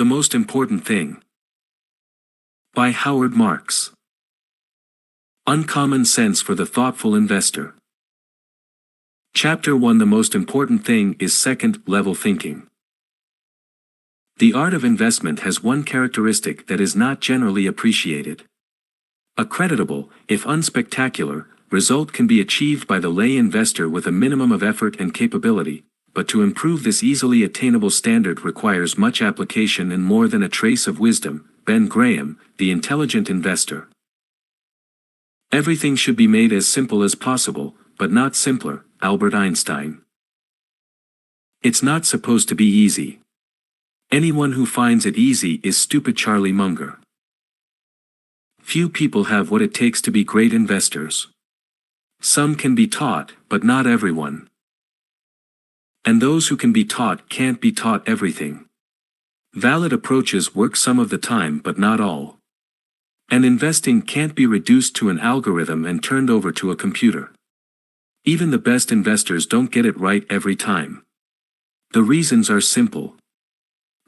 The Most Important Thing. By Howard Marks. Uncommon Sense for the Thoughtful Investor. Chapter 1. The most important thing is second-level thinking. The art of investment has one characteristic that is not generally appreciated. A creditable, if unspectacular, result can be achieved by the lay investor with a minimum of effort and capability, but to improve this easily attainable standard requires much application and more than a trace of wisdom. Ben Graham, The Intelligent Investor. Everything should be made as simple as possible, but not simpler. Albert Einstein. It's not supposed to be easy. Anyone who finds it easy is stupid. Charlie Munger. Few people have what it takes to be great investors. Some can be taught, but not everyone. And those who can be taught can't be taught everything. Valid approaches work some of the time but not all. And investing can't be reduced to an algorithm and turned over to a computer. Even the best investors don't get it right every time. The reasons are simple.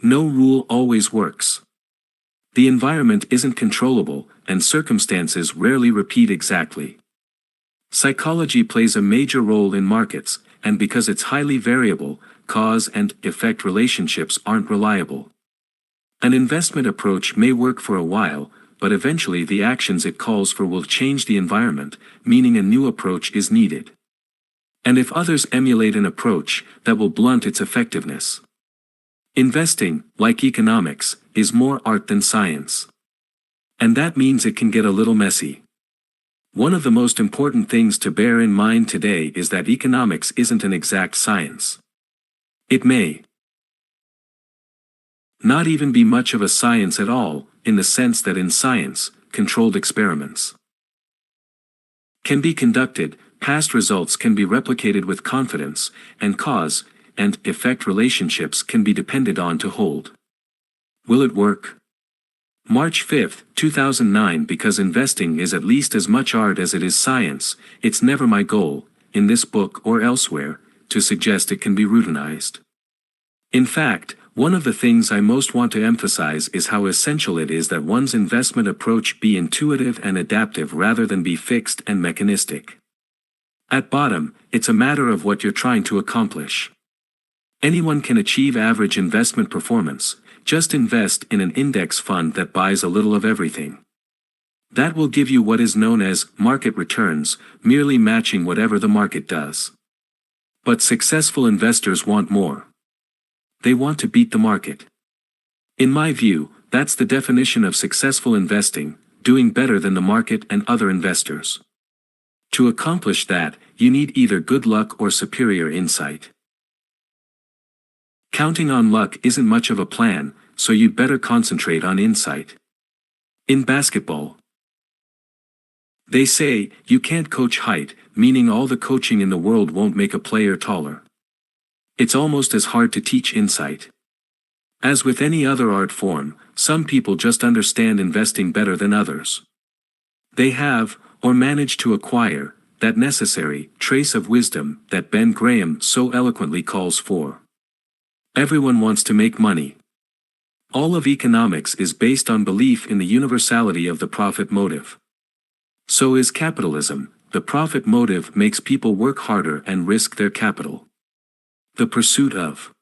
No rule always works. The environment isn't controllable, and circumstances rarely repeat exactly. Psychology plays a major role in markets, and because it's highly variable, cause and effect relationships aren't reliable. An investment approach may work for a while, but eventually the actions it calls for will change the environment, meaning a new approach is needed. And if others emulate an approach, that will blunt its effectiveness. Investing, like economics, is more art than science. And that means it can get a little messy. One of the most important things to bear in mind today is that economics isn't an exact science. It may not even be much of a science at all, in the sense that in science, controlled experiments can be conducted, past results can be replicated with confidence, and cause and effect relationships can be depended on to hold. Will it work? March 5, 2009. Because investing is at least as much art as it is science, it's never my goal, in this book or elsewhere, to suggest it can be routinized. In fact, one of the things I most want to emphasize is how essential it is that one's investment approach be intuitive and adaptive rather than be fixed and mechanistic. At bottom, it's a matter of what you're trying to accomplish. Anyone can achieve average investment performance. Just invest in an index fund that buys a little of everything. That will give you what is known as market returns, merely matching whatever the market does. But successful investors want more. They want to beat the market. In my view, that's the definition of successful investing, doing better than the market and other investors. To accomplish that, you need either good luck or superior insight. Counting on luck isn't much of a plan, so you'd better concentrate on insight. In basketball, they say, you can't coach height, meaning all the coaching in the world won't make a player taller. It's almost as hard to teach insight. As with any other art form, some people just understand investing better than others. They have, or manage to acquire, that necessary trace of wisdom that Ben Graham so eloquently calls for. Everyone wants to make money. All of economics is based on belief in the universality of the profit motive. So is capitalism. The profit motive makes people work harder and risk their capital. The pursuit of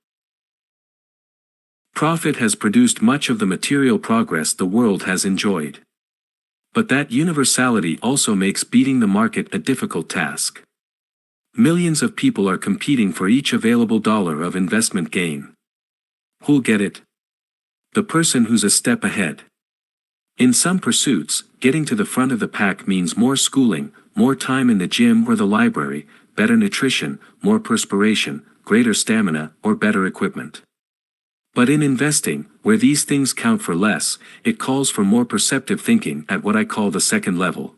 profit has produced much of the material progress the world has enjoyed. But that universality also makes beating the market a difficult task. Millions of people are competing for each available dollar of investment gain. Who'll get it? The person who's a step ahead. In some pursuits, getting to the front of the pack means more schooling, more time in the gym or the library, better nutrition, more perspiration, greater stamina, or better equipment. But in investing, where these things count for less, it calls for more perceptive thinking at what I call the second level.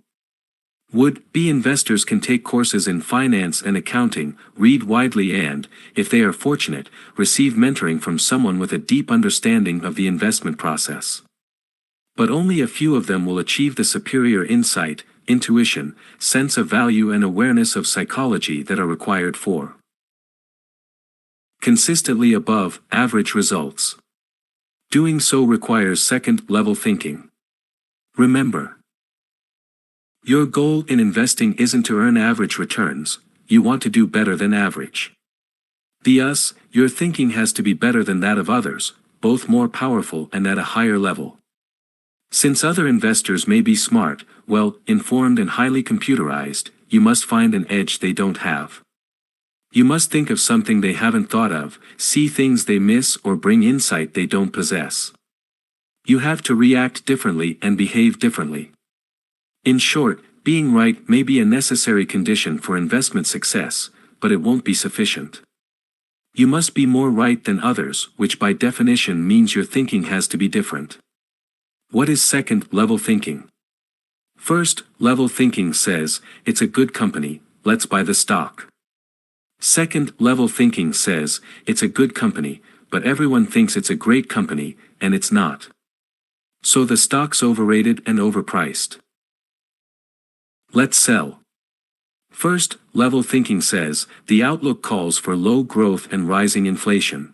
Would-be investors can take courses in finance and accounting, read widely and, if they are fortunate, receive mentoring from someone with a deep understanding of the investment process. But only a few of them will achieve the superior insight, intuition, sense of value and awareness of psychology that are required for consistently above average results. Doing so requires second-level thinking. Remember, your goal in investing isn't to earn average returns, you want to do better than average. Thus, your thinking has to be better than that of others, both more powerful and at a higher level. Since other investors may be smart, well-informed and highly computerized, you must find an edge they don't have. You must think of something they haven't thought of, see things they miss or bring insight they don't possess. You have to react differently and behave differently. In short, being right may be a necessary condition for investment success, but it won't be sufficient. You must be more right than others, which by definition means your thinking has to be different. What is second-level thinking? First-level thinking says, it's a good company, let's buy the stock. Second-level thinking says, it's a good company, but everyone thinks it's a great company, and it's not. So the stock's overrated and overpriced. Let's sell. First-level thinking says, the outlook calls for low growth and rising inflation.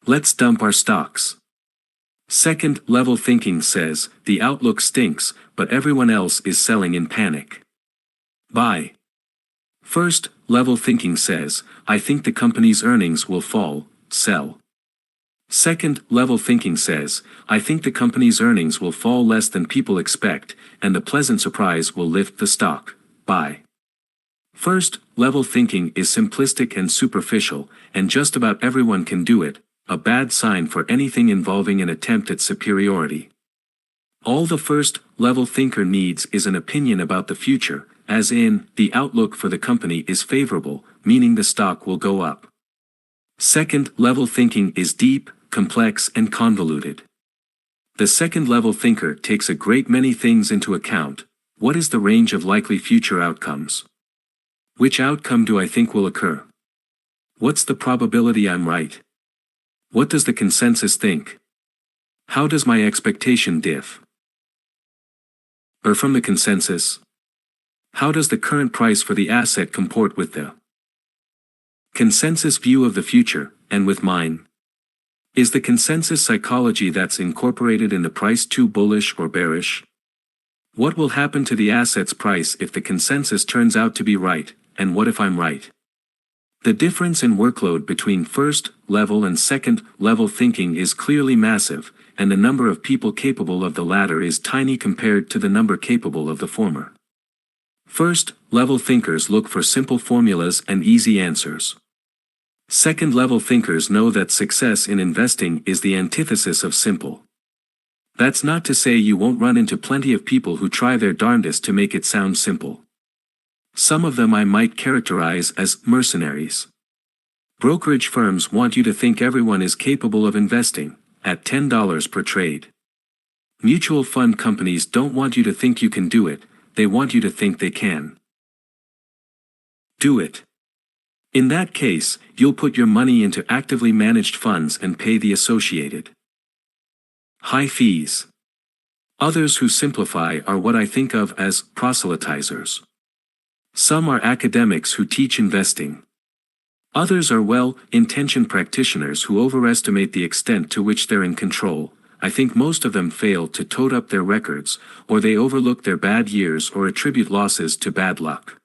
Let's dump our stocks. Second-level thinking says, the outlook stinks, but everyone else is selling in panic. Buy. First-level thinking says, I think the company's earnings will fall, sell. Second-level thinking says, I think the company's earnings will fall less than people expect, and the pleasant surprise will lift the stock, buy. First-level thinking is simplistic and superficial, and just about everyone can do it, a bad sign for anything involving an attempt at superiority. All the first-level thinker needs is an opinion about the future, as in, the outlook for the company is favorable, meaning the stock will go up. Second-level thinking is deep, complex and convoluted. The second-level thinker takes a great many things into account. What is the range of likely future outcomes? Which outcome do I think will occur? What's the probability I'm right? What does the consensus think? How does my expectation differ from the consensus? How does the current price for the asset comport with the consensus view of the future, and with mine? Is the consensus psychology that's incorporated in the price too bullish or bearish? What will happen to the asset's price if the consensus turns out to be right, and what if I'm right? The difference in workload between first-level and second-level thinking is clearly massive, and the number of people capable of the latter is tiny compared to the number capable of the former. First-level thinkers look for simple formulas and easy answers. Second-level thinkers know that success in investing is the antithesis of simple. That's not to say you won't run into plenty of people who try their darndest to make it sound simple. Some of them I might characterize as mercenaries. Brokerage firms want you to think everyone is capable of investing, at $10 per trade. Mutual fund companies don't want you to think you can do it, they want you to think they can do it. In that case, you'll put your money into actively managed funds and pay the associated high fees. Others who simplify are what I think of as proselytizers. Some are academics who teach investing. Others are well-intentioned practitioners who overestimate the extent to which they're in control. I think most of them fail to tote up their records, or they overlook their bad years or attribute losses to bad luck.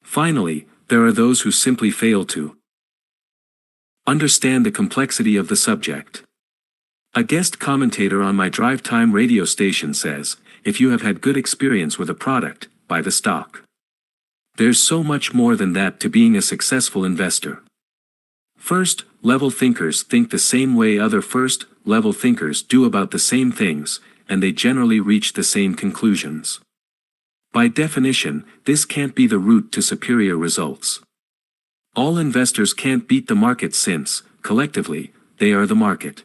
Finally, there are those who simply fail to understand the complexity of the subject. A guest commentator on my drive time radio station says, if you have had good experience with a product, buy the stock. There's so much more than that to being a successful investor. First-level thinkers think the same way other first-level thinkers do about the same things, and they generally reach the same conclusions. By definition, this can't be the route to superior results. All investors can't beat the market since, collectively, they are the market.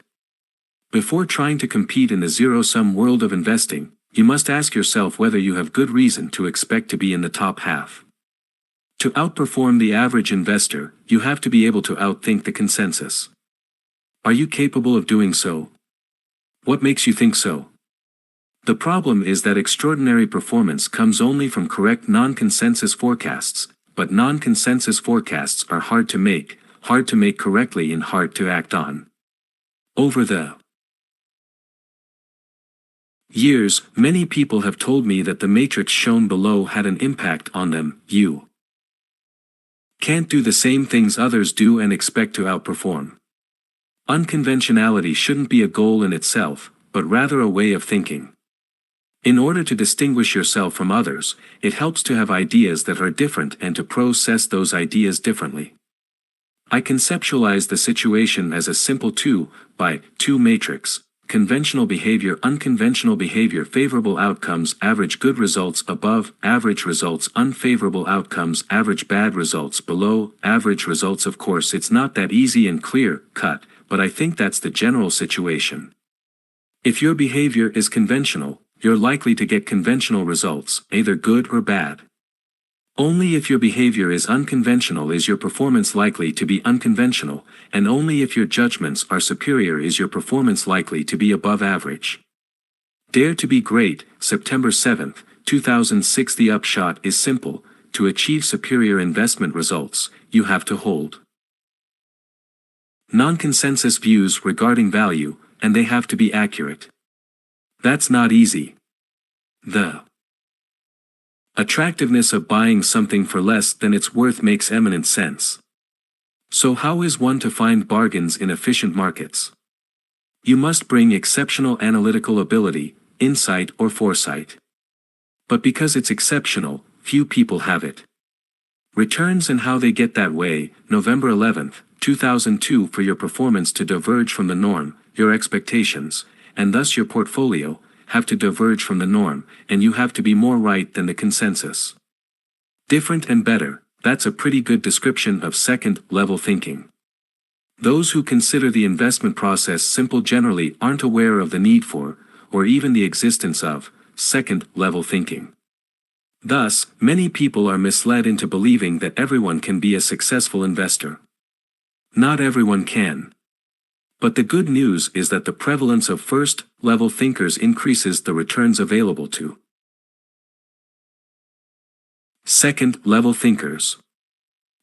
Before trying to compete in the zero-sum world of investing, you must ask yourself whether you have good reason to expect to be in the top half. To outperform the average investor, you have to be able to outthink the consensus. Are you capable of doing so? What makes you think so? The problem is that extraordinary performance comes only from correct non-consensus forecasts, but non-consensus forecasts are hard to make correctly and hard to act on. Over the years, many people have told me that the matrix shown below had an impact on them. You can't do the same things others do and expect to outperform. Unconventionality shouldn't be a goal in itself, but rather a way of thinking. In order to distinguish yourself from others, it helps to have ideas that are different and to process those ideas differently. I conceptualize the situation as a simple 2-by-2 matrix: conventional behavior, unconventional behavior, favorable outcomes, average good results, above average results, unfavorable outcomes, average bad results, below average results. Of course, it's not that easy and clear cut, but I think that's the general situation. If your behavior is conventional, you're likely to get conventional results, either good or bad. Only if your behavior is unconventional is your performance likely to be unconventional, and only if your judgments are superior is your performance likely to be above average. Dare to be great, September 7, 2006. The upshot is simple: to achieve superior investment results, you have to hold non-consensus views regarding value, and they have to be accurate. That's not easy. The attractiveness of buying something for less than it's worth makes eminent sense. So how is one to find bargains in efficient markets? You must bring exceptional analytical ability, insight or foresight. But because it's exceptional, few people have it. Returns and how they get that way, November 11, 2002. For your performance to diverge from the norm, your expectations, and thus your portfolio, have to diverge from the norm, and you have to be more right than the consensus. Different and better, that's a pretty good description of second-level thinking. Those who consider the investment process simple generally aren't aware of the need for, or even the existence of, second-level thinking. Thus, many people are misled into believing that everyone can be a successful investor. Not everyone can. But the good news is that the prevalence of first-level thinkers increases the returns available to second-level thinkers.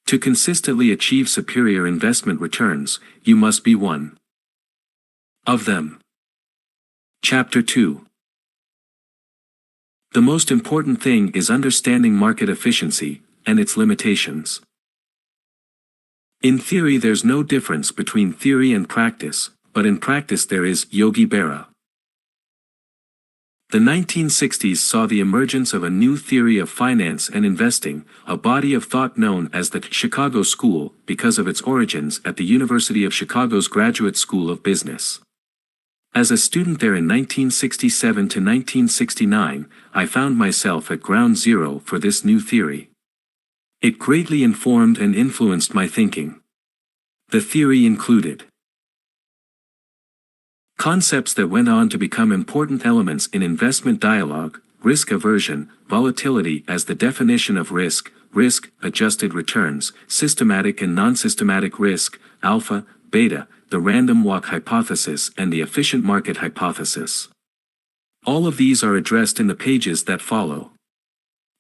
To consistently achieve superior investment returns, you must be one of them. Chapter 2. The most important thing is understanding market efficiency and its limitations. In theory, there's no difference between theory and practice, but in practice there is. Yogi Berra. The 1960s saw the emergence of a new theory of finance and investing, a body of thought known as the Chicago School, because of its origins at the University of Chicago's Graduate School of Business. As a student there in 1967 to 1969, I found myself at ground zero for this new theory. It greatly informed and influenced my thinking. The theory included concepts that went on to become important elements in investment dialogue: risk aversion, volatility as the definition of risk, risk-adjusted returns, systematic and non-systematic risk, alpha, beta, the random walk hypothesis and the efficient market hypothesis. All of these are addressed in the pages that follow.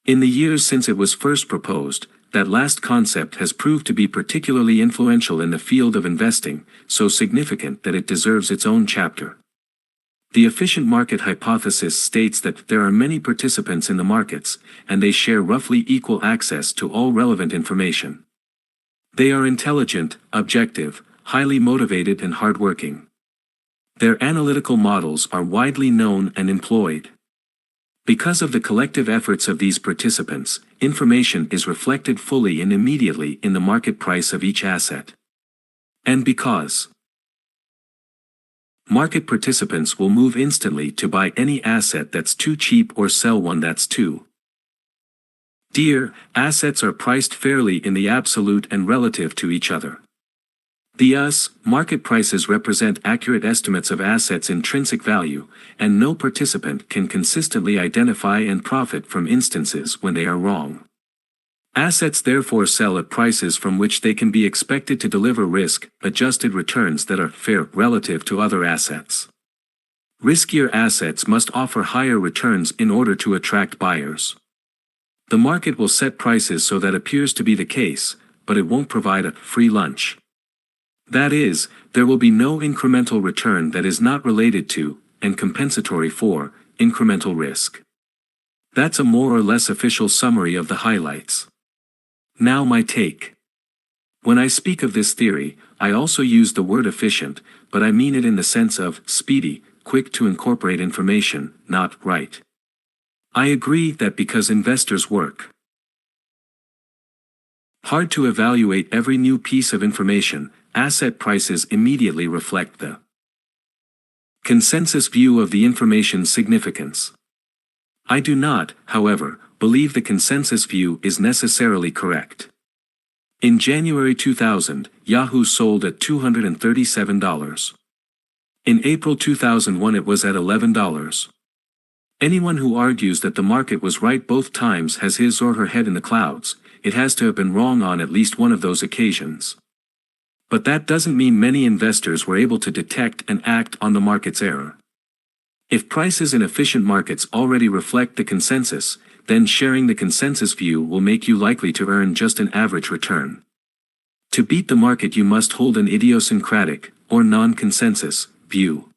In the years since it was first proposed, that last concept has proved to be particularly influential in the field of investing, so significant that it deserves its own chapter. The efficient market hypothesis states that there are many participants in the markets, and they share roughly equal access to all relevant information. They are intelligent, objective, highly motivated and hardworking. Their analytical models are widely known and employed. Because of the collective efforts of these participants, information is reflected fully and immediately in the market price of each asset. And because market participants will move instantly to buy any asset that's too cheap or sell one that's too dear, assets are priced fairly in the absolute and relative to each other. The market prices represent accurate estimates of assets' intrinsic value, and no participant can consistently identify and profit from instances when they are wrong. Assets therefore sell at prices from which they can be expected to deliver risk-adjusted returns that are fair relative to other assets. Riskier assets must offer higher returns in order to attract buyers. The market will set prices so that appears to be the case, but it won't provide a free lunch. That is, there will be no incremental return that is not related to, and compensatory for, incremental risk. That's a more or less official summary of the highlights. Now my take. When I speak of this theory, I also use the word efficient, but I mean it in the sense of speedy, quick to incorporate information, not right. I agree that because investors work hard to evaluate every new piece of information, asset prices immediately reflect the consensus view of the information's significance. I do not, however, believe the consensus view is necessarily correct. In January 2000, Yahoo sold at $237. In April 2001 it was at $11. Anyone who argues that the market was right both times has his or her head in the clouds. It has to have been wrong on at least one of those occasions. But that doesn't mean many investors were able to detect and act on the market's error. If prices in efficient markets already reflect the consensus, then sharing the consensus view will make you likely to earn just an average return. To beat the market you must hold an idiosyncratic, or non-consensus, view.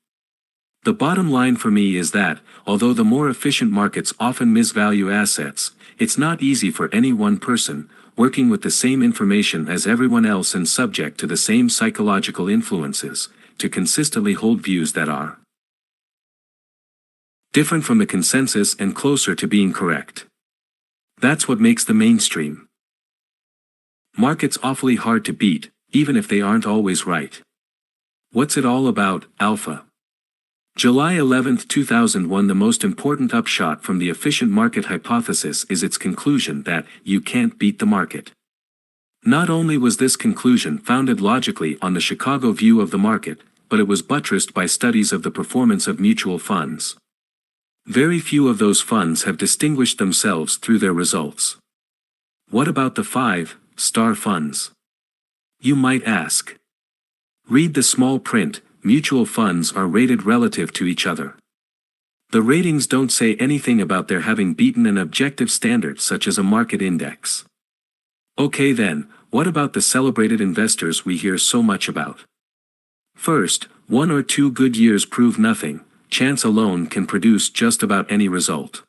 The bottom line for me is that, although the more efficient markets often misvalue assets, it's not easy for any one person, working with the same information as everyone else and subject to the same psychological influences, to consistently hold views that are different from the consensus and closer to being correct. That's what makes the mainstream markets awfully hard to beat, even if they aren't always right. What's it all about, Alpha? July 11, 2001. The most important upshot from the efficient market hypothesis is its conclusion that you can't beat the market. Not only was this conclusion founded logically on the Chicago view of the market, but it was buttressed by studies of the performance of mutual funds. Very few of those funds have distinguished themselves through their results. What about the 5-star funds? You might ask. Read the small print. Mutual funds are rated relative to each other. The ratings don't say anything about their having beaten an objective standard such as a market index. Okay then, what about the celebrated investors we hear so much about? First, 1 or 2 good years prove nothing. Chance alone can produce just about any result.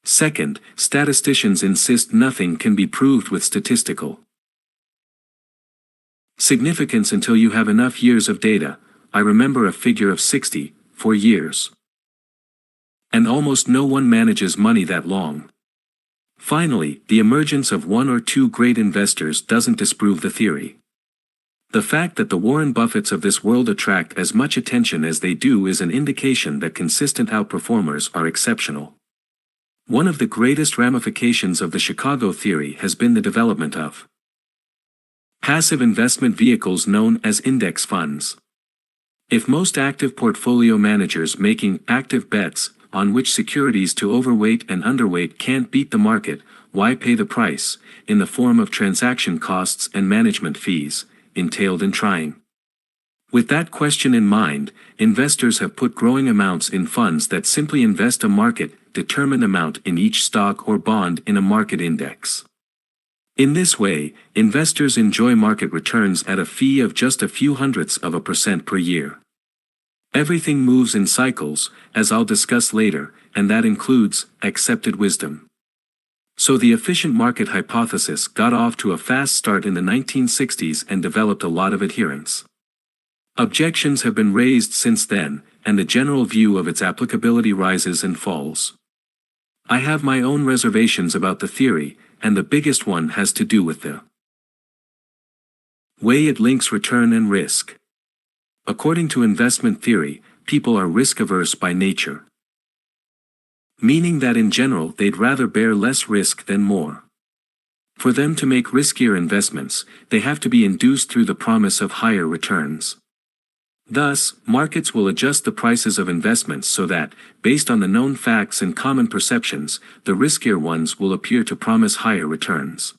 Second, statisticians insist nothing can be proved with statistical significance until you have enough years of data. I remember a figure of 60, for years. And almost no one manages money that long. Finally, the emergence of 1 or 2 great investors doesn't disprove the theory. The fact that the Warren Buffetts of this world attract as much attention as they do is an indication that consistent outperformers are exceptional. One of the greatest ramifications of the Chicago theory has been the development of passive investment vehicles known as index funds. If most active portfolio managers making active bets on which securities to overweight and underweight can't beat the market, why pay the price, in the form of transaction costs and management fees, entailed in trying? With that question in mind, investors have put growing amounts in funds that simply invest a market-determined amount in each stock or bond in a market index. In this way, investors enjoy market returns at a fee of just a few hundredths of a % per year. Everything moves in cycles, as I'll discuss later, and that includes accepted wisdom. So the efficient market hypothesis got off to a fast start in the 1960s and developed a lot of adherents. Objections have been raised since then, and the general view of its applicability rises and falls. I have my own reservations about the theory, and the biggest one has to do with the way it links return and risk. According to investment theory, people are risk-averse by nature. Meaning that in general they'd rather bear less risk than more. For them to make riskier investments, they have to be induced through the promise of higher returns. Thus, markets will adjust the prices of investments so that, based on the known facts and common perceptions, the riskier ones will appear to promise higher returns.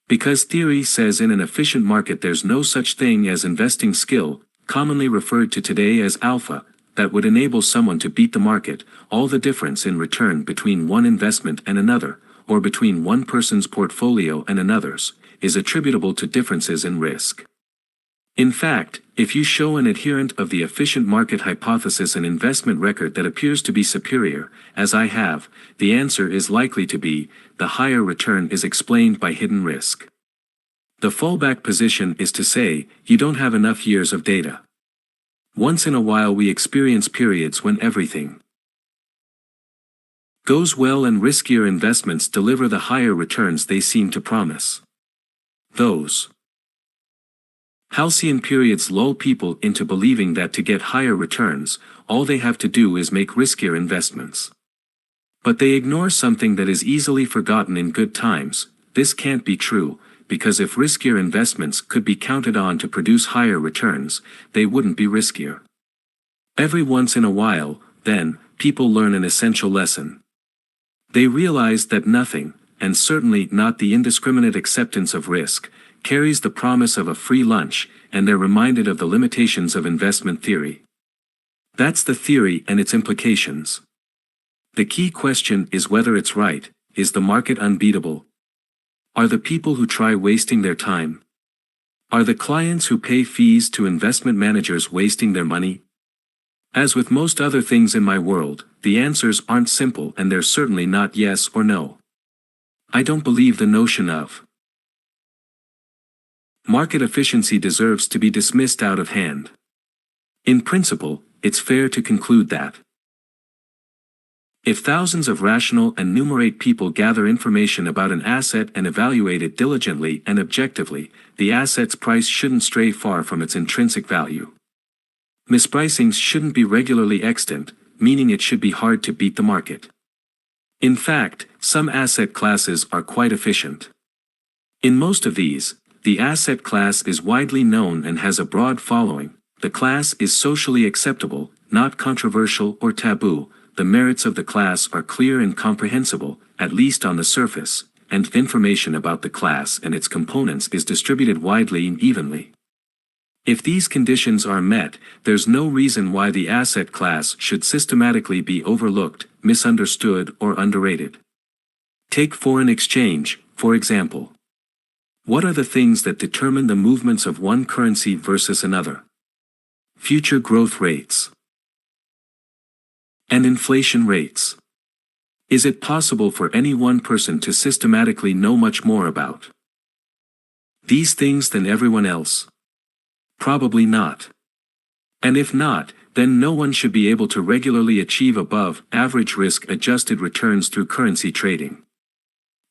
Because theory says in an efficient market there's no such thing as investing skill, commonly referred to today as alpha, that would enable someone to beat the market, all the difference in return between one investment and another, or between one person's portfolio and another's, is attributable to differences in risk. In fact, if you show an adherent of the efficient market hypothesis an investment record that appears to be superior, as I have, the answer is likely to be, the higher return is explained by hidden risk. The fallback position is to say, you don't have enough years of data. Once in a while we experience periods when everything goes well and riskier investments deliver the higher returns they seem to promise. Those halcyon periods lull people into believing that to get higher returns, all they have to do is make riskier investments. But they ignore something that is easily forgotten in good times. This can't be true, because if riskier investments could be counted on to produce higher returns, they wouldn't be riskier. Every once in a while, then, people learn an essential lesson. They realize that nothing, and certainly not the indiscriminate acceptance of risk, carries the promise of a free lunch, and they're reminded of the limitations of investment theory. That's the theory and its implications. The key question is whether it's right. Is the market unbeatable? Are the people who try wasting their time? Are the clients who pay fees to investment managers wasting their money? As with most other things in my world, the answers aren't simple and they're certainly not yes or no. I don't believe the notion of market efficiency deserves to be dismissed out of hand. In principle, it's fair to conclude that if thousands of rational and numerate people gather information about an asset and evaluate it diligently and objectively, the asset's price shouldn't stray far from its intrinsic value. Mispricings shouldn't be regularly extant, meaning it should be hard to beat the market. In fact, some asset classes are quite efficient. In most of these, the asset class is widely known and has a broad following. The class is socially acceptable, not controversial or taboo. The merits of the class are clear and comprehensible, at least on the surface, and information about the class and its components is distributed widely and evenly. If these conditions are met, there's no reason why the asset class should systematically be overlooked, misunderstood, or underrated. Take foreign exchange, for example. What are the things that determine the movements of one currency versus another? Future growth rates and inflation rates. Is it possible for any one person to systematically know much more about these things than everyone else? Probably not. And if not, then no one should be able to regularly achieve above average risk-adjusted returns through currency trading.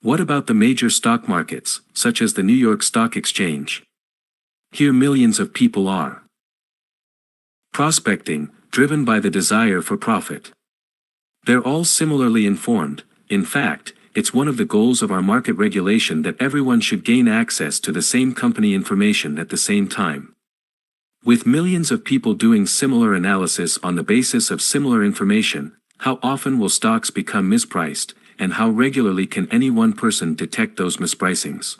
What about the major stock markets, such as the New York Stock Exchange? Here millions of people are prospecting, driven by the desire for profit. They're all similarly informed. In fact, it's one of the goals of our market regulation that everyone should gain access to the same company information at the same time. With millions of people doing similar analysis on the basis of similar information, how often will stocks become mispriced, and how regularly can any one person detect those mispricings?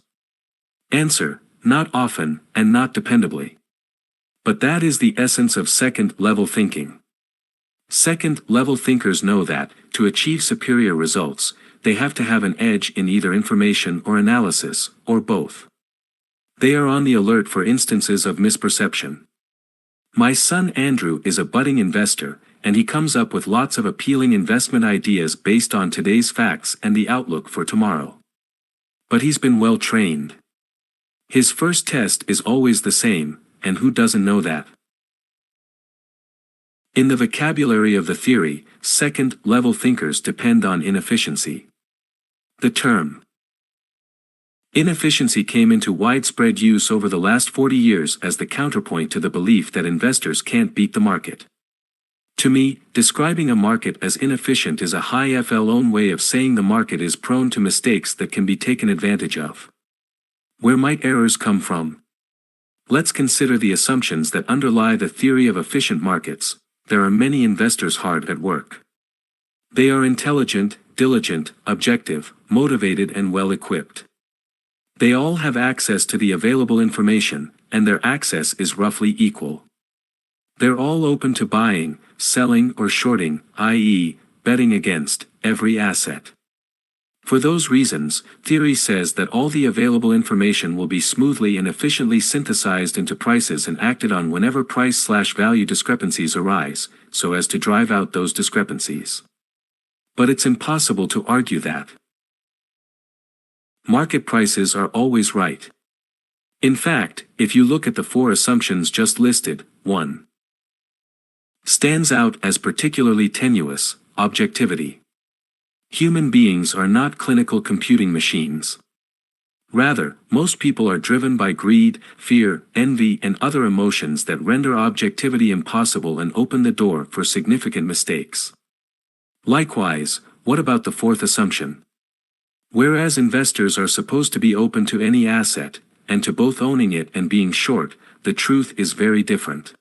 Answer: not often, and not dependably. But that is the essence of second-level thinking. Second-level thinkers know that, to achieve superior results, they have to have an edge in either information or analysis, or both. They are on the alert for instances of misperception. My son Andrew is a budding investor, and he comes up with lots of appealing investment ideas based on today's facts and the outlook for tomorrow. But he's been well trained. His first test is always the same, and who doesn't know that? In the vocabulary of the theory, second-level thinkers depend on inefficiency. The term inefficiency came into widespread use over the last 40 years as the counterpoint to the belief that investors can't beat the market. To me, describing a market as inefficient is a high-flown way of saying the market is prone to mistakes that can be taken advantage of. Where might errors come from? Let's consider the assumptions that underlie the theory of efficient markets. There are many investors hard at work. They are intelligent, diligent, objective, motivated, and well-equipped. They all have access to the available information, and their access is roughly equal. They're all open to buying, selling, or shorting, i.e., betting against every asset. For those reasons, theory says that all the available information will be smoothly and efficiently synthesized into prices and acted on whenever price/value discrepancies arise, so as to drive out those discrepancies. But it's impossible to argue that market prices are always right. In fact, if you look at the four assumptions just listed, 1 stands out as particularly tenuous: objectivity. Human beings are not clinical computing machines. Rather, most people are driven by greed, fear, envy, and other emotions that render objectivity impossible and open the door for significant mistakes. Likewise, what about the fourth assumption? Whereas investors are supposed to be open to any asset, and to both owning it and being short, the truth is very different.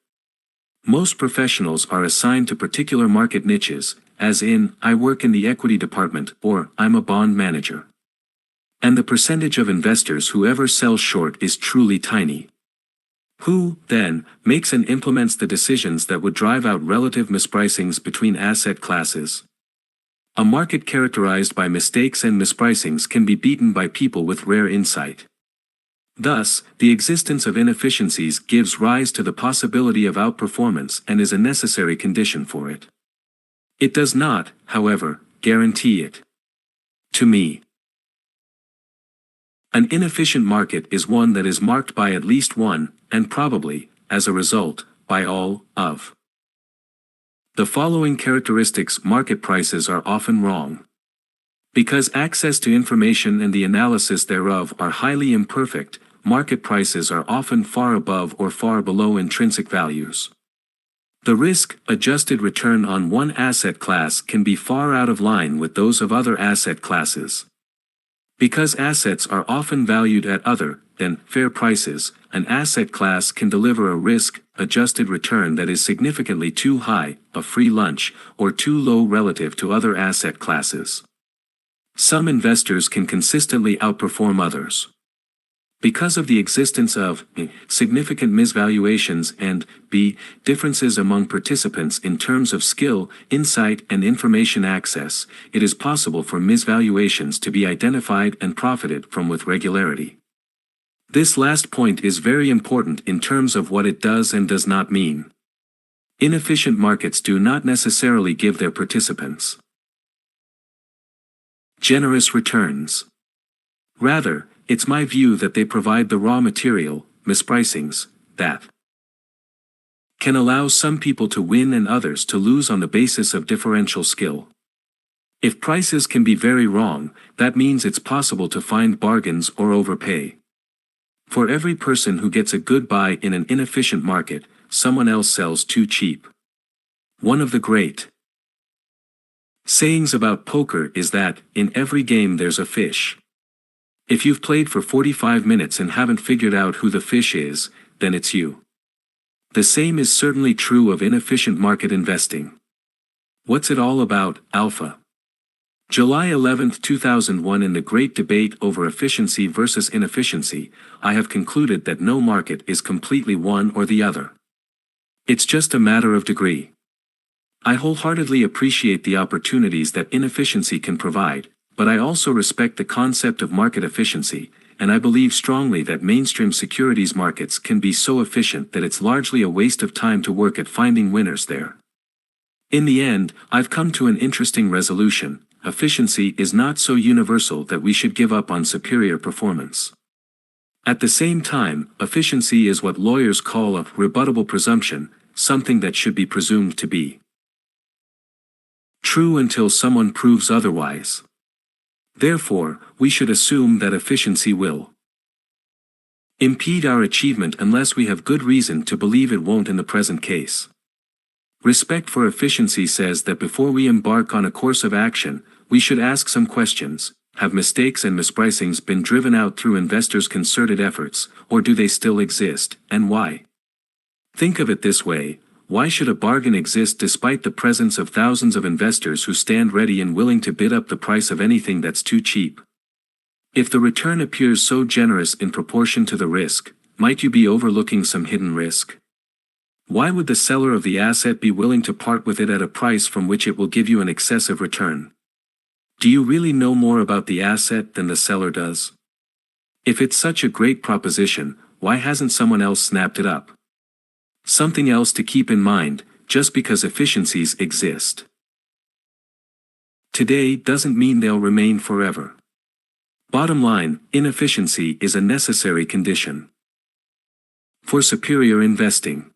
Most professionals are assigned to particular market niches, as in, I work in the equity department, or I'm a bond manager. And the percentage of investors who ever sell short is truly tiny. Who, then, makes and implements the decisions that would drive out relative mispricings between asset classes? A market characterized by mistakes and mispricings can be beaten by people with rare insight. Thus, the existence of inefficiencies gives rise to the possibility of outperformance and is a necessary condition for it. It does not, however, guarantee it. To me, an inefficient market is one that is marked by at least one, and probably, as a result, by all, of the following characteristics. Market prices are often wrong. Because access to information and the analysis thereof are highly imperfect, market prices are often far above or far below intrinsic values. The risk-adjusted return on one asset class can be far out of line with those of other asset classes. Because assets are often valued at other than fair prices, an asset class can deliver a risk-adjusted return that is significantly too high, a free lunch, or too low relative to other asset classes. Some investors can consistently outperform others. Because of the existence of significant misvaluations and differences among participants in terms of skill, insight, and information access, it is possible for misvaluations to be identified and profited from with regularity. This last point is very important in terms of what it does and does not mean. Inefficient markets do not necessarily give their participants generous returns. Rather, it's my view that they provide the raw material, mispricings, that can allow some people to win and others to lose on the basis of differential skill. If prices can be very wrong, that means it's possible to find bargains or overpay. For every person who gets a good buy in an inefficient market, someone else sells too cheap. One of the great sayings about poker is that, in every game there's a fish. If you've played for 45 minutes and haven't figured out who the fish is, then it's you. The same is certainly true of inefficient market investing. What's it all about, Alpha? July 11, 2001. In the great debate over efficiency versus inefficiency, I have concluded that no market is completely one or the other. It's just a matter of degree. I wholeheartedly appreciate the opportunities that inefficiency can provide, but I also respect the concept of market efficiency, and I believe strongly that mainstream securities markets can be so efficient that it's largely a waste of time to work at finding winners there. In the end, I've come to an interesting resolution: efficiency is not so universal that we should give up on superior performance. At the same time, efficiency is what lawyers call a rebuttable presumption, something that should be presumed to be true until someone proves otherwise. Therefore, we should assume that efficiency will impede our achievement unless we have good reason to believe it won't in the present case. Respect for efficiency says that before we embark on a course of action, we should ask some questions. Have mistakes and mispricings been driven out through investors' concerted efforts, or do they still exist, and why? Think of it this way: why should a bargain exist despite the presence of thousands of investors who stand ready and willing to bid up the price of anything that's too cheap? If the return appears so generous in proportion to the risk, might you be overlooking some hidden risk? Why would the seller of the asset be willing to part with it at a price from which it will give you an excessive return? Do you really know more about the asset than the seller does? If it's such a great proposition, why hasn't someone else snapped it up? Something else to keep in mind: just because efficiencies exist today doesn't mean they'll remain forever. Bottom line, inefficiency is a necessary condition for superior investing.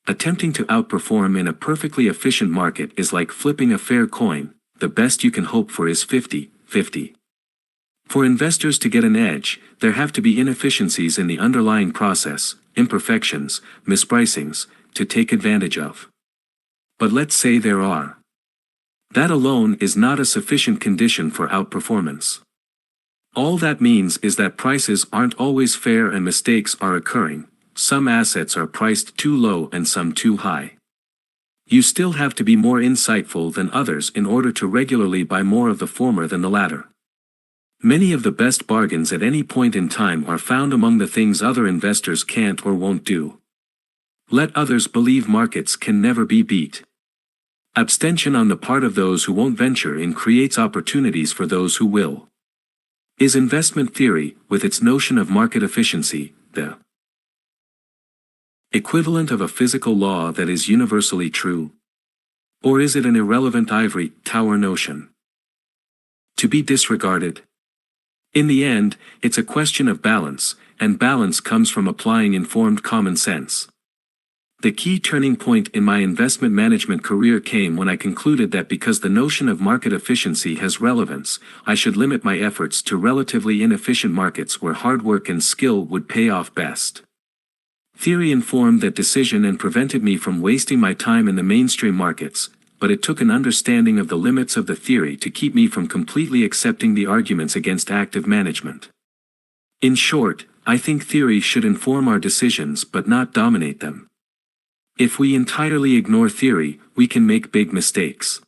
Attempting to outperform in a perfectly efficient market is like flipping a fair coin. The best you can hope for is 50-50. For investors to get an edge, there have to be inefficiencies in the underlying process, imperfections, mispricings, to take advantage of. But let's say there are. That alone is not a sufficient condition for outperformance. All that means is that prices aren't always fair and mistakes are occurring. Some assets are priced too low and some too high. You still have to be more insightful than others in order to regularly buy more of the former than the latter. Many of the best bargains at any point in time are found among the things other investors can't or won't do. Let others believe markets can never be beat. Abstention on the part of those who won't venture in creates opportunities for those who will. Is investment theory, with its notion of market efficiency, the equivalent of a physical law that is universally true? Or is it an irrelevant ivory tower notion to be disregarded? In the end, it's a question of balance, and balance comes from applying informed common sense. The key turning point in my investment management career came when I concluded that because the notion of market efficiency has relevance, I should limit my efforts to relatively inefficient markets where hard work and skill would pay off best. Theory informed that decision and prevented me from wasting my time in the mainstream markets, but it took an understanding of the limits of the theory to keep me from completely accepting the arguments against active management. In short, I think theory should inform our decisions but not dominate them. If we entirely ignore theory, we can make big mistakes.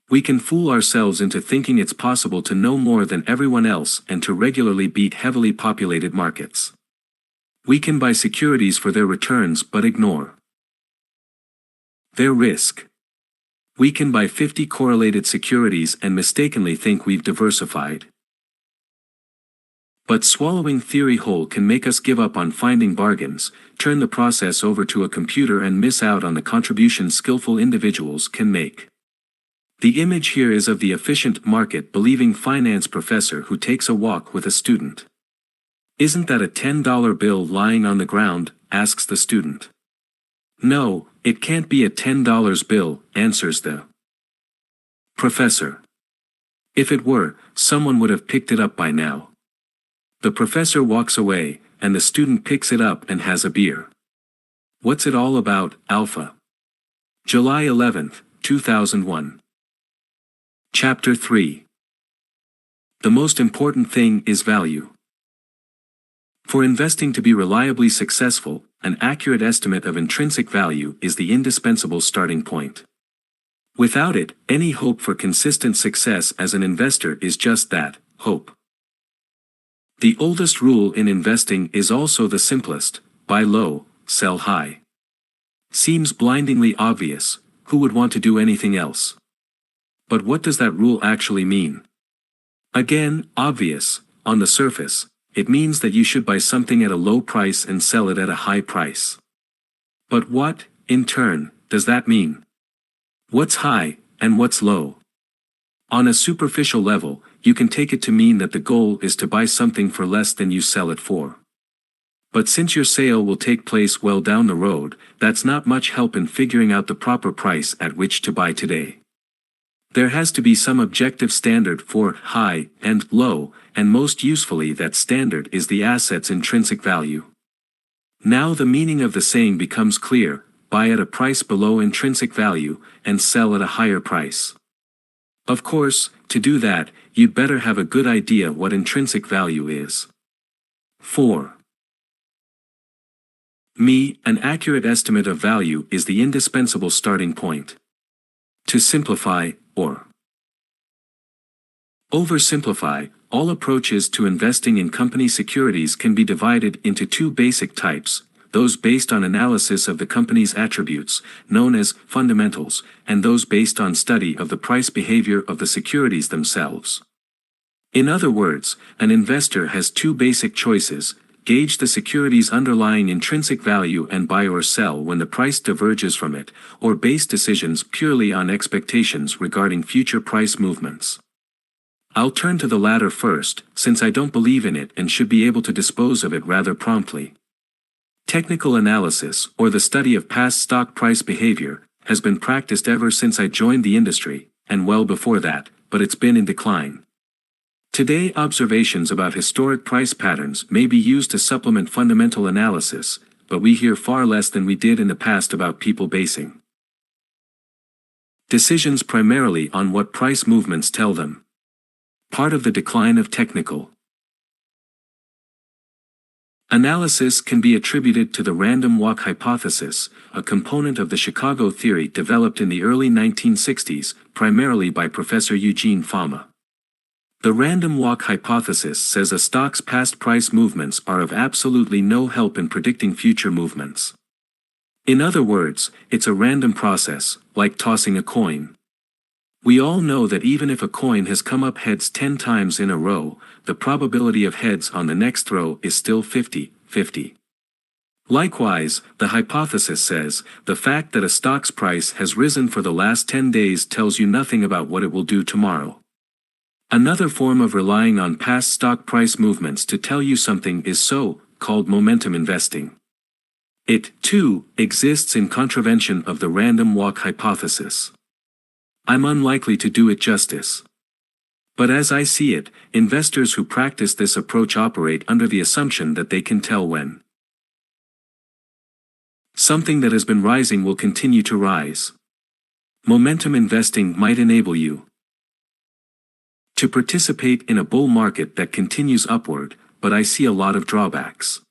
We can fool ourselves into thinking it's possible to know more than everyone else and to regularly beat heavily populated markets. We can buy securities for their returns but ignore their risk. We can buy 50 correlated securities and mistakenly think we've diversified. But swallowing theory whole can make us give up on finding bargains, turn the process over to a computer and miss out on the contributions skillful individuals can make. The image here is of the efficient market-believing finance professor who takes a walk with a student. "Isn't that a $10 bill lying on the ground?" asks the student. "No, it can't be a $10 bill," answers the professor. "If it were, someone would have picked it up by now." The professor walks away, and the student picks it up and has a beer. What's it all about, Alpha? July 11, 2001. Chapter 3. The most important thing is value. For investing to be reliably successful, an accurate estimate of intrinsic value is the indispensable starting point. Without it, any hope for consistent success as an investor is just that, hope. The oldest rule in investing is also the simplest: buy low, sell high. Seems blindingly obvious, who would want to do anything else? But what does that rule actually mean? Again, obvious, on the surface. It means that you should buy something at a low price and sell it at a high price. But what, in turn, does that mean? What's high, and what's low? On a superficial level, you can take it to mean that the goal is to buy something for less than you sell it for. But since your sale will take place well down the road, that's not much help in figuring out the proper price at which to buy today. There has to be some objective standard for high and low, and most usefully that standard is the asset's intrinsic value. Now the meaning of the saying becomes clear: buy at a price below intrinsic value, and sell at a higher price. Of course, to do that, you'd better have a good idea what intrinsic value is. 4. An accurate estimate of value is the indispensable starting point. To simplify, or oversimplify, all approaches to investing in company securities can be divided into two basic types: those based on analysis of the company's attributes, known as fundamentals, and those based on study of the price behavior of the securities themselves. In other words, an investor has two basic choices: gauge the security's underlying intrinsic value and buy or sell when the price diverges from it, or base decisions purely on expectations regarding future price movements. I'll turn to the latter first, since I don't believe in it and should be able to dispose of it rather promptly. Technical analysis, or the study of past stock price behavior, has been practiced ever since I joined the industry, and well before that, but it's been in decline. Today, observations about historic price patterns may be used to supplement fundamental analysis, but we hear far less than we did in the past about people basing decisions primarily on what price movements tell them. Part of the decline of technical analysis can be attributed to the random walk hypothesis, a component of the Chicago theory developed in the early 1960s, primarily by Professor Eugene Fama. The random walk hypothesis says a stock's past price movements are of absolutely no help in predicting future movements. In other words, it's a random process, like tossing a coin. We all know that even if a coin has come up heads 10 times in a row, the probability of heads on the next throw is still 50-50. Likewise, the hypothesis says, the fact that a stock's price has risen for the last 10 days tells you nothing about what it will do tomorrow. Another form of relying on past stock price movements to tell you something is so-called momentum investing. It, too, exists in contravention of the random walk hypothesis. I'm unlikely to do it justice. But as I see it, investors who practice this approach operate under the assumption that they can tell when something that has been rising will continue to rise. Momentum investing might enable you to participate in a bull market that continues upward, but I see a lot of drawbacks.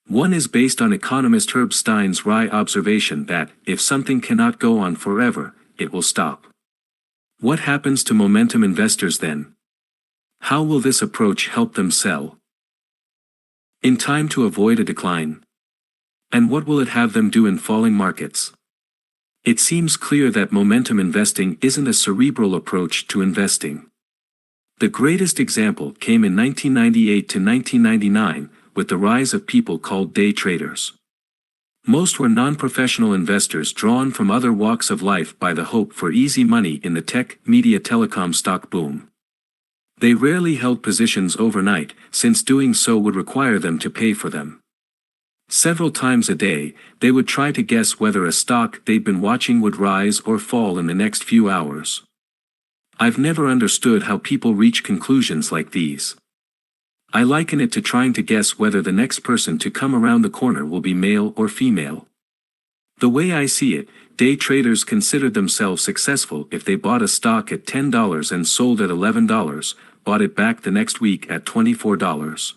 One is based on economist Herb Stein's wry observation that, if something cannot go on forever, it will stop. What happens to momentum investors then? How will this approach help them sell in time to avoid a decline? And what will it have them do in falling markets? It seems clear that momentum investing isn't a cerebral approach to investing. The greatest example came in 1998 to 1999, with the rise of people called day traders. Most were non-professional investors drawn from other walks of life by the hope for easy money in the tech, media, telecom stock boom. They rarely held positions overnight, since doing so would require them to pay for them. Several times a day, they would try to guess whether a stock they'd been watching would rise or fall in the next few hours. I've never understood how people reach conclusions like these. I liken it to trying to guess whether the next person to come around the corner will be male or female. The way I see it, day traders considered themselves successful if they bought a stock at $10 and sold at $11, bought it back the next week at $24,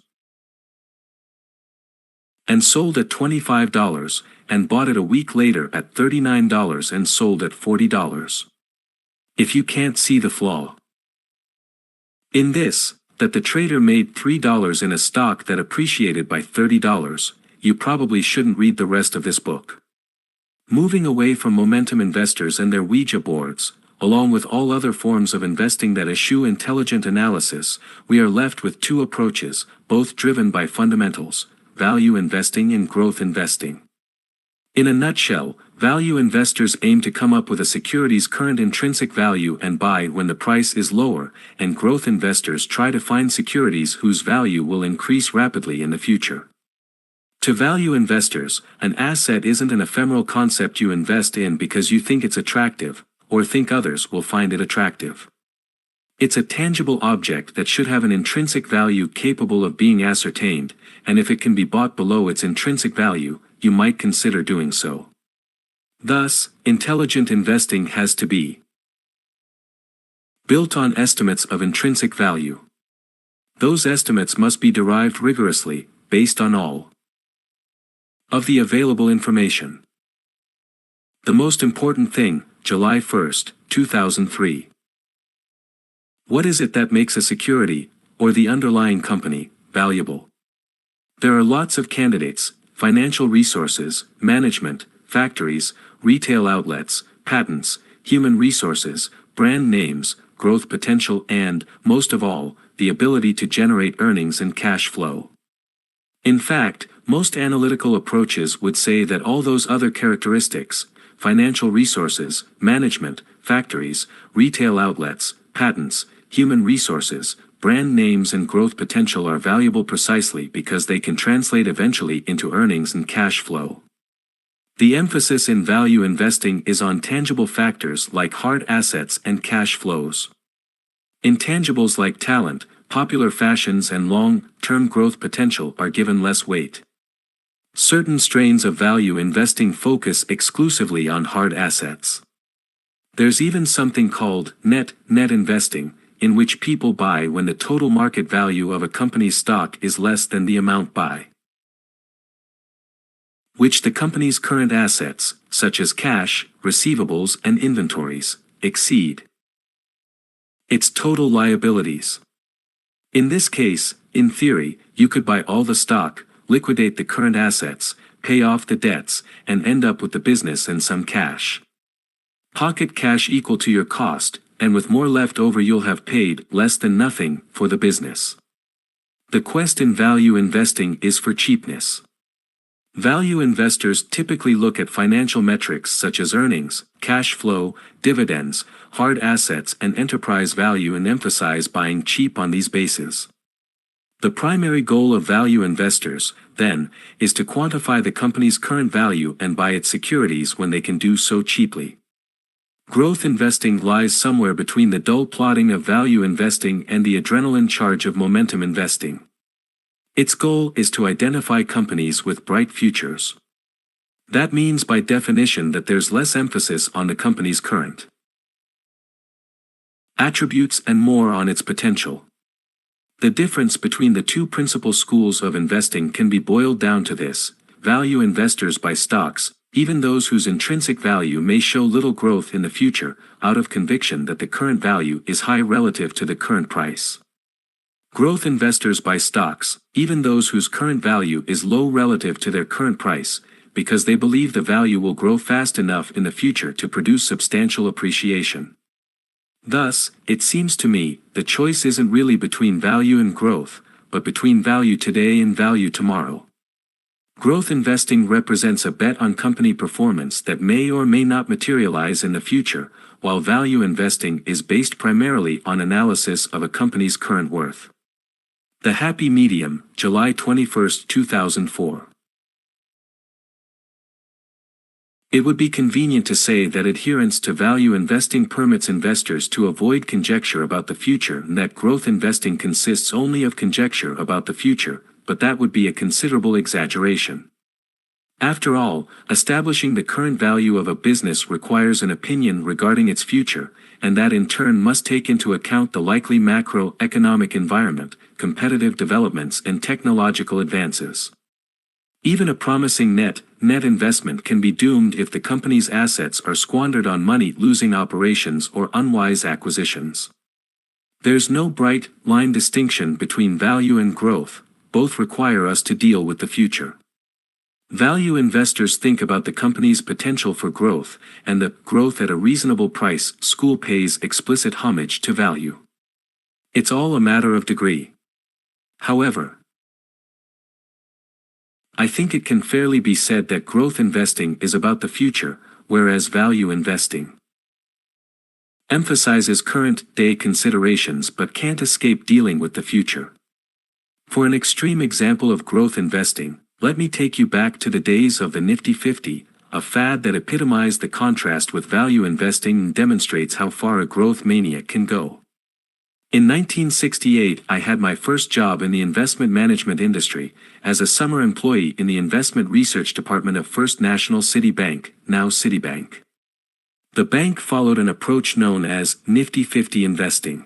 and sold at $25, and bought it a week later at $39 and sold at $40. If you can't see the flaw in this, that the trader made $3 in a stock that appreciated by $30, you probably shouldn't read the rest of this book. Moving away from momentum investors and their Ouija boards, along with all other forms of investing that eschew intelligent analysis, we are left with two approaches, both driven by fundamentals: value investing and growth investing. In a nutshell, value investors aim to come up with a security's current intrinsic value and buy when the price is lower, and growth investors try to find securities whose value will increase rapidly in the future. To value investors, an asset isn't an ephemeral concept you invest in because you think it's attractive, or think others will find it attractive. It's a tangible object that should have an intrinsic value capable of being ascertained, and if it can be bought below its intrinsic value, you might consider doing so. Thus, intelligent investing has to be built on estimates of intrinsic value. Those estimates must be derived rigorously, based on all of the available information. The most important thing, July 1, 2003. What is it that makes a security, or the underlying company, valuable? There are lots of candidates: financial resources, management, factories, retail outlets, patents, human resources, brand names, growth potential and, most of all, the ability to generate earnings and cash flow. In fact, most analytical approaches would say that all those other characteristics, financial resources, management, factories, retail outlets, patents, human resources, brand names and growth potential are valuable precisely because they can translate eventually into earnings and cash flow. The emphasis in value investing is on tangible factors like hard assets and cash flows. Intangibles like talent, popular fashions and long-term growth potential are given less weight. Certain strains of value investing focus exclusively on hard assets. There's even something called net investing, in which people buy when the total market value of a company's stock is less than the amount by which the company's current assets, such as cash, receivables and inventories, exceed its total liabilities. In this case, in theory, you could buy all the stock, liquidate the current assets, pay off the debts, and end up with the business and some cash. Pocket cash equal to your cost, and with more left over you'll have paid less than nothing for the business. The quest in value investing is for cheapness. Value investors typically look at financial metrics such as earnings, cash flow, dividends, hard assets and enterprise value and emphasize buying cheap on these bases. The primary goal of value investors, then, is to quantify the company's current value and buy its securities when they can do so cheaply. Growth investing lies somewhere between the dull plodding of value investing and the adrenaline charge of momentum investing. Its goal is to identify companies with bright futures. That means by definition that there's less emphasis on the company's current attributes and more on its potential. The difference between the two principal schools of investing can be boiled down to this: value investors buy stocks, even those whose intrinsic value may show little growth in the future, out of conviction that the current value is high relative to the current price. Growth investors buy stocks, even those whose current value is low relative to their current price, because they believe the value will grow fast enough in the future to produce substantial appreciation. Thus, it seems to me, the choice isn't really between value and growth, but between value today and value tomorrow. Growth investing represents a bet on company performance that may or may not materialize in the future, while value investing is based primarily on analysis of a company's current worth. The Happy Medium, July 21, 2004. It would be convenient to say that adherence to value investing permits investors to avoid conjecture about the future and that growth investing consists only of conjecture about the future, but that would be a considerable exaggeration. After all, establishing the current value of a business requires an opinion regarding its future, and that in turn must take into account the likely macroeconomic environment, competitive developments and technological advances. Even a promising net investment can be doomed if the company's assets are squandered on money-losing operations or unwise acquisitions. There's no bright line distinction between value and growth, both require us to deal with the future. Value investors think about the company's potential for growth, and the growth at a reasonable price school pays explicit homage to value. It's all a matter of degree. However, I think it can fairly be said that growth investing is about the future, whereas value investing emphasizes current-day considerations but can't escape dealing with the future. For an extreme example of growth investing, let me take you back to the days of the Nifty 50, a fad that epitomized the contrast with value investing and demonstrates how far a growth maniac can go. In 1968, I had my first job in the investment management industry, as a summer employee in the investment research department of First National City Bank, now Citibank. The bank followed an approach known as Nifty 50 investing.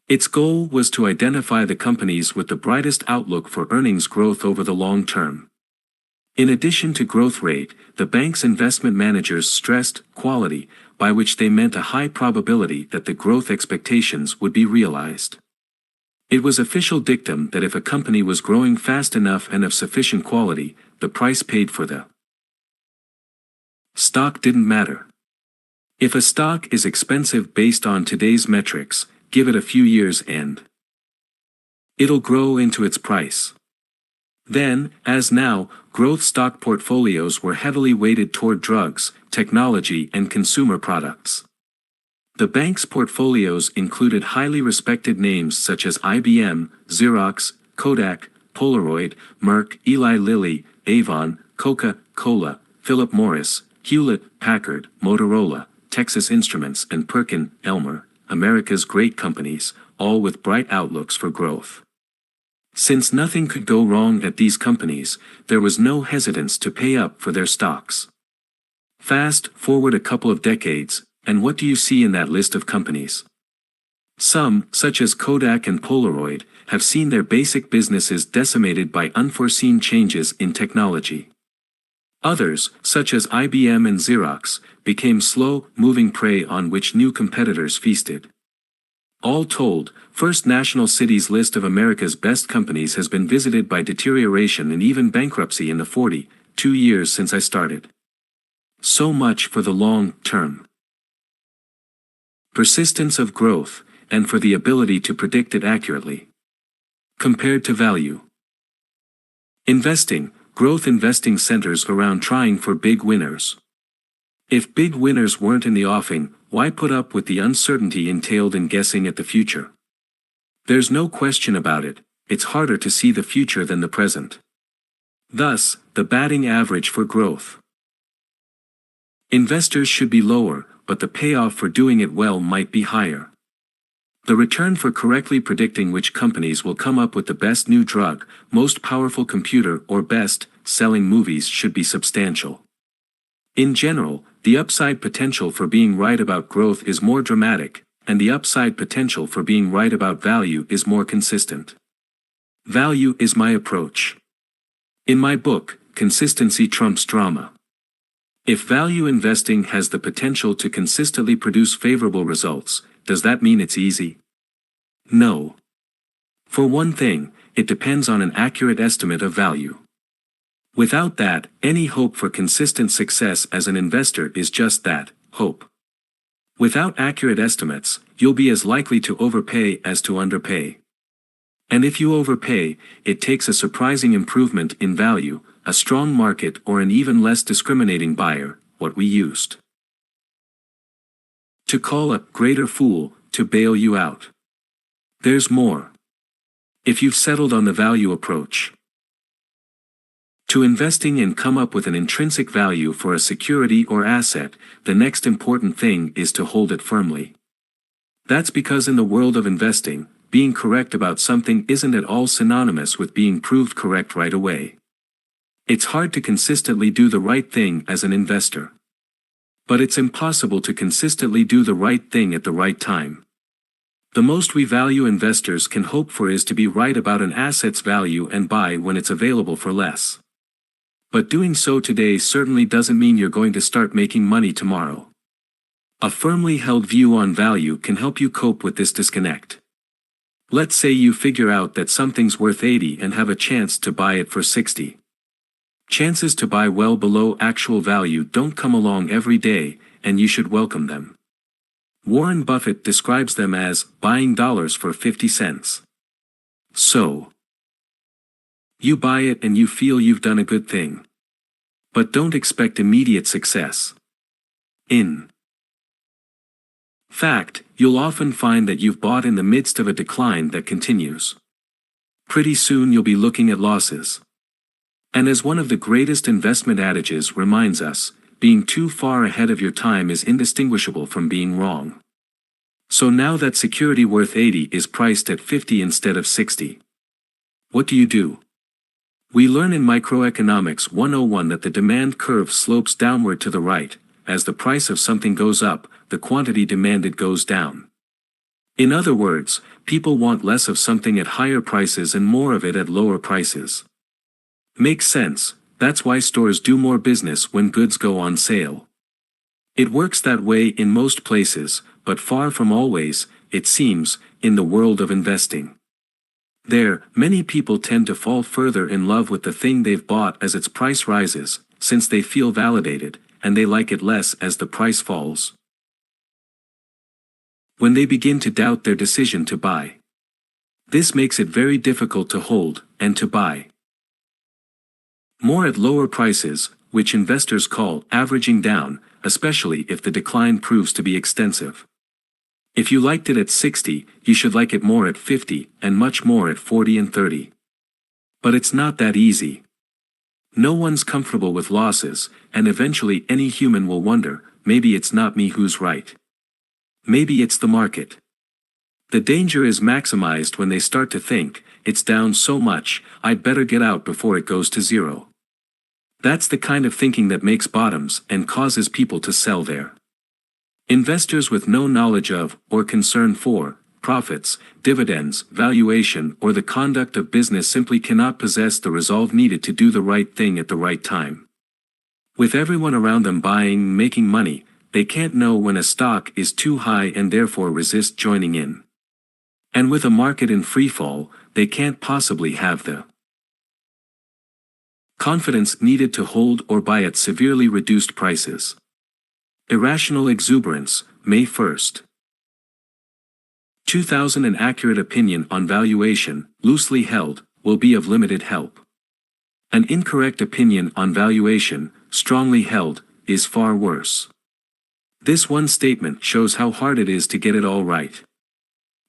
Its goal was to identify the companies with the brightest outlook for earnings growth over the long term. In addition to growth rate, the bank's investment managers stressed quality, by which they meant a high probability that the growth expectations would be realized. It was official dictum that if a company was growing fast enough and of sufficient quality, the price paid for the stock didn't matter. If a stock is expensive based on today's metrics, give it a few years and it'll grow into its price. Then, as now, growth stock portfolios were heavily weighted toward drugs, technology and consumer products. The bank's portfolios included highly respected names such as IBM, Xerox, Kodak, Polaroid, Merck, Eli Lilly, Avon, Coca-Cola, Philip Morris, Hewlett-Packard, Motorola, Texas Instruments and Perkin-Elmer, America's great companies, all with bright outlooks for growth. Since nothing could go wrong at these companies, there was no hesitance to pay up for their stocks. Fast forward a couple of decades, and what do you see in that list of companies? Some, such as Kodak and Polaroid, have seen their basic businesses decimated by unforeseen changes in technology. Others, such as IBM and Xerox, became slow-moving prey on which new competitors feasted. All told, First National City's list of America's best companies has been visited by deterioration and even bankruptcy in the 42 years since I started. So much for the long term. Persistence of growth, and for the ability to predict it accurately. Compared to value. Growth investing centers around trying for big winners. If big winners weren't in the offing, why put up with the uncertainty entailed in guessing at the future? There's no question about it, it's harder to see the future than the present. Thus, the batting average for growth. Investors should be lower, but the payoff for doing it well might be higher. The return for correctly predicting which companies will come up with the best new drug, most powerful computer or best-selling movies should be substantial. In general, the upside potential for being right about growth is more dramatic, and the upside potential for being right about value is more consistent. Value is my approach. In my book, Consistency Trumps Drama. If value investing has the potential to consistently produce favorable results, does that mean it's easy? No. For one thing, it depends on an accurate estimate of value. Without that, any hope for consistent success as an investor is just that, hope. Without accurate estimates, you'll be as likely to overpay as to underpay. And if you overpay, it takes a surprising improvement in value, a strong market or an even less discriminating buyer, what we used to call a greater fool, to bail you out. There's more. If you've settled on the value approach to investing and come up with an intrinsic value for a security or asset, the next important thing is to hold it firmly. That's because in the world of investing, being correct about something isn't at all synonymous with being proved correct right away. It's hard to consistently do the right thing as an investor. But it's impossible to consistently do the right thing at the right time. The most we value investors can hope for is to be right about an asset's value and buy when it's available for less. But doing so today certainly doesn't mean you're going to start making money tomorrow. A firmly held view on value can help you cope with this disconnect. Let's say you figure out that something's worth 80 and have a chance to buy it for 60. Chances to buy well below actual value don't come along every day, and you should welcome them. Warren Buffett describes them as buying dollars for 50 cents. So, you buy it and you feel you've done a good thing. But don't expect immediate success. In fact, you'll often find that you've bought in the midst of a decline that continues. Pretty soon you'll be looking at losses. And as one of the greatest investment adages reminds us, being too far ahead of your time is indistinguishable from being wrong. So now that security worth 80 is priced at 50 instead of 60. What do? We learn in Microeconomics 101 that the demand curve slopes downward to the right. As the price of something goes up, the quantity demanded goes down. In other words, people want less of something at higher prices and more of it at lower prices. Makes sense, that's why stores do more business when goods go on sale. It works that way in most places, but far from always, it seems, in the world of investing. Many people tend to fall further in love with the thing they've bought as its price rises, since they feel validated, and they like it less as the price falls. When they begin to doubt their decision to buy, this makes it very difficult to hold, and to buy more at lower prices, which investors call averaging down, especially if the decline proves to be extensive. If you liked it at 60, you should like it more at 50, and much more at 40 and 30. But it's not that easy. No one's comfortable with losses, and eventually any human will wonder, maybe it's not me who's right. Maybe it's the market. The danger is maximized when they start to think, it's down so much, I'd better get out before it goes to zero. That's the kind of thinking that makes bottoms and causes people to sell there. Investors with no knowledge of, or concern for, profits, dividends, valuation, or the conduct of business simply cannot possess the resolve needed to do the right thing at the right time. With everyone around them buying, making money, they can't know when a stock is too high and therefore resist joining in. And with a market in freefall, they can't possibly have the confidence needed to hold or buy at severely reduced prices. Irrational exuberance, May 1st. 2000. An accurate opinion on valuation, loosely held, will be of limited help. An incorrect opinion on valuation, strongly held, is far worse. This one statement shows how hard it is to get it all right.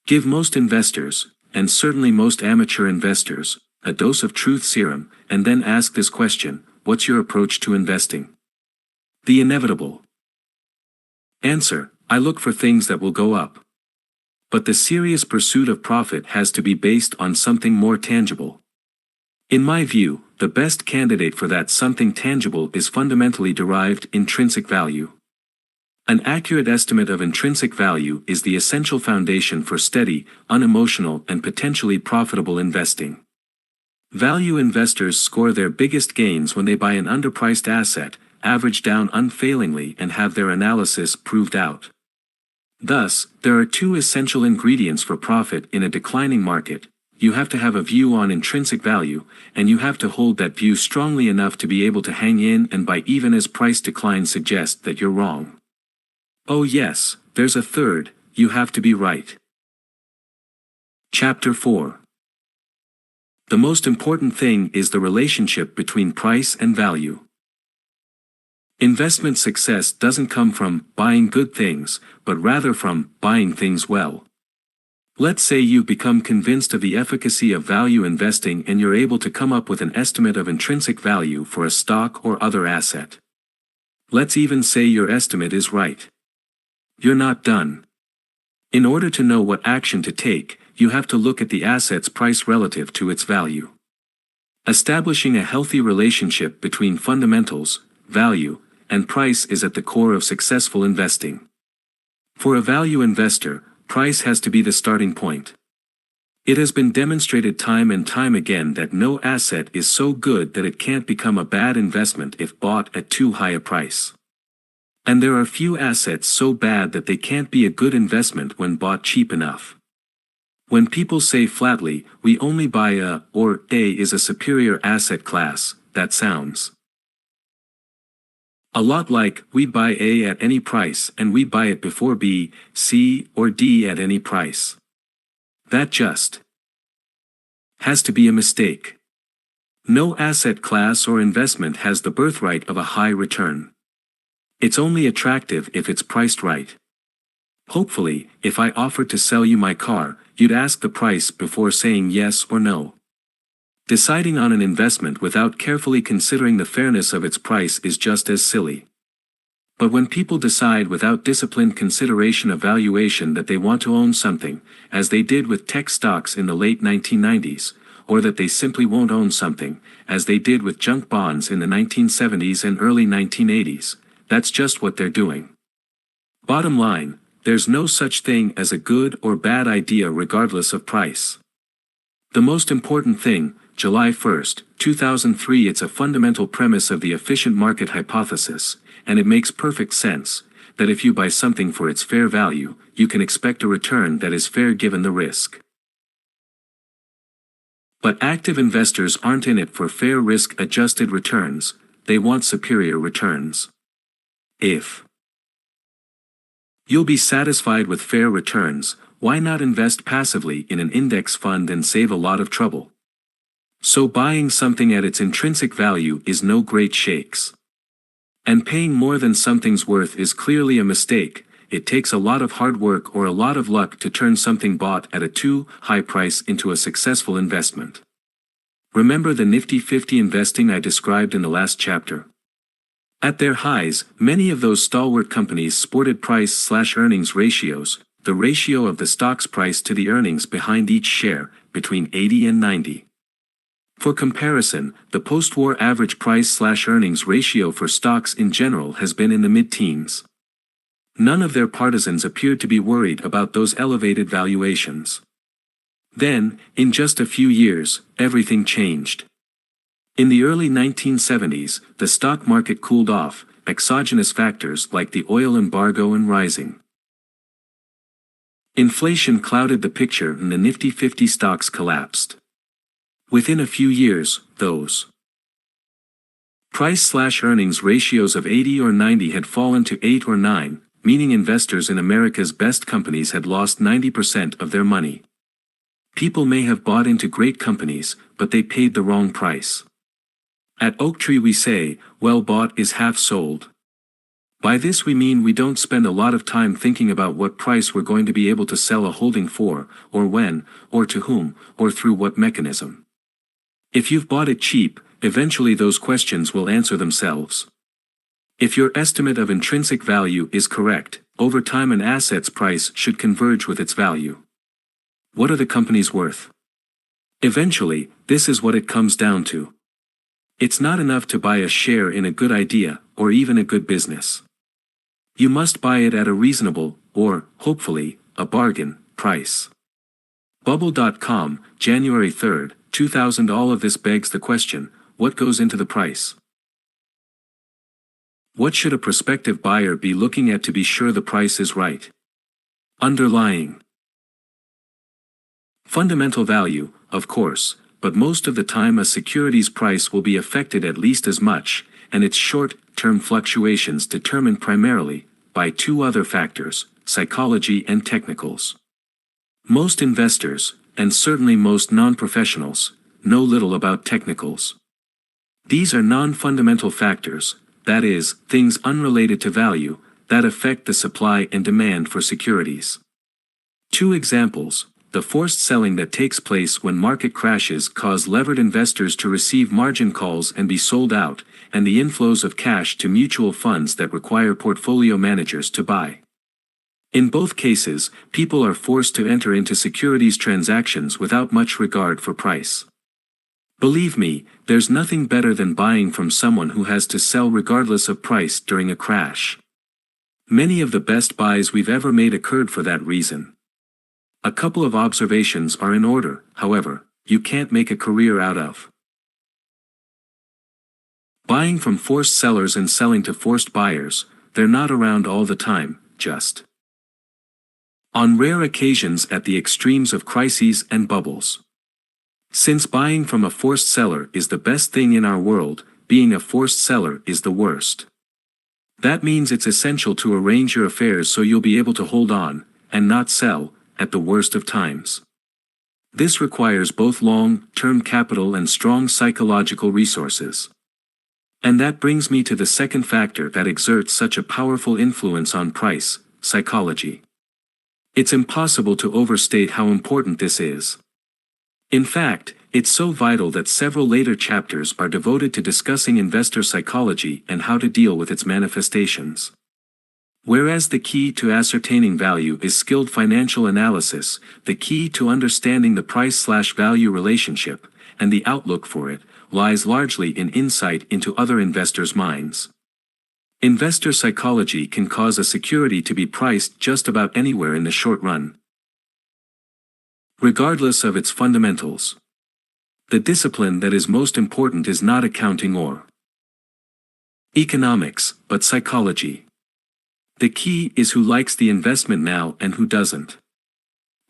Give most investors, and certainly most amateur investors, a dose of truth serum, and then ask this question: what's your approach to investing? The inevitable answer: I look for things that will go up. But the serious pursuit of profit has to be based on something more tangible. In my view, the best candidate for that something tangible is fundamentally derived intrinsic value. An accurate estimate of intrinsic value is the essential foundation for steady, unemotional, and potentially profitable investing. Value investors score their biggest gains when they buy an underpriced asset, average down unfailingly, and have their analysis proved out. Thus, there are two essential ingredients for profit in a declining market: you have to have a view on intrinsic value, and you have to hold that view strongly enough to be able to hang in and buy even as price declines suggest that you're wrong. Oh yes, there's a third: you have to be right. Chapter 4. The most important thing is the relationship between price and value. Investment success doesn't come from buying good things, but rather from buying things well. Let's say you've become convinced of the efficacy of value investing and you're able to come up with an estimate of intrinsic value for a stock or other asset. Let's even say your estimate is right. You're not done. In order to know what action to take, you have to look at the asset's price relative to its value. Establishing a healthy relationship between fundamentals, value, and price is at the core of successful investing. For a value investor, price has to be the starting point. It has been demonstrated time and time again that no asset is so good that it can't become a bad investment if bought at too high a price. And there are few assets so bad that they can't be a good investment when bought cheap enough. When people say flatly, we only buy A, or A is a superior asset class, that sounds a lot like, we buy A at any price and we buy it before B, C, or D at any price. That just has to be a mistake. No asset class or investment has the birthright of a high return. It's only attractive if it's priced right. Hopefully, if I offered to sell you my car, you'd ask the price before saying yes or no. Deciding on an investment without carefully considering the fairness of its price is just as silly. But when people decide without disciplined consideration of valuation that they want to own something, as they did with tech stocks in the late 1990s, or that they simply won't own something, as they did with junk bonds in the 1970s and early 1980s, that's just what they're doing. Bottom line, there's no such thing as a good or bad idea regardless of price. The most important thing, July 1, 2003. It's a fundamental premise of the efficient market hypothesis, and it makes perfect sense, that if you buy something for its fair value, you can expect a return that is fair given the risk. But active investors aren't in it for fair risk-adjusted returns, they want superior returns. If you'll be satisfied with fair returns, why not invest passively in an index fund and save a lot of trouble? So buying something at its intrinsic value is no great shakes. And paying more than something's worth is clearly a mistake. It takes a lot of hard work or a lot of luck to turn something bought at a too high price into a successful investment. Remember the nifty 50 investing I described in the last chapter? At their highs, many of those stalwart companies sported price/earnings ratios, the ratio of the stock's price to the earnings behind each share, between 80 and 90. For comparison, the post-war average price/earnings ratio for stocks in general has been in the mid-teens. None of their partisans appeared to be worried about those elevated valuations. Then, in just a few years, everything changed. In the early 1970s, the stock market cooled off, exogenous factors like the oil embargo and rising inflation clouded the picture and the nifty 50 stocks collapsed. Within a few years, those price/earnings ratios of 80 or 90 had fallen to 8 or 9, meaning investors in America's best companies had lost 90% of their money. People may have bought into great companies, but they paid the wrong price. At Oaktree we say, well bought is half sold. By this we mean we don't spend a lot of time thinking about what price we're going to be able to sell a holding for, or when, or to whom, or through what mechanism. If you've bought it cheap, eventually those questions will answer themselves. If your estimate of intrinsic value is correct, over time an asset's price should converge with its value. What are the companies worth? Eventually, this is what it comes down to. It's not enough to buy a share in a good idea, or even a good business. You must buy it at a reasonable, or, hopefully, a bargain, price. Bubble.com, January 3, 2000. All of this begs the question, what goes into the price? What should a prospective buyer be looking at to be sure the price is right? Underlying fundamental value, of course, but most of the time a security's price will be affected at least as much, and its short-term fluctuations determined primarily by two other factors, psychology and technicals. Most investors, and certainly most non-professionals, know little about technicals. These are non-fundamental factors, that is, things unrelated to value, that affect the supply and demand for securities. Two examples: the forced selling that takes place when market crashes cause levered investors to receive margin calls and be sold out, and the inflows of cash to mutual funds that require portfolio managers to buy. In both cases, people are forced to enter into securities transactions without much regard for price. Believe me, there's nothing better than buying from someone who has to sell regardless of price during a crash. Many of the best buys we've ever made occurred for that reason. A couple of observations are in order, however, you can't make a career out of buying from forced sellers and selling to forced buyers. They're not around all the time, just on rare occasions at the extremes of crises and bubbles. Since buying from a forced seller is the best thing in our world, being a forced seller is the worst. That means it's essential to arrange your affairs so you'll be able to hold on, and not sell, at the worst of times. This requires both long-term capital and strong psychological resources. And that brings me to the second factor that exerts such a powerful influence on price: psychology. It's impossible to overstate how important this is. In fact, it's so vital that several later chapters are devoted to discussing investor psychology and how to deal with its manifestations. Whereas the key to ascertaining value is skilled financial analysis, the key to understanding the price/value relationship, and the outlook for it, lies largely in insight into other investors' minds. Investor psychology can cause a security to be priced just about anywhere in the short run, regardless of its fundamentals. The discipline that is most important is not accounting or economics, but psychology. The key is who likes the investment now and who doesn't.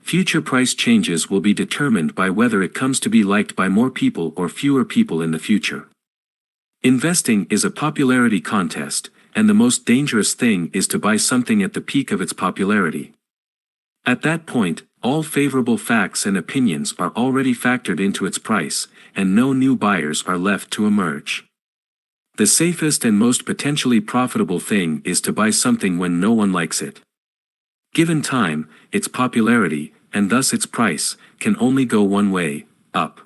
Future price changes will be determined by whether it comes to be liked by more people or fewer people in the future. Investing is a popularity contest, and the most dangerous thing is to buy something at the peak of its popularity. At that point, all favorable facts and opinions are already factored into its price, and no new buyers are left to emerge. The safest and most potentially profitable thing is to buy something when no one likes it. Given time, its popularity, and thus its price, can only go one way, up.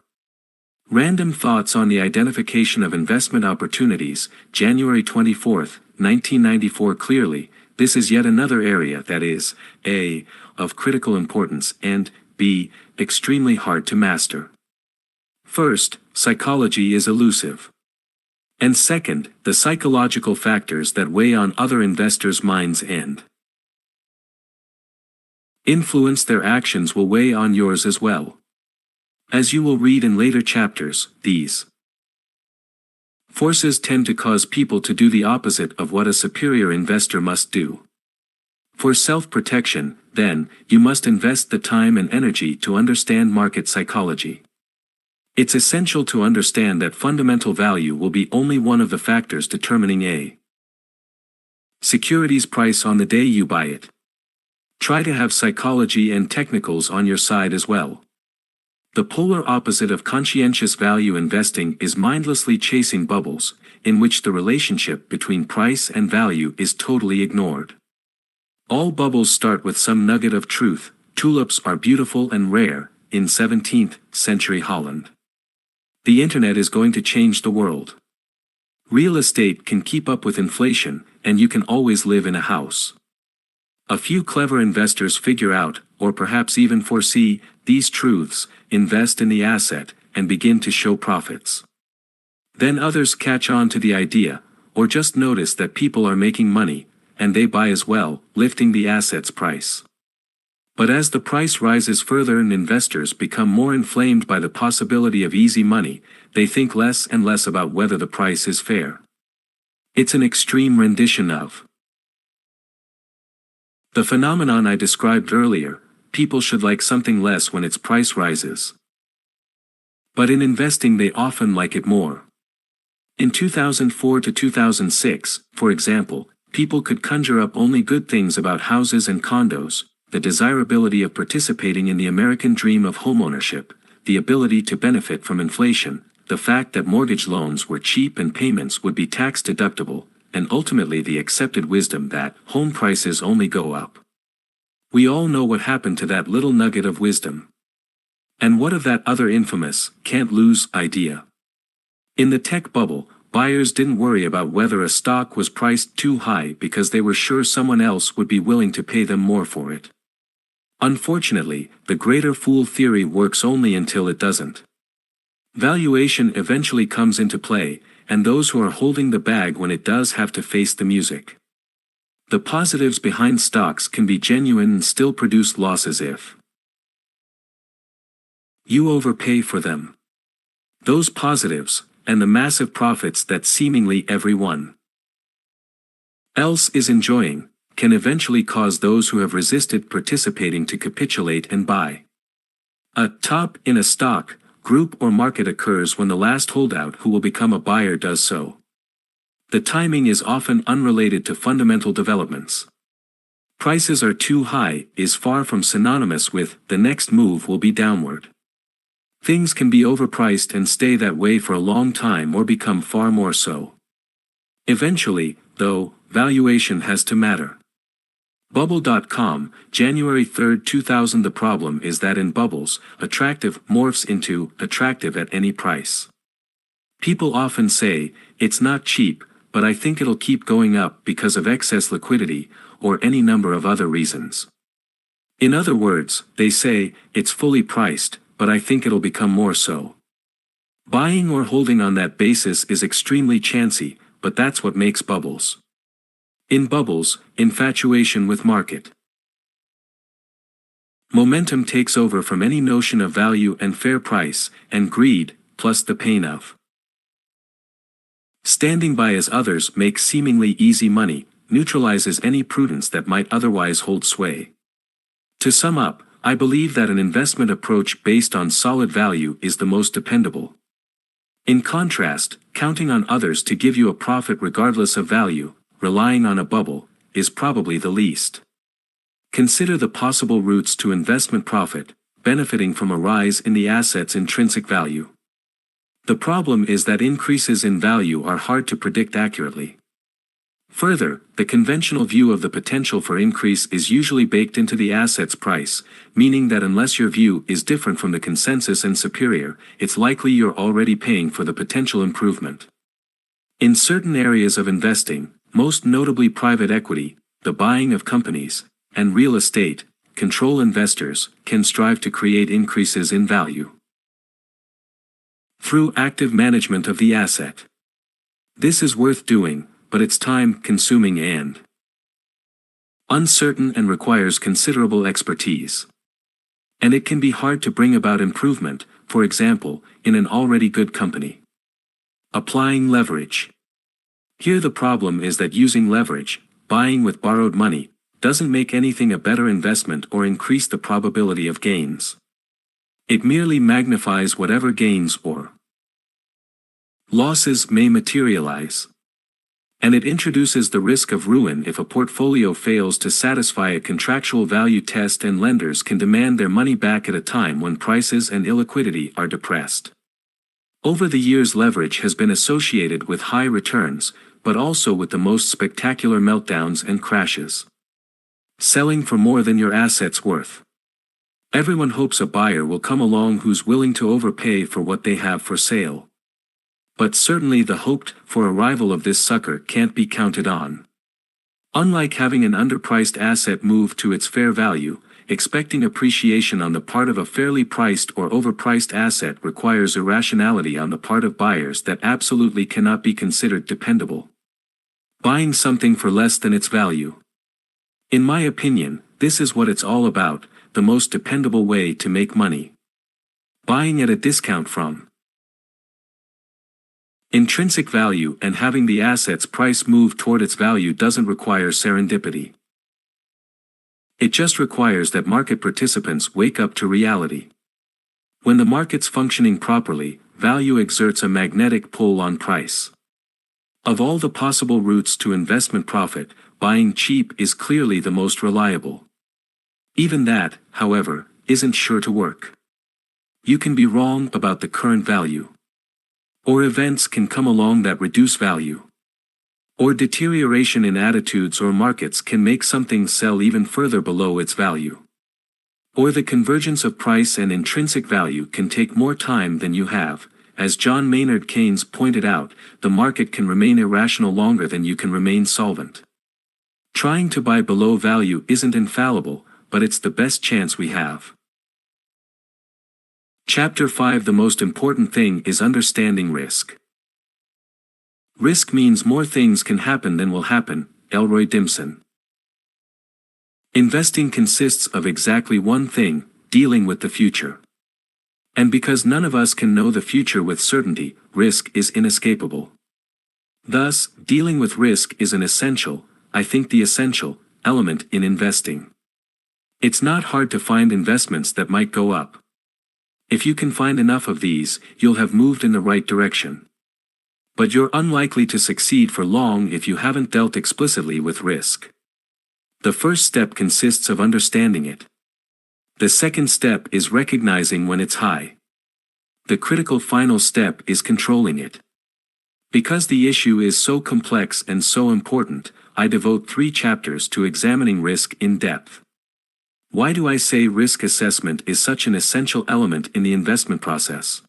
Random Thoughts on the Identification of Investment Opportunities, January 24, 1994. Clearly, this is yet another area that is, A, of critical importance and, B, extremely hard to master. First, psychology is elusive. And second, the psychological factors that weigh on other investors' minds and influence their actions will weigh on yours as well. As you will read in later chapters, these forces tend to cause people to do the opposite of what a superior investor must do. For self-protection, then, you must invest the time and energy to understand market psychology. It's essential to understand that fundamental value will be only one of the factors determining a security's price on the day you buy it. Try to have psychology and technicals on your side as well. The polar opposite of conscientious value investing is mindlessly chasing bubbles, in which the relationship between price and value is totally ignored. All bubbles start with some nugget of truth. Tulips are beautiful and rare, in 17th century Holland. The internet is going to change the world. Real estate can keep up with inflation, and you can always live in a house. A few clever investors figure out, or perhaps even foresee, these truths, invest in the asset, and begin to show profits. Then others catch on to the idea, or just notice that people are making money, and they buy as well, lifting the asset's price. But as the price rises further and investors become more inflamed by the possibility of easy money, they think less and less about whether the price is fair. It's an extreme rendition of the phenomenon I described earlier. People should like something less when its price rises. But in investing they often like it more. In 2004 to 2006, for example, people could conjure up only good things about houses and condos, the desirability of participating in the American dream of homeownership, the ability to benefit from inflation, the fact that mortgage loans were cheap and payments would be tax deductible, and ultimately the accepted wisdom that home prices only go up. We all know what happened to that little nugget of wisdom. And what of that other infamous, can't lose idea? In the tech bubble, buyers didn't worry about whether a stock was priced too high because they were sure someone else would be willing to pay them more for it. Unfortunately, the greater fool theory works only until it doesn't. Valuation eventually comes into play, and those who are holding the bag when it does have to face the music. The positives behind stocks can be genuine and still produce losses if you overpay for them. Those positives, and the massive profits that seemingly everyone else is enjoying, can eventually cause those who have resisted participating to capitulate and buy. A top in a stock, group or market occurs when the last holdout who will become a buyer does so. The timing is often unrelated to fundamental developments. Prices are too high is far from synonymous with the next move will be downward. Things can be overpriced and stay that way for a long time or become far more so. Eventually, though, valuation has to matter. Bubble.com, January 3, 2000. The problem is that in bubbles, attractive morphs into attractive at any price. People often say, it's not cheap, but I think it'll keep going up because of excess liquidity, or any number of other reasons. In other words, they say, it's fully priced, but I think it'll become more so. Buying or holding on that basis is extremely chancy, but that's what makes bubbles. In bubbles, infatuation with market momentum takes over from any notion of value and fair price, and greed, plus the pain of standing by as others make seemingly easy money, neutralizes any prudence that might otherwise hold sway. To sum up, I believe that an investment approach based on solid value is the most dependable. In contrast, counting on others to give you a profit regardless of value, relying on a bubble, is probably the least. Consider the possible routes to investment profit, benefiting from a rise in the asset's intrinsic value. The problem is that increases in value are hard to predict accurately. Further, the conventional view of the potential for increase is usually baked into the asset's price, meaning that unless your view is different from the consensus and superior, it's likely you're already paying for the potential improvement. In certain areas of investing, most notably private equity, the buying of companies, and real estate, control investors can strive to create increases in value through active management of the asset. This is worth doing, but it's time-consuming and uncertain and requires considerable expertise. And it can be hard to bring about improvement, for example, in an already good company. Applying leverage. Here the problem is that using leverage, buying with borrowed money, doesn't make anything a better investment or increase the probability of gains. It merely magnifies whatever gains or losses may materialize. And it introduces the risk of ruin if a portfolio fails to satisfy a contractual value test and lenders can demand their money back at a time when prices and illiquidity are depressed. Over the years, leverage has been associated with high returns, but also with the most spectacular meltdowns and crashes. Selling for more than your asset's worth. Everyone hopes a buyer will come along who's willing to overpay for what they have for sale. But certainly the hoped-for arrival of this sucker can't be counted on. Unlike having an underpriced asset move to its fair value, expecting appreciation on the part of a fairly priced or overpriced asset requires irrationality on the part of buyers that absolutely cannot be considered dependable. Buying something for less than its value. In my opinion, this is what it's all about, the most dependable way to make money. Buying at a discount from intrinsic value and having the asset's price move toward its value doesn't require serendipity. It just requires that market participants wake up to reality. When the market's functioning properly, value exerts a magnetic pull on price. Of all the possible routes to investment profit, buying cheap is clearly the most reliable. Even that, however, isn't sure to work. You can be wrong about the current value. Or events can come along that reduce value. Or deterioration in attitudes or markets can make something sell even further below its value. Or the convergence of price and intrinsic value can take more time than you have. As John Maynard Keynes pointed out, the market can remain irrational longer than you can remain solvent. Trying to buy below value isn't infallible, but it's the best chance we have. Chapter 5. The most important thing is understanding risk. Risk means more things can happen than will happen, Elroy Dimson. Investing consists of exactly one thing, dealing with the future. And because none of us can know the future with certainty, risk is inescapable. Thus, dealing with risk is an essential, I think the essential, element in investing. It's not hard to find investments that might go up. If you can find enough of these, you'll have moved in the right direction. But you're unlikely to succeed for long if you haven't dealt explicitly with risk. The first step consists of understanding it. The second step is recognizing when it's high. The critical final step is controlling it. Because the issue is so complex and so important, I devote 3 chapters to examining risk in depth. Why do I say risk assessment is such an essential element in the investment process?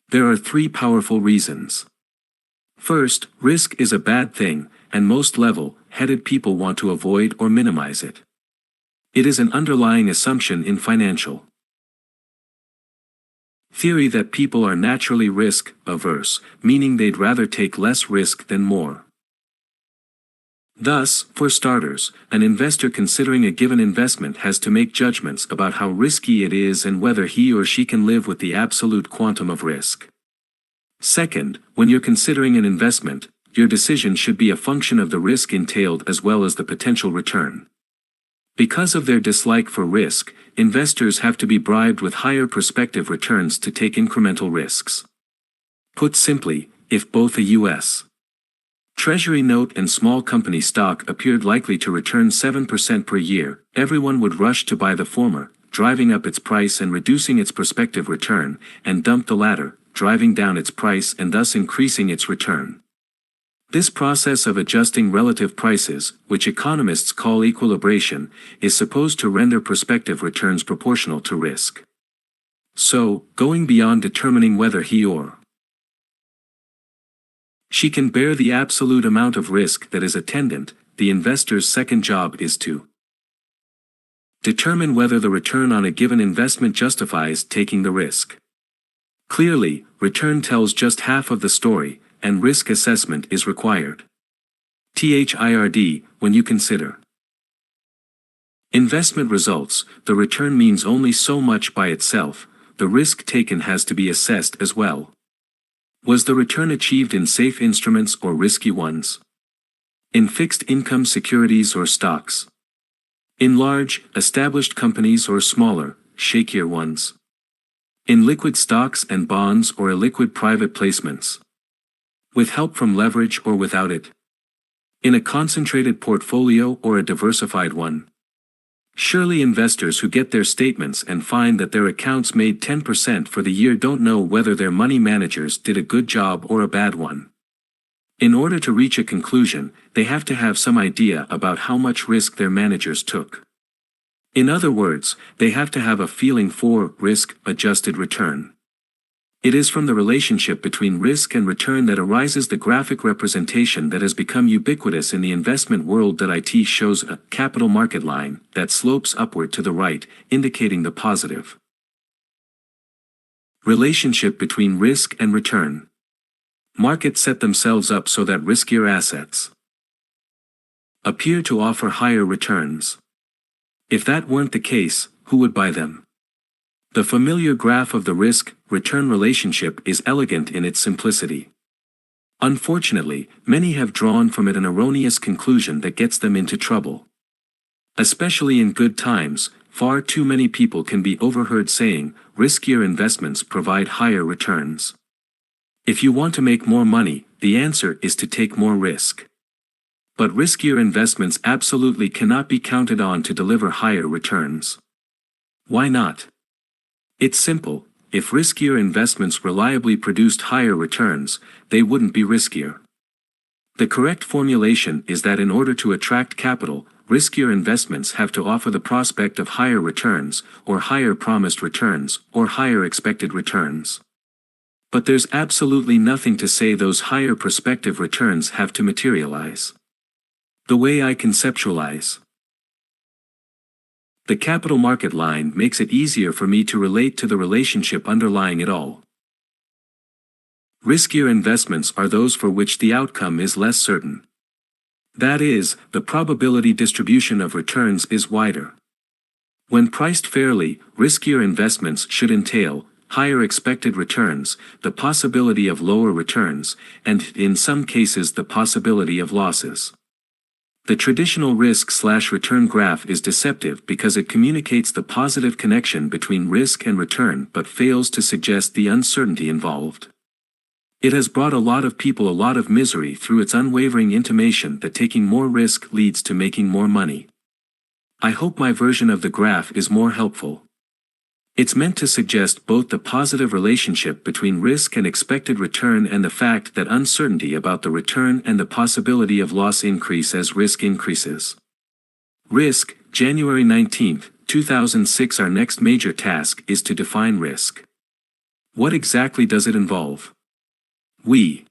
There are 3 powerful reasons. First, risk is a bad thing, and most level-headed people want to avoid or minimize it. It is an underlying assumption in financial theory that people are naturally risk-averse, meaning they'd rather take less risk than more. Thus, for starters, an investor considering a given investment has to make judgments about how risky it is and whether he or she can live with the absolute quantum of risk. Second, when you're considering an investment, your decision should be a function of the risk entailed as well as the potential return. Because of their dislike for risk, investors have to be bribed with higher prospective returns to take incremental risks. Put simply, if both a U.S. Treasury note and small company stock appeared likely to return 7% per year, everyone would rush to buy the former, driving up its price and reducing its prospective return, and dump the latter, driving down its price and thus increasing its return. This process of adjusting relative prices, which economists call equilibration, is supposed to render prospective returns proportional to risk. So, going beyond determining whether he or she can bear the absolute amount of risk that is attendant, the investor's second job is to determine whether the return on a given investment justifies taking the risk. Clearly, return tells just half of the story, and risk assessment is required. When you consider investment results, the return means only so much by itself, the risk taken has to be assessed as well. Was the return achieved in safe instruments or risky ones? In fixed income securities or stocks? In large, established companies or smaller, shakier ones? In liquid stocks and bonds or illiquid private placements? With help from leverage or without it? In a concentrated portfolio or a diversified one? Surely investors who get their statements and find that their accounts made 10% for the year don't know whether their money managers did a good job or a bad one. In order to reach a conclusion, they have to have some idea about how much risk their managers took. In other words, they have to have a feeling for risk-adjusted return. It is from the relationship between risk and return that arises the graphic representation that has become ubiquitous in the investment world that it shows a capital market line that slopes upward to the right, indicating the positive relationship between risk and return. Markets set themselves up so that riskier assets appear to offer higher returns. If that weren't the case, who would buy them? The familiar graph of the risk-return relationship is elegant in its simplicity. Unfortunately, many have drawn from it an erroneous conclusion that gets them into trouble. Especially in good times, far too many people can be overheard saying, riskier investments provide higher returns. If you want to make more money, the answer is to take more risk. But riskier investments absolutely cannot be counted on to deliver higher returns. Why not? It's simple, if riskier investments reliably produced higher returns, they wouldn't be riskier. The correct formulation is that in order to attract capital, riskier investments have to offer the prospect of higher returns, or higher promised returns, or higher expected returns. But there's absolutely nothing to say those higher prospective returns have to materialize. The way I conceptualize the capital market line makes it easier for me to relate to the relationship underlying it all. Riskier investments are those for which the outcome is less certain. That is, the probability distribution of returns is wider. When priced fairly, riskier investments should entail higher expected returns, the possibility of lower returns, and, in some cases, the possibility of losses. The traditional risk/return graph is deceptive because it communicates the positive connection between risk and return but fails to suggest the uncertainty involved. It has brought a lot of people a lot of misery through its unwavering intimation that taking more risk leads to making more money. I hope my version of the graph is more helpful. It's meant to suggest both the positive relationship between risk and expected return and the fact that uncertainty about the return and the possibility of loss increase as risk increases. Risk, January 19, 2006. Our next major task is to define risk. What exactly does it involve? We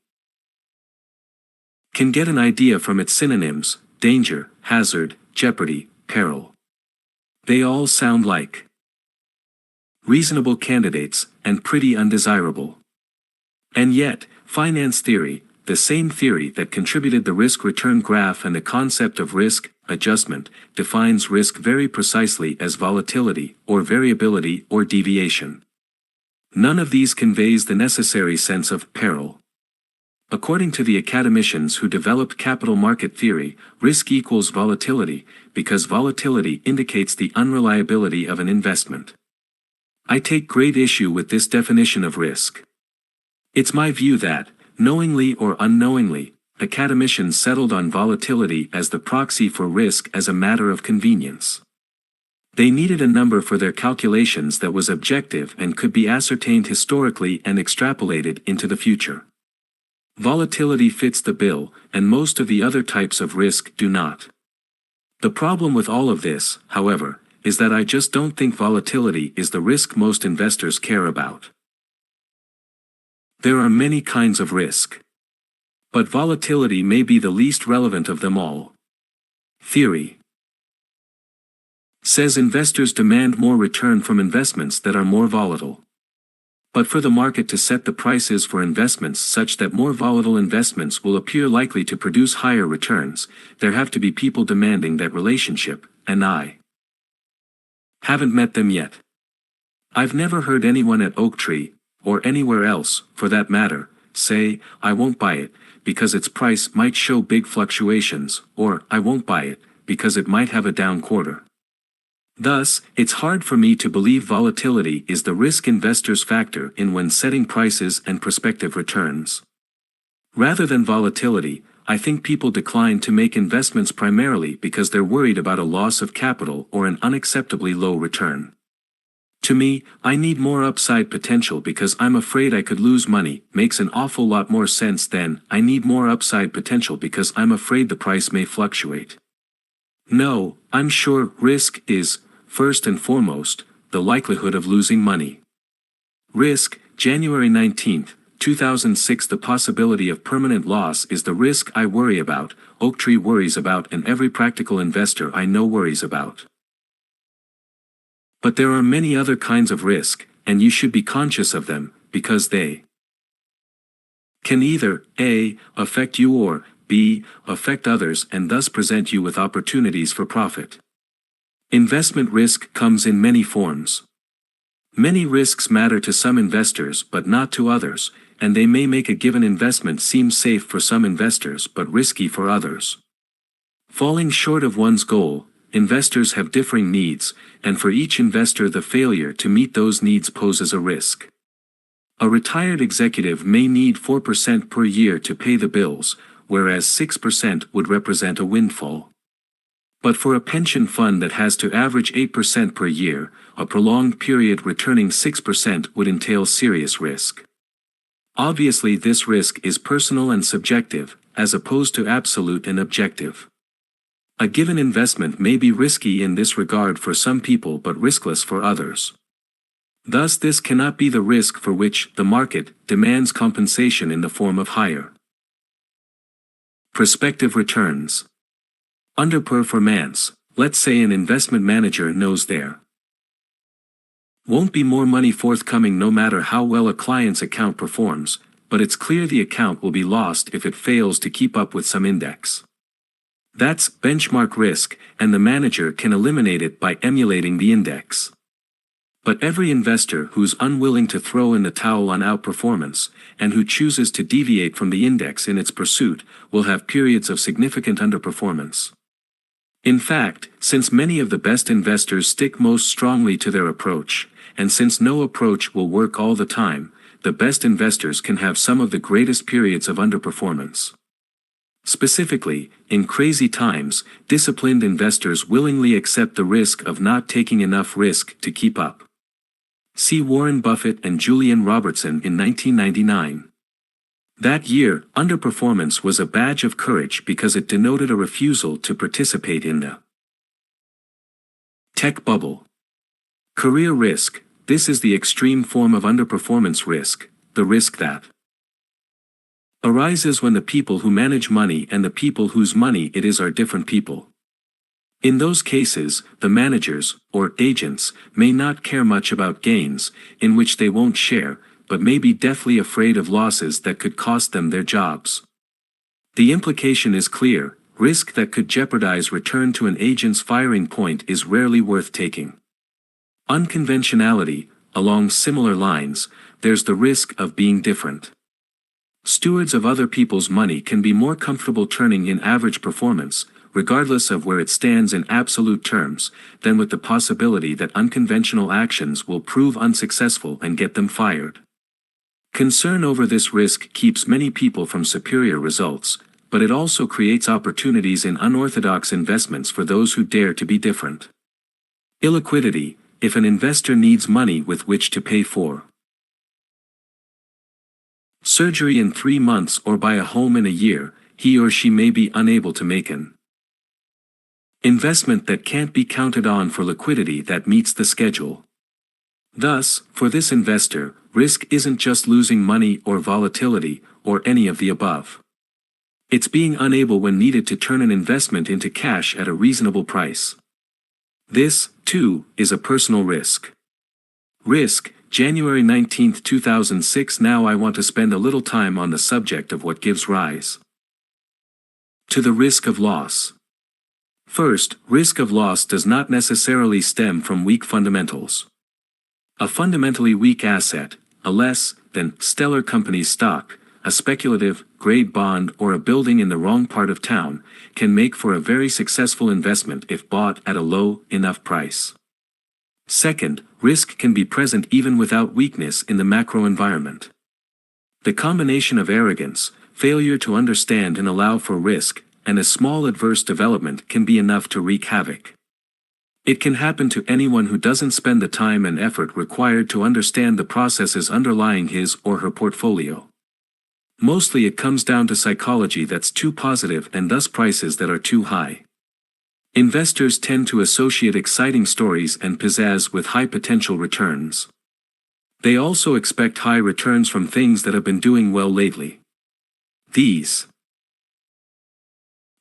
can get an idea from its synonyms: danger, hazard, jeopardy, peril. They all sound like reasonable candidates, and pretty undesirable. And yet, finance theory, the same theory that contributed the risk-return graph and the concept of risk adjustment, defines risk very precisely as volatility, or variability, or deviation. None of these conveys the necessary sense of peril. According to the academicians who developed capital market theory, risk equals volatility, because volatility indicates the unreliability of an investment. I take great issue with this definition of risk. It's my view that, knowingly or unknowingly, academicians settled on volatility as the proxy for risk as a matter of convenience. They needed a number for their calculations that was objective and could be ascertained historically and extrapolated into the future. Volatility fits the bill, and most of the other types of risk do not. The problem with all of this, however, is that I just don't think volatility is the risk most investors care about. There are many kinds of risk. But volatility may be the least relevant of them all. Theory says investors demand more return from investments that are more volatile. But for the market to set the prices for investments such that more volatile investments will appear likely to produce higher returns, there have to be people demanding that relationship, and I haven't met them yet. I've never heard anyone at Oaktree, or anywhere else, for that matter, say, I won't buy it, because its price might show big fluctuations, or I won't buy it, because it might have a down quarter. Thus, it's hard for me to believe volatility is the risk investors factor in when setting prices and prospective returns. Rather than volatility, I think people decline to make investments primarily because they're worried about a loss of capital or an unacceptably low return. To me, I need more upside potential because I'm afraid I could lose money makes an awful lot more sense than I need more upside potential because I'm afraid the price may fluctuate. No, I'm sure risk is, first and foremost, the likelihood of losing money. Risk, January 19, 2006. The possibility of permanent loss is the risk I worry about, Oaktree worries about, and every practical investor I know worries about. But there are many other kinds of risk, and you should be conscious of them, because they can either A. affect you or B. affect others and thus present you with opportunities for profit. Investment risk comes in many forms. Many risks matter to some investors but not to others, and they may make a given investment seem safe for some investors but risky for others. Falling short of one's goal, investors have differing needs, and for each investor the failure to meet those needs poses a risk. A retired executive may need 4% per year to pay the bills, whereas 6% would represent a windfall. But for a pension fund that has to average 8% per year, a prolonged period returning 6% would entail serious risk. Obviously, this risk is personal and subjective, as opposed to absolute and objective. A given investment may be risky in this regard for some people but riskless for others. Thus, this cannot be the risk for which the market demands compensation in the form of higher prospective returns. Underperformance, let's say an investment manager knows there won't be more money forthcoming no matter how well a client's account performs, but it's clear the account will be lost if it fails to keep up with some index. That's benchmark risk, and the manager can eliminate it by emulating the index. But every investor who's unwilling to throw in the towel on outperformance, and who chooses to deviate from the index in its pursuit, will have periods of significant underperformance. In fact, since many of the best investors stick most strongly to their approach, and since no approach will work all the time, the best investors can have some of the greatest periods of underperformance. Specifically, in crazy times, disciplined investors willingly accept the risk of not taking enough risk to keep up. See Warren Buffett and Julian Robertson in 1999. That year, underperformance was a badge of courage because it denoted a refusal to participate in the tech bubble. Career risk, this is the extreme form of underperformance risk, the risk that arises when the people who manage money and the people whose money it is are different people. In those cases, the managers, or agents, may not care much about gains, in which they won't share, but may be deathly afraid of losses that could cost them their jobs. The implication is clear: risk that could jeopardize return to an agent's firing point is rarely worth taking. Unconventionality, along similar lines, there's the risk of being different. Stewards of other people's money can be more comfortable turning in average performance, regardless of where it stands in absolute terms, than with the possibility that unconventional actions will prove unsuccessful and get them fired. Concern over this risk keeps many people from superior results, but it also creates opportunities in unorthodox investments for those who dare to be different. Illiquidity: if an investor needs money with which to pay for surgery in 3 months or buy a home in a year, he or she may be unable to make an investment that can't be counted on for liquidity that meets the schedule. Thus, for this investor, risk isn't just losing money or volatility, or any of the above. It's being unable when needed to turn an investment into cash at a reasonable price. This, too, is a personal risk. Risk, January 19, 2006. Now I want to spend a little time on the subject of what gives rise to the risk of loss. First, risk of loss does not necessarily stem from weak fundamentals. A fundamentally weak asset, a less than stellar company's stock, a speculative grade bond, or a building in the wrong part of town, can make for a very successful investment if bought at a low enough price. Second, risk can be present even without weakness in the macro environment. The combination of arrogance, failure to understand and allow for risk, and a small adverse development can be enough to wreak havoc. It can happen to anyone who doesn't spend the time and effort required to understand the processes underlying his or her portfolio. Mostly it comes down to psychology that's too positive and thus prices that are too high. Investors tend to associate exciting stories and pizzazz with high potential returns. They also expect high returns from things that have been doing well lately. These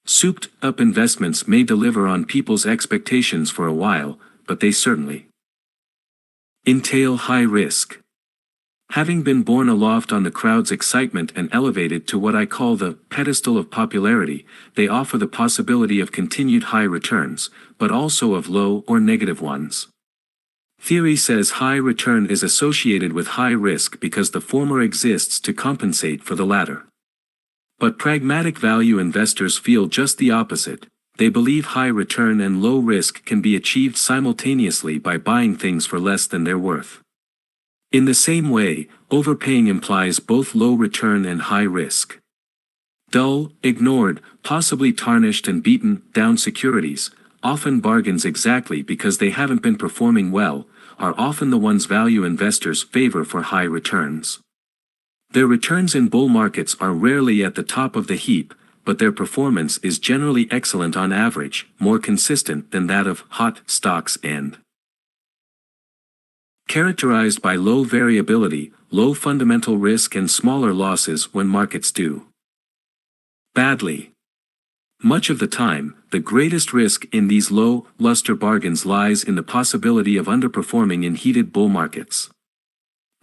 souped-up investments may deliver on people's expectations for a while, but they certainly entail high risk. Having been borne aloft on the crowd's excitement and elevated to what I call the pedestal of popularity, they offer the possibility of continued high returns, but also of low or negative ones. Theory says high return is associated with high risk because the former exists to compensate for the latter. But pragmatic value investors feel just the opposite. They believe high return and low risk can be achieved simultaneously by buying things for less than their worth. In the same way, overpaying implies both low return and high risk. Dull, ignored, possibly tarnished and beaten down securities, often bargains exactly because they haven't been performing well, are often the ones value investors favor for high returns. Their returns in bull markets are rarely at the top of the heap, but their performance is generally excellent on average, more consistent than that of hot stocks and characterized by low variability, low fundamental risk and smaller losses when markets do badly. Much of the time, the greatest risk in these low-luster bargains lies in the possibility of underperforming in heated bull markets.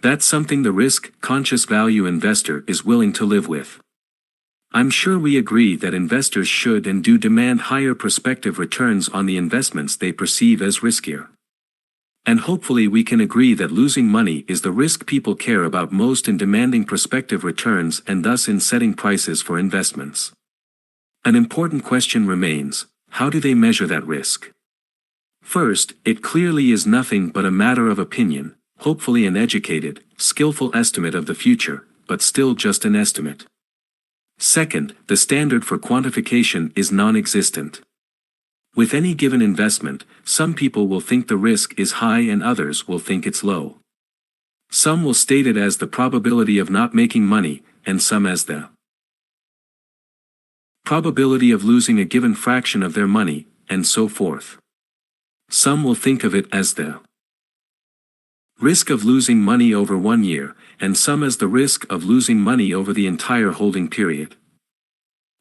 That's something the risk-conscious value investor is willing to live with. I'm sure we agree that investors should and do demand higher prospective returns on the investments they perceive as riskier. And hopefully we can agree that losing money is the risk people care about most in demanding prospective returns and thus in setting prices for investments. An important question remains: how do they measure that risk? First, it clearly is nothing but a matter of opinion, hopefully an educated, skillful estimate of the future, but still just an estimate. Second, the standard for quantification is non-existent. With any given investment, some people will think the risk is high and others will think it's low. Some will state it as the probability of not making money, and some as the probability of losing a given fraction of their money, and so forth. Some will think of it as the risk of losing money over 1 year, and some as the risk of losing money over the entire holding period.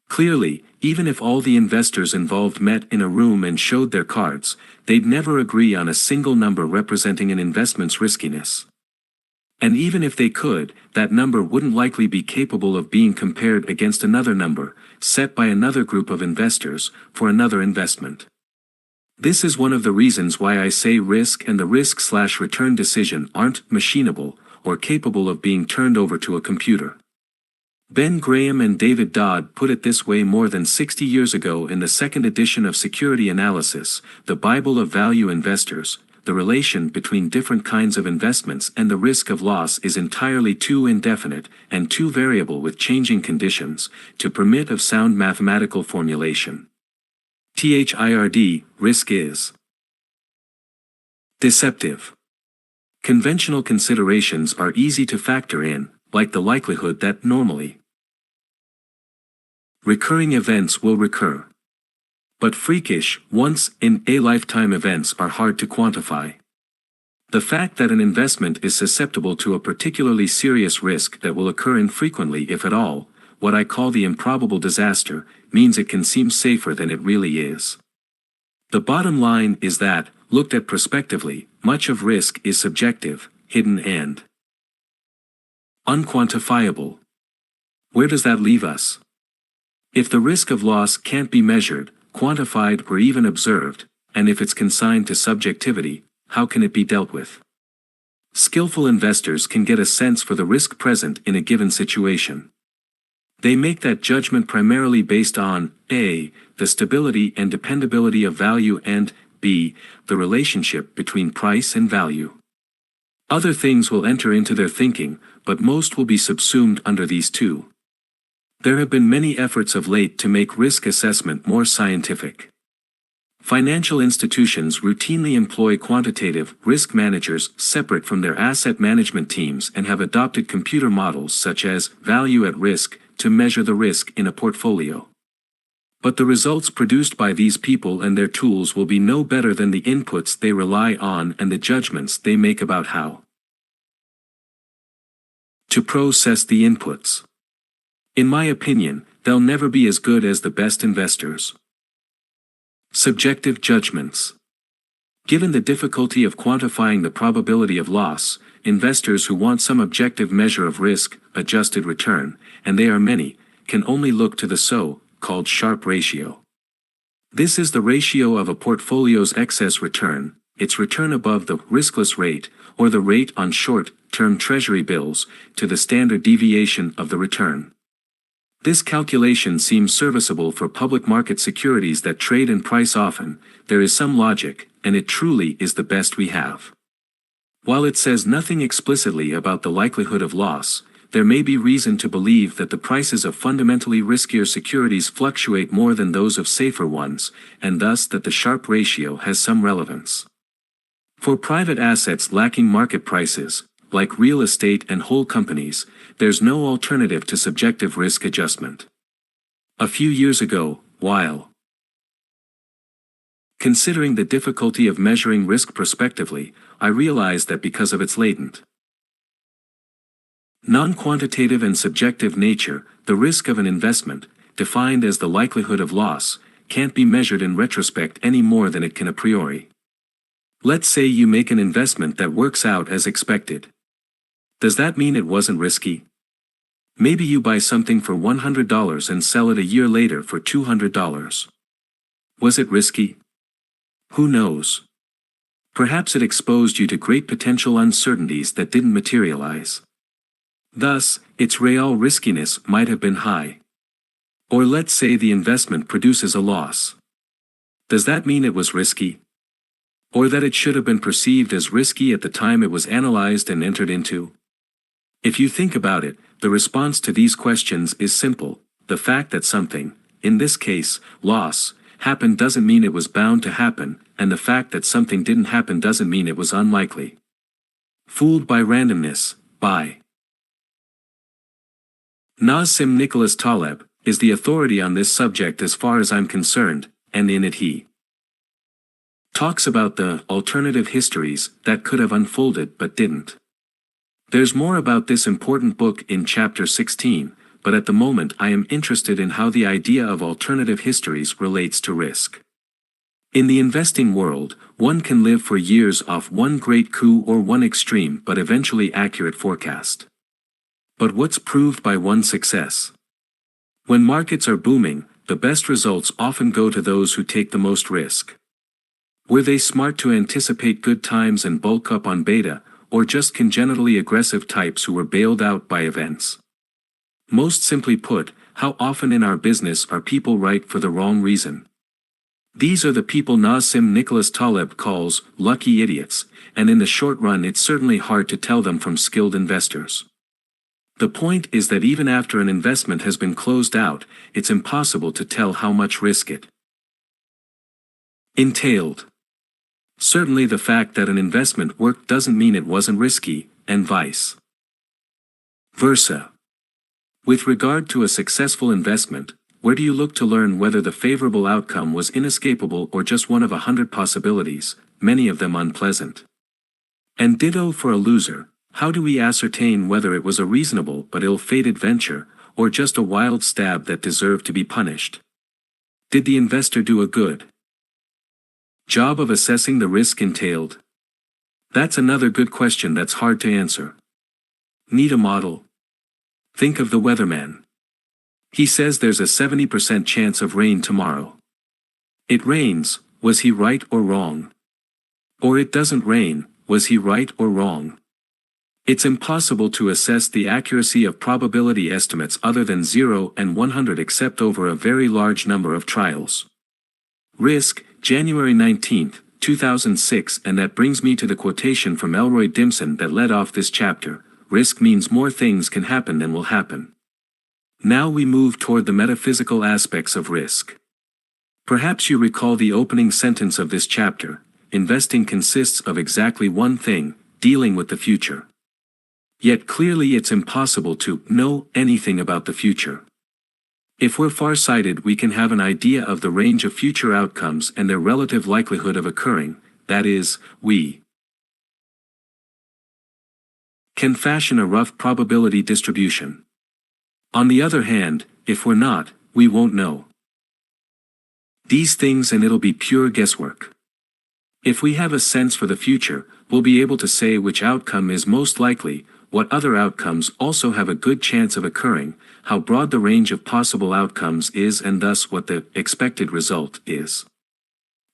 Clearly, even if all the investors involved met in a room and showed their cards, they'd never agree on a single number representing an investment's riskiness. And even if they could, that number wouldn't likely be capable of being compared against another number, set by another group of investors, for another investment. This is one of the reasons why I say risk and the risk/return decision aren't machinable, or capable of being turned over to a computer. Ben Graham and David Dodd put it this way more than 60 years ago in the second edition of Security Analysis, the Bible of Value Investors. The relation between different kinds of investments and the risk of loss is entirely too indefinite and too variable with changing conditions to permit of sound mathematical formulation. THIRD, risk is deceptive. Conventional considerations are easy to factor in, like the likelihood that normally recurring events will recur. But freakish, once-in-a-lifetime events are hard to quantify. The fact that an investment is susceptible to a particularly serious risk that will occur infrequently if at all, what I call the improbable disaster, means it can seem safer than it really is. The bottom line is that, looked at prospectively, much of risk is subjective, hidden and unquantifiable. Where does that leave us? If the risk of loss can't be measured, quantified or even observed, and if it's consigned to subjectivity, how can it be dealt with? Skillful investors can get a sense for the risk present in a given situation. They make that judgment primarily based on A. the stability and dependability of value and B. the relationship between price and value. Other things will enter into their thinking, but most will be subsumed under these two. There have been many efforts of late to make risk assessment more scientific. Financial institutions routinely employ quantitative risk managers separate from their asset management teams and have adopted computer models such as value at risk to measure the risk in a portfolio. But the results produced by these people and their tools will be no better than the inputs they rely on and the judgments they make about how to process the inputs. In my opinion, they'll never be as good as the best investors. Subjective judgments. Given the difficulty of quantifying the probability of loss, investors who want some objective measure of risk-adjusted return, and they are many, can only look to the so-called Sharpe ratio. This is the ratio of a portfolio's excess return, its return above the riskless rate, or the rate on short-term treasury bills, to the standard deviation of the return. This calculation seems serviceable for public market securities that trade and price often. There is some logic, and it truly is the best we have. While it says nothing explicitly about the likelihood of loss, there may be reason to believe that the prices of fundamentally riskier securities fluctuate more than those of safer ones, and thus that the Sharpe ratio has some relevance. For private assets lacking market prices, like real estate and whole companies, there's no alternative to subjective risk adjustment. A few years ago, while considering the difficulty of measuring risk prospectively, I realized that because of its latent, non-quantitative and subjective nature, the risk of an investment, defined as the likelihood of loss, can't be measured in retrospect any more than it can a priori. Let's say you make an investment that works out as expected. Does that mean it wasn't risky? Maybe you buy something for $100 and sell it a year later for $200. Was it risky? Who knows? Perhaps it exposed you to great potential uncertainties that didn't materialize. Thus, its real riskiness might have been high. Or let's say the investment produces a loss. Does that mean it was risky? Or that it should have been perceived as risky at the time it was analyzed and entered into? If you think about it, the response to these questions is simple. The fact that something, in this case, loss, happened doesn't mean it was bound to happen, and the fact that something didn't happen doesn't mean it was unlikely. Fooled by randomness, by Nassim Nicholas Taleb, is the authority on this subject as far as I'm concerned, and in it he talks about the alternative histories that could have unfolded but didn't. There's more about this important book in chapter 16, but at the moment I am interested in how the idea of alternative histories relates to risk. In the investing world, one can live for years off one great coup or one extreme but eventually accurate forecast. But what's proved by one success? When markets are booming, the best results often go to those who take the most risk. Were they smart to anticipate good times and bulk up on beta, or just congenitally aggressive types who were bailed out by events? Most simply put, how often in our business are people right for the wrong reason? These are the people Nassim Nicholas Taleb calls lucky idiots, and in the short run it's certainly hard to tell them from skilled investors. The point is that even after an investment has been closed out, it's impossible to tell how much risk it entailed. Certainly the fact that an investment worked doesn't mean it wasn't risky, and vice versa. With regard to a successful investment, where do you look to learn whether the favorable outcome was inescapable or just one of 100 possibilities, many of them unpleasant? And ditto for a loser, how do we ascertain whether it was a reasonable but ill-fated venture, or just a wild stab that deserved to be punished? Did the investor do a good job of assessing the risk entailed? That's another good question that's hard to answer. Need a model? Think of the weatherman. He says there's a 70% chance of rain tomorrow. It rains, was he right or wrong? Or it doesn't rain, was he right or wrong? It's impossible to assess the accuracy of probability estimates other than 0 and 100 except over a very large number of trials. Risk, January 19, 2006. And that brings me to the quotation from Elroy Dimson that led off this chapter: risk means more things can happen than will happen. Now we move toward the metaphysical aspects of risk. Perhaps you recall the opening sentence of this chapter: investing consists of exactly one thing, dealing with the future. Yet clearly it's impossible to know anything about the future. If we're far-sighted, we can have an idea of the range of future outcomes and their relative likelihood of occurring, that is, we can fashion a rough probability distribution. On the other hand, if we're not, we won't know these things and it'll be pure guesswork. If we have a sense for the future, we'll be able to say which outcome is most likely, what other outcomes also have a good chance of occurring, how broad the range of possible outcomes is, and thus what the expected result is.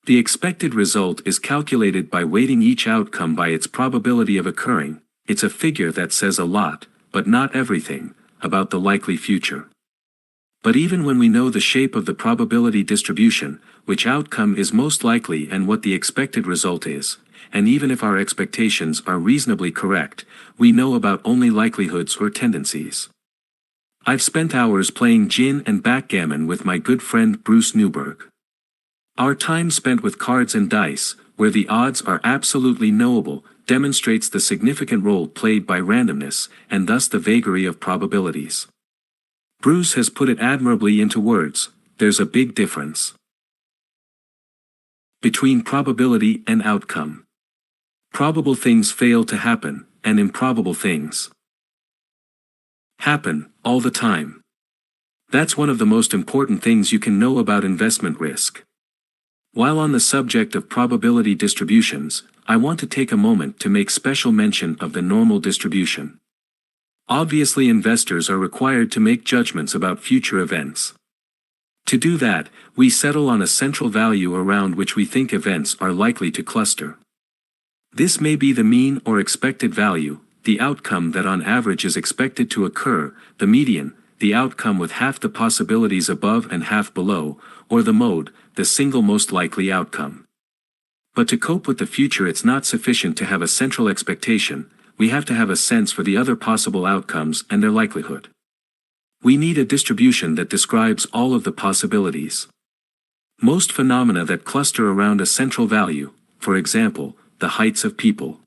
The expected result is calculated by weighting each outcome by its probability of occurring. It's a figure that says a lot, but not everything, about the likely future. But even when we know the shape of the probability distribution, which outcome is most likely and what the expected result is, and even if our expectations are reasonably correct, we know about only likelihoods or tendencies. I've spent hours playing gin and backgammon with my good friend Bruce Newberg. Our time spent with cards and dice, where the odds are absolutely knowable, demonstrates the significant role played by randomness, and thus the vagary of probabilities. Bruce has put it admirably into words: there's a big difference between probability and outcome. Probable things fail to happen, and improbable things happen, all the time. That's one of the most important things you can know about investment risk. While on the subject of probability distributions, I want to take a moment to make special mention of the normal distribution. Obviously, investors are required to make judgments about future events. To do that, we settle on a central value around which we think events are likely to cluster. This may be the mean or expected value, the outcome that on average is expected to occur, the median, the outcome with half the possibilities above and half below, or the mode, the single most likely outcome. But to cope with the future, it's not sufficient to have a central expectation, we have to have a sense for the other possible outcomes and their likelihood. We need a distribution that describes all of the possibilities. Most phenomena that cluster around a central value, for example, the heights of people,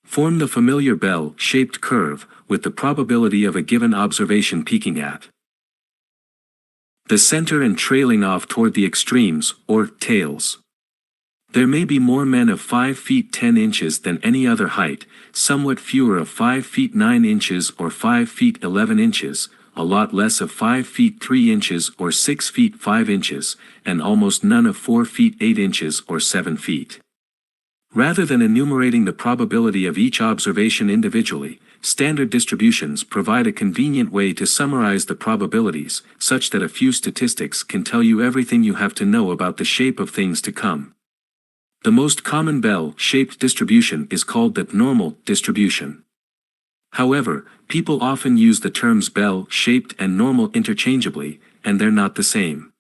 form the familiar bell-shaped curve, with the probability of a given observation peaking at the center and trailing off toward the extremes, or tails. There may be more men of 5 feet 10 inches than any other height, somewhat fewer of 5 feet 9 inches or 5 feet 11 inches, a lot less of 5 feet 3 inches or 6 feet 5 inches, and almost none of 4 feet 8 inches or 7 feet. Rather than enumerating the probability of each observation individually, standard distributions provide a convenient way to summarize the probabilities, such that a few statistics can tell you everything you have to know about the shape of things to come. The most common bell-shaped distribution is called the normal distribution. However, people often use the terms bell-shaped and normal interchangeably, and they're not the same.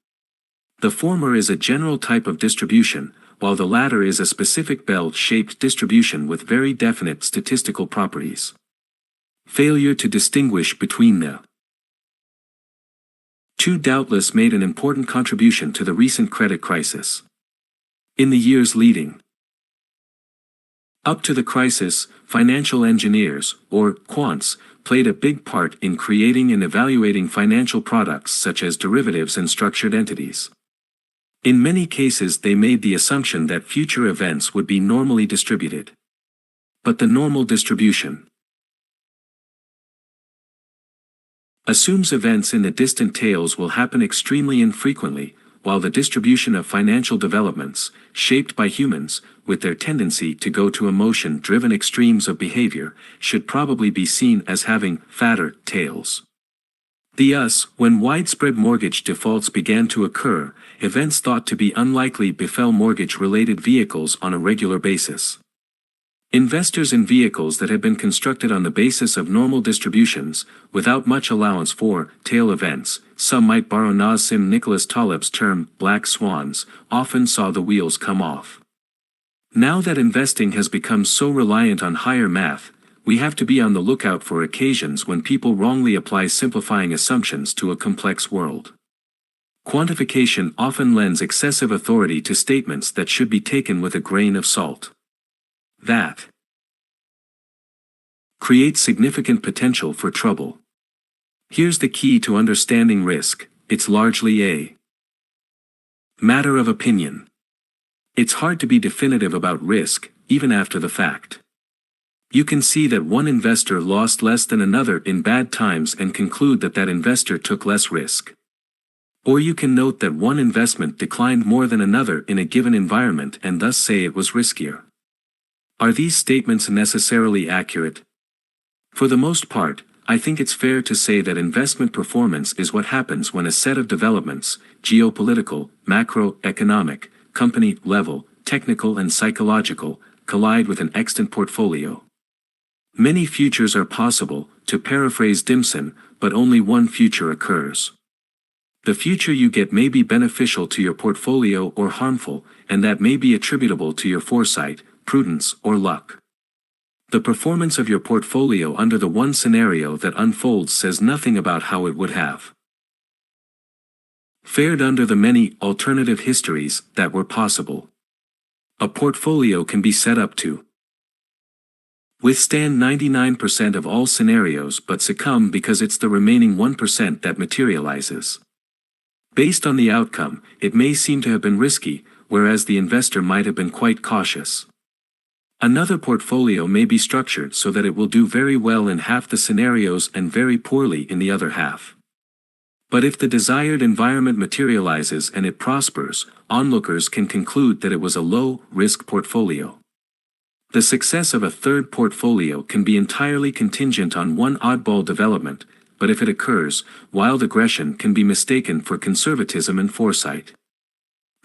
The former is a general type of distribution, while the latter is a specific bell-shaped distribution with very definite statistical properties. Failure to distinguish between the two doubtless made an important contribution to the recent credit crisis. In the years leading up to the crisis, financial engineers, or quants, played a big part in creating and evaluating financial products such as derivatives and structured entities. In many cases they made the assumption that future events would be normally distributed. But the normal distribution assumes events in the distant tails will happen extremely infrequently, while the distribution of financial developments, shaped by humans, with their tendency to go to emotion-driven extremes of behavior, should probably be seen as having fatter tails. Thus, when widespread mortgage defaults began to occur, events thought to be unlikely befell mortgage-related vehicles on a regular basis. Investors in vehicles that had been constructed on the basis of normal distributions, without much allowance for tail events, some might borrow Nassim Nicholas Taleb's term, black swans, often saw the wheels come off. Now that investing has become so reliant on higher math, we have to be on the lookout for occasions when people wrongly apply simplifying assumptions to a complex world. Quantification often lends excessive authority to statements that should be taken with a grain of salt. That creates significant potential for trouble. Here's the key to understanding risk: it's largely a matter of opinion. It's hard to be definitive about risk, even after the fact. You can see that one investor lost less than another in bad times and conclude that that investor took less risk. Or you can note that one investment declined more than another in a given environment and thus say it was riskier. Are these statements necessarily accurate? For the most part, I think it's fair to say that investment performance is what happens when a set of developments, geopolitical, macroeconomic, company level, technical and psychological, collide with an extant portfolio. Many futures are possible, to paraphrase Dimson, but only one future occurs. The future you get may be beneficial to your portfolio or harmful, and that may be attributable to your foresight, prudence, or luck. The performance of your portfolio under the one scenario that unfolds says nothing about how it would have fared under the many alternative histories that were possible. A portfolio can be set up to withstand 99% of all scenarios but succumb because it's the remaining 1% that materializes. Based on the outcome, it may seem to have been risky, whereas the investor might have been quite cautious. Another portfolio may be structured so that it will do very well in half the scenarios and very poorly in the other half. But if the desired environment materializes and it prospers, onlookers can conclude that it was a low-risk portfolio. The success of a third portfolio can be entirely contingent on one oddball development, but if it occurs, wild aggression can be mistaken for conservatism and foresight.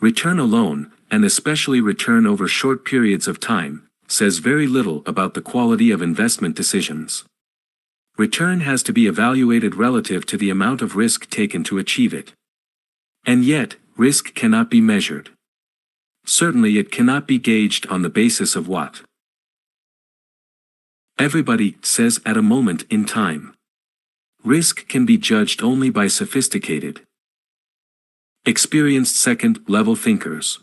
Return alone, and especially return over short periods of time, says very little about the quality of investment decisions. Return has to be evaluated relative to the amount of risk taken to achieve it. And yet, risk cannot be measured. Certainly it cannot be gauged on the basis of what everybody says at a moment in time. Risk can be judged only by sophisticated, experienced second-level thinkers.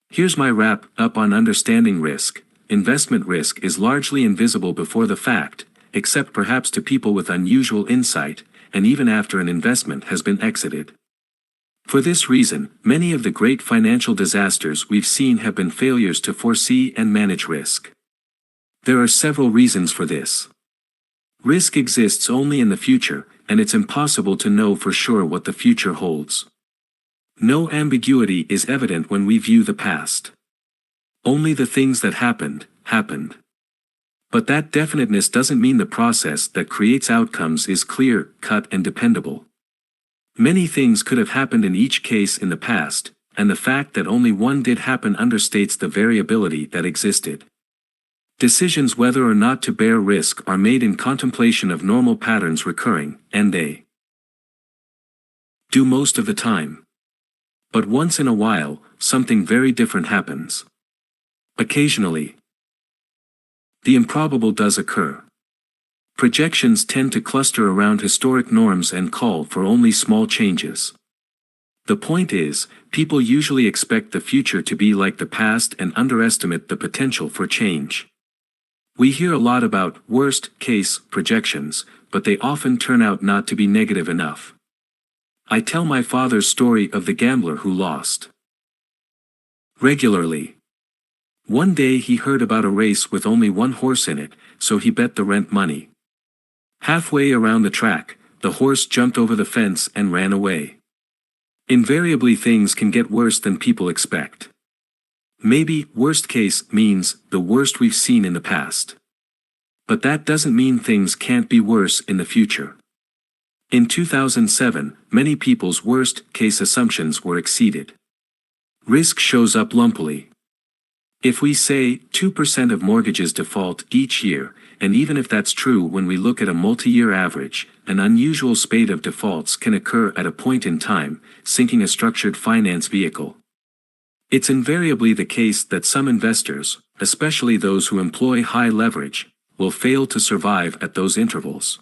Here's my wrap-up on understanding risk. Investment risk is largely invisible before the fact, except perhaps to people with unusual insight, and even after an investment has been exited. For this reason, many of the great financial disasters we've seen have been failures to foresee and manage risk. There are several reasons for this. Risk exists only in the future, and it's impossible to know for sure what the future holds. No ambiguity is evident when we view the past. Only the things that happened. But that definiteness doesn't mean the process that creates outcomes is clear, cut and dependable. Many things could have happened in each case in the past, and the fact that only one did happen understates the variability that existed. Decisions whether or not to bear risk are made in contemplation of normal patterns recurring, and they do most of the time. But once in a while, something very different happens. Occasionally, the improbable does occur. Projections tend to cluster around historic norms and call for only small changes. The point is, people usually expect the future to be like the past and underestimate the potential for change. We hear a lot about worst-case projections, but they often turn out not to be negative enough. I tell my father's story of the gambler who lost regularly. One day he heard about a race with only one horse in it, so he bet the rent money. Halfway around the track, the horse jumped over the fence and ran away. Invariably things can get worse than people expect. Maybe worst case means the worst we've seen in the past. But that doesn't mean things can't be worse in the future. In 2007, many people's worst-case assumptions were exceeded. Risk shows up lumpily. If we say 2% of mortgages default each year, and even if that's true when we look at a multi-year average, an unusual spate of defaults can occur at a point in time, sinking a structured finance vehicle. It's invariably the case that some investors, especially those who employ high leverage, will fail to survive at those intervals.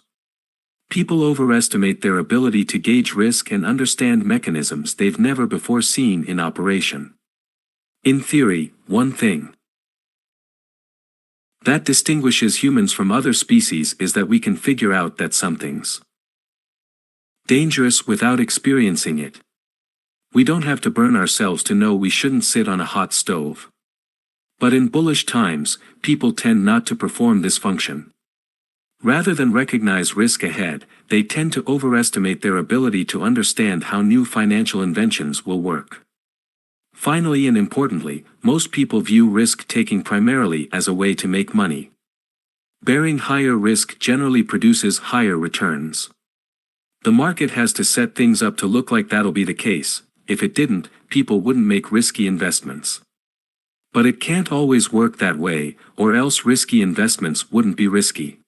People overestimate their ability to gauge risk and understand mechanisms they've never before seen in operation. In theory, one thing that distinguishes humans from other species is that we can figure out that something's dangerous without experiencing it. We don't have to burn ourselves to know we shouldn't sit on a hot stove. But in bullish times, people tend not to perform this function. Rather than recognize risk ahead, they tend to overestimate their ability to understand how new financial inventions will work. Finally and importantly, most people view risk-taking primarily as a way to make money. Bearing higher risk generally produces higher returns. The market has to set things up to look like that'll be the case. If it didn't, people wouldn't make risky investments. But it can't always work that way, or else risky investments wouldn't be risky.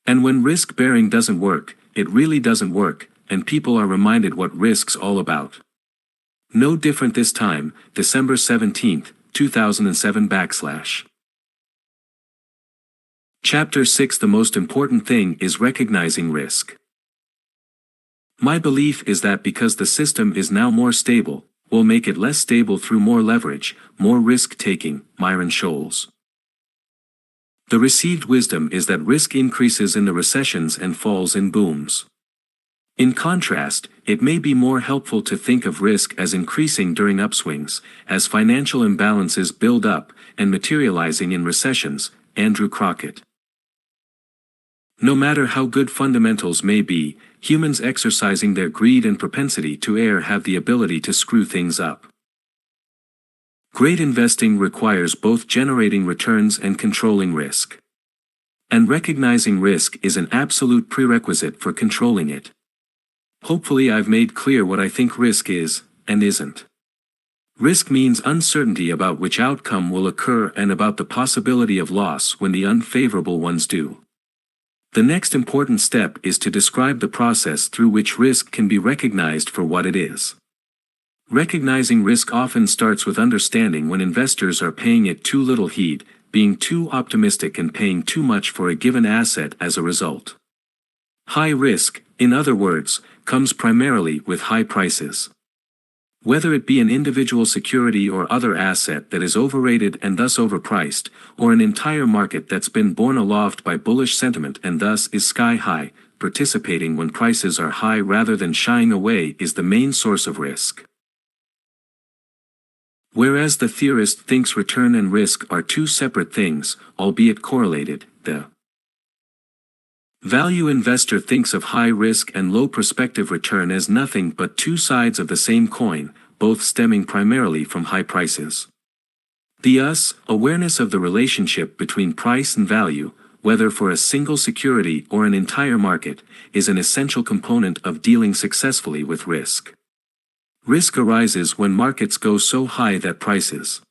And when risk-bearing doesn't work, it really doesn't work, and people are reminded what risk's all about. No different this time, December 17, 2007 /. Chapter 6. The most important thing is recognizing risk. My belief is that because the system is now more stable, we'll make it less stable through more leverage, more risk-taking. Myron Scholes. The received wisdom is that risk increases in the recessions and falls in booms. In contrast, it may be more helpful to think of risk as increasing during upswings, as financial imbalances build up, and materializing in recessions. Andrew Crockett. No matter how good fundamentals may be, humans exercising their greed and propensity to err have the ability to screw things up. Great investing requires both generating returns and controlling risk. And recognizing risk is an absolute prerequisite for controlling it. Hopefully I've made clear what I think risk is, and isn't. Risk means uncertainty about which outcome will occur and about the possibility of loss when the unfavorable ones do. The next important step is to describe the process through which risk can be recognized for what it is. Recognizing risk often starts with understanding when investors are paying it too little heed, being too optimistic and paying too much for a given asset as a result. High risk, in other words, comes primarily with high prices. Whether it be an individual security or other asset that is overrated and thus overpriced, or an entire market that's been borne aloft by bullish sentiment and thus is sky high, participating when prices are high rather than shying away is the main source of risk. Whereas the theorist thinks return and risk are two separate things, albeit correlated, the value investor thinks of high risk and low prospective return as nothing but two sides of the same coin, both stemming primarily from high prices. The awareness of the relationship between price and value, whether for a single security or an entire market, is an essential component of dealing successfully with risk. Risk arises when markets go so high that prices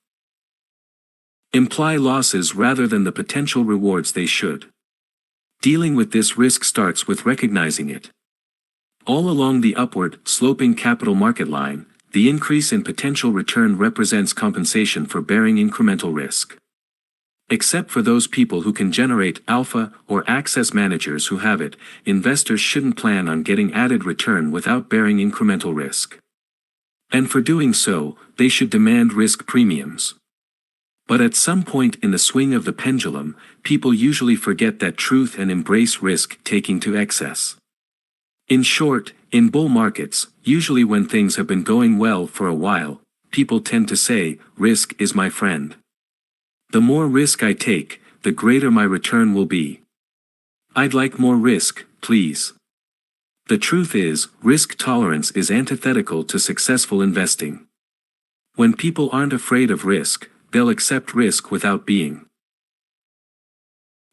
imply losses rather than the potential rewards they should. Dealing with this risk starts with recognizing it. All along the upward, sloping capital market line, the increase in potential return represents compensation for bearing incremental risk. Except for those people who can generate alpha or access managers who have it, investors shouldn't plan on getting added return without bearing incremental risk. And for doing so, they should demand risk premiums. But at some point in the swing of the pendulum, people usually forget that truth and embrace risk-taking to excess. In short, in bull markets, usually when things have been going well for a while, people tend to say, "Risk is my friend. The more risk I take, the greater my return will be. I'd like more risk, please." The truth is, risk tolerance is antithetical to successful investing. When people aren't afraid of risk, they'll accept risk without being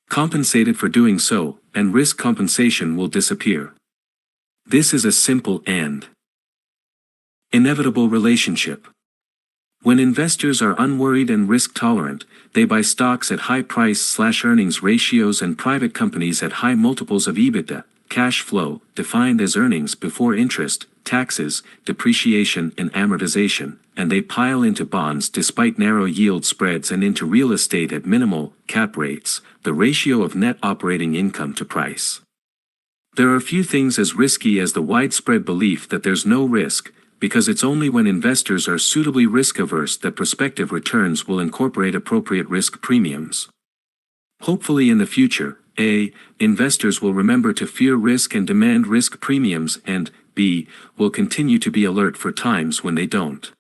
compensated for doing so, and risk compensation will disappear. This is a simple and inevitable relationship. When investors are unworried and risk-tolerant, they buy stocks at high price/earnings ratios and private companies at high multiples of EBITDA, cash flow, defined as earnings before interest, taxes, depreciation and amortization, and they pile into bonds despite narrow yield spreads and into real estate at minimal cap rates, the ratio of net operating income to price. There are few things as risky as the widespread belief that there's no risk, because it's only when investors are suitably risk-averse that prospective returns will incorporate appropriate risk premiums. Hopefully in the future, A. Investors will remember to fear risk and demand risk premiums, and B. Will continue to be alert for times when they don't.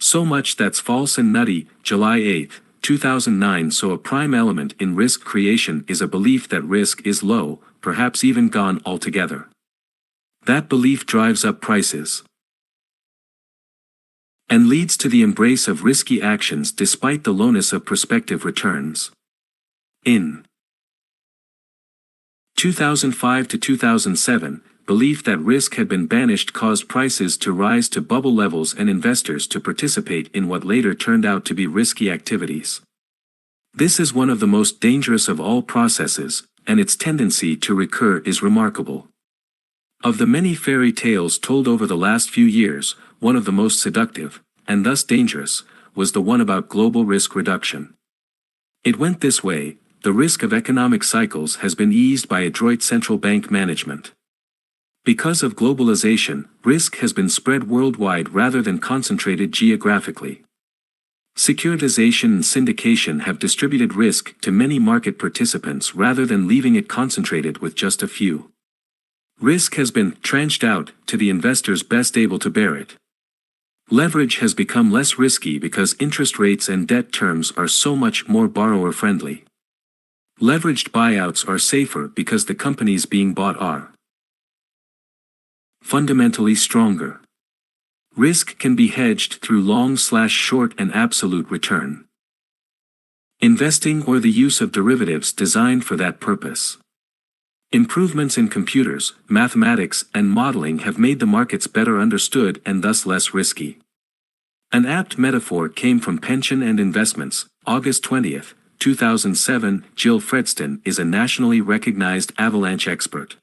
So much that's false and nutty. July 8, 2009. So a prime element in risk creation is a belief that risk is low, perhaps even gone altogether. That belief drives up prices and leads to the embrace of risky actions despite the lowness of prospective returns. In 2005 to 2007, belief that risk had been banished caused prices to rise to bubble levels and investors to participate in what later turned out to be risky activities. This is one of the most dangerous of all processes, and its tendency to recur is remarkable. Of the many fairy tales told over the last few years, one of the most seductive, and thus dangerous, was the one about global risk reduction. It went this way: the risk of economic cycles has been eased by adroit central bank management. Because of globalization, risk has been spread worldwide rather than concentrated geographically. Securitization and syndication have distributed risk to many market participants rather than leaving it concentrated with just a few. Risk has been tranched out to the investors best able to bear it. Leverage has become less risky because interest rates and debt terms are so much more borrower-friendly. Leveraged buyouts are safer because the companies being bought are fundamentally stronger. Risk can be hedged through long/short and absolute return investing or the use of derivatives designed for that purpose. Improvements in computers, mathematics, and modeling have made the markets better understood and thus less risky. An apt metaphor came from pension and investments. August 20, 2007. Jill Fredston is a nationally recognized avalanche expert.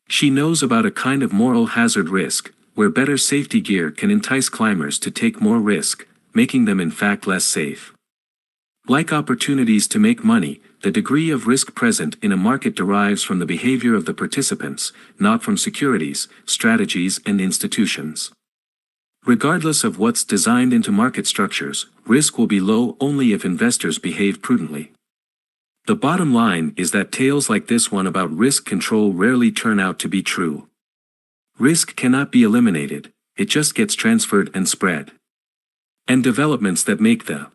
She knows about a kind of moral hazard risk, where better safety gear can entice climbers to take more risk, making them in fact less safe. Like opportunities to make money, the degree of risk present in a market derives from the behavior of the participants, not from securities, strategies, and institutions. Regardless of what's designed into market structures, risk will be low only if investors behave prudently. The bottom line is that tales like this one about risk control rarely turn out to be true. Risk cannot be eliminated, it just gets transferred and spread. And developments that make the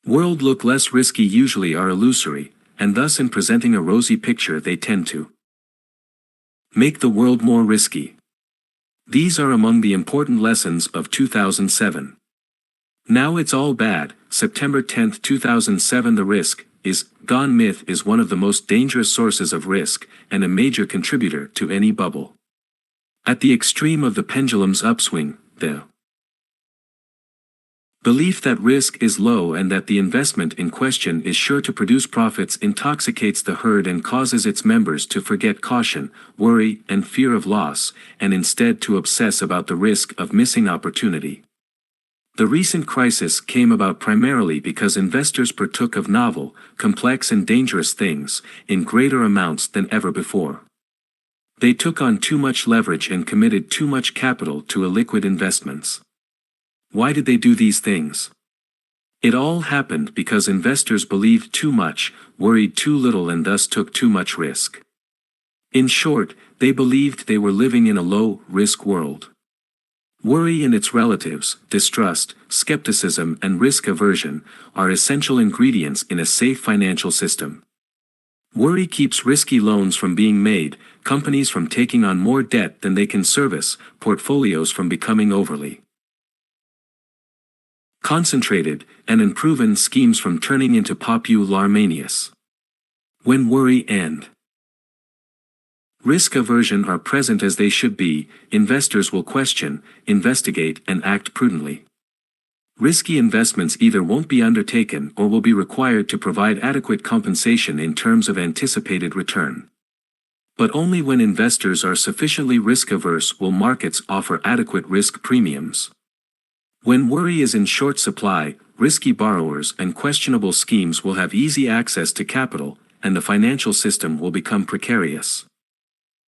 world look less risky usually are illusory, and thus in presenting a rosy picture they tend to make the world more risky. These are among the important lessons of 2007. Now it's all bad. September 10, 2007. The risk is gone myth is one of the most dangerous sources of risk, and a major contributor to any bubble. At the extreme of the pendulum's upswing, the Belief that risk is low and that the investment in question is sure to produce profits intoxicates the herd and causes its members to forget caution, worry, and fear of loss, and instead to obsess about the risk of missing opportunity. The recent crisis came about primarily because investors partook of novel, complex and dangerous things, in greater amounts than ever before. They took on too much leverage and committed too much capital to illiquid investments. Why did they do these things? It all happened because investors believed too much, worried too little and thus took too much risk. In short, they believed they were living in a low-risk world. Worry and its relatives, distrust, skepticism and risk aversion, are essential ingredients in a safe financial system. Worry keeps risky loans from being made, companies from taking on more debt than they can service, portfolios from becoming overly concentrated, and unproven schemes from turning into popular-manias. When worry and risk aversion are present as they should be, investors will question, investigate, and act prudently. Risky investments either won't be undertaken or will be required to provide adequate compensation in terms of anticipated return. But only when investors are sufficiently risk-averse will markets offer adequate risk premiums. When worry is in short supply, risky borrowers and questionable schemes will have easy access to capital, and the financial system will become precarious.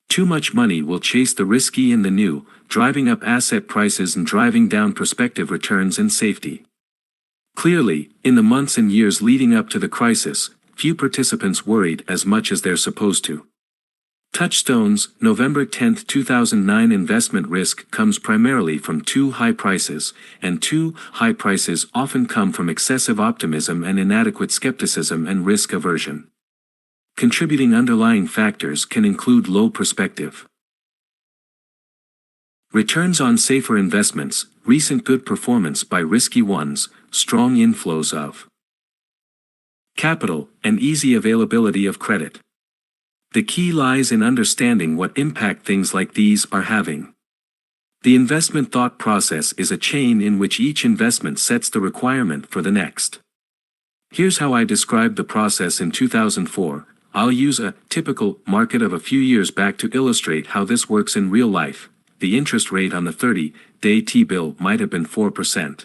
Too much money will chase the risky and the new, driving up asset prices and driving down prospective returns and safety. Clearly, in the months and years leading up to the crisis, few participants worried as much as they're supposed to. Touchstone's November 10, 2009 investment risk comes primarily from too high prices, and too high prices often come from excessive optimism and inadequate skepticism and risk aversion. Contributing underlying factors can include low perspective. Returns on safer investments, recent good performance by risky ones, strong inflows of capital, and easy availability of credit. The key lies in understanding what impact things like these are having. The investment thought process is a chain in which each investment sets the requirement for the next. Here's how I described the process in 2004. I'll use a typical market of a few years back to illustrate how this works in real life. The interest rate on the 30-day T-bill might have been 4%.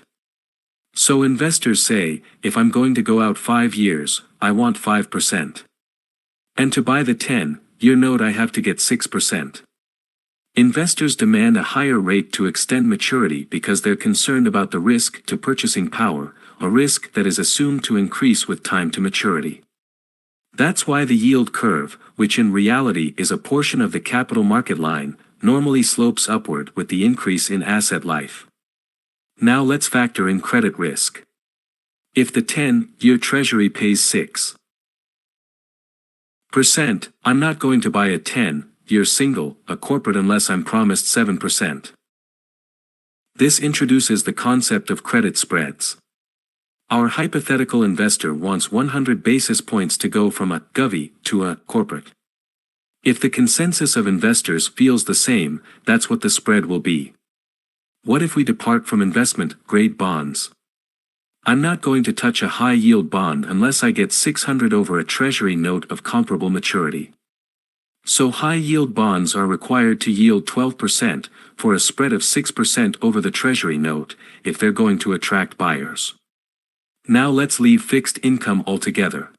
So investors say, if I'm going to go out 5 years, I want 5%. And to buy the 10-year note I have to get 6%. Investors demand a higher rate to extend maturity because they're concerned about the risk to purchasing power, a risk that is assumed to increase with time to maturity. That's why the yield curve, which in reality is a portion of the capital market line, normally slopes upward with the increase in asset life. Now let's factor in credit risk. If the 10-year Treasury pays 6%, I'm not going to buy a 10-year single, a corporate unless I'm promised 7%. This introduces the concept of credit spreads. Our hypothetical investor wants 100 basis points to go from a govie to a corporate. If the consensus of investors feels the same, that's what the spread will be. What if we depart from investment-grade bonds? I'm not going to touch a high-yield bond unless I get 600 over a Treasury note of comparable maturity. So high-yield bonds are required to yield 12% for a spread of 6% over the Treasury note if they're going to attract buyers. Now let's leave fixed income altogether.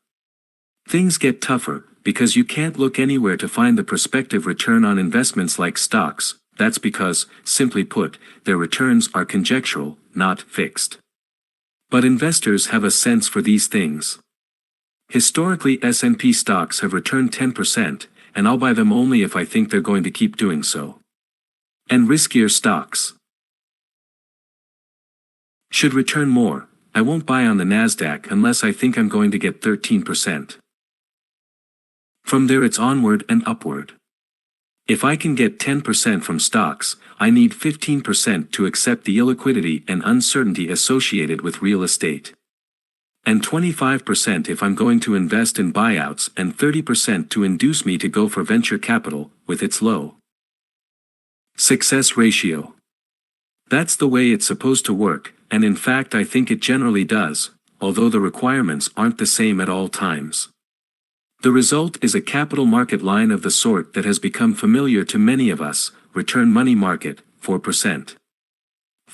Things get tougher because you can't look anywhere to find the prospective return on investments like stocks. That's because, simply put, their returns are conjectural, not fixed. But investors have a sense for these things. Historically, S&P stocks have returned 10%, and I'll buy them only if I think they're going to keep doing so. And riskier stocks should return more. I won't buy on the Nasdaq unless I think I'm going to get 13%. From there it's onward and upward. If I can get 10% from stocks, I need 15% to accept the illiquidity and uncertainty associated with real estate. And 25% if I'm going to invest in buyouts and 30% to induce me to go for venture capital, with its low success ratio. That's the way it's supposed to work, and in fact I think it generally does, although the requirements aren't the same at all times. The result is a capital market line of the sort that has become familiar to many of us: return money market, 4%.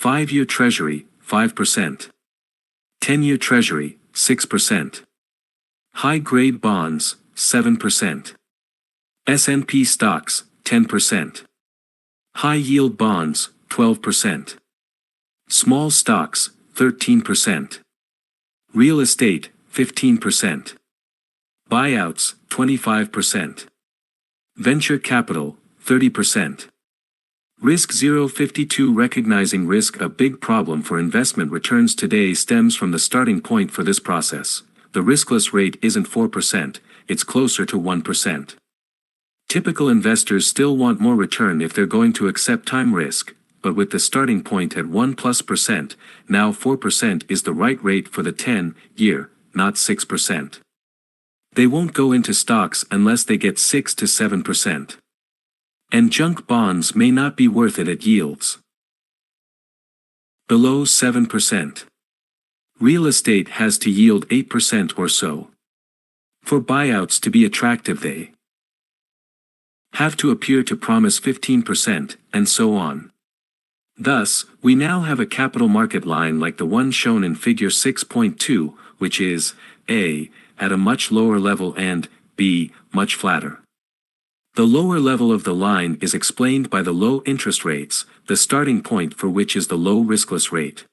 5-year Treasury, 5%. 10-year Treasury, 6%. High-grade bonds, 7%. S&P stocks, 10%. High-yield bonds, 12%. Small stocks, 13%. Real estate, 15%. Buyouts, 25%. Venture capital, 30%. Risk 052. Recognizing risk. A big problem for investment returns today stems from the starting point for this process. The riskless rate isn't 4%, it's closer to 1%. Typical investors still want more return if they're going to accept time risk, but with the starting point at 1+%, now 4% is the right rate for the 10-year, not 6%. They won't go into stocks unless they get 6 to 7%. And junk bonds may not be worth it at yields below 7%. Real estate has to yield 8% or so. For buyouts to be attractive, they have to appear to promise 15%, and so on. Thus, we now have a capital market line like the one shown in figure 6.2, which is A, at a much lower level, and B, much flatter. The lower level of the line is explained by the low interest rates, the starting point for which is the low riskless rate.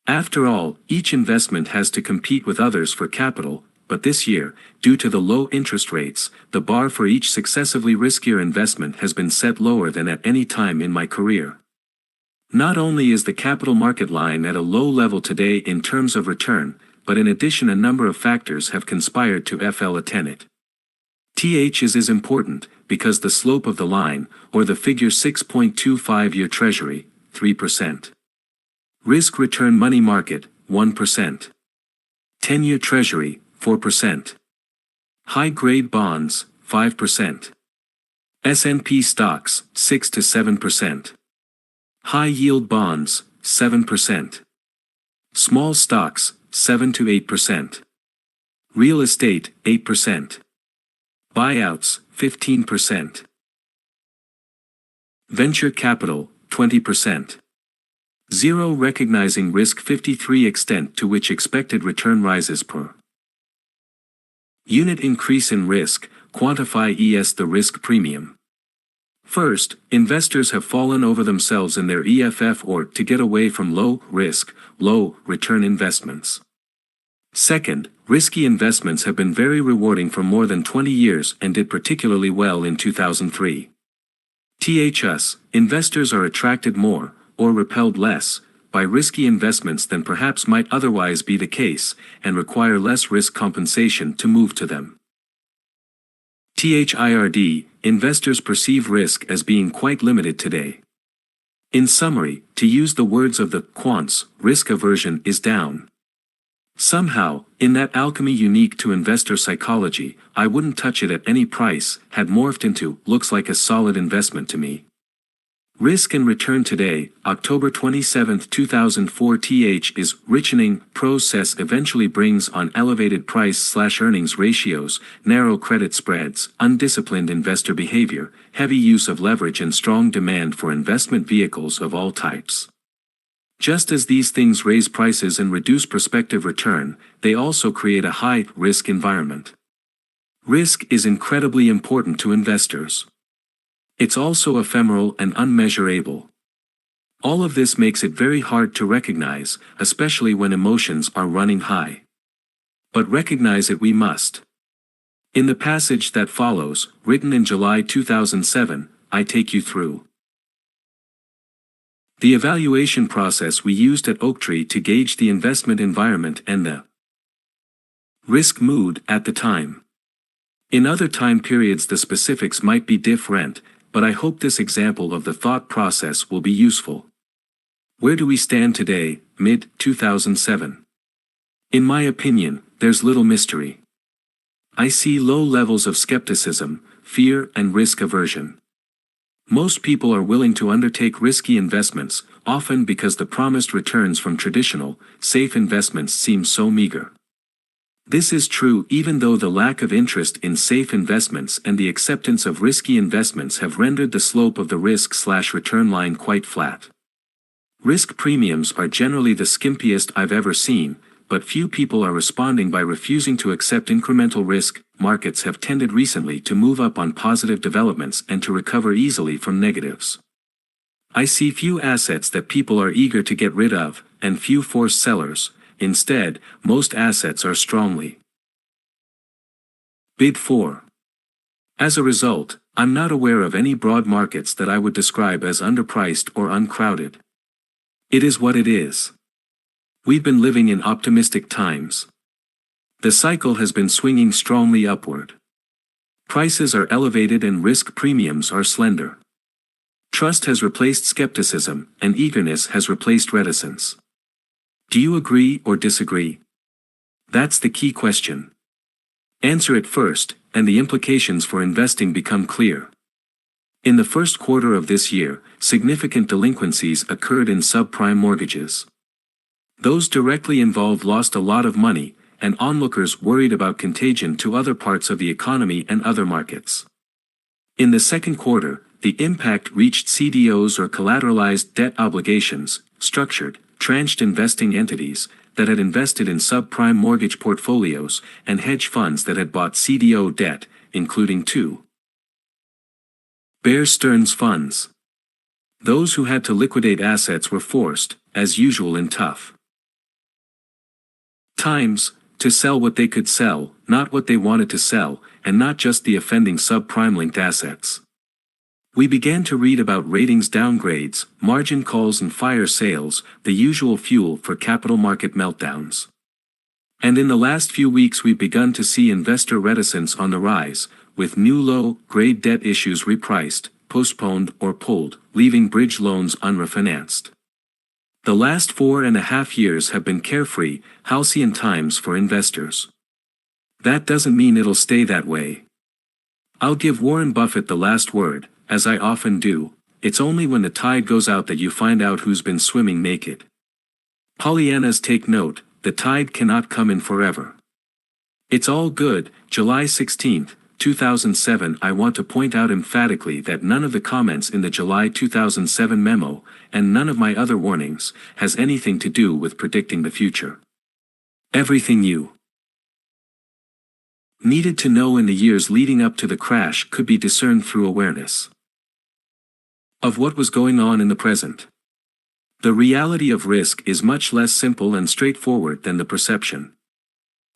After all, each investment has to compete with others for capital, but this year, due to the low interest rates, the bar for each successively riskier investment has been set lower than at any time in my career. Not only is the capital market line at a low level today in terms of return, but in addition a number of factors have conspired to attain it. Is important, because the slope of the line, or the figure 6.25-year Treasury, 3%. Risk-return money market, 1%. 10-year Treasury, 4%. High-grade bonds, 5%. S&P stocks, 6 to 7%. High-yield bonds, 7%. Small stocks, 7 to 8%. Real estate, 8%. Buyouts, 15%. Venture capital, 20%. 0. Recognizing risk. 53. Extent to which expected return rises per unit increase in risk. Quantify the risk premium. First, investors have fallen over themselves in their EFF to get away from low-risk, low-return investments. Second, risky investments have been very rewarding for more than 20 years and did particularly well in 2003. Investors are attracted more, or repelled less, by risky investments than perhaps might otherwise be the case, and require less risk compensation to move to them. Investors perceive risk as being quite limited today. In summary, to use the words of the quants, risk aversion is down. Somehow, in that alchemy unique to investor psychology, I wouldn't touch it at any price, had morphed into, looks like a solid investment to me. Risk and return today, October 27, 2004. Is richening process eventually brings on elevated price/earnings ratios, narrow credit spreads, undisciplined investor behavior, heavy use of leverage, and strong demand for investment vehicles of all types. Just as these things raise prices and reduce prospective return, they also create a high-risk environment. Risk is incredibly important to investors. It's also ephemeral and unmeasurable. All of this makes it very hard to recognize, especially when emotions are running high. But recognize it we must. In the passage that follows, written in July 2007, I take you through the evaluation process we used at Oaktree to gauge the investment environment and the risk mood at the time. In other time periods the specifics might be different, but I hope this example of the thought process will be useful. Where do we stand today, mid-2007? In my opinion, there's little mystery. I see low levels of skepticism, fear, and risk aversion. Most people are willing to undertake risky investments, often because the promised returns from traditional, safe investments seem so meager. This is true even though the lack of interest in safe investments and the acceptance of risky investments have rendered the slope of the risk/return line quite flat. Risk premiums are generally the skimpiest I've ever seen, but few people are responding by refusing to accept incremental risk. Markets have tended recently to move up on positive developments and to recover easily from negatives. I see few assets that people are eager to get rid of, and few forced sellers. Instead, most assets are strongly bid for. As a result, I'm not aware of any broad markets that I would describe as underpriced or uncrowded. It is what it is. We've been living in optimistic times. The cycle has been swinging strongly upward. Prices are elevated and risk premiums are slender. Trust has replaced skepticism, and eagerness has replaced reticence. Do you agree or disagree? That's the key question. Answer it first, and the implications for investing become clear. In the first quarter of this year, significant delinquencies occurred in subprime mortgages. Those directly involved lost a lot of money, and onlookers worried about contagion to other parts of the economy and other markets. In the second quarter, the impact reached CDOs or collateralized debt obligations, structured, tranched investing entities that had invested in subprime mortgage portfolios, and hedge funds that had bought CDO debt, including two Bear Stearns funds. Those who had to liquidate assets were forced, as usual in tough times, to sell what they could sell, not what they wanted to sell, and not just the offending subprime-linked assets. We began to read about ratings downgrades, margin calls and fire sales, the usual fuel for capital market meltdowns. And in the last few weeks we've begun to see investor reticence on the rise, with new low-grade debt issues repriced, postponed or pulled, leaving bridge loans unrefinanced. The last 4.5 years have been carefree, halcyon times for investors. That doesn't mean it'll stay that way. I'll give Warren Buffett the last word, as I often do. It's only when the tide goes out that you find out who's been swimming naked. Pollyannas take note, the tide cannot come in forever. It's all good. July 16, 2007. I want to point out emphatically that none of the comments in the July 2007 memo, and none of my other warnings, has anything to do with predicting the future. Everything you needed to know in the years leading up to the crash could be discerned through awareness of what was going on in the present. The reality of risk is much less simple and straightforward than the perception.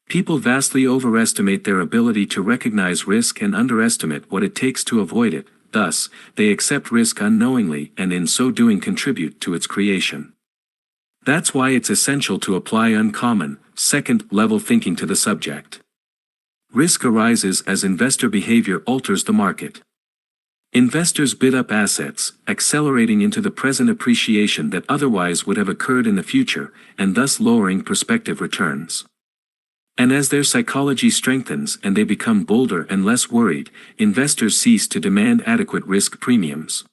People vastly overestimate their ability to recognize risk and underestimate what it takes to avoid it. Thus, they accept risk unknowingly and in so doing contribute to its creation. That's why it's essential to apply uncommon, second-level thinking to the subject. Risk arises as investor behavior alters the market. Investors bid up assets, accelerating into the present appreciation that otherwise would have occurred in the future, and thus lowering prospective returns. And as their psychology strengthens and they become bolder and less worried, investors cease to demand adequate risk premiums.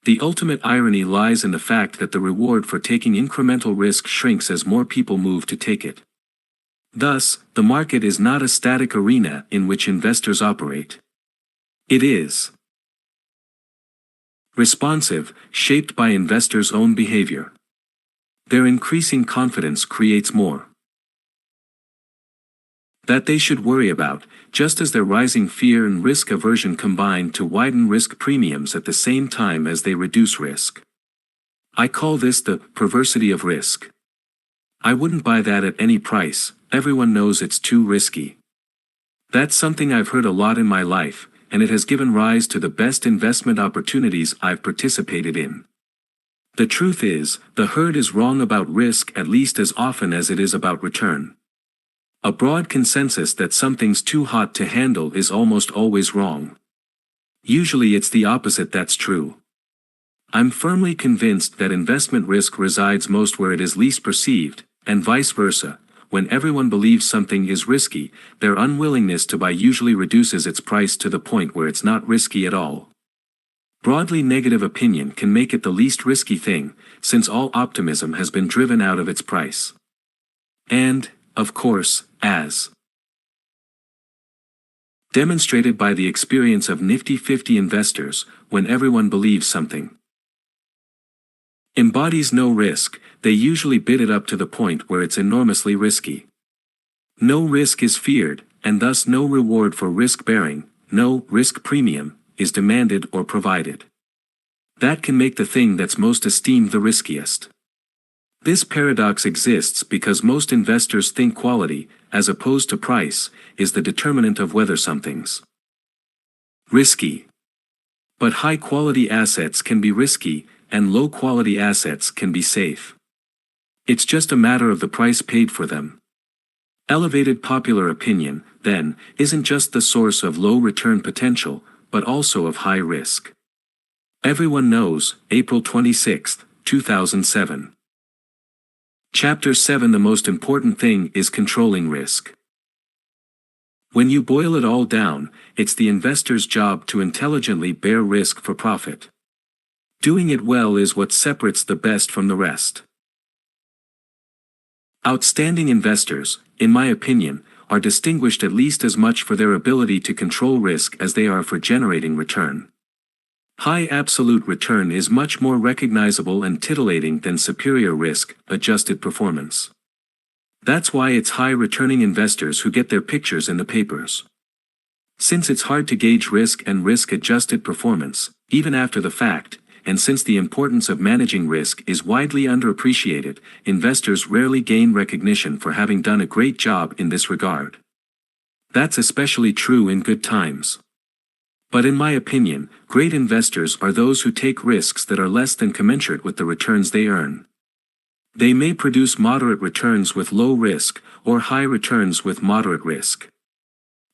The ultimate irony lies in the fact that the reward for taking incremental risk shrinks as more people move to take it. Thus, the market is not a static arena in which investors operate. It is responsive, shaped by investors' own behavior. Their increasing confidence creates more that they should worry about, just as their rising fear and risk aversion combine to widen risk premiums at the same time as they reduce risk. I call this the perversity of risk. I wouldn't buy that at any price. Everyone knows it's too risky. That's something I've heard a lot in my life, and it has given rise to the best investment opportunities I've participated in. The truth is, the herd is wrong about risk at least as often as it is about return. A broad consensus that something's too hot to handle is almost always wrong. Usually it's the opposite that's true. I'm firmly convinced that investment risk resides most where it is least perceived, and vice versa. When everyone believes something is risky, their unwillingness to buy usually reduces its price to the point where it's not risky at all. Broadly negative opinion can make it the least risky thing, since all optimism has been driven out of its price. And, of course, as demonstrated by the experience of Nifty 50 investors, when everyone believes something embodies no risk, they usually bid it up to the point where it's enormously risky. No risk is feared, and thus no reward for risk-bearing, no risk premium, is demanded or provided. That can make the thing that's most esteemed the riskiest. This paradox exists because most investors think quality, as opposed to price, is the determinant of whether something's risky. But high-quality assets can be risky, and low-quality assets can be safe. It's just a matter of the price paid for them. Elevated popular opinion, then, isn't just the source of low return potential, but also of high risk. Everyone knows, April 26, 2007. Chapter 7. The most important thing is controlling risk. When you boil it all down, it's the investor's job to intelligently bear risk for profit. Doing it well is what separates the best from the rest. Outstanding investors, in my opinion, are distinguished at least as much for their ability to control risk as they are for generating return. High absolute return is much more recognizable and titillating than superior risk-adjusted performance. That's why it's high-returning investors who get their pictures in the papers. Since it's hard to gauge risk and risk-adjusted performance, even after the fact, and since the importance of managing risk is widely underappreciated, investors rarely gain recognition for having done a great job in this regard. That's especially true in good times. But in my opinion, great investors are those who take risks that are less than commensurate with the returns they earn. They may produce moderate returns with low risk, or high returns with moderate risk.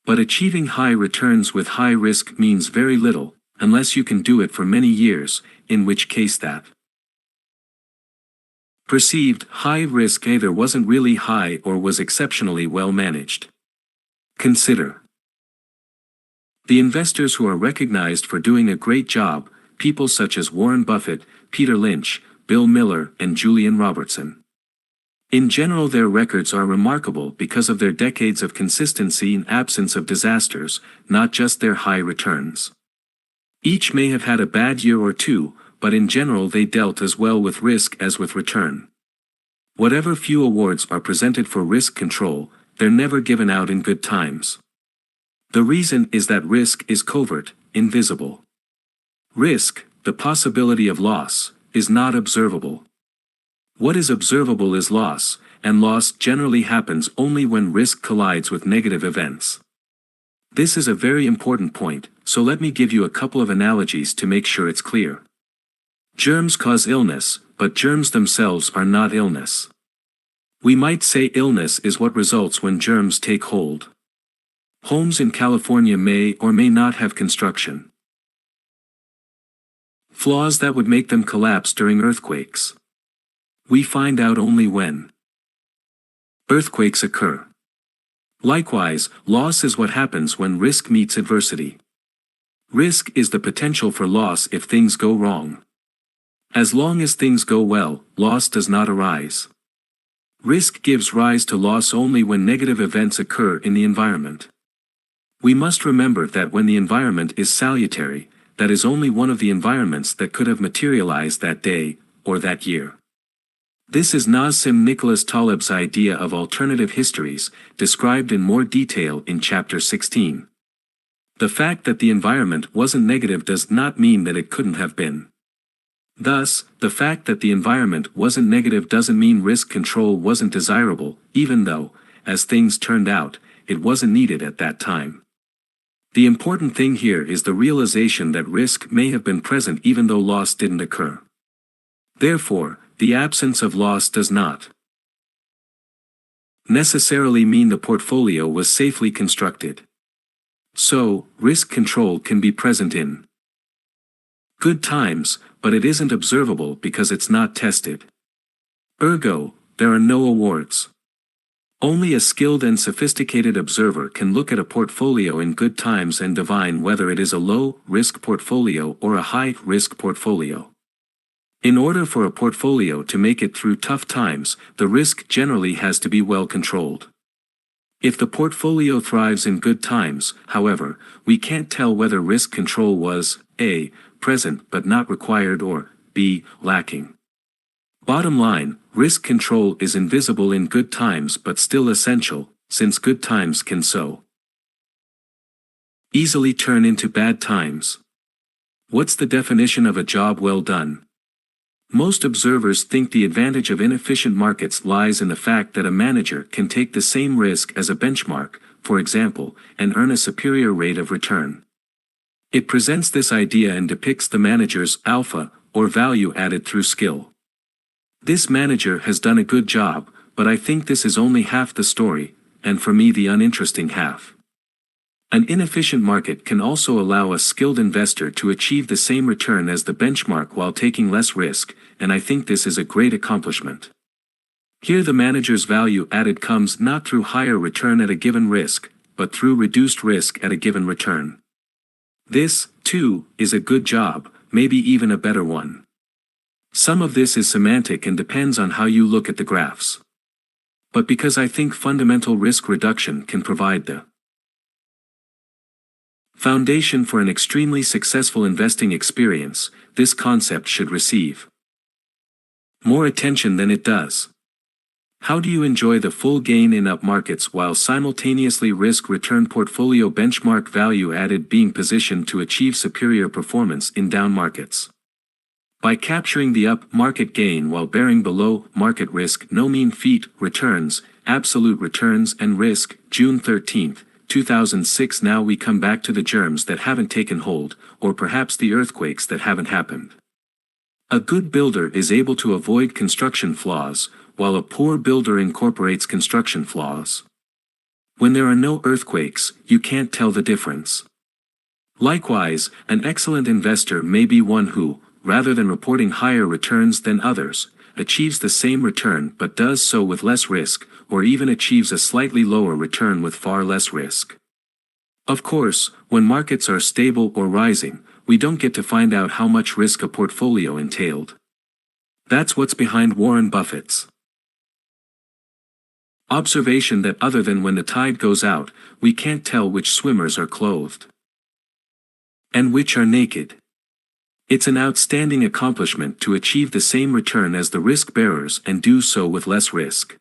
But achieving high returns with high risk means very little, unless you can do it for many years, in which case that perceived high risk either wasn't really high or was exceptionally well managed. Consider the investors who are recognized for doing a great job, people such as Warren Buffett, Peter Lynch, Bill Miller, and Julian Robertson. In general, their records are remarkable because of their decades of consistency and absence of disasters, not just their high returns. Each may have had a bad year or two, but in general they dealt as well with risk as with return. Whatever few awards are presented for risk control, they're never given out in good times. The reason is that risk is covert, invisible. Risk, the possibility of loss, is not observable. What is observable is loss, and loss generally happens only when risk collides with negative events. This is a very important point, so let me give you a couple of analogies to make sure it's clear. Germs cause illness, but germs themselves are not illness. We might say illness is what results when germs take hold. Homes in California may or may not have construction flaws that would make them collapse during earthquakes. We find out only when earthquakes occur. Likewise, loss is what happens when risk meets adversity. Risk is the potential for loss if things go wrong. As long as things go well, loss does not arise. Risk gives rise to loss only when negative events occur in the environment. We must remember that when the environment is salutary, that is only one of the environments that could have materialized that day, or that year. This is Nassim Nicholas Taleb's idea of alternative histories, described in more detail in Chapter 16. The fact that the environment wasn't negative does not mean that it couldn't have been. Thus, the fact that the environment wasn't negative doesn't mean risk control wasn't desirable, even though, as things turned out, it wasn't needed at that time. The important thing here is the realization that risk may have been present even though loss didn't occur. Therefore, the absence of loss does not necessarily mean the portfolio was safely constructed. So, risk control can be present in good times, but it isn't observable because it's not tested. Ergo, there are no awards. Only a skilled and sophisticated observer can look at a portfolio in good times and divine whether it is a low-risk portfolio or a high-risk portfolio. In order for a portfolio to make it through tough times, the risk generally has to be well controlled. If the portfolio thrives in good times, however, we can't tell whether risk control was A. present but not required, or B. lacking. Bottom line, risk control is invisible in good times but still essential, since good times can so easily turn into bad times. What's the definition of a job well done? Most observers think the advantage of inefficient markets lies in the fact that a manager can take the same risk as a benchmark, for example, and earn a superior rate of return. It presents this idea and depicts the manager's alpha, or value added through skill. This manager has done a good job, but I think this is only half the story, and for me the uninteresting half. An inefficient market can also allow a skilled investor to achieve the same return as the benchmark while taking less risk, and I think this is a great accomplishment. Here the manager's value added comes not through higher return at a given risk, but through reduced risk at a given return. This, too, is a good job, maybe even a better one. Some of this is semantic and depends on how you look at the graphs. But because I think fundamental risk reduction can provide the foundation for an extremely successful investing experience, this concept should receive more attention than it does. How do you enjoy the full gain in up markets while simultaneously risk-return portfolio benchmark value added being positioned to achieve superior performance in down markets? By capturing the up market gain while bearing below market risk, no mean feat, returns, absolute returns and risk. June 13, 2006. Now we come back to the germs that haven't taken hold, or perhaps the earthquakes that haven't happened. A good builder is able to avoid construction flaws, while a poor builder incorporates construction flaws. When there are no earthquakes, you can't tell the difference. Likewise, an excellent investor may be one who, rather than reporting higher returns than others, achieves the same return but does so with less risk, or even achieves a slightly lower return with far less risk. Of course, when markets are stable or rising, we don't get to find out how much risk a portfolio entailed. That's what's behind Warren Buffett's observation that other than when the tide goes out, we can't tell which swimmers are clothed and which are naked. It's an outstanding accomplishment to achieve the same return as the risk bearers and do so with less risk.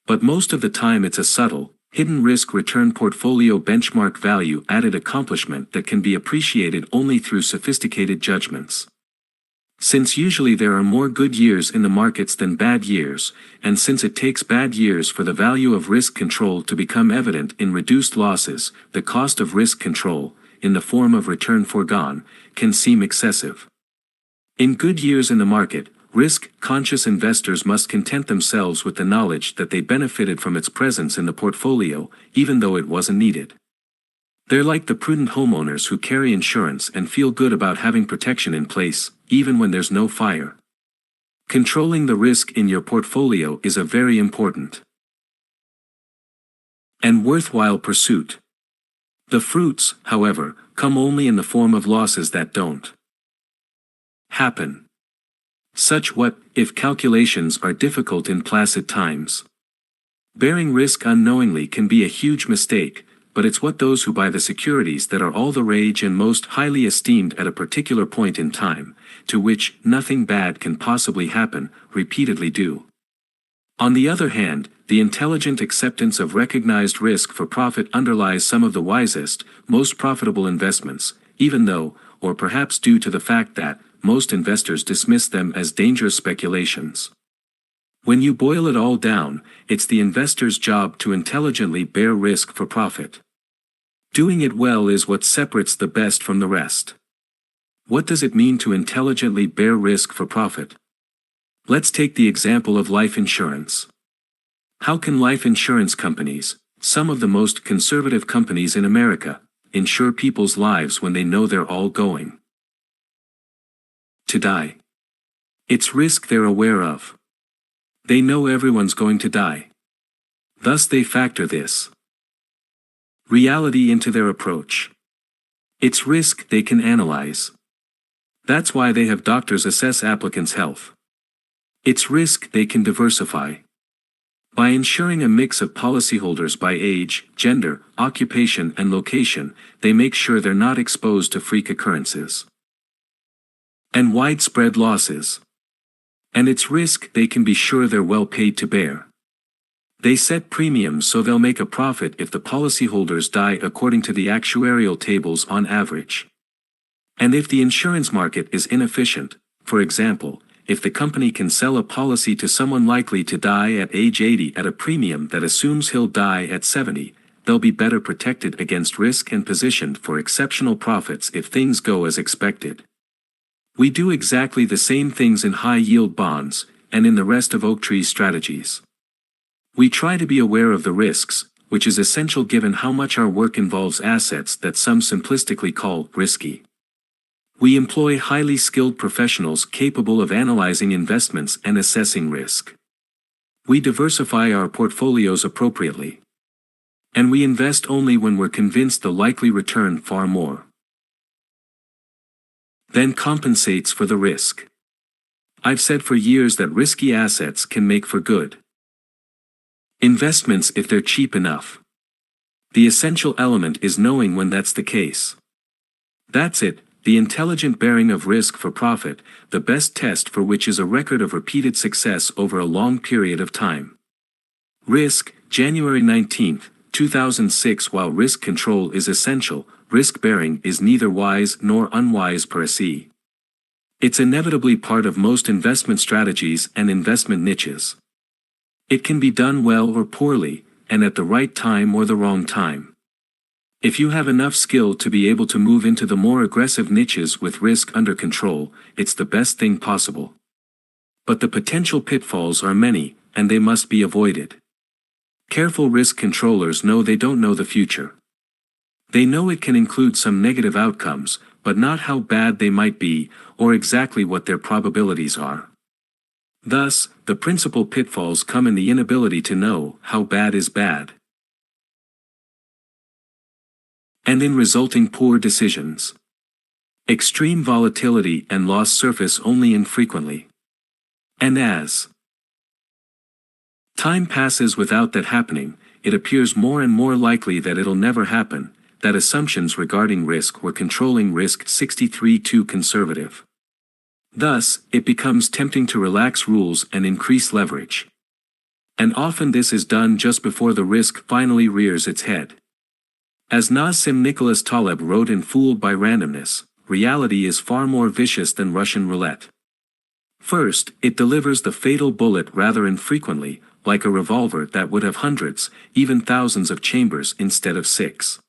But most of the time it's a subtle, hidden risk-return portfolio benchmark value added accomplishment that can be appreciated only through sophisticated judgments. Since usually there are more good years in the markets than bad years, and since it takes bad years for the value of risk control to become evident in reduced losses, the cost of risk control, in the form of return foregone, can seem excessive. In good years in the market, risk-conscious investors must content themselves with the knowledge that they benefited from its presence in the portfolio, even though it wasn't needed. They're like the prudent homeowners who carry insurance and feel good about having protection in place, even when there's no fire. Controlling the risk in your portfolio is a very important and worthwhile pursuit. The fruits, however, come only in the form of losses that don't happen. Such what-if calculations are difficult in placid times. Bearing risk unknowingly can be a huge mistake, but it's what those who buy the securities that are all the rage and most highly esteemed at a particular point in time, to which nothing bad can possibly happen, repeatedly do. On the other hand, the intelligent acceptance of recognized risk for profit underlies some of the wisest, most profitable investments, even though, or perhaps due to the fact that, most investors dismiss them as dangerous speculations. When you boil it all down, it's the investor's job to intelligently bear risk for profit. Doing it well is what separates the best from the rest. What does it mean to intelligently bear risk for profit? Let's take the example of life insurance. How can life insurance companies, some of the most conservative companies in America, insure people's lives when they know they're all going to die? It's risk they're aware of. They know everyone's going to die. Thus they factor this reality into their approach. It's risk they can analyze. That's why they have doctors assess applicants' health. It's risk they can diversify. By ensuring a mix of policyholders by age, gender, occupation and location, they make sure they're not exposed to freak occurrences and widespread losses. And it's risk they can be sure they're well paid to bear. They set premiums so they'll make a profit if the policyholders die according to the actuarial tables on average. And if the insurance market is inefficient, for example, if the company can sell a policy to someone likely to die at age 80 at a premium that assumes he'll die at 70, they'll be better protected against risk and positioned for exceptional profits if things go as expected. We do exactly the same things in high-yield bonds, and in the rest of Oaktree's strategies. We try to be aware of the risks, which is essential given how much our work involves assets that some simplistically call risky. We employ highly skilled professionals capable of analyzing investments and assessing risk. We diversify our portfolios appropriately. And we invest only when we're convinced the likely return far more than compensates for the risk. I've said for years that risky assets can make for good investments if they're cheap enough. The essential element is knowing when that's the case. That's it, the intelligent bearing of risk for profit, the best test for which is a record of repeated success over a long period of time. Risk, January 19, 2006. While risk control is essential, risk bearing is neither wise nor unwise per se. It's inevitably part of most investment strategies and investment niches. It can be done well or poorly, and at the right time or the wrong time. If you have enough skill to be able to move into the more aggressive niches with risk under control, it's the best thing possible. But the potential pitfalls are many, and they must be avoided. Careful risk controllers know they don't know the future. They know it can include some negative outcomes, but not how bad they might be, or exactly what their probabilities are. Thus, the principal pitfalls come in the inability to know how bad is bad, and in resulting poor decisions. Extreme volatility and loss surface only infrequently. And as time passes without that happening, it appears more and more likely that it'll never happen, that assumptions regarding risk were controlling risk 63 too conservative. Thus, it becomes tempting to relax rules and increase leverage. And often this is done just before the risk finally rears its head. As Nassim Nicholas Taleb wrote in Fooled by Randomness, reality is far more vicious than Russian roulette. First, it delivers the fatal bullet rather infrequently, like a revolver that would have hundreds, even thousands of chambers instead of 6.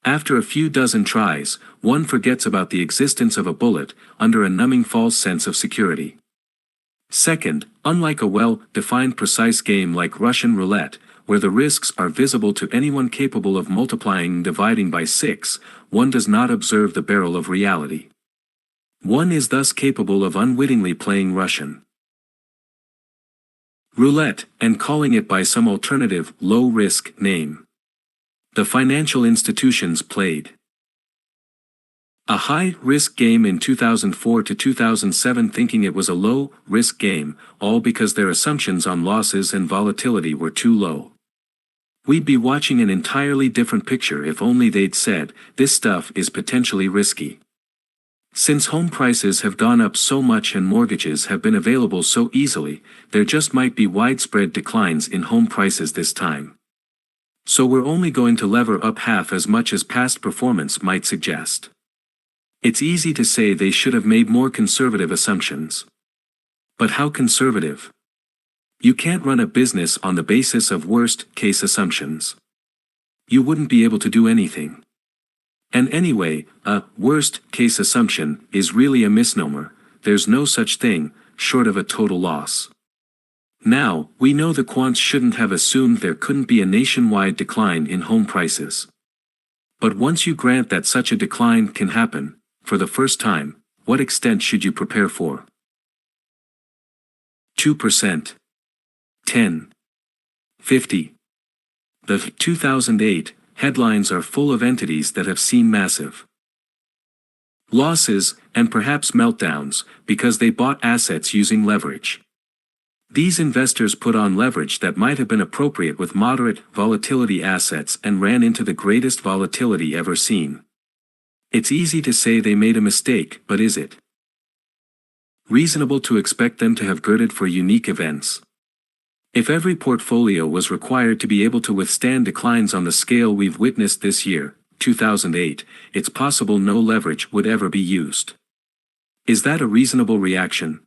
After a few dozen tries, one forgets about the existence of a bullet, under a numbing false sense of security. Second, unlike a well-defined precise game like Russian roulette, where the risks are visible to anyone capable of multiplying and dividing by 6, one does not observe the barrel of reality. One is thus capable of unwittingly playing Russian roulette, and calling it by some alternative, low-risk name. The financial institutions played a high-risk game in 2004 to 2007 thinking it was a low-risk game, all because their assumptions on losses and volatility were too low. We'd be watching an entirely different picture if only they'd said, this stuff is potentially risky. Since home prices have gone up so much and mortgages have been available so easily, there just might be widespread declines in home prices this time. So we're only going to lever up half as much as past performance might suggest. It's easy to say they should have made more conservative assumptions. But how conservative? You can't run a business on the basis of worst-case assumptions. You wouldn't be able to do anything. And anyway, a worst-case assumption is really a misnomer. There's no such thing, short of a total loss. Now, we know the quants shouldn't have assumed there couldn't be a nationwide decline in home prices. But once you grant that such a decline can happen, for the first time, what extent should you prepare for? 2%. 10. 50. The 2008 headlines are full of entities that have seen massive losses, and perhaps meltdowns, because they bought assets using leverage. These investors put on leverage that might have been appropriate with moderate volatility assets and ran into the greatest volatility ever seen. It's easy to say they made a mistake, but is it reasonable to expect them to have girded for unique events? If every portfolio was required to be able to withstand declines on the scale we've witnessed this year, 2008, it's possible no leverage would ever be used. Is that a reasonable reaction?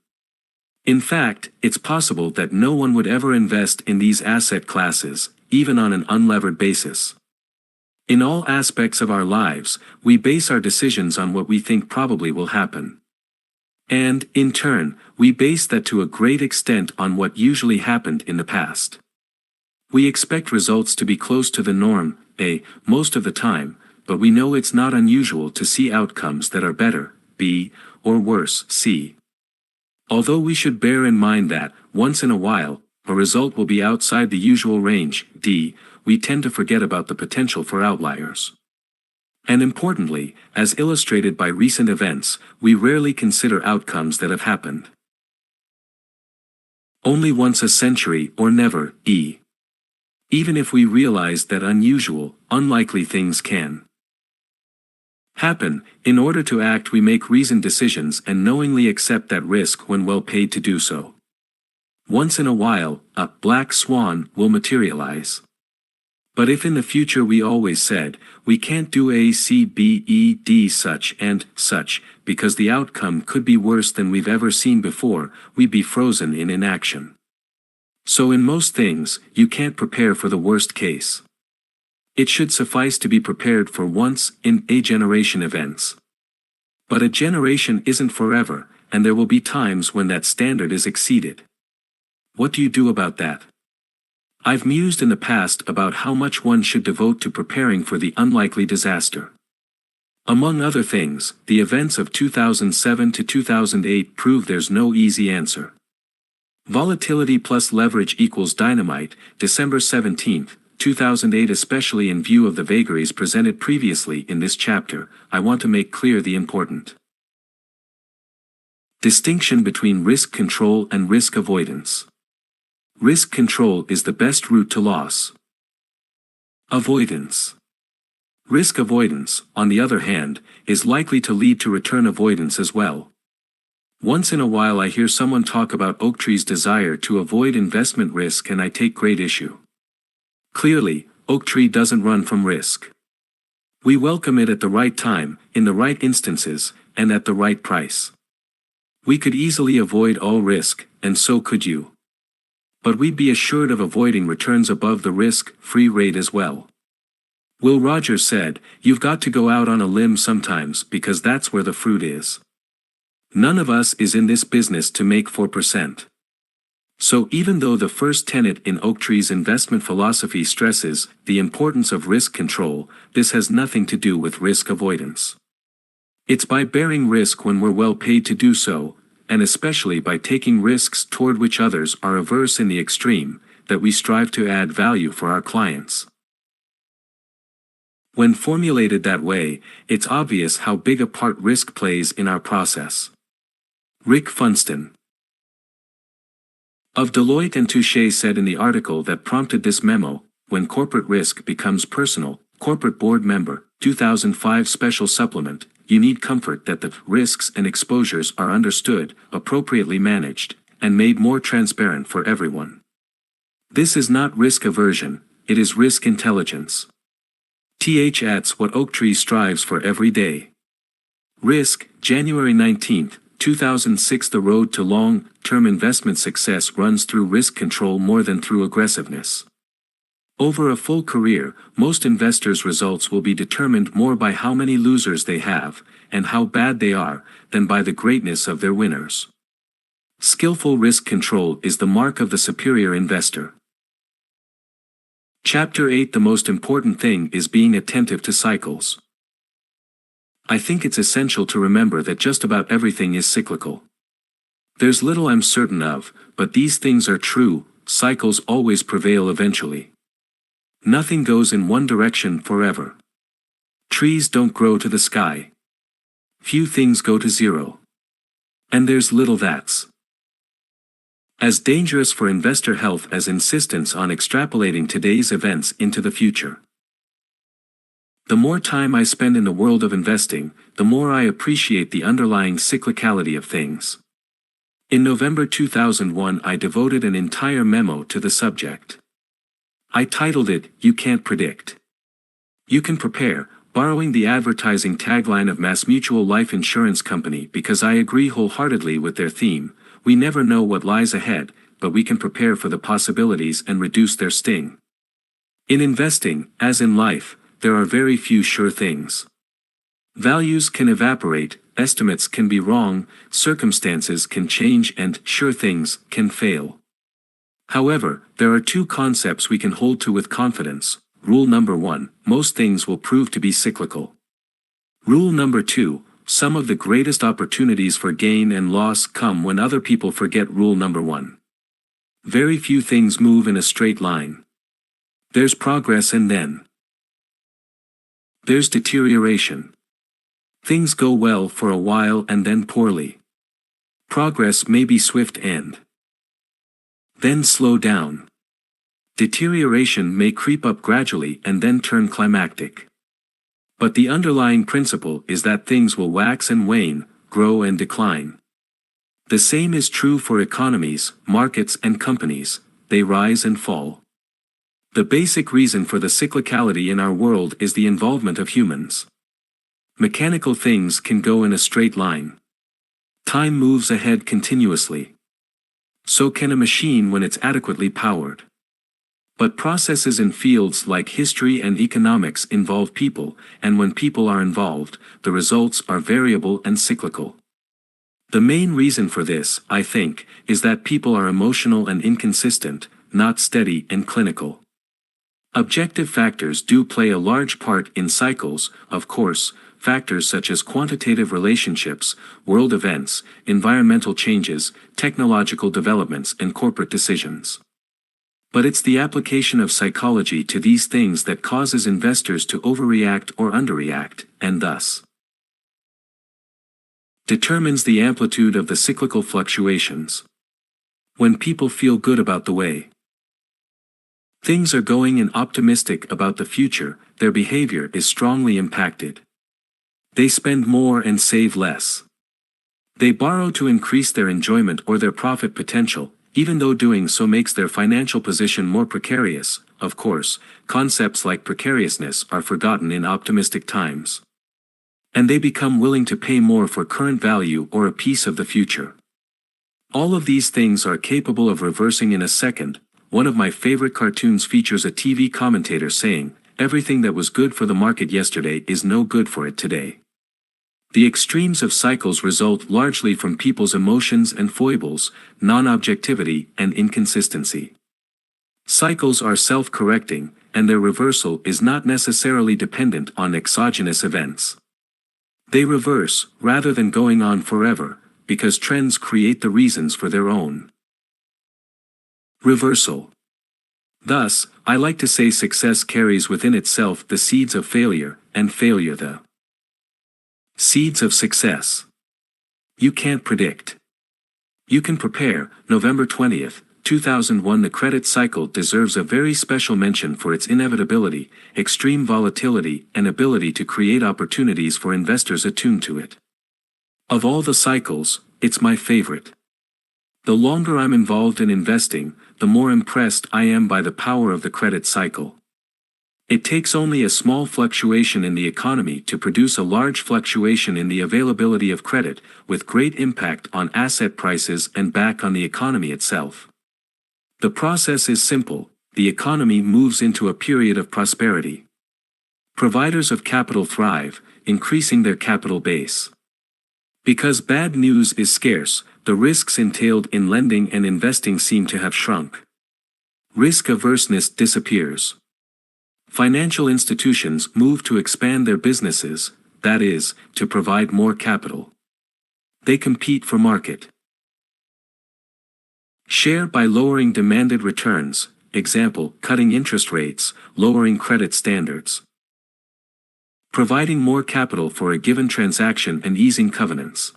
In fact, it's possible that no one would ever invest in these asset classes, even on an unlevered basis. In all aspects of our lives, we base our decisions on what we think probably will happen. And, in turn, we base that to a great extent on what usually happened in the past. We expect results to be close to the norm, most of the time, but we know it's not unusual to see outcomes that are better, B, or worse, C. Although we should bear in mind that, once in a while, a result will be outside the usual range, D, we tend to forget about the potential for outliers. And importantly, as illustrated by recent events, we rarely consider outcomes that have happened only once a century or never, E. Even if we realize that unusual, unlikely things can happen, in order to act we make reasoned decisions and knowingly accept that risk when well paid to do so. Once in a while, a black swan will materialize. But if in the future we always said, we can't do A, C, B, E, D such and such, because the outcome could be worse than we've ever seen before, we'd be frozen in inaction. So in most things, you can't prepare for the worst case. It should suffice to be prepared for once-in-a-generation events. But a generation isn't forever, and there will be times when that standard is exceeded. What do you do about that? I've mused in the past about how much one should devote to preparing for the unlikely disaster. Among other things, the events of 2007 to 2008 prove there's no easy answer. Volatility plus leverage equals dynamite, December 17, 2008. Especially in view of the vagaries presented previously in this chapter, I want to make clear the important distinction between risk control and risk avoidance. Risk control is the best route to loss avoidance. Risk avoidance, on the other hand, is likely to lead to return avoidance as well. Once in a while I hear someone talk about Oaktree's desire to avoid investment risk, and I take great issue. Clearly, Oaktree doesn't run from risk. We welcome it at the right time, in the right instances, and at the right price. We could easily avoid all risk, and so could you. But we'd be assured of avoiding returns above the risk-free rate as well. Will Rogers said, "You've got to go out on a limb sometimes because that's where the fruit is." None of us is in this business to make 4%. So even though the first tenet in Oaktree's investment philosophy stresses the importance of risk control, this has nothing to do with risk avoidance. It's by bearing risk when we're well paid to do so, and especially by taking risks toward which others are averse in the extreme, that we strive to add value for our clients. When formulated that way, it's obvious how big a part risk plays in our process. Rick Funston of Deloitte and Touche said in the article that prompted this memo, "When corporate risk becomes personal, corporate board member, 2005 special supplement, you need comfort that the risks and exposures are understood, appropriately managed, and made more transparent for everyone. This is not risk aversion, it is risk intelligence. That's what Oaktree strives for every day." Risk, January 19, 2006. The road to long-term investment success runs through risk control more than through aggressiveness. Over a full career, most investors' results will be determined more by how many losers they have, and how bad they are, than by the greatness of their winners. Skillful risk control is the mark of the superior investor. Chapter 8. The most important thing is being attentive to cycles. I think it's essential to remember that just about everything is cyclical. There's little I'm certain of, but these things are true: cycles always prevail eventually. Nothing goes in one direction forever. Trees don't grow to the sky. Few things go to zero. And there's little that's as dangerous for investor health as insistence on extrapolating today's events into the future. The more time I spend in the world of investing, the more I appreciate the underlying cyclicality of things. In November 2001, I devoted an entire memo to the subject. I titled it, "You Can't Predict. You Can Prepare," borrowing the advertising tagline of MassMutual Life Insurance Company because I agree wholeheartedly with their theme. We never know what lies ahead, but we can prepare for the possibilities and reduce their sting. In investing, as in life, there are very few sure things. Values can evaporate, estimates can be wrong, circumstances can change, and sure things can fail. However, there are two concepts we can hold to with confidence. Rule number 1, most things will prove to be cyclical. Rule number 2, some of the greatest opportunities for gain and loss come when other people forget rule number 1. Very few things move in a straight line. There's progress and then there's deterioration. Things go well for a while and then poorly. Progress may be swift and then slow down. Deterioration may creep up gradually and then turn climactic. But the underlying principle is that things will wax and wane, grow and decline. The same is true for economies, markets and companies. They rise and fall. The basic reason for the cyclicality in our world is the involvement of humans. Mechanical things can go in a straight line. Time moves ahead continuously. So can a machine when it's adequately powered. But processes in fields like history and economics involve people, and when people are involved, the results are variable and cyclical. The main reason for this, I think, is that people are emotional and inconsistent, not steady and clinical. Objective factors do play a large part in cycles, of course, factors such as quantitative relationships, world events, environmental changes, technological developments and corporate decisions. But it's the application of psychology to these things that causes investors to overreact or underreact, and thus determines the amplitude of the cyclical fluctuations. When people feel good about the way things are going and optimistic about the future, their behavior is strongly impacted. They spend more and save less. They borrow to increase their enjoyment or their profit potential, even though doing so makes their financial position more precarious. Of course, concepts like precariousness are forgotten in optimistic times. And they become willing to pay more for current value or a piece of the future. All of these things are capable of reversing in a second. One of my favorite cartoons features a TV commentator saying, "Everything that was good for the market yesterday is no good for it today." The extremes of cycles result largely from people's emotions and foibles, non-objectivity and inconsistency. Cycles are self-correcting, and their reversal is not necessarily dependent on exogenous events. They reverse, rather than going on forever, because trends create the reasons for their own reversal. Thus, I like to say success carries within itself the seeds of failure, and failure the seeds of success. You can't predict. You can prepare. November 20th, 2001. The credit cycle deserves a very special mention for its inevitability, extreme volatility, and ability to create opportunities for investors attuned to it. Of all the cycles, it's my favorite. The longer I'm involved in investing, the more impressed I am by the power of the credit cycle. It takes only a small fluctuation in the economy to produce a large fluctuation in the availability of credit, with great impact on asset prices and back on the economy itself. The process is simple: the economy moves into a period of prosperity. Providers of capital thrive, increasing their capital base. Because bad news is scarce, the risks entailed in lending and investing seem to have shrunk. Risk averseness disappears. Financial institutions move to expand their businesses, that is, to provide more capital. They compete for market share by lowering demanded returns, example, cutting interest rates, lowering credit standards, providing more capital for a given transaction and easing covenants.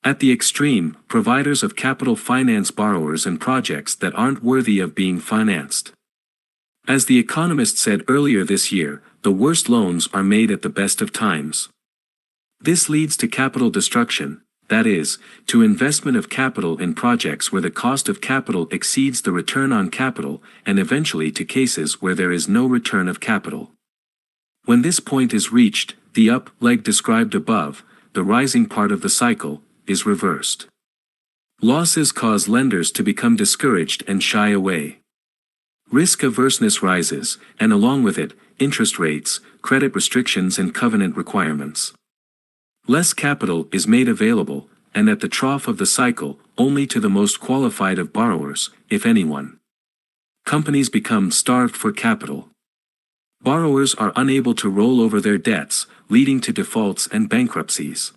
At the extreme, providers of capital finance borrowers and projects that aren't worthy of being financed. As The Economist said earlier this year, the worst loans are made at the best of times. This leads to capital destruction, that is, to investment of capital in projects where the cost of capital exceeds the return on capital, and eventually to cases where there is no return of capital. When this point is reached, the up leg described above, the rising part of the cycle, is reversed. Losses cause lenders to become discouraged and shy away. Risk averseness rises, and along with it, interest rates, credit restrictions and covenant requirements. Less capital is made available, and at the trough of the cycle, only to the most qualified of borrowers, if anyone. Companies become starved for capital. Borrowers are unable to roll over their debts, leading to defaults and bankruptcies.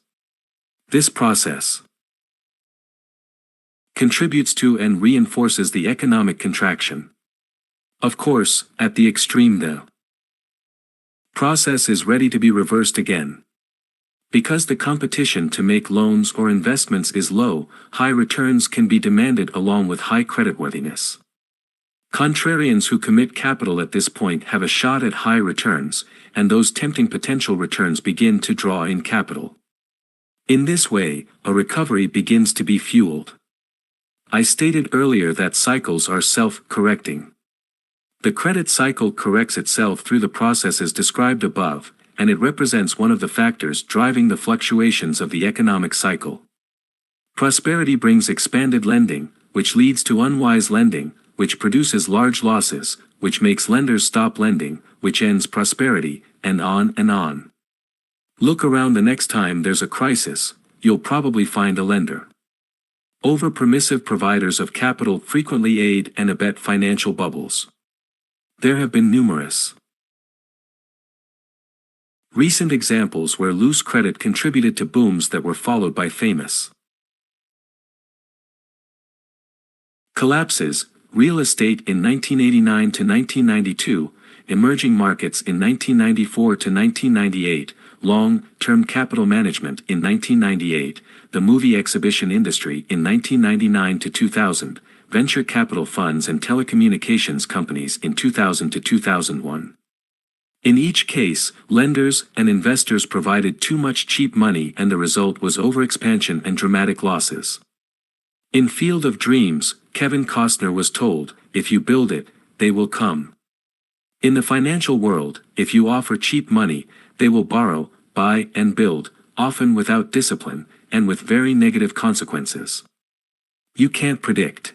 This process contributes to and reinforces the economic contraction. Of course, at the extreme the process is ready to be reversed again. Because the competition to make loans or investments is low, high returns can be demanded along with high creditworthiness. Contrarians who commit capital at this point have a shot at high returns, and those tempting potential returns begin to draw in capital. In this way, a recovery begins to be fueled. I stated earlier that cycles are self-correcting. The credit cycle corrects itself through the processes described above, and it represents one of the factors driving the fluctuations of the economic cycle. Prosperity brings expanded lending, which leads to unwise lending, which produces large losses, which makes lenders stop lending, which ends prosperity, and on and on. Look around the next time there's a crisis, you'll probably find a lender. Over-permissive providers of capital frequently aid and abet financial bubbles. There have been numerous recent examples where loose credit contributed to booms that were followed by famous collapses: real estate in 1989 to 1992, emerging markets in 1994 to 1998, long-term capital management in 1998, the movie exhibition industry in 1999 to 2000, venture capital funds and telecommunications companies in 2000 to 2001. In each case, lenders and investors provided too much cheap money and the result was overexpansion and dramatic losses. In Field of Dreams, Kevin Costner was told, "If you build it, they will come." In the financial world, if you offer cheap money, they will borrow, buy and build, often without discipline, and with very negative consequences. You can't predict.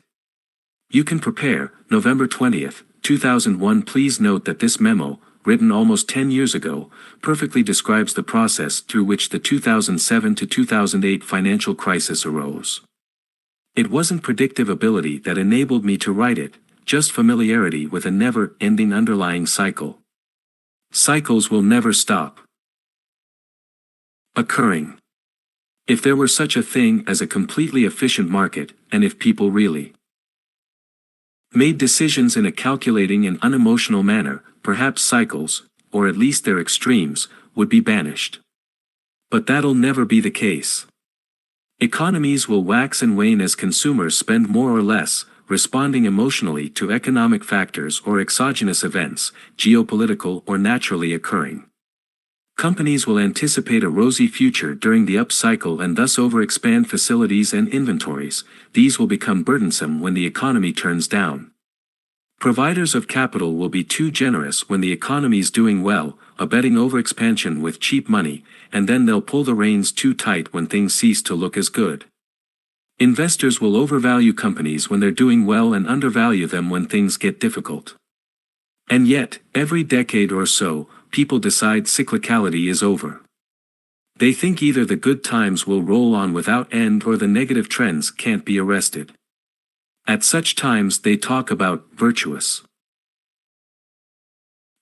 You can prepare. November 20th, 2001. Please note that this memo, written almost 10 years ago, perfectly describes the process through which the 2007 to 2008 financial crisis arose. It wasn't predictive ability that enabled me to write it, just familiarity with a never-ending underlying cycle. Cycles will never stop occurring. If there were such a thing as a completely efficient market, and if people really made decisions in a calculating and unemotional manner, perhaps cycles, or at least their extremes, would be banished. But that'll never be the case. Economies will wax and wane as consumers spend more or less, responding emotionally to economic factors or exogenous events, geopolitical or naturally occurring. Companies will anticipate a rosy future during the upcycle and thus overexpand facilities and inventories. These will become burdensome when the economy turns down. Providers of capital will be too generous when the economy's doing well, abetting overexpansion with cheap money, and then they'll pull the reins too tight when things cease to look as good. Investors will overvalue companies when they're doing well and undervalue them when things get difficult. And yet, every decade or so, people decide cyclicality is over. They think either the good times will roll on without end or the negative trends can't be arrested. At such times they talk about virtuous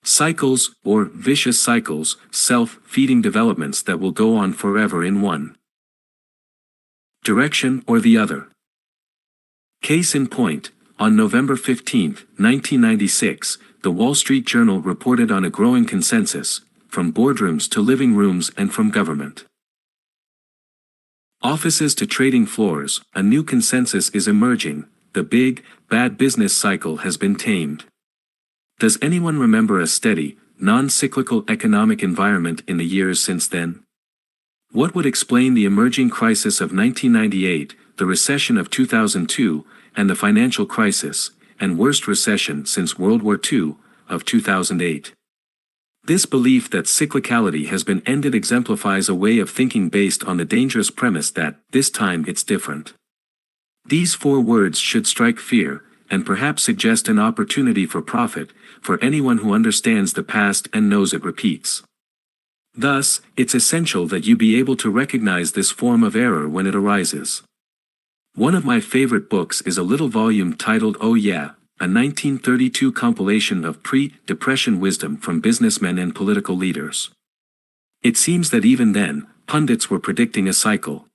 cycles, or vicious cycles, self-feeding developments that will go on forever in one direction or the other. Case in point, On November 15, 1996, the Wall Street Journal reported on a growing consensus, from boardrooms to living rooms and from government offices to trading floors, a new consensus is emerging: the big, bad business cycle has been tamed. Does anyone remember a steady, non-cyclical economic environment in the years since then? What would explain the emerging crisis of 1998, the recession of 2002, and the financial crisis, and worst recession since World War II, of 2008? This belief that cyclicality has been ended exemplifies a way of thinking based on the dangerous premise that, this time it's different. These 4 words should strike fear, and perhaps suggest an opportunity for profit, for anyone who understands the past and knows it repeats. Thus, it's essential that you be able to recognize this form of error when it arises. One of my favorite books is a little volume titled Oh Yeah!, a 1932 compilation of pre-Depression wisdom from businessmen and political leaders. It seems that even then, pundits were predicting a cycle.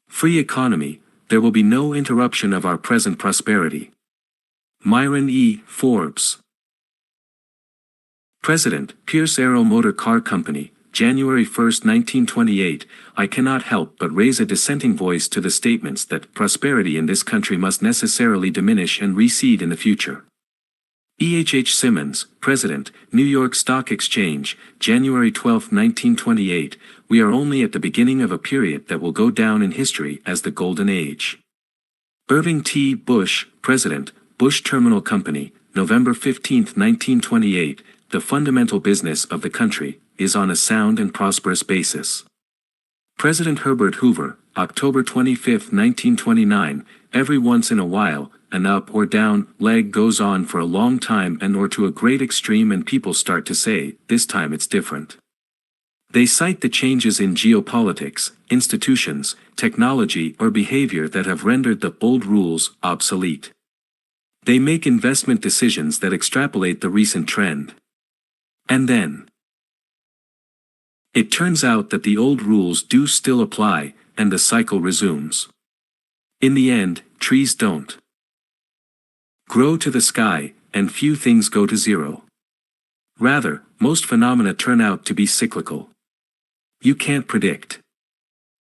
Free economy, there will be no interruption of our present prosperity. Myron E. Forbes. President, Pierce Arrow Motor Car Company, January 1, 1928. I cannot help but raise a dissenting voice to the statements that prosperity in this country must necessarily diminish and recede in the future. E. H. Simmons, President, New York Stock Exchange, January 12, 1928. We are only at the beginning of a period that will go down in history as the Golden Age. Irving T. Bush, President, Bush Terminal Company, November 15, 1928. The fundamental business of the country is on a sound and prosperous basis. President Herbert Hoover, October 25, 1929. Every once in a while, an up or down leg goes on for a long time and or to a great extreme, and people start to say, this time it's different. They cite the changes in geopolitics, institutions, technology or behavior that have rendered the old rules obsolete. They make investment decisions that extrapolate the recent trend. And then it turns out that the old rules do still apply, and the cycle resumes. In the end, trees don't grow to the sky, and few things go to zero. Rather, most phenomena turn out to be cyclical. You can't predict.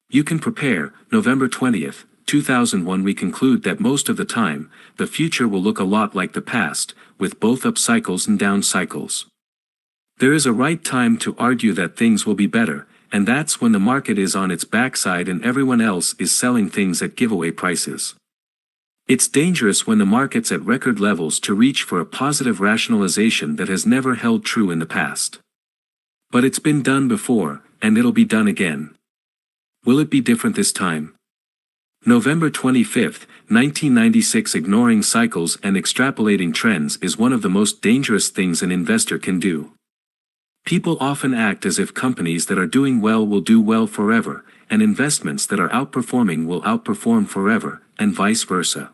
You can prepare. November 20, 2001. We conclude that most of the time, the future will look a lot like the past, with both up cycles and down cycles. There is a right time to argue that things will be better, and that's when the market is on its backside and everyone else is selling things at giveaway prices. It's dangerous when the market's at record levels to reach for a positive rationalization that has never held true in the past. But it's been done before, and it'll be done again. Will it be different this time? November 25, 1996. Ignoring cycles and extrapolating trends is one of the most dangerous things an investor can do. People often act as if companies that are doing well will do well forever, and investments that are outperforming will outperform forever, and vice versa.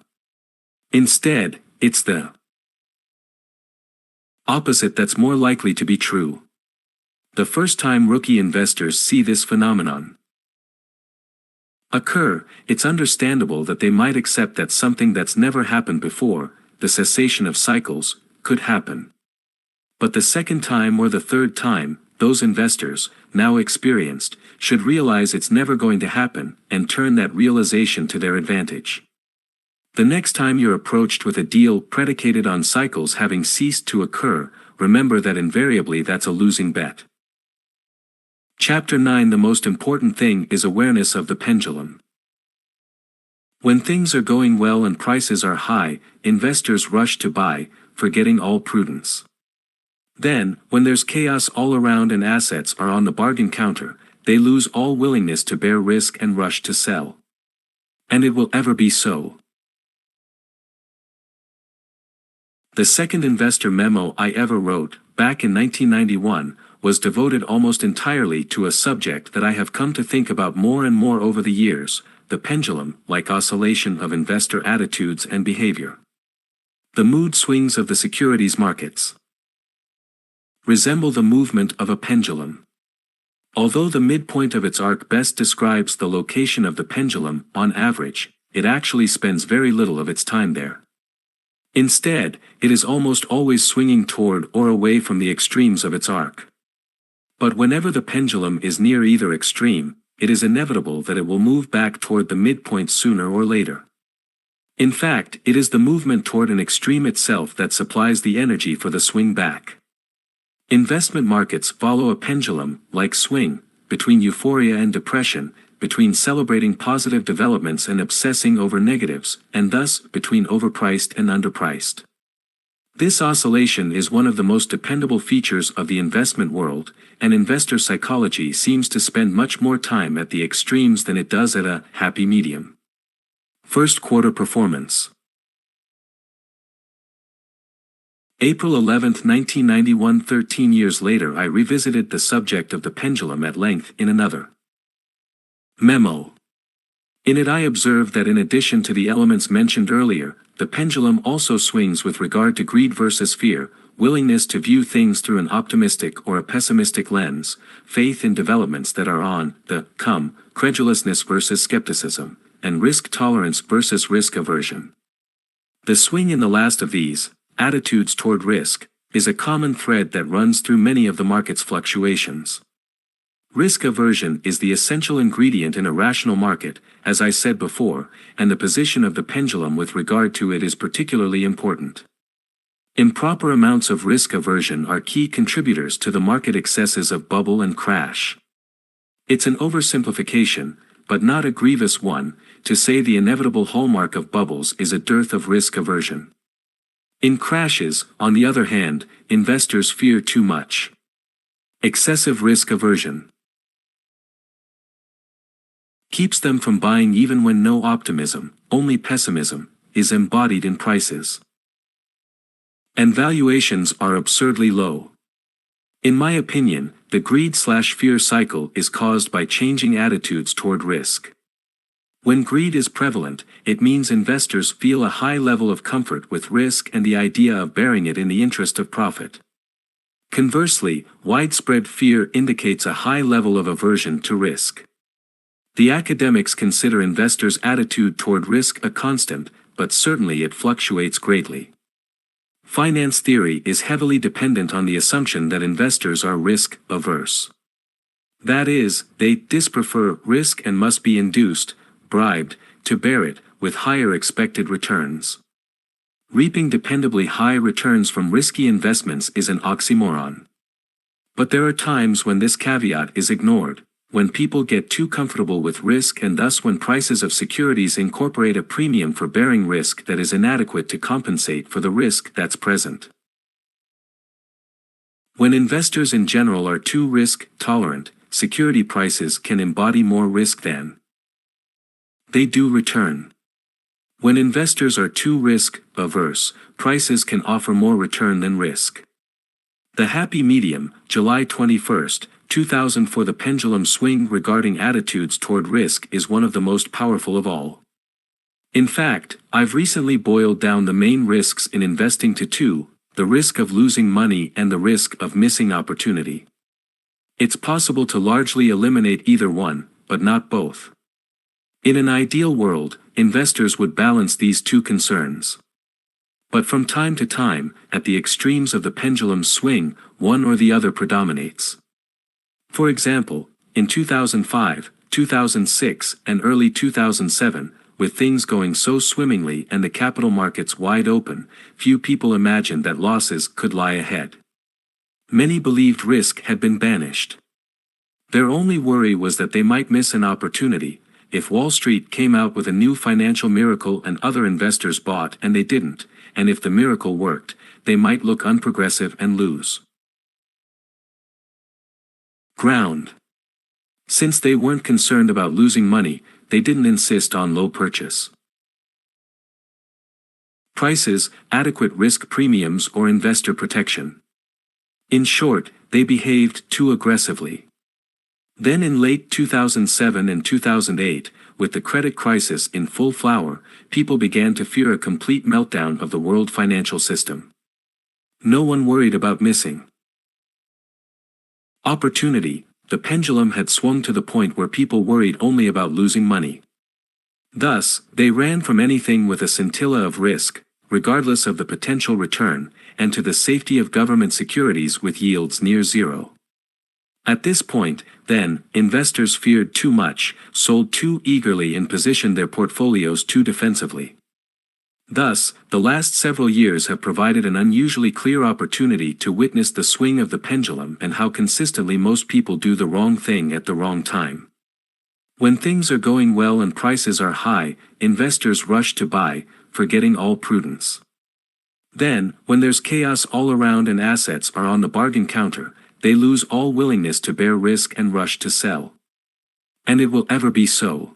Instead, it's the opposite that's more likely to be true. The first-time rookie investors see this phenomenon occur, it's understandable that they might accept that something that's never happened before, the cessation of cycles, could happen. But the second time or the third time, those investors, now experienced, should realize it's never going to happen, and turn that realization to their advantage. The next time you're approached with a deal predicated on cycles having ceased to occur, remember that invariably that's a losing bet. Chapter 9. The most important thing is awareness of the pendulum. When things are going well and prices are high, investors rush to buy, forgetting all prudence. Then, when there's chaos all around and assets are on the bargain counter, they lose all willingness to bear risk and rush to sell. And it will ever be so. The second investor memo I ever wrote, back in 1991, was devoted almost entirely to a subject that I have come to think about more and more over the years: the pendulum-like oscillation of investor attitudes and behavior. The mood swings of the securities markets resemble the movement of a pendulum. Although the midpoint of its arc best describes the location of the pendulum, on average, it actually spends very little of its time there. Instead, it is almost always swinging toward or away from the extremes of its arc. But whenever the pendulum is near either extreme, it is inevitable that it will move back toward the midpoint sooner or later. In fact, it is the movement toward an extreme itself that supplies the energy for the swing back. Investment markets follow a pendulum-like swing, between euphoria and depression, between celebrating positive developments and obsessing over negatives, and thus, between overpriced and underpriced. This oscillation is one of the most dependable features of the investment world, and investor psychology seems to spend much more time at the extremes than it does at a happy medium. First quarter performance. April 11, 1991. 13 years later, I revisited the subject of the pendulum at length in another memo. In it I observed that in addition to the elements mentioned earlier, the pendulum also swings with regard to greed versus fear, willingness to view things through an optimistic or a pessimistic lens, faith in developments that are on the come, credulousness versus skepticism, and risk tolerance versus risk aversion. The swing in the last of these, attitudes toward risk, is a common thread that runs through many of the market's fluctuations. Risk aversion is the essential ingredient in a rational market, as I said before, and the position of the pendulum with regard to it is particularly important. Improper amounts of risk aversion are key contributors to the market excesses of bubble and crash. It's an oversimplification, but not a grievous one, to say the inevitable hallmark of bubbles is a dearth of risk aversion. In crashes, on the other hand, investors fear too much. Excessive risk aversion keeps them from buying even when no optimism, only pessimism, is embodied in prices. And valuations are absurdly low. In my opinion, the greed/fear cycle is caused by changing attitudes toward risk. When greed is prevalent, it means investors feel a high level of comfort with risk and the idea of bearing it in the interest of profit. Conversely, widespread fear indicates a high level of aversion to risk. The academics consider investors' attitude toward risk a constant, but certainly it fluctuates greatly. Finance theory is heavily dependent on the assumption that investors are risk-averse. That is, they disprefer risk and must be induced, bribed, to bear it, with higher expected returns. Reaping dependably high returns from risky investments is an oxymoron. But there are times when this caveat is ignored, when people get too comfortable with risk and thus when prices of securities incorporate a premium for bearing risk that is inadequate to compensate for the risk that's present. When investors in general are too risk-tolerant, security prices can embody more risk than they do return. When investors are too risk-averse, prices can offer more return than risk. The happy medium, July 21, 2000. For the pendulum swing regarding attitudes toward risk is one of the most powerful of all. In fact, I've recently boiled down the main risks in investing to two: the risk of losing money and the risk of missing opportunity. It's possible to largely eliminate either one, but not both. In an ideal world, investors would balance these two concerns. But from time to time, at the extremes of the pendulum's swing, one or the other predominates. For example, in 2005, 2006, and early 2007, with things going so swimmingly and the capital markets wide open, few people imagined that losses could lie ahead. Many believed risk had been banished. Their only worry was that they might miss an opportunity. If Wall Street came out with a new financial miracle and other investors bought and they didn't, and if the miracle worked, they might look unprogressive and lose ground. Since they weren't concerned about losing money, they didn't insist on low purchase prices, adequate risk premiums, or investor protection. In short, they behaved too aggressively. Then in late 2007 and 2008, with the credit crisis in full flower, people began to fear a complete meltdown of the world financial system. No one worried about missing opportunity. The pendulum had swung to the point where people worried only about losing money. Thus, they ran from anything with a scintilla of risk, regardless of the potential return, and to the safety of government securities with yields near zero. At this point, then, investors feared too much, sold too eagerly and positioned their portfolios too defensively. Thus, the last several years have provided an unusually clear opportunity to witness the swing of the pendulum and how consistently most people do the wrong thing at the wrong time. When things are going well and prices are high, investors rush to buy, forgetting all prudence. Then, when there's chaos all around and assets are on the bargain counter, they lose all willingness to bear risk and rush to sell. And it will ever be so.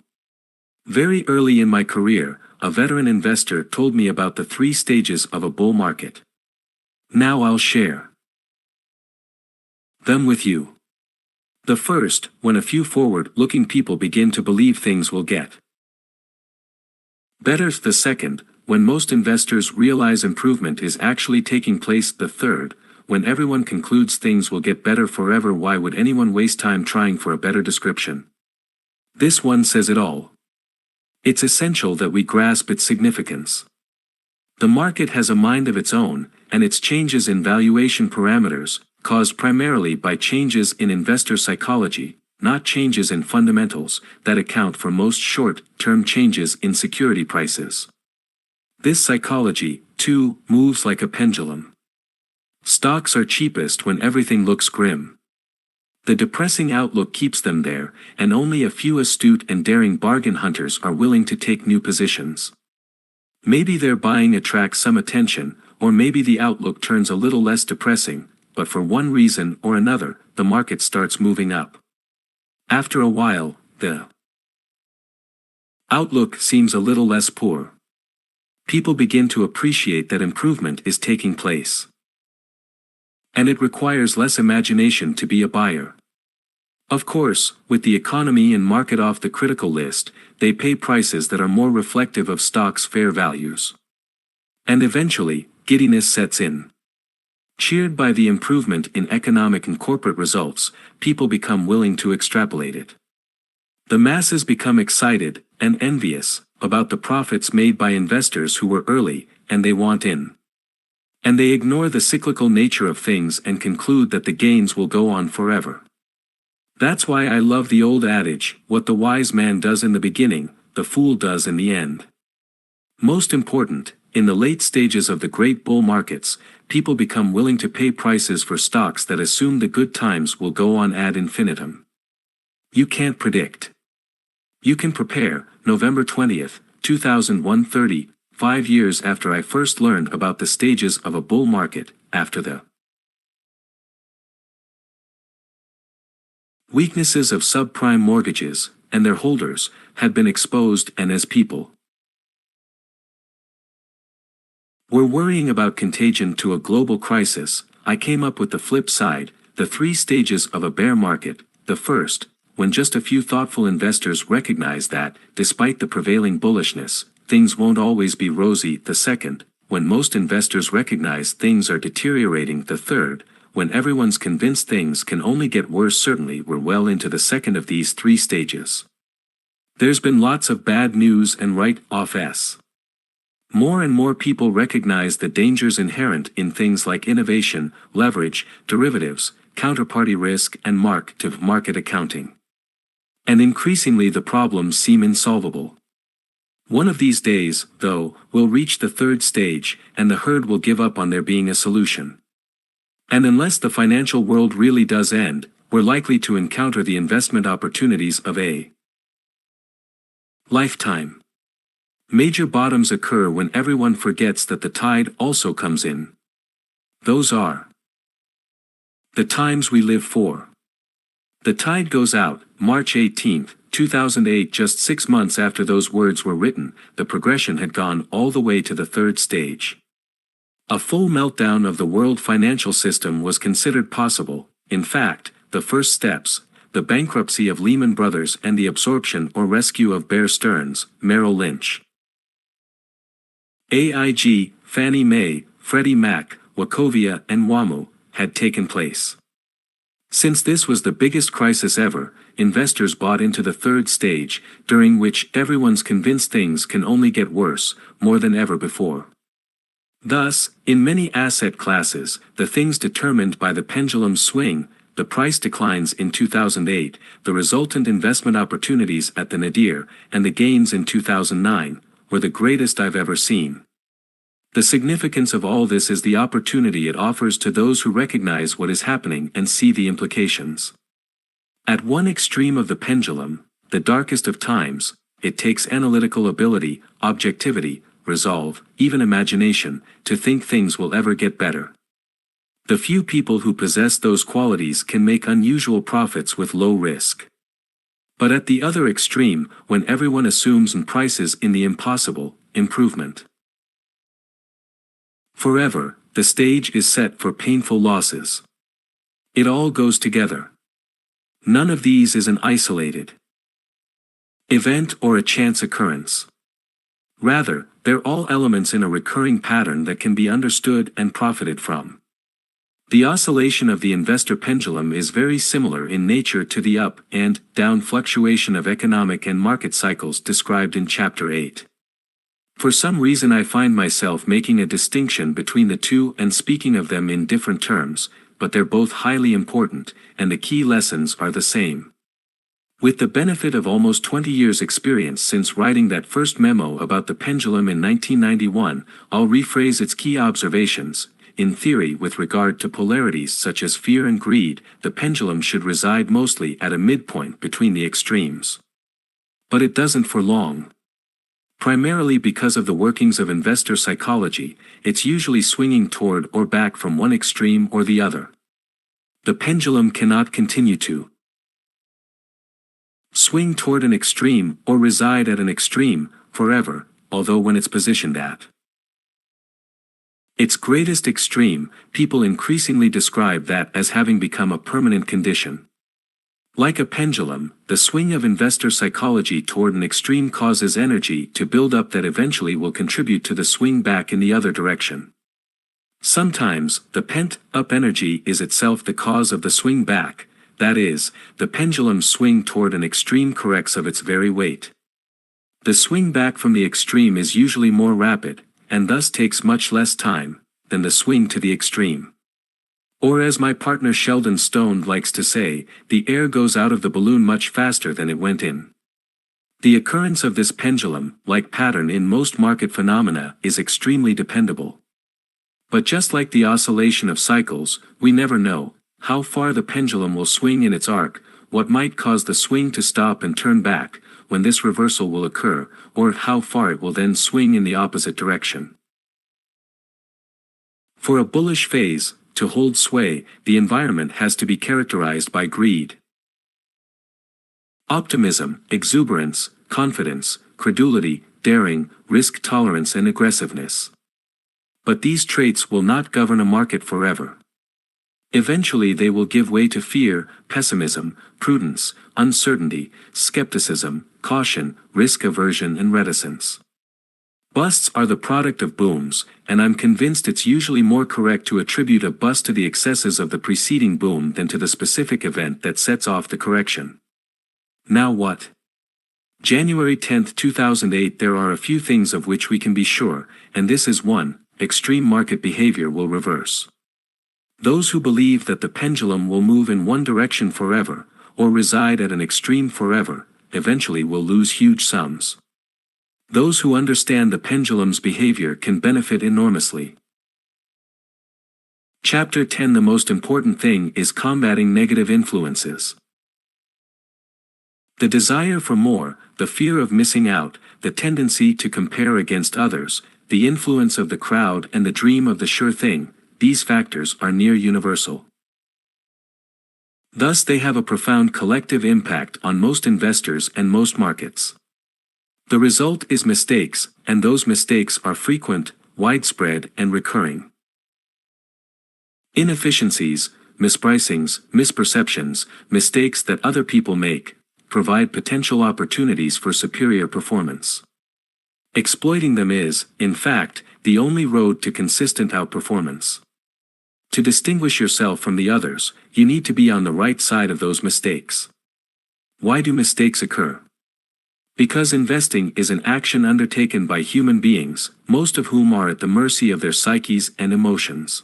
Very early in my career, a veteran investor told me about the 3 stages of a bull market. Now I'll share them with you. The first, when a few forward-looking people begin to believe things will get better. The second, when most investors realize improvement is actually taking place. The third, when everyone concludes things will get better forever. Why would anyone waste time trying for a better description? This one says it all. It's essential that we grasp its significance. The market has a mind of its own, and its changes in valuation parameters, caused primarily by changes in investor psychology, not changes in fundamentals, that account for most short-term changes in security prices. This psychology, too, moves like a pendulum. Stocks are cheapest when everything looks grim. The depressing outlook keeps them there, and only a few astute and daring bargain hunters are willing to take new positions. Maybe their buying attracts some attention, or maybe the outlook turns a little less depressing, but for one reason or another, the market starts moving up. After a while, the outlook seems a little less poor. People begin to appreciate that improvement is taking place. And it requires less imagination to be a buyer. Of course, with the economy and market off the critical list, they pay prices that are more reflective of stocks' fair values. And eventually, giddiness sets in. Cheered by the improvement in economic and corporate results, people become willing to extrapolate it. The masses become excited and envious about the profits made by investors who were early, and they want in. And they ignore the cyclical nature of things and conclude that the gains will go on forever. That's why I love the old adage, what the wise man does in the beginning, the fool does in the end. Most important, in the late stages of the great bull markets, people become willing to pay prices for stocks that assume the good times will go on ad infinitum. You can't predict. You can prepare. November 20th, 2001. 5 years after I first learned about the stages of a bull market, after the weaknesses of subprime mortgages, and their holders, had been exposed, and as people were worrying about contagion to a global crisis, I came up with the flip side, the 3 stages of a bear market. The first, when just a few thoughtful investors recognize that, despite the prevailing bullishness, things won't always be rosy. The second, when most investors recognize things are deteriorating. The third, when everyone's convinced things can only get worse. Certainly we're well into the second of these 3 stages. There's been lots of bad news and write-offs. More and more people recognize the dangers inherent in things like innovation, leverage, derivatives, counterparty risk, and mark-to-market accounting. And increasingly the problems seem insolvable. One of these days, though, we'll reach the 3rd stage, and the herd will give up on there being a solution. And unless the financial world really does end, we're likely to encounter the investment opportunities of a lifetime. Major bottoms occur when everyone forgets that the tide also comes in. Those are the times we live for. The tide goes out, March 18, 2008. Just 6 months after those words were written, the progression had gone all the way to the 3rd stage. A full meltdown of the world financial system was considered possible. In fact, the first steps, the bankruptcy of Lehman Brothers and the absorption or rescue of Bear Stearns, Merrill Lynch, AIG, Fannie Mae, Freddie Mac, Wachovia, and WAMU, had taken place. Since this was the biggest crisis ever, investors bought into the third stage, during which everyone's convinced things can only get worse, more than ever before. Thus, in many asset classes, the things determined by the pendulum's swing, the price declines in 2008, the resultant investment opportunities at the nadir, and the gains in 2009, were the greatest I've ever seen. The significance of all this is the opportunity it offers to those who recognize what is happening and see the implications. At one extreme of the pendulum, the darkest of times, it takes analytical ability, objectivity, resolve, even imagination, to think things will ever get better. The few people who possess those qualities can make unusual profits with low risk. But at the other extreme, when everyone assumes and prices in the impossible, improvement. Forever, the stage is set for painful losses. It all goes together. None of these is an isolated event or a chance occurrence. Rather, they're all elements in a recurring pattern that can be understood and profited from. The oscillation of the investor pendulum is very similar in nature to the up and down fluctuation of economic and market cycles described in Chapter 8. For some reason I find myself making a distinction between the two and speaking of them in different terms, but they're both highly important, and the key lessons are the same. With the benefit of almost 20 years' experience since writing that first memo about the pendulum in 1991, I'll rephrase its key observations. In theory, with regard to polarities such as fear and greed, the pendulum should reside mostly at a midpoint between the extremes. But it doesn't for long. Primarily because of the workings of investor psychology, it's usually swinging toward or back from one extreme or the other. The pendulum cannot continue to swing toward an extreme or reside at an extreme forever, although when it's positioned at its greatest extreme, people increasingly describe that as having become a permanent condition. Like a pendulum, the swing of investor psychology toward an extreme causes energy to build up that eventually will contribute to the swing back in the other direction. Sometimes, the pent-up energy is itself the cause of the swing back, that is, the pendulum's swing toward an extreme corrects of its very weight. The swing back from the extreme is usually more rapid, and thus takes much less time, than the swing to the extreme. Or as my partner Sheldon Stone likes to say, the air goes out of the balloon much faster than it went in. The occurrence of this pendulum-like pattern in most market phenomena is extremely dependable. But just like the oscillation of cycles, we never know how far the pendulum will swing in its arc, what might cause the swing to stop and turn back, when this reversal will occur, or how far it will then swing in the opposite direction. For a bullish phase to hold sway, the environment has to be characterized by greed, optimism, exuberance, confidence, credulity, daring, risk tolerance and aggressiveness. But these traits will not govern a market forever. Eventually they will give way to fear, pessimism, prudence, uncertainty, skepticism, caution, risk aversion and reticence. Busts are the product of booms, and I'm convinced it's usually more correct to attribute a bust to the excesses of the preceding boom than to the specific event that sets off the correction. Now what? January 10, 2008. There are a few things of which we can be sure, and this is one: extreme market behavior will reverse. Those who believe that the pendulum will move in one direction forever, or reside at an extreme forever, eventually will lose huge sums. Those who understand the pendulum's behavior can benefit enormously. Chapter 10. The most important thing is combating negative influences. The desire for more, the fear of missing out, the tendency to compare against others, the influence of the crowd and the dream of the sure thing, these factors are near universal. Thus they have a profound collective impact on most investors and most markets. The result is mistakes, and those mistakes are frequent, widespread and recurring. Inefficiencies, mispricings, misperceptions, mistakes that other people make, provide potential opportunities for superior performance. Exploiting them is, in fact, the only road to consistent outperformance. To distinguish yourself from the others, you need to be on the right side of those mistakes. Why do mistakes occur? Because investing is an action undertaken by human beings, most of whom are at the mercy of their psyches and emotions.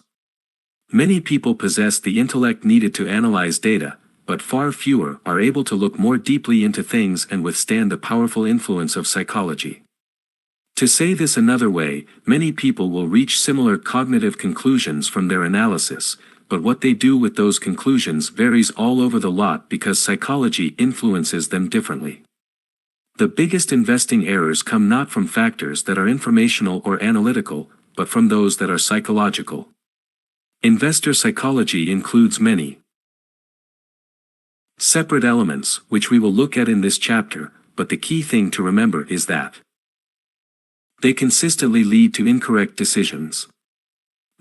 Many people possess the intellect needed to analyze data, but far fewer are able to look more deeply into things and withstand the powerful influence of psychology. To say this another way, many people will reach similar cognitive conclusions from their analysis, but what they do with those conclusions varies all over the lot because psychology influences them differently. The biggest investing errors come not from factors that are informational or analytical, but from those that are psychological. Investor psychology includes many separate elements, which we will look at in this chapter, but the key thing to remember is that they consistently lead to incorrect decisions.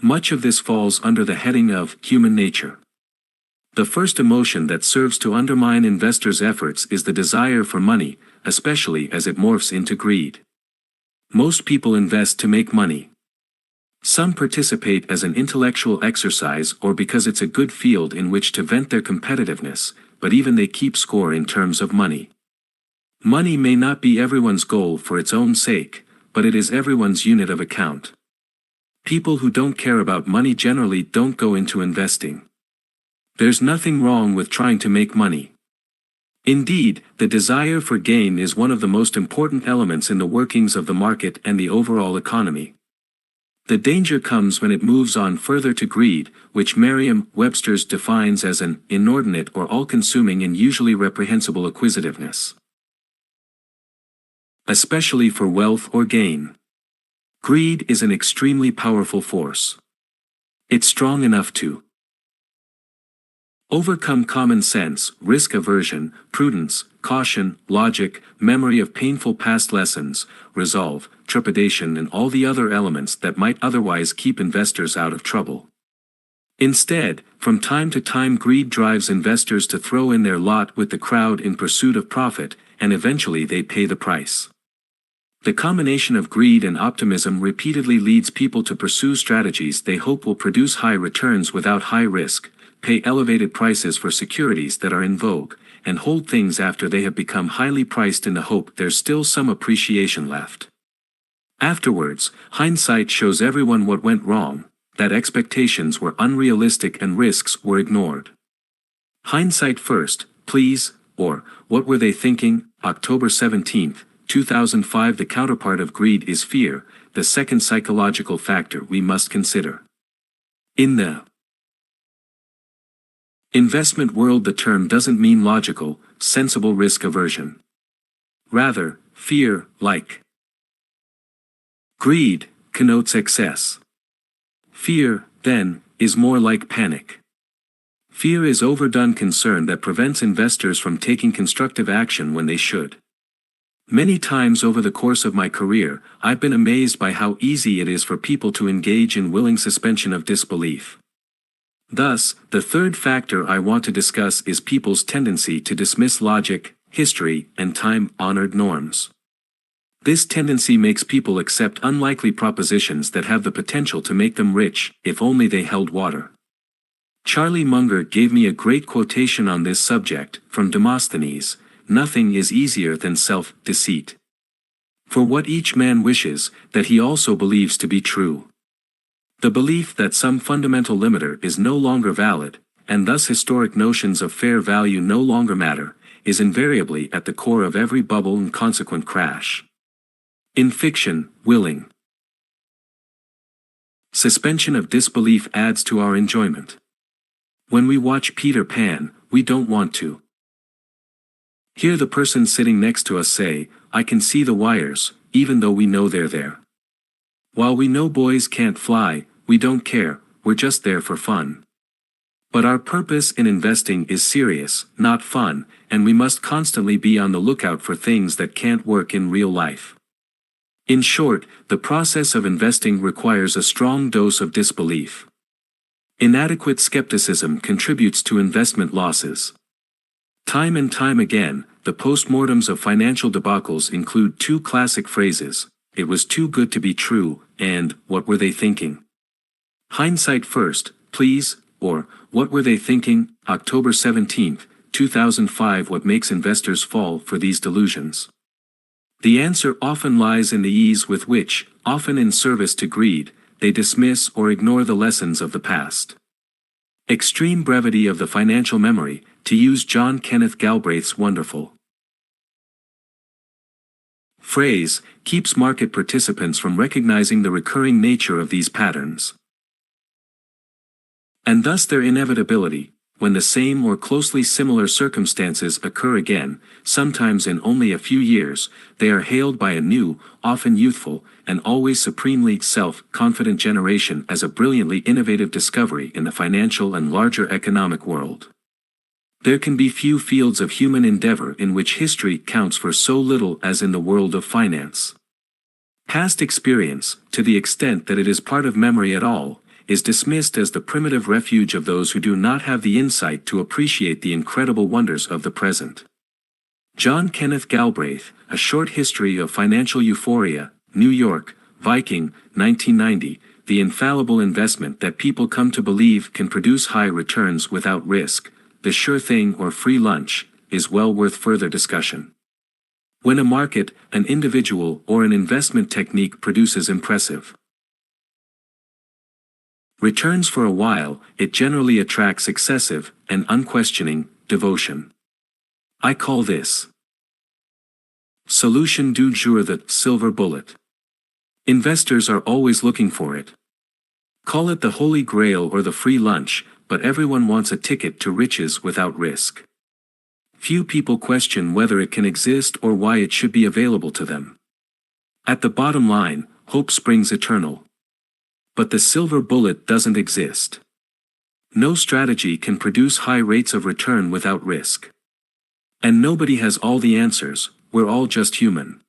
Much of this falls under the heading of human nature. The first emotion that serves to undermine investors' efforts is the desire for money, especially as it morphs into greed. Most people invest to make money. Some participate as an intellectual exercise or because it's a good field in which to vent their competitiveness, but even they keep score in terms of money. Money may not be everyone's goal for its own sake, but it is everyone's unit of account. People who don't care about money generally don't go into investing. There's nothing wrong with trying to make money. Indeed, the desire for gain is one of the most important elements in the workings of the market and the overall economy. The danger comes when it moves on further to greed, which Merriam-Webster's defines as an inordinate or all-consuming and usually reprehensible acquisitiveness. Especially for wealth or gain. Greed is an extremely powerful force. It's strong enough to overcome common sense, risk aversion, prudence, caution, logic, memory of painful past lessons, resolve, trepidation, and all the other elements that might otherwise keep investors out of trouble. Instead, from time to time greed drives investors to throw in their lot with the crowd in pursuit of profit, and eventually they pay the price. The combination of greed and optimism repeatedly leads people to pursue strategies they hope will produce high returns without high risk, pay elevated prices for securities that are in vogue, and hold things after they have become highly priced in the hope there's still some appreciation left. Afterwards, hindsight shows everyone what went wrong, that expectations were unrealistic and risks were ignored. Hindsight first, please, or what were they thinking? October 17, 2005. The counterpart of greed is fear, the second psychological factor we must consider. In the investment world, the term doesn't mean logical, sensible risk aversion. Rather, fear, like greed, connotes excess. Fear, then, is more like panic. Fear is overdone concern that prevents investors from taking constructive action when they should. Many times over the course of my career, I've been amazed by how easy it is for people to engage in willing suspension of disbelief. Thus, the third factor I want to discuss is people's tendency to dismiss logic, history, and time-honored norms. This tendency makes people accept unlikely propositions that have the potential to make them rich, if only they held water. Charlie Munger gave me a great quotation on this subject, from Demosthenes: "Nothing is easier than self-deceit. For what each man wishes, that he also believes to be true." The belief that some fundamental limiter is no longer valid, and thus historic notions of fair value no longer matter, is invariably at the core of every bubble and consequent crash. In fiction, willing suspension of disbelief adds to our enjoyment. When we watch Peter Pan, we don't want to hear the person sitting next to us say, "I can see the wires," even though we know they're there. While we know boys can't fly, we don't care, we're just there for fun. But our purpose in investing is serious, not fun, and we must constantly be on the lookout for things that can't work in real life. In short, the process of investing requires a strong dose of disbelief. Inadequate skepticism contributes to investment losses. Time and time again, the postmortems of financial debacles include two classic phrases: "It was too good to be true," and "What were they thinking?" Hindsight first, please, or, what were they thinking? October 17, 2005. What makes investors fall for these delusions? The answer often lies in the ease with which, often in service to greed, they dismiss or ignore the lessons of the past. Extreme brevity of the financial memory, to use John Kenneth Galbraith's wonderful phrase, keeps market participants from recognizing the recurring nature of these patterns, and thus their inevitability. When the same or closely similar circumstances occur again, sometimes in only a few years, they are hailed by a new, often youthful, and always supremely self-confident generation as a brilliantly innovative discovery in the financial and larger economic world. There can be few fields of human endeavor in which history counts for so little as in the world of finance. Past experience, to the extent that it is part of memory at all, is dismissed as the primitive refuge of those who do not have the insight to appreciate the incredible wonders of the present. John Kenneth Galbraith, A Short History of Financial Euphoria, New York, Viking, 1990. The infallible investment that people come to believe can produce high returns without risk, the sure thing or free lunch, is well worth further discussion. When a market, an individual, or an investment technique produces impressive returns for a while, it generally attracts excessive, and unquestioning, devotion. I call this solution du jour, the silver bullet. Investors are always looking for it. Call it the holy grail or the free lunch, but everyone wants a ticket to riches without risk. Few people question whether it can exist or why it should be available to them. At the bottom line, hope springs eternal. But the silver bullet doesn't exist. No strategy can produce high rates of return without risk. And nobody has all the answers, we're all just human.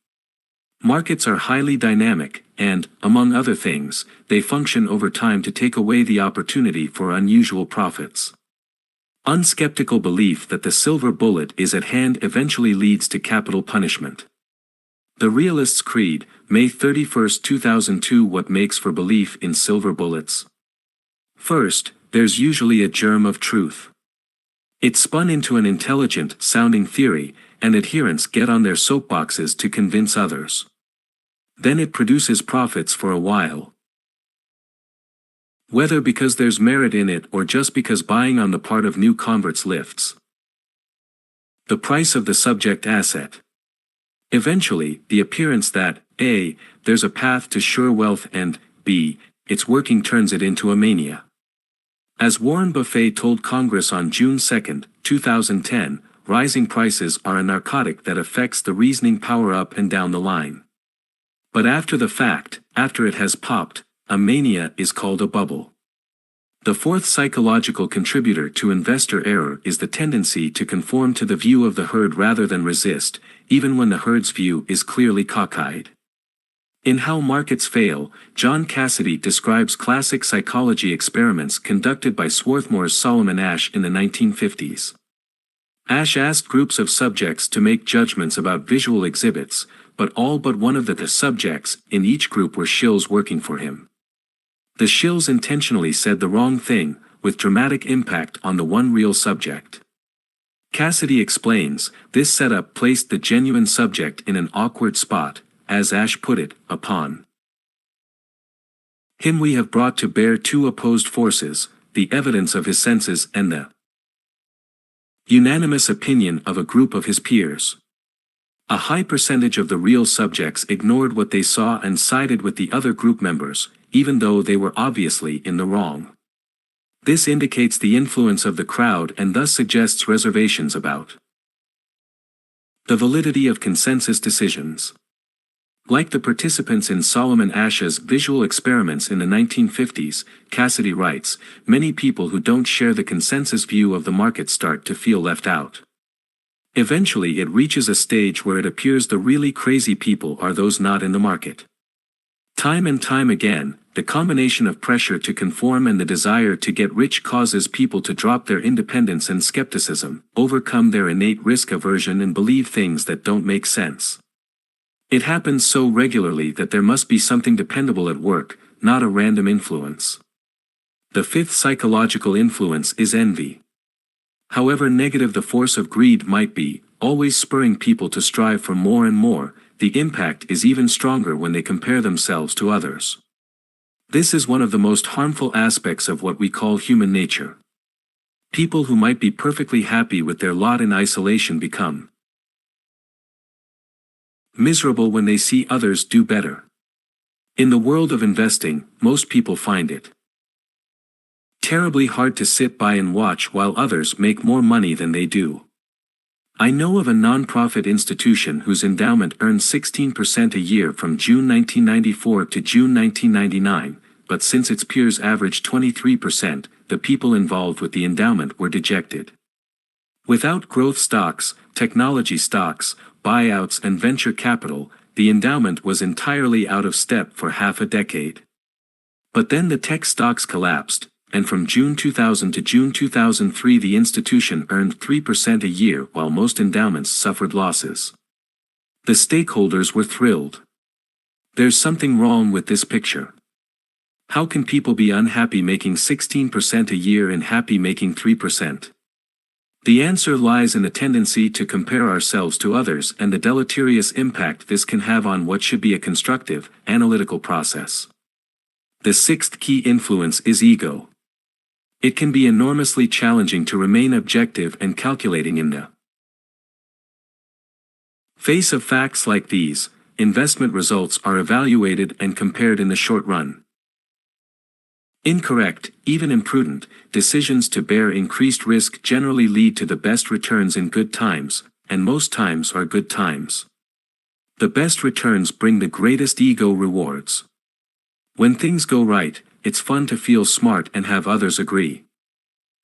Markets are highly dynamic, and, among other things, they function over time to take away the opportunity for unusual profits. Unskeptical belief that the silver bullet is at hand eventually leads to capital punishment. The Realist's Creed, May 31, 2002. What makes for belief in silver bullets? First, there's usually a germ of truth. It's spun into an intelligent-sounding theory, and adherents get on their soapboxes to convince others. Then it produces profits for a while. Whether because there's merit in it or just because buying on the part of new converts lifts the price of the subject asset. Eventually, the appearance that, A, there's a path to sure wealth and, B, it's working turns it into a mania. As Warren Buffett told Congress on June 2, 2010, rising prices are a narcotic that affects the reasoning power up and down the line. But after the fact, after it has popped, a mania is called a bubble. The fourth psychological contributor to investor error is the tendency to conform to the view of the herd rather than resist, even when the herd's view is clearly cockeyed. In How Markets Fail, John Cassidy describes classic psychology experiments conducted by Swarthmore's Solomon Asch in the 1950s. Asch asked groups of subjects to make judgments about visual exhibits, but all but one of the subjects in each group were shills working for him. The shills intentionally said the wrong thing, with dramatic impact on the one real subject. Cassidy explains, this setup placed the genuine subject in an awkward spot, as Asch put it, upon him we have brought to bear two opposed forces, the evidence of his senses and the unanimous opinion of a group of his peers. A high percentage of the real subjects ignored what they saw and sided with the other group members, even though they were obviously in the wrong. This indicates the influence of the crowd and thus suggests reservations about the validity of consensus decisions. Like the participants in Solomon Asch's visual experiments in the 1950s, Cassidy writes, many people who don't share the consensus view of the market start to feel left out. Eventually it reaches a stage where it appears the really crazy people are those not in the market. Time and time again, the combination of pressure to conform and the desire to get rich causes people to drop their independence and skepticism, overcome their innate risk aversion and believe things that don't make sense. It happens so regularly that there must be something dependable at work, not a random influence. The fifth psychological influence is envy. However negative the force of greed might be, always spurring people to strive for more and more, the impact is even stronger when they compare themselves to others. This is one of the most harmful aspects of what we call human nature. People who might be perfectly happy with their lot in isolation become miserable when they see others do better. In the world of investing, most people find it terribly hard to sit by and watch while others make more money than they do. I know of a non-profit institution whose endowment earned 16% a year from June 1994 to June 1999, but since its peers averaged 23%, the people involved with the endowment were dejected. Without growth stocks, technology stocks, buyouts and venture capital, the endowment was entirely out of step for half a decade. But then the tech stocks collapsed, and from June 2000 to June 2003 the institution earned 3% a year while most endowments suffered losses. The stakeholders were thrilled. There's something wrong with this picture. How can people be unhappy making 16% a year and happy making 3%? The answer lies in the tendency to compare ourselves to others and the deleterious impact this can have on what should be a constructive, analytical process. The sixth key influence is ego. It can be enormously challenging to remain objective and calculating in the face of facts like these. Investment results are evaluated and compared in the short run. Incorrect, even imprudent, decisions to bear increased risk generally lead to the best returns in good times, and most times are good times. The best returns bring the greatest ego rewards. When things go right, it's fun to feel smart and have others agree.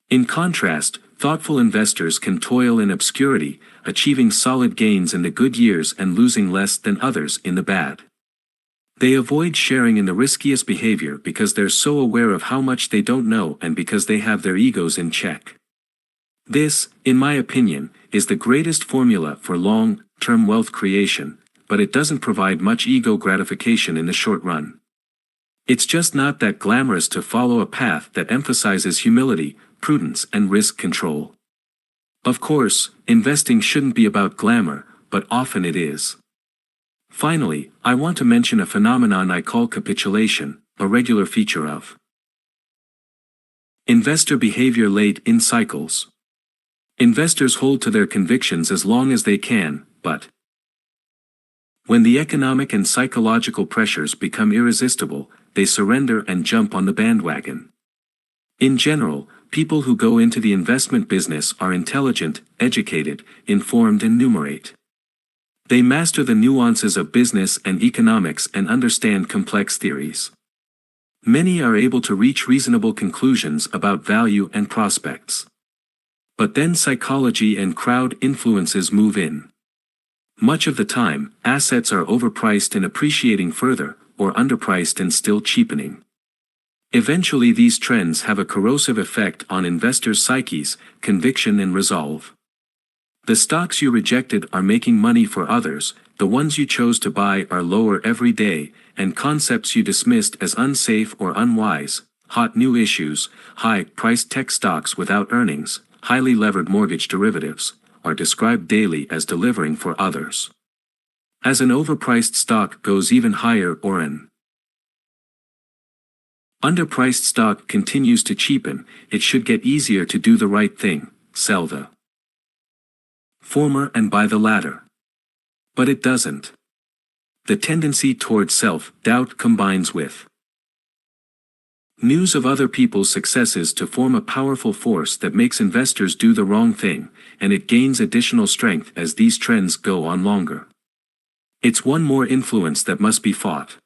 In contrast, thoughtful investors can toil in obscurity, achieving solid gains in the good years and losing less than others in the bad. They avoid sharing in the riskiest behavior because they're so aware of how much they don't know and because they have their egos in check. This, in my opinion, is the greatest formula for long-term wealth creation, but it doesn't provide much ego gratification in the short run. It's just not that glamorous to follow a path that emphasizes humility, prudence and risk control. Of course, investing shouldn't be about glamour, but often it is. Finally, I want to mention a phenomenon I call capitulation, a regular feature of investor behavior late in cycles. Investors hold to their convictions as long as they can, but when the economic and psychological pressures become irresistible, they surrender and jump on the bandwagon. In general, people who go into the investment business are intelligent, educated, informed and numerate. They master the nuances of business and economics and understand complex theories. Many are able to reach reasonable conclusions about value and prospects. But then psychology and crowd influences move in. Much of the time, assets are overpriced and appreciating further, or underpriced and still cheapening. Eventually these trends have a corrosive effect on investors' psyches, conviction and resolve. The stocks you rejected are making money for others, the ones you chose to buy are lower every day, and concepts you dismissed as unsafe or unwise, hot new issues, high-priced tech stocks without earnings, highly levered mortgage derivatives, are described daily as delivering for others. As an overpriced stock goes even higher or an underpriced stock continues to cheapen, it should get easier to do the right thing, sell the former and buy the latter. But it doesn't. The tendency toward self-doubt combines with news of other people's successes to form a powerful force that makes investors do the wrong thing, and it gains additional strength as these trends go on longer. It's one more influence that must be fought.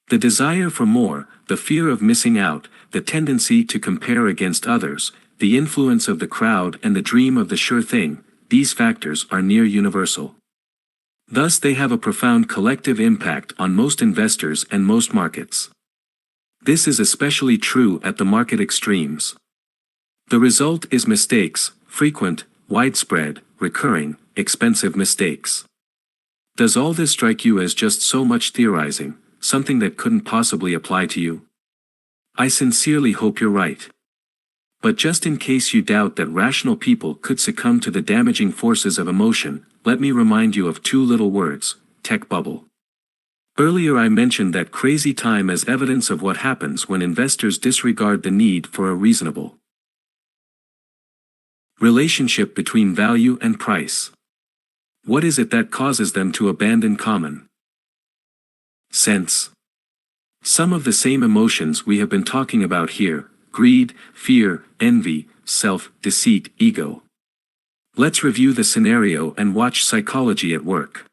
The desire for more, the fear of missing out, the tendency to compare against others, the influence of the crowd and the dream of the sure thing, these factors are near universal. Thus they have a profound collective impact on most investors and most markets. This is especially true at the market extremes. The result is mistakes, frequent, widespread, recurring, expensive mistakes. Does all this strike you as just so much theorizing, something that couldn't possibly apply to you? I sincerely hope you're right. But just in case you doubt that rational people could succumb to the damaging forces of emotion, let me remind you of two little words: tech bubble. Earlier I mentioned that crazy time as evidence of what happens when investors disregard the need for a reasonable relationship between value and price. What is it that causes them to abandon common sense? Some of the same emotions we have been talking about here: greed, fear, envy, self-deceit, ego. Let's review the scenario and watch psychology at work.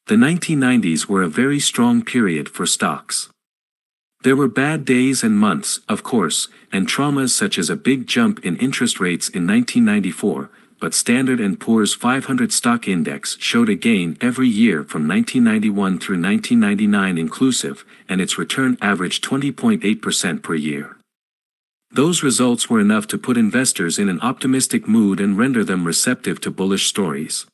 The 1990s were a very strong period for stocks. There were bad days and months, of course, and traumas such as a big jump in interest rates in 1994, but Standard & Poor's 500 stock index showed a gain every year from 1991 through 1999 inclusive, and its return averaged 20.8% per year. Those results were enough to put investors in an optimistic mood and render them receptive to bullish stories.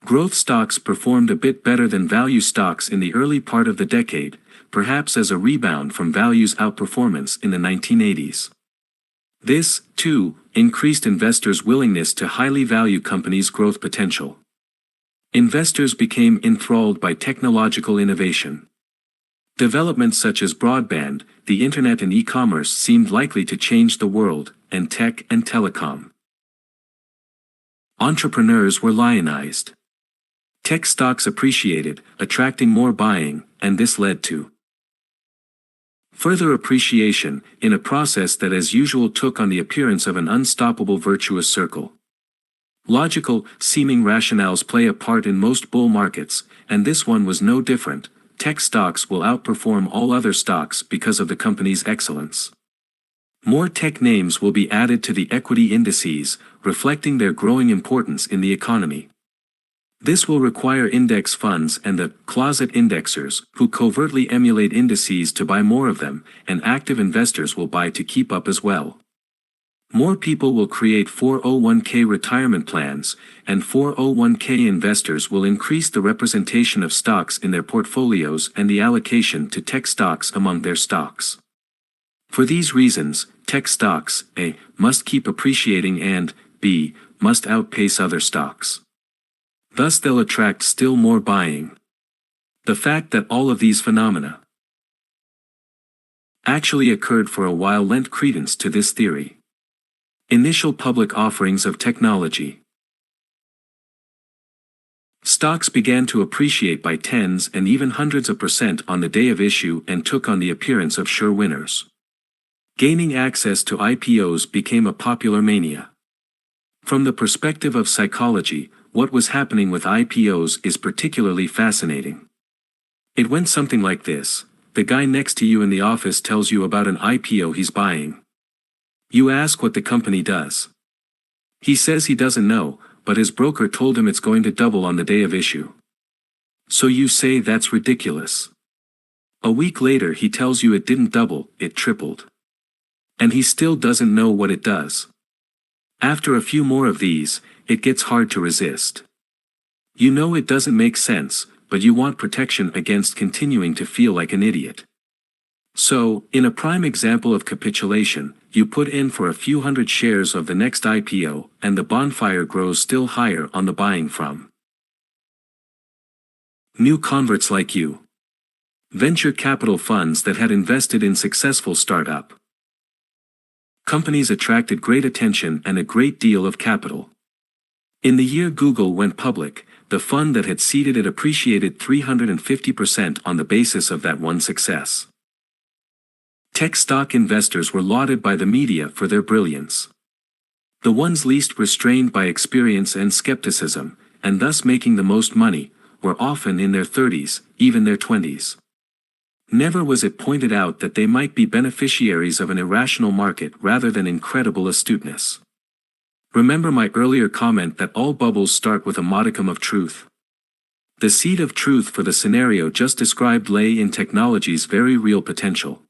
Growth stocks performed a bit better than value stocks in the early part of the decade, perhaps as a rebound from value's outperformance in the 1980s. This, too, increased investors' willingness to highly value companies' growth potential. Investors became enthralled by technological innovation. Developments such as broadband, the internet and e-commerce seemed likely to change the world, and tech and telecom. Entrepreneurs were lionized. Tech stocks appreciated, attracting more buying, and this led to further appreciation, in a process that as usual took on the appearance of an unstoppable virtuous circle. Logical, seeming rationales play a part in most bull markets, and this one was no different. Tech stocks will outperform all other stocks because of the company's excellence. More tech names will be added to the equity indices, reflecting their growing importance in the economy. This will require index funds and the closet indexers, who covertly emulate indices to buy more of them, and active investors will buy to keep up as well. More people will create 401k retirement plans, and 401k investors will increase the representation of stocks in their portfolios and the allocation to tech stocks among their stocks. For these reasons, tech stocks, A, must keep appreciating and, B, must outpace other stocks. Thus they'll attract still more buying. The fact that all of these phenomena actually occurred for a while lent credence to this theory. Initial public offerings of technology. Stocks began to appreciate by tens and even hundreds of percent on the day of issue and took on the appearance of sure winners. Gaining access to IPOs became a popular mania. From the perspective of psychology, what was happening with IPOs is particularly fascinating. It went something like this: the guy next to you in the office tells you about an IPO he's buying. You ask what the company does. He says he doesn't know, but his broker told him it's going to double on the day of issue. So you say that's ridiculous. A week later he tells you it didn't double, it tripled. And he still doesn't know what it does. After a few more of these, it gets hard to resist. You know it doesn't make sense, but you want protection against continuing to feel like an idiot. So, in a prime example of capitulation, you put in for a few hundred shares of the next IPO, and the bonfire grows still higher on the buying from new converts like you. Venture capital funds that had invested in successful startup companies attracted great attention and a great deal of capital. In the year Google went public, the fund that had seeded it appreciated 350% on the basis of that one success. Tech stock investors were lauded by the media for their brilliance. The ones least restrained by experience and skepticism, and thus making the most money, were often in their 30s, even their 20s. Never was it pointed out that they might be beneficiaries of an irrational market rather than incredible astuteness. Remember my earlier comment that all bubbles start with a modicum of truth. The seed of truth for the scenario just described lay in technology's very real potential.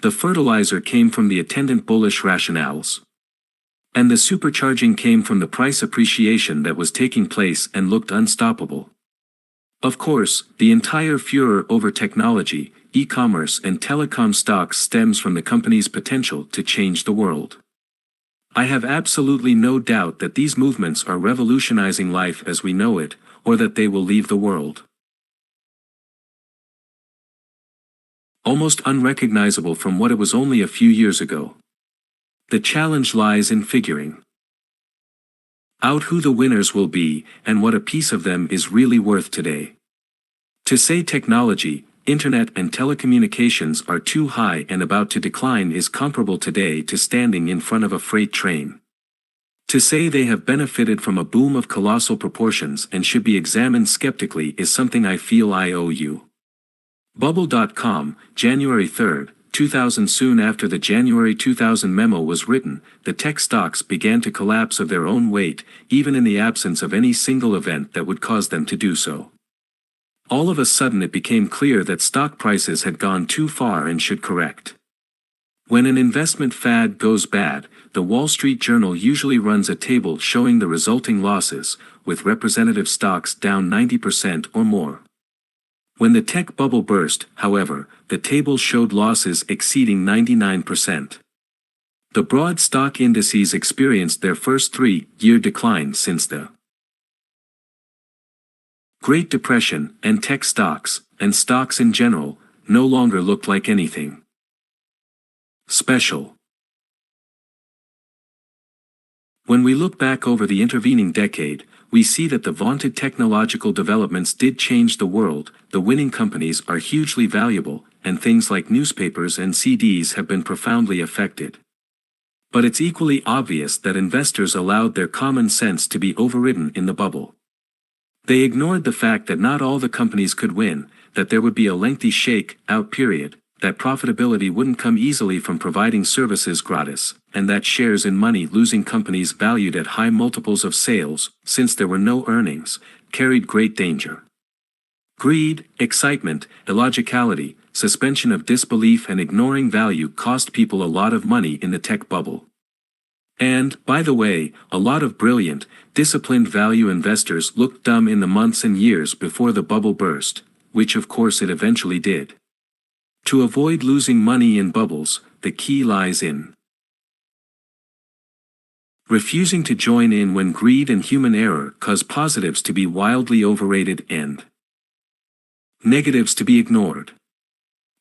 The fertilizer came from the attendant bullish rationales. And the supercharging came from the price appreciation that was taking place and looked unstoppable. Of course, the entire furor over technology, e-commerce and telecom stocks stems from the company's potential to change the world. I have absolutely no doubt that these movements are revolutionizing life as we know it, or that they will leave the world almost unrecognizable from what it was only a few years ago. The challenge lies in figuring out who the winners will be and what a piece of them is really worth today. To say technology, internet and telecommunications are too high and about to decline is comparable today to standing in front of a freight train. To say they have benefited from a boom of colossal proportions and should be examined skeptically is something I feel I owe you. Bubble.com, January 3, 2000. Soon after the January 2000 memo was written, the tech stocks began to collapse of their own weight, even in the absence of any single event that would cause them to do so. All of a sudden it became clear that stock prices had gone too far and should correct. When an investment fad goes bad, the Wall Street Journal usually runs a table showing the resulting losses, with representative stocks down 90% or more. When the tech bubble burst, however, the table showed losses exceeding 99%. The broad stock indices experienced their first 3-year decline since the Great Depression, and tech stocks, and stocks in general, no longer looked like anything special. When we look back over the intervening decade, we see that the vaunted technological developments did change the world. The winning companies are hugely valuable, and things like newspapers and CDs have been profoundly affected. But it's equally obvious that investors allowed their common sense to be overridden in the bubble. They ignored the fact that not all the companies could win, that there would be a lengthy shake-out period, that profitability wouldn't come easily from providing services gratis, and that shares in money-losing companies valued at high multiples of sales, since there were no earnings, carried great danger. Greed, excitement, illogicality, suspension of disbelief and ignoring value cost people a lot of money in the tech bubble. And, by the way, a lot of brilliant, disciplined value investors looked dumb in the months and years before the bubble burst, which of course it eventually did. To avoid losing money in bubbles, the key lies in refusing to join in when greed and human error cause positives to be wildly overrated and negatives to be ignored.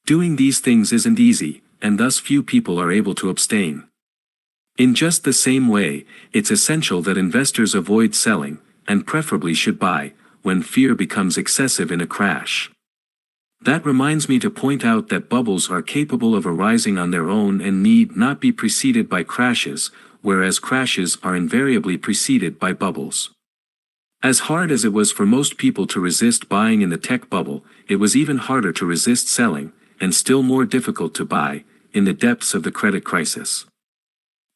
Doing these things isn't easy, and thus few people are able to abstain. In just the same way, it's essential that investors avoid selling, and preferably should buy, when fear becomes excessive in a crash. That reminds me to point out that bubbles are capable of arising on their own and need not be preceded by crashes, whereas crashes are invariably preceded by bubbles. As hard as it was for most people to resist buying in the tech bubble, it was even harder to resist selling, and still more difficult to buy, in the depths of the credit crisis.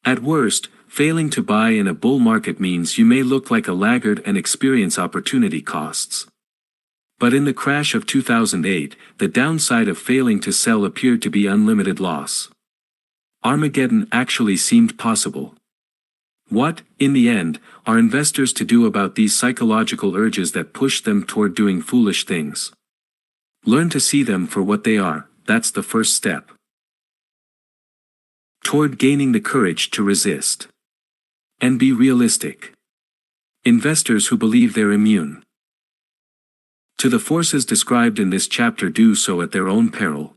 At worst, failing to buy in a bull market means you may look like a laggard and experience opportunity costs. But in the crash of 2008, the downside of failing to sell appeared to be unlimited loss. Armageddon actually seemed possible. What, in the end, are investors to do about these psychological urges that push them toward doing foolish things? Learn to see them for what they are. That's the first step toward gaining the courage to resist. And be realistic. Investors who believe they're immune to the forces described in this chapter do so at their own peril.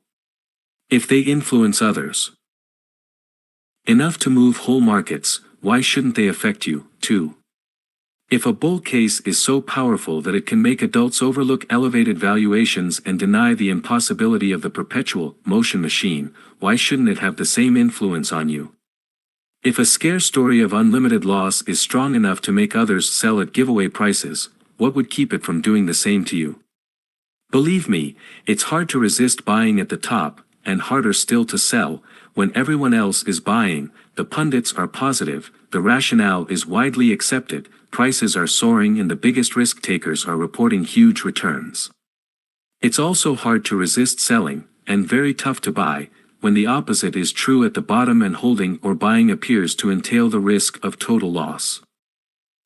If they influence others enough to move whole markets, why shouldn't they affect you, too? If a bull case is so powerful that it can make adults overlook elevated valuations and deny the impossibility of the perpetual motion machine, why shouldn't it have the same influence on you? If a scare story of unlimited loss is strong enough to make others sell at giveaway prices, what would keep it from doing the same to you? Believe me, it's hard to resist buying at the top, and harder still to sell, when everyone else is buying, the pundits are positive, the rationale is widely accepted, prices are soaring and the biggest risk takers are reporting huge returns. It's also hard to resist selling, and very tough to buy, when the opposite is true at the bottom and holding or buying appears to entail the risk of total loss.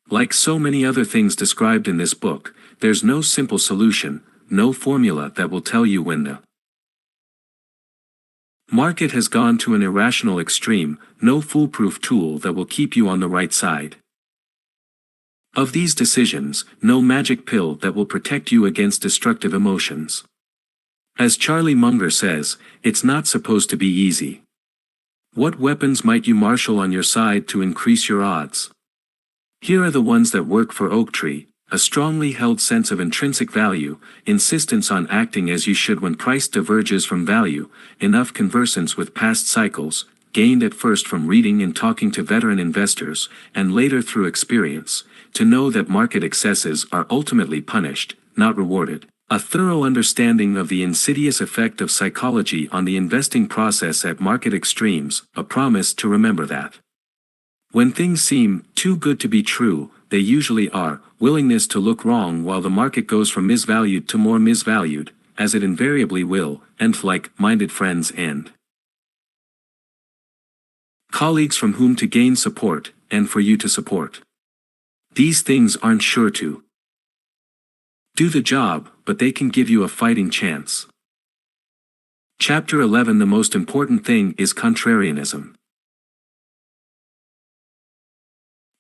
Like so many other things described in this book, there's no simple solution, no formula that will tell you when the Market has gone to an irrational extreme, no foolproof tool that will keep you on the right side of these decisions, no magic pill that will protect you against destructive emotions. As Charlie Munger says, it's not supposed to be easy. What weapons might you marshal on your side to increase your odds? Here are the ones that work for Oaktree: a strongly held sense of intrinsic value, insistence on acting as you should when price diverges from value, enough conversance with past cycles, gained at first from reading and talking to veteran investors, and later through experience, to know that market excesses are ultimately punished, not rewarded. A thorough understanding of the insidious effect of psychology on the investing process at market extremes, a promise to remember that when things seem too good to be true, they usually are, willingness to look wrong while the market goes from misvalued to more misvalued, as it invariably will, and like-minded friends and colleagues from whom to gain support, and for you to support. These things aren't sure to do the job, but they can give you a fighting chance. Chapter 11. The most important thing is contrarianism.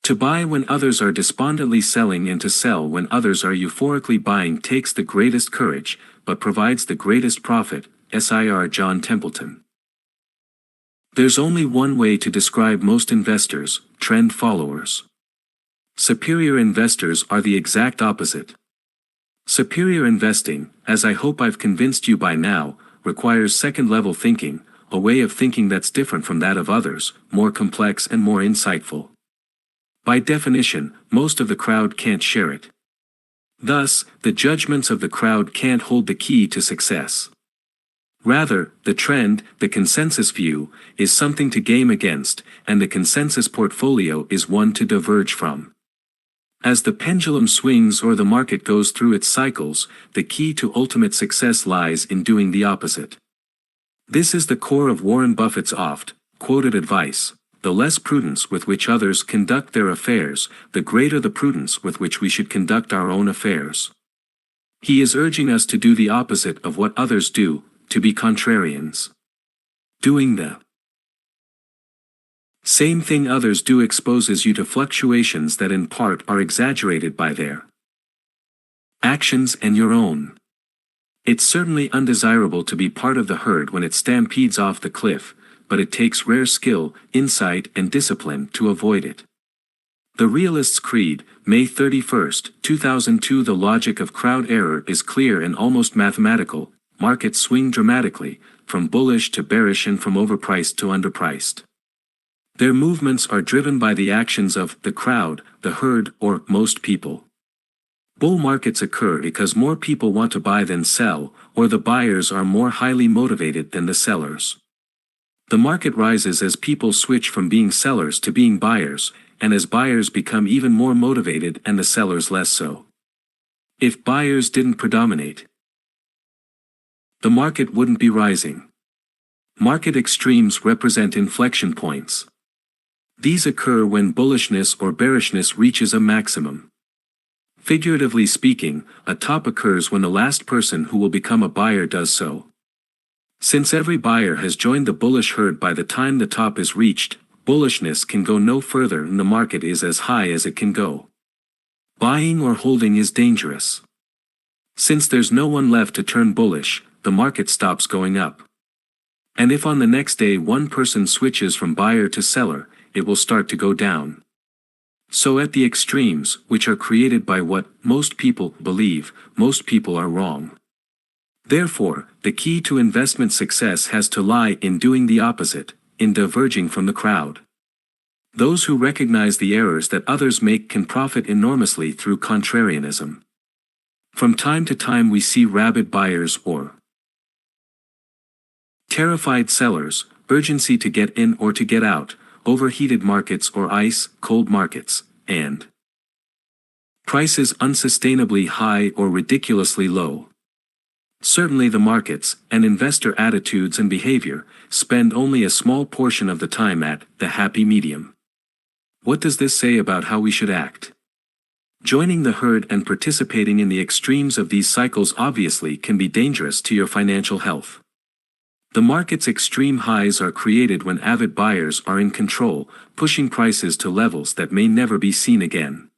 To buy when others are despondently selling and to sell when others are euphorically buying takes the greatest courage, but provides the greatest profit. Sir John Templeton. There's only one way to describe most investors: trend followers. Superior investors are the exact opposite. Superior investing, as I hope I've convinced you by now, requires second-level thinking, a way of thinking that's different from that of others, more complex and more insightful. By definition, most of the crowd can't share it. Thus, the judgments of the crowd can't hold the key to success. Rather, the trend, the consensus view, is something to game against, and the consensus portfolio is one to diverge from. As the pendulum swings or the market goes through its cycles, the key to ultimate success lies in doing the opposite. This is the core of Warren Buffett's oft-quoted advice: the less prudence with which others conduct their affairs, the greater the prudence with which we should conduct our own affairs. He is urging us to do the opposite of what others do, to be contrarians. Doing the same thing others do exposes you to fluctuations that in part are exaggerated by their actions and your own. It's certainly undesirable to be part of the herd when it stampedes off the cliff, but it takes rare skill, insight, and discipline to avoid it. The Realist's Creed, May 31, 2002. The logic of crowd error is clear and almost mathematical. Markets swing dramatically, from bullish to bearish and from overpriced to underpriced. Their movements are driven by the actions of the crowd, the herd, or most people. Bull markets occur because more people want to buy than sell, or the buyers are more highly motivated than the sellers. The market rises as people switch from being sellers to being buyers, and as buyers become even more motivated and the sellers less so. If buyers didn't predominate, the market wouldn't be rising. Market extremes represent inflection points. These occur when bullishness or bearishness reaches a maximum. Figuratively speaking, a top occurs when the last person who will become a buyer does so. Since every buyer has joined the bullish herd by the time the top is reached, bullishness can go no further and the market is as high as it can go. Buying or holding is dangerous. Since there's no one left to turn bullish, the market stops going up. And if on the next day one person switches from buyer to seller, it will start to go down. So at the extremes, which are created by what most people believe, most people are wrong. Therefore, the key to investment success has to lie in doing the opposite, in diverging from the crowd. Those who recognize the errors that others make can profit enormously through contrarianism. From time to time we see rabid buyers or terrified sellers, urgency to get in or to get out, overheated markets or ice-cold markets, and prices unsustainably high or ridiculously low. Certainly the markets, and investor attitudes and behavior, spend only a small portion of the time at the happy medium. What does this say about how we should act? Joining the herd and participating in the extremes of these cycles obviously can be dangerous to your financial health. The market's extreme highs are created when avid buyers are in control, pushing prices to levels that may never be seen again.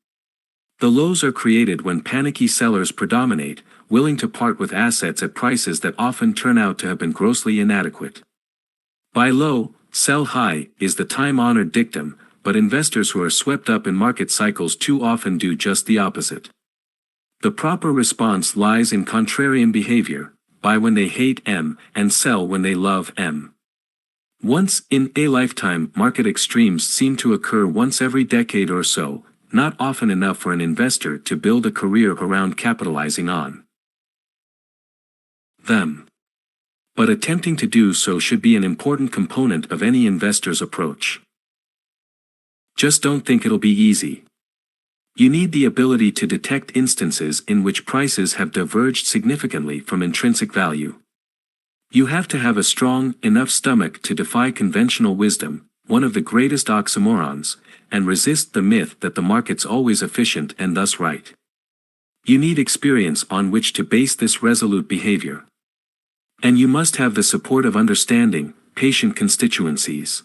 The lows are created when panicky sellers predominate, willing to part with assets at prices that often turn out to have been grossly inadequate. Buy low, sell high is the time-honored dictum, but investors who are swept up in market cycles too often do just the opposite. The proper response lies in contrarian behavior: buy when they hate M and sell when they love M. Once in a lifetime, market extremes seem to occur once every decade or so, not often enough for an investor to build a career around capitalizing on them. But attempting to do so should be an important component of any investor's approach. Just don't think it'll be easy. You need the ability to detect instances in which prices have diverged significantly from intrinsic value. You have to have a strong enough stomach to defy conventional wisdom, one of the greatest oxymorons, and resist the myth that the market's always efficient and thus right. You need experience on which to base this resolute behavior. And you must have the support of understanding, patient constituencies.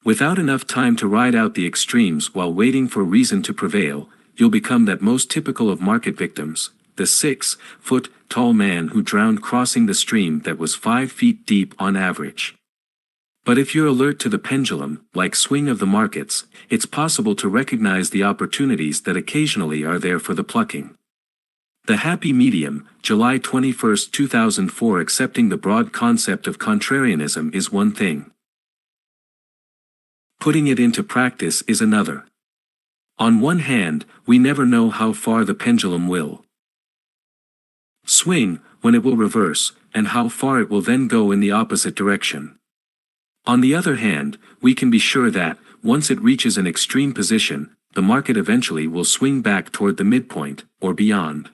Without enough time to ride out the extremes while waiting for reason to prevail, you'll become that most typical of market victims, the 6-foot-tall man who drowned crossing the stream that was 5 feet deep on average. But if you're alert to the pendulum-like swing of the markets, it's possible to recognize the opportunities that occasionally are there for the plucking. The Happy Medium, July 21, 2004. Accepting the broad concept of contrarianism is one thing. Putting it into practice is another. On one hand, we never know how far the pendulum will swing, when it will reverse, and how far it will then go in the opposite direction. On the other hand, we can be sure that, once it reaches an extreme position, the market eventually will swing back toward the midpoint, or beyond.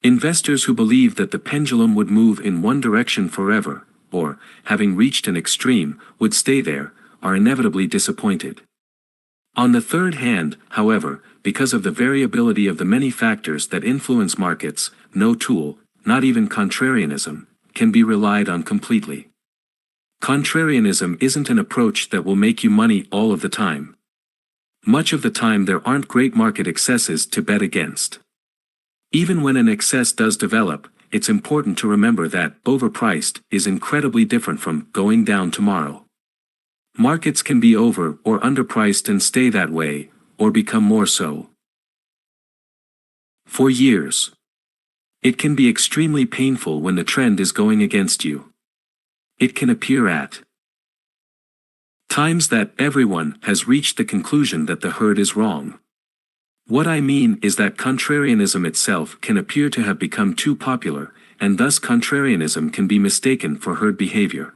Investors who believe that the pendulum would move in one direction forever, or, having reached an extreme, would stay there, are inevitably disappointed. On the third hand, however, because of the variability of the many factors that influence markets, no tool, not even contrarianism, can be relied on completely. Contrarianism isn't an approach that will make you money all of the time. Much of the time there aren't great market excesses to bet against. Even when an excess does develop, it's important to remember that overpriced is incredibly different from going down tomorrow. Markets can be over or underpriced and stay that way, or become more so for years. It can be extremely painful when the trend is going against you. It can appear at times that everyone has reached the conclusion that the herd is wrong. What I mean is that contrarianism itself can appear to have become too popular, and thus contrarianism can be mistaken for herd behavior.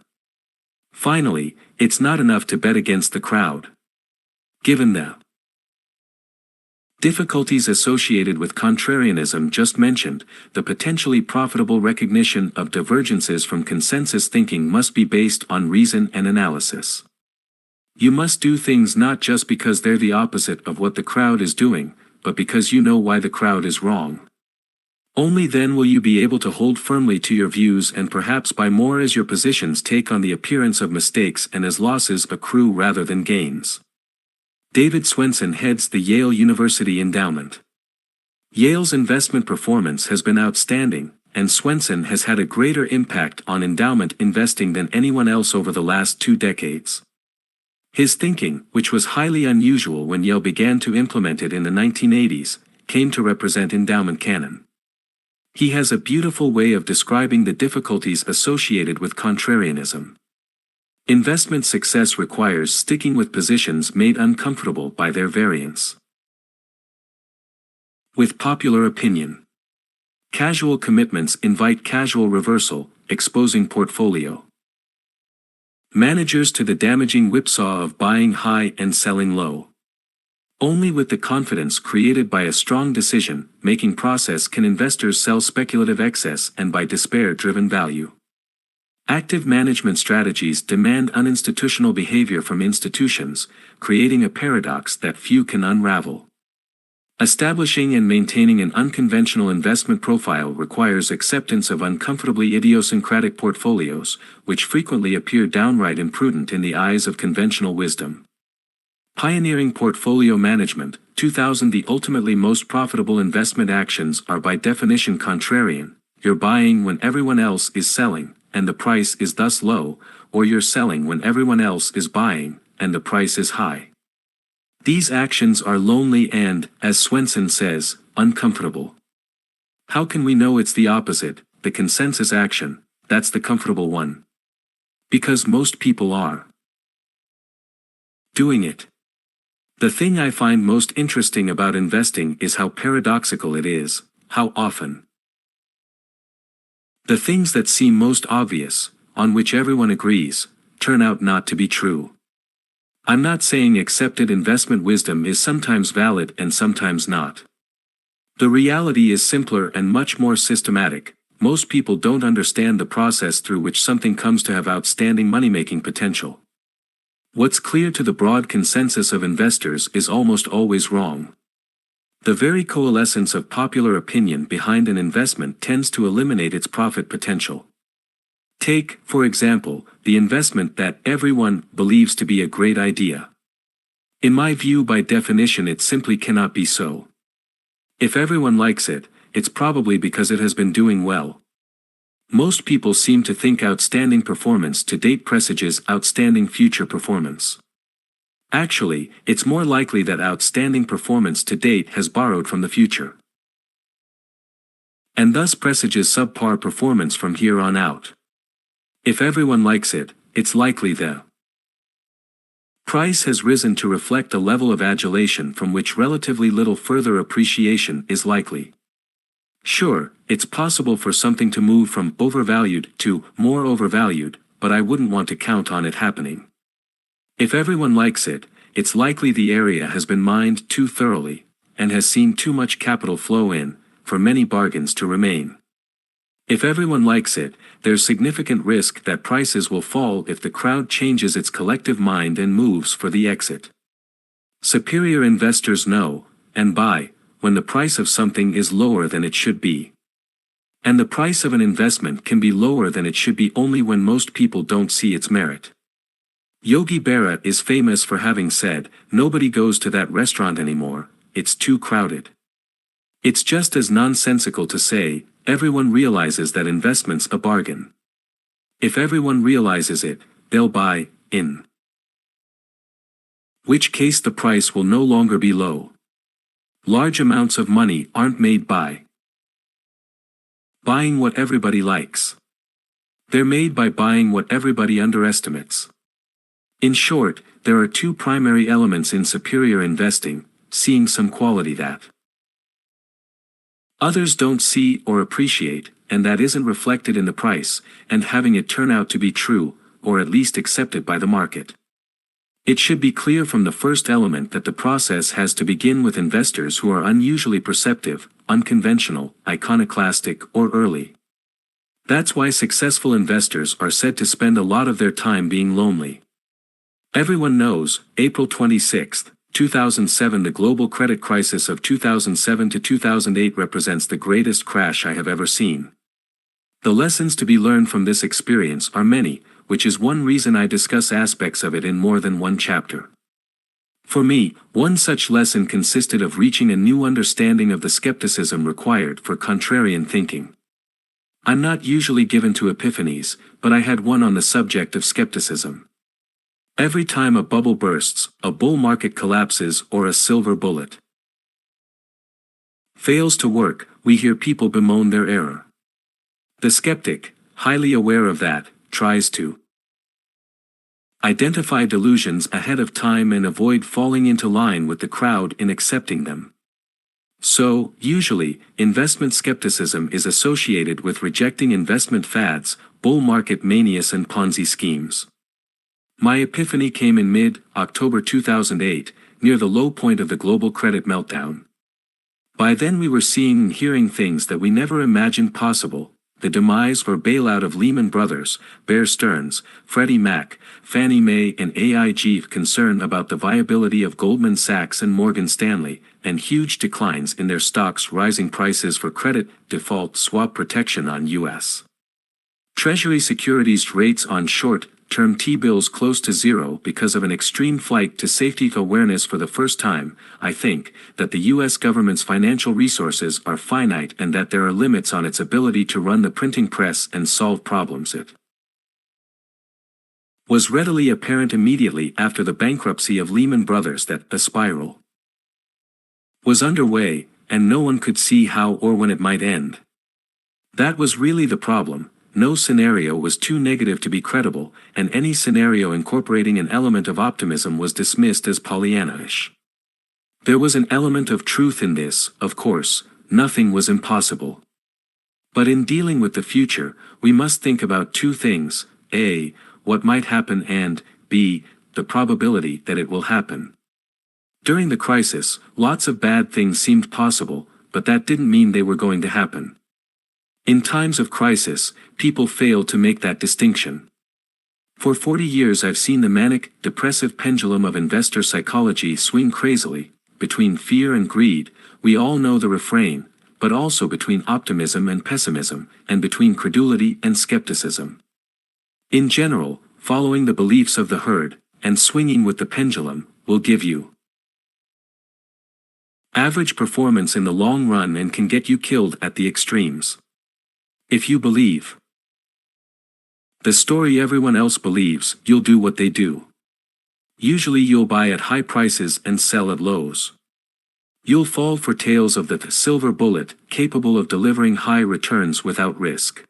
Finally, it's not enough to bet against the crowd. Given the difficulties associated with contrarianism just mentioned, the potentially profitable recognition of divergences from consensus thinking must be based on reason and analysis. You must do things not just because they're the opposite of what the crowd is doing, but because you know why the crowd is wrong. Only then will you be able to hold firmly to your views and perhaps buy more as your positions take on the appearance of mistakes and as losses accrue rather than gains. David Swensen heads the Yale University Endowment. Yale's investment performance has been outstanding, and Swensen has had a greater impact on endowment investing than anyone else over the last 2 decades. His thinking, which was highly unusual when Yale began to implement it in the 1980s, came to represent endowment canon. He has a beautiful way of describing the difficulties associated with contrarianism. Investment success requires sticking with positions made uncomfortable by their variance with popular opinion. Casual commitments invite casual reversal, exposing portfolio managers to the damaging whipsaw of buying high and selling low. Only with the confidence created by a strong decision-making process can investors sell speculative excess and buy despair-driven value. Active management strategies demand uninstitutional behavior from institutions, creating a paradox that few can unravel. Establishing and maintaining an unconventional investment profile requires acceptance of uncomfortably idiosyncratic portfolios, which frequently appear downright imprudent in the eyes of conventional wisdom. Pioneering Portfolio Management, 2000. The ultimately most profitable investment actions are by definition contrarian. You're buying when everyone else is selling, and the price is thus low, or you're selling when everyone else is buying, and the price is high. These actions are lonely and, as Swenson says, uncomfortable. How can we know it's the opposite, the consensus action, that's the comfortable one? Because most people are doing it. The thing I find most interesting about investing is how paradoxical it is, how often the things that seem most obvious, on which everyone agrees, turn out not to be true. I'm not saying accepted investment wisdom is sometimes valid and sometimes not. The reality is simpler and much more systematic. Most people don't understand the process through which something comes to have outstanding money-making potential. What's clear to the broad consensus of investors is almost always wrong. The very coalescence of popular opinion behind an investment tends to eliminate its profit potential. Take, for example, the investment that everyone believes to be a great idea. In my view, by definition, it simply cannot be so. If everyone likes it, it's probably because it has been doing well. Most people seem to think outstanding performance to date presages outstanding future performance. Actually, it's more likely that outstanding performance to date has borrowed from the future, and thus presages subpar performance from here on out. If everyone likes it, it's likely the price has risen to reflect a level of adulation from which relatively little further appreciation is likely. Sure, it's possible for something to move from overvalued to more overvalued, but I wouldn't want to count on it happening. If everyone likes it, it's likely the area has been mined too thoroughly, and has seen too much capital flow in, for many bargains to remain. If everyone likes it, there's significant risk that prices will fall if the crowd changes its collective mind and moves for the exit. Superior investors know, and buy, when the price of something is lower than it should be. And the price of an investment can be lower than it should be only when most people don't see its merit. Yogi Berra is famous for having said, "Nobody goes to that restaurant anymore, it's too crowded." It's just as nonsensical to say, everyone realizes that investment's a bargain. If everyone realizes it, they'll buy in. Which case the price will no longer be low. Large amounts of money aren't made by buying what everybody likes. They're made by buying what everybody underestimates. In short, there are two primary elements in superior investing: seeing some quality that others don't see or appreciate, and that isn't reflected in the price, and having it turn out to be true, or at least accepted by the market. It should be clear from the first element that the process has to begin with investors who are unusually perceptive, unconventional, iconoclastic, or early. That's why successful investors are said to spend a lot of their time being lonely. Everyone knows, April 26, 2007. The global credit crisis of 2007 to 2008 represents the greatest crash I have ever seen. The lessons to be learned from this experience are many, which is one reason I discuss aspects of it in more than one chapter. For me, one such lesson consisted of reaching a new understanding of the skepticism required for contrarian thinking. I'm not usually given to epiphanies, but I had one on the subject of skepticism. Every time a bubble bursts, a bull market collapses, or a silver bullet fails to work, we hear people bemoan their error. The skeptic, highly aware of that, tries to identify delusions ahead of time and avoid falling into line with the crowd in accepting them. So, usually, investment skepticism is associated with rejecting investment fads, bull market manias, and Ponzi schemes. My epiphany came in mid-October 2008, near the low point of the global credit meltdown. By then we were seeing and hearing things that we never imagined possible: the demise or bailout of Lehman Brothers, Bear Stearns, Freddie Mac, Fannie Mae and AIG, concern about the viability of Goldman Sachs and Morgan Stanley, and huge declines in their stocks, rising prices for credit default swap protection on U.S. Treasury securities rates on short-term T-bills close to zero because of an extreme flight to safety. Awareness for the first time, I think, that the U.S. government's financial resources are finite and that there are limits on its ability to run the printing press and solve problems. It was readily apparent immediately after the bankruptcy of Lehman Brothers that a spiral was underway, and no one could see how or when it might end. That was really the problem. No scenario was too negative to be credible, and any scenario incorporating an element of optimism was dismissed as Pollyanna-ish. There was an element of truth in this, of course. Nothing was impossible. But in dealing with the future, we must think about two things: A, what might happen, and B, the probability that it will happen. During the crisis, lots of bad things seemed possible, but that didn't mean they were going to happen. In times of crisis, people fail to make that distinction. For 40 years I've seen the manic, depressive pendulum of investor psychology swing crazily, between fear and greed. We all know the refrain, but also between optimism and pessimism, and between credulity and skepticism. In general, following the beliefs of the herd, and swinging with the pendulum, will give you average performance in the long run and can get you killed at the extremes. If you believe the story everyone else believes, you'll do what they do. Usually you'll buy at high prices and sell at lows. You'll fall for tales of the silver bullet, capable of delivering high returns without risk.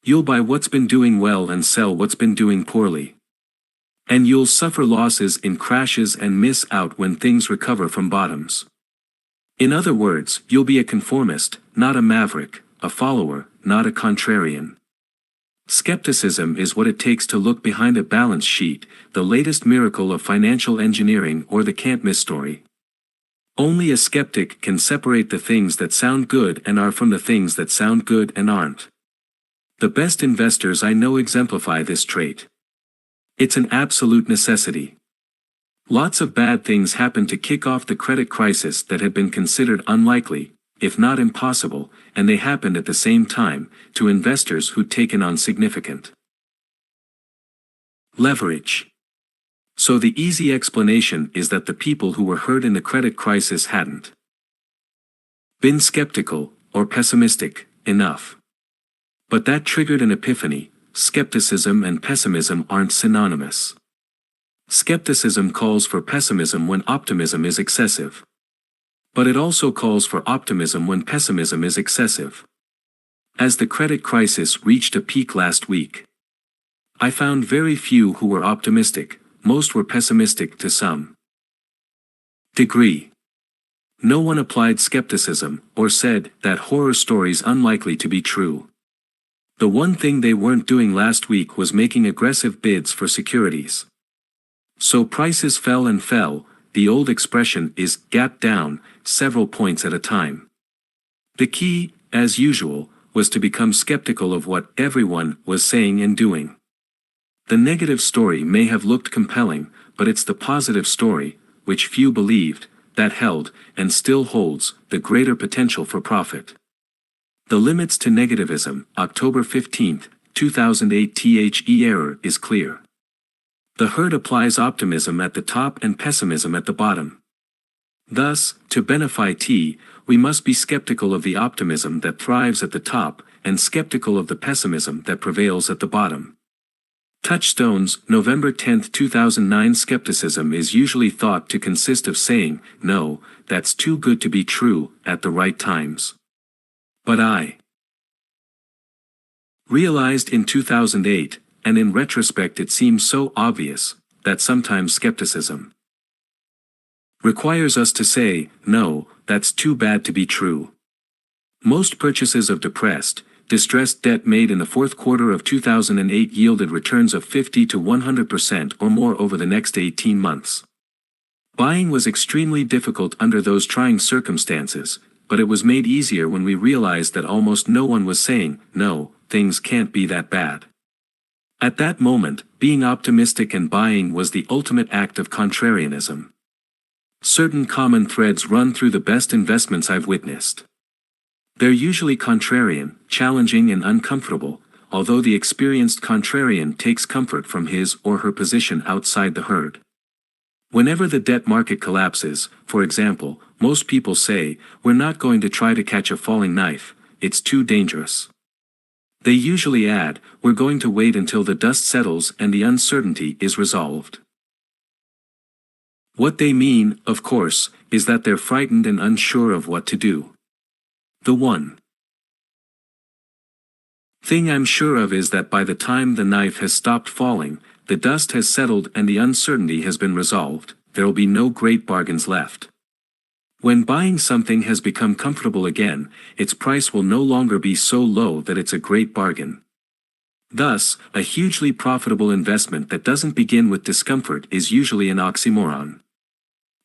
You'll buy what's been doing well and sell what's been doing poorly. And you'll suffer losses in crashes and miss out when things recover from bottoms. In other words, you'll be a conformist, not a maverick, a follower, not a contrarian. Skepticism is what it takes to look behind a balance sheet, the latest miracle of financial engineering or the can't-miss story. Only a skeptic can separate the things that sound good and are from the things that sound good and aren't. The best investors I know exemplify this trait. It's an absolute necessity. Lots of bad things happened to kick off the credit crisis that had been considered unlikely, if not impossible, and they happened at the same time, to investors who'd taken on significant leverage. So the easy explanation is that the people who were hurt in the credit crisis hadn't been skeptical, or pessimistic, enough. But that triggered an epiphany: skepticism and pessimism aren't synonymous. Skepticism calls for pessimism when optimism is excessive. But it also calls for optimism when pessimism is excessive. As the credit crisis reached a peak last week, I found very few who were optimistic. Most were pessimistic to some degree. No one applied skepticism, or said that horror story's unlikely to be true. The one thing they weren't doing last week was making aggressive bids for securities. So prices fell and fell. The old expression is gap down, several points at a time. The key, as usual, was to become skeptical of what everyone was saying and doing. The negative story may have looked compelling, but it's the positive story, which few believed, that held, and still holds, the greater potential for profit. The limits to negativism, October 15, 2008. The error is clear. The herd applies optimism at the top and pessimism at the bottom. Thus, to benefit, we must be skeptical of the optimism that thrives at the top, and skeptical of the pessimism that prevails at the bottom. Touchstones, November 10, 2009. Skepticism is usually thought to consist of saying, "No, that's too good to be true," at the right times. But I realized in 2008, and in retrospect it seems so obvious, that sometimes skepticism requires us to say, "No, that's too bad to be true." Most purchases of distressed debt made in the fourth quarter of 2008 yielded returns of 50 to 100% or more over the next 18 months. Buying was extremely difficult under those trying circumstances, but it was made easier when we realized that almost no one was saying, "No, things can't be that bad." At that moment, being optimistic and buying was the ultimate act of contrarianism. Certain common threads run through the best investments I've witnessed. They're usually contrarian, challenging and uncomfortable, although the experienced contrarian takes comfort from his or her position outside the herd. Whenever the debt market collapses, for example, most people say, "We're not going to try to catch a falling knife, it's too dangerous." They usually add, "We're going to wait until the dust settles and the uncertainty is resolved." What they mean, of course, is that they're frightened and unsure of what to do. The one thing I'm sure of is that by the time the knife has stopped falling, the dust has settled and the uncertainty has been resolved, there'll be no great bargains left. When buying something has become comfortable again, its price will no longer be so low that it's a great bargain. Thus, a hugely profitable investment that doesn't begin with discomfort is usually an oxymoron.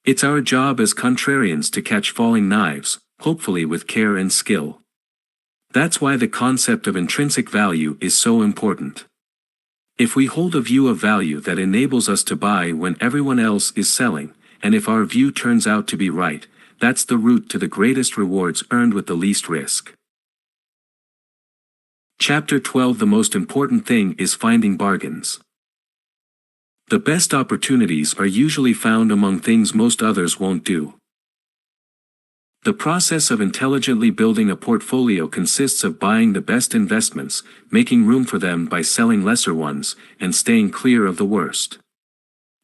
It's our job as contrarians to catch falling knives, hopefully with care and skill. That's why the concept of intrinsic value is so important. If we hold a view of value that enables us to buy when everyone else is selling, and if our view turns out to be right, that's the route to the greatest rewards earned with the least risk. Chapter 12. The most important thing is finding bargains. The best opportunities are usually found among things most others won't do. The process of intelligently building a portfolio consists of buying the best investments, making room for them by selling lesser ones, and staying clear of the worst.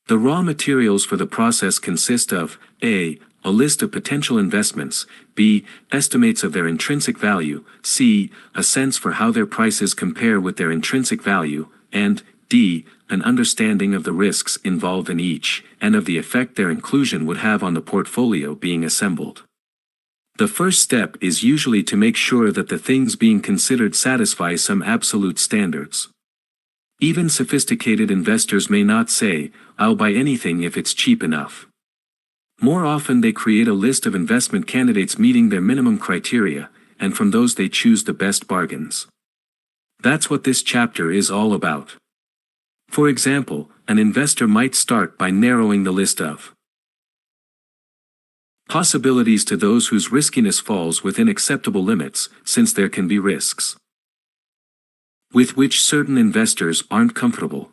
The raw materials for the process consist of a list of potential investments, b. estimates of their intrinsic value, c. a sense for how their prices compare with their intrinsic value, and d. an understanding of the risks involved in each, and of the effect their inclusion would have on the portfolio being assembled. The first step is usually to make sure that the things being considered satisfy some absolute standards. Even sophisticated investors may not say, "I'll buy anything if it's cheap enough." More often they create a list of investment candidates meeting their minimum criteria, and from those they choose the best bargains. That's what this chapter is all about. For example, an investor might start by narrowing the list of possibilities to those whose riskiness falls within acceptable limits, since there can be risks with which certain investors aren't comfortable.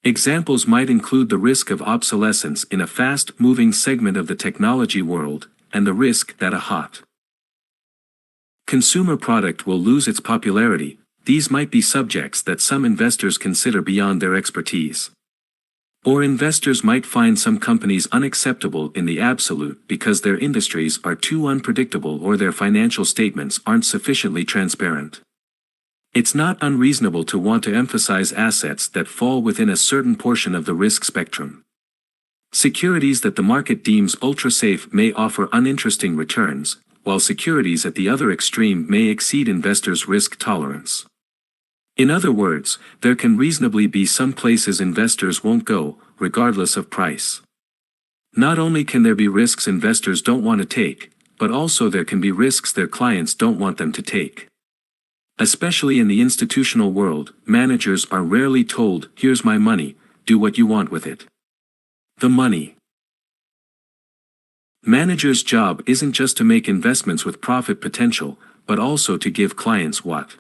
Examples might include the risk of obsolescence in a fast-moving segment of the technology world, and the risk that a hot consumer product will lose its popularity. These might be subjects that some investors consider beyond their expertise. Or investors might find some companies unacceptable in the absolute because their industries are too unpredictable or their financial statements aren't sufficiently transparent. It's not unreasonable to want to emphasize assets that fall within a certain portion of the risk spectrum. Securities that the market deems ultra-safe may offer uninteresting returns, while securities at the other extreme may exceed investors' risk tolerance. In other words, there can reasonably be some places investors won't go, regardless of price. Not only can there be risks investors don't want to take, but also there can be risks their clients don't want them to take. Especially in the institutional world, managers are rarely told, "Here's my money, do what you want with it." The money manager's job isn't just to make investments with profit potential, but also to give clients what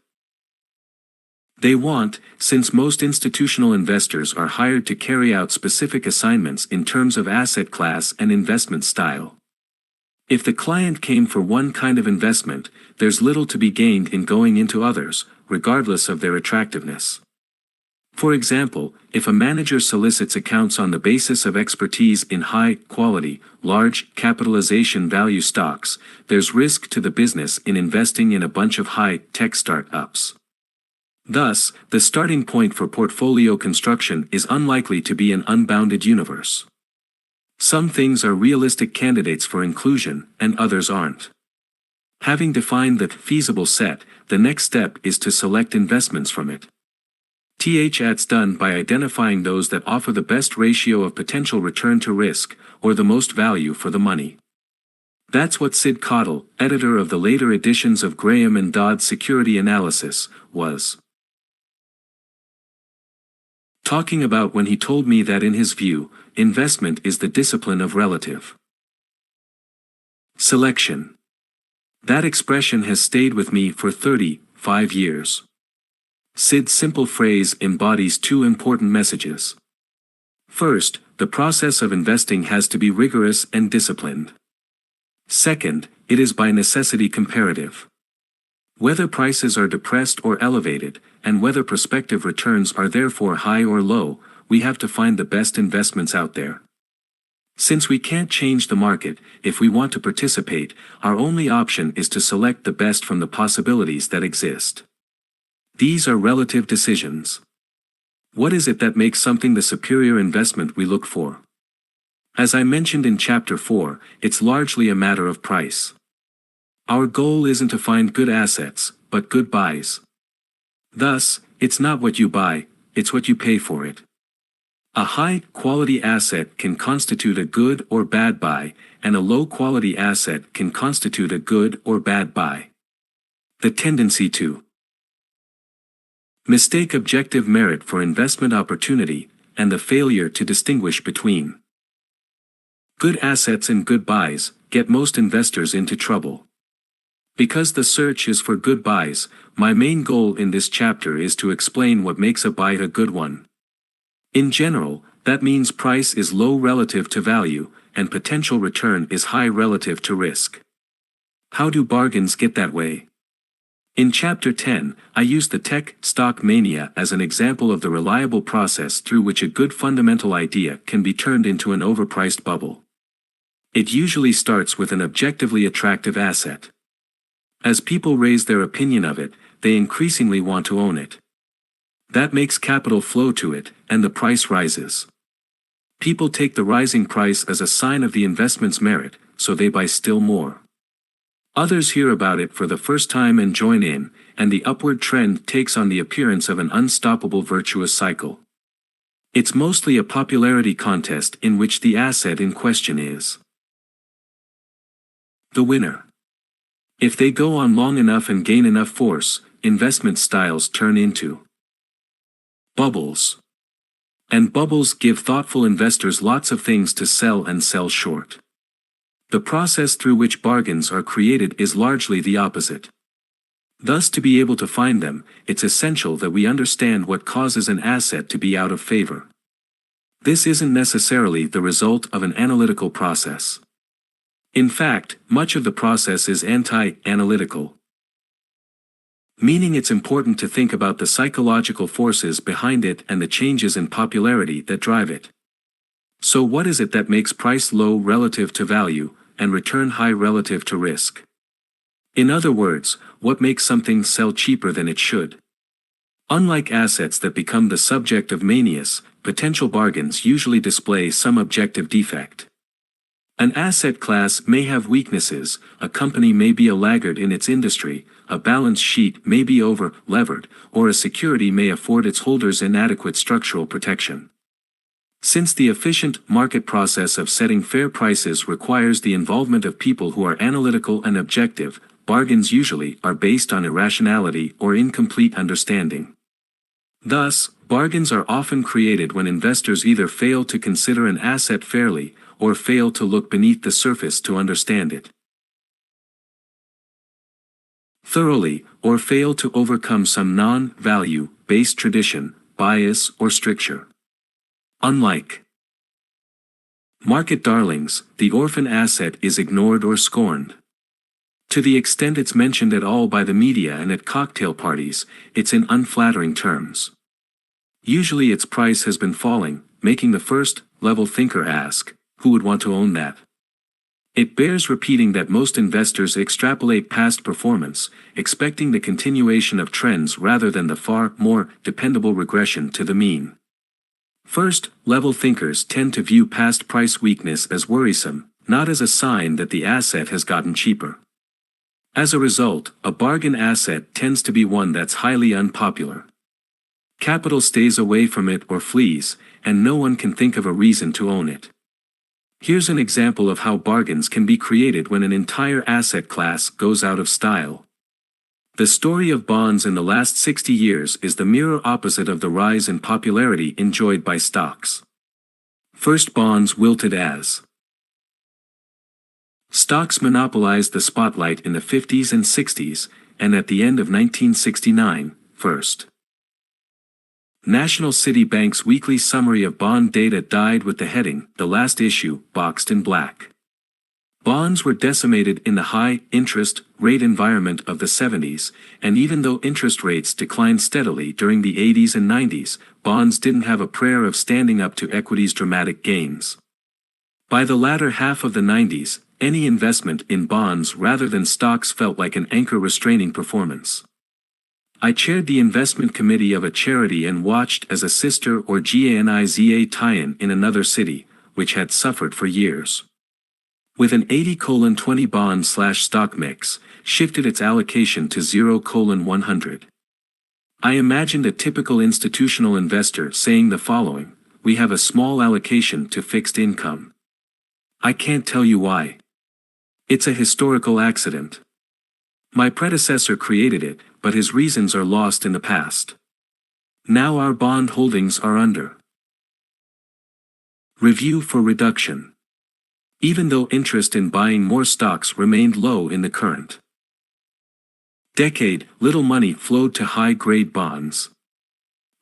they want, since most institutional investors are hired to carry out specific assignments in terms of asset class and investment style. If the client came for one kind of investment, there's little to be gained in going into others, regardless of their attractiveness. For example, if a manager solicits accounts on the basis of expertise in high-quality, large capitalization value stocks, there's risk to the business in investing in a bunch of high-tech startups. Thus, the starting point for portfolio construction is unlikely to be an unbounded universe. Some things are realistic candidates for inclusion, and others aren't. Having defined the feasible set, the next step is to select investments from it. That's done by identifying those that offer the best ratio of potential return to risk, or the most value for the money. That's what Sid Cottle, editor of the later editions of Graham and Dodd's Security Analysis, was talking about when he told me that in his view, investment is the discipline of relative selection. That expression has stayed with me for 35 years. Sid's simple phrase embodies two important messages. First, the process of investing has to be rigorous and disciplined. Second, it is by necessity comparative. Whether prices are depressed or elevated, and whether prospective returns are therefore high or low, we have to find the best investments out there. Since we can't change the market, if we want to participate, our only option is to select the best from the possibilities that exist. These are relative decisions. What is it that makes something the superior investment we look for? As I mentioned in Chapter 4, it's largely a matter of price. Our goal isn't to find good assets, but good buys. Thus, it's not what you buy, it's what you pay for it. A high-quality asset can constitute a good or bad buy, and a low-quality asset can constitute a good or bad buy. The tendency to mistake objective merit for investment opportunity, and the failure to distinguish between good assets and good buys, get most investors into trouble. Because the search is for good buys, my main goal in this chapter is to explain what makes a buy a good one. In general, that means price is low relative to value, and potential return is high relative to risk. How do bargains get that way? In Chapter 10, I used the tech stock mania as an example of the reliable process through which a good fundamental idea can be turned into an overpriced bubble. It usually starts with an objectively attractive asset. As people raise their opinion of it, they increasingly want to own it. That makes capital flow to it, and the price rises. People take the rising price as a sign of the investment's merit, so they buy still more. Others hear about it for the first time and join in, and the upward trend takes on the appearance of an unstoppable virtuous cycle. It's mostly a popularity contest in which the asset in question is the winner. If they go on long enough and gain enough force, investment styles turn into bubbles. And bubbles give thoughtful investors lots of things to sell and sell short. The process through which bargains are created is largely the opposite. Thus, to be able to find them, it's essential that we understand what causes an asset to be out of favor. This isn't necessarily the result of an analytical process. In fact, much of the process is anti-analytical. Meaning it's important to think about the psychological forces behind it and the changes in popularity that drive it. So what is it that makes price low relative to value, and return high relative to risk? In other words, what makes something sell cheaper than it should? Unlike assets that become the subject of manias, potential bargains usually display some objective defect. An asset class may have weaknesses, a company may be a laggard in its industry, a balance sheet may be over-levered, or a security may afford its holders inadequate structural protection. Since the efficient market process of setting fair prices requires the involvement of people who are analytical and objective, bargains usually are based on irrationality or incomplete understanding. Thus, bargains are often created when investors either fail to consider an asset fairly, or fail to look beneath the surface to understand it thoroughly, or fail to overcome some non-value-based tradition, bias, or stricture. Unlike market darlings, the orphan asset is ignored or scorned. To the extent it's mentioned at all by the media and at cocktail parties, it's in unflattering terms. Usually its price has been falling, making the first-level thinker ask, who would want to own that? It bears repeating that most investors extrapolate past performance, expecting the continuation of trends rather than the far more dependable regression to the mean. First-level thinkers tend to view past price weakness as worrisome, not as a sign that the asset has gotten cheaper. As a result, a bargain asset tends to be one that's highly unpopular. Capital stays away from it or flees, and no one can think of a reason to own it. Here's an example of how bargains can be created when an entire asset class goes out of style. The story of bonds in the last 60 years is the mirror opposite of the rise in popularity enjoyed by stocks. First, bonds wilted as stocks monopolized the spotlight in the 50s and 60s, and at the end of 1969, first. National City Bank's weekly summary of bond data died with the heading, "The Last Issue," boxed in black. Bonds were decimated in the high-interest rate environment of the 70s, and even though interest rates declined steadily during the 80s and 90s, bonds didn't have a prayer of standing up to equity's dramatic gains. By the latter half of the 90s, any investment in bonds rather than stocks felt like an anchor restraining performance. I chaired the investment committee of a charity and watched as a sister or GANIZA tie-in in another city, which had suffered for years, with an 80:20 bond/stock mix, shifted its allocation to 0:100. I imagined a typical institutional investor saying the following: "We have a small allocation to fixed income. I can't tell you why. It's a historical accident. My predecessor created it, but his reasons are lost in the past. Now our bond holdings are under review for reduction." Even though interest in buying more stocks remained low in the current decade, little money flowed to high-grade bonds.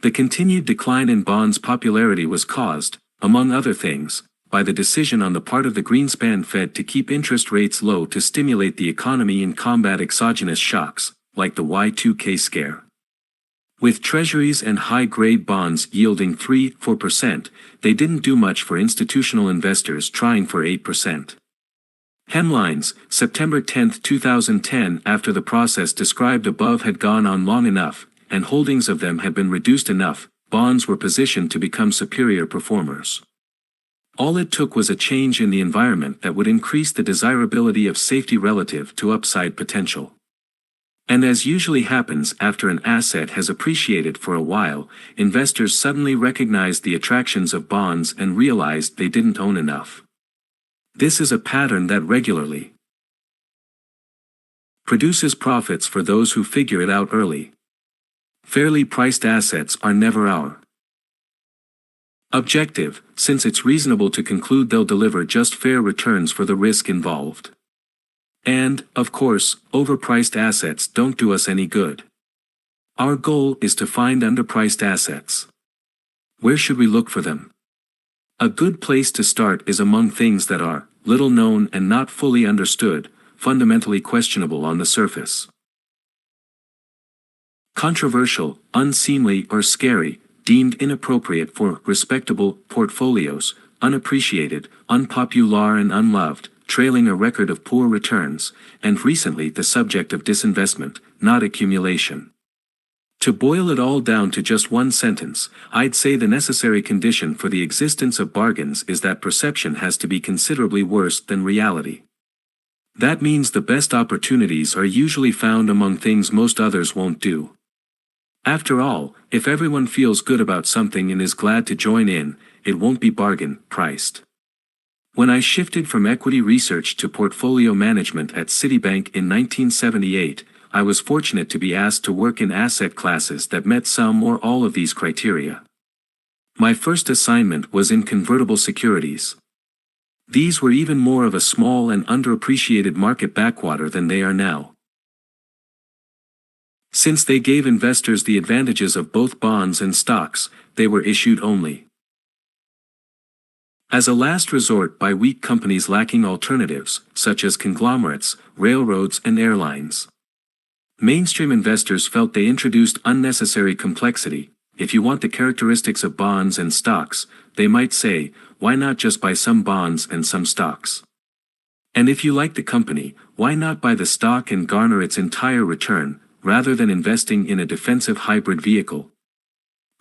The continued decline in bonds' popularity was caused, among other things, by the decision on the part of the Greenspan Fed to keep interest rates low to stimulate the economy and combat exogenous shocks, like the Y2K scare. With treasuries and high-grade bonds yielding 3–4%, they didn't do much for institutional investors trying for 8%. Hemlines, September 10, 2010. After the process described above had gone on long enough, and holdings of them had been reduced enough, bonds were positioned to become superior performers. All it took was a change in the environment that would increase the desirability of safety relative to upside potential. And as usually happens after an asset has appreciated for a while, investors suddenly recognized the attractions of bonds and realized they didn't own enough. This is a pattern that regularly produces profits for those who figure it out early. Fairly priced assets are never our objective, since it's reasonable to conclude they'll deliver just fair returns for the risk involved. And, of course, overpriced assets don't do us any good. Our goal is to find underpriced assets. Where should we look for them? A good place to start is among things that are little known and not fully understood, fundamentally questionable on the surface. Controversial, unseemly or scary, deemed inappropriate for respectable portfolios, unappreciated, unpopular and unloved, trailing a record of poor returns, and recently the subject of disinvestment, not accumulation. To boil it all down to just one sentence, I'd say the necessary condition for the existence of bargains is that perception has to be considerably worse than reality. That means the best opportunities are usually found among things most others won't do. After all, if everyone feels good about something and is glad to join in, it won't be bargain priced. When I shifted from equity research to portfolio management at Citibank in 1978, I was fortunate to be asked to work in asset classes that met some or all of these criteria. My first assignment was in convertible securities. These were even more of a small and underappreciated market backwater than they are now, since they gave investors the advantages of both bonds and stocks. They were issued only as a last resort by weak companies lacking alternatives, such as conglomerates, railroads and airlines. Mainstream investors felt they introduced unnecessary complexity. If you want the characteristics of bonds and stocks, they might say, why not just buy some bonds and some stocks? And if you like the company, why not buy the stock and garner its entire return, rather than investing in a defensive hybrid vehicle?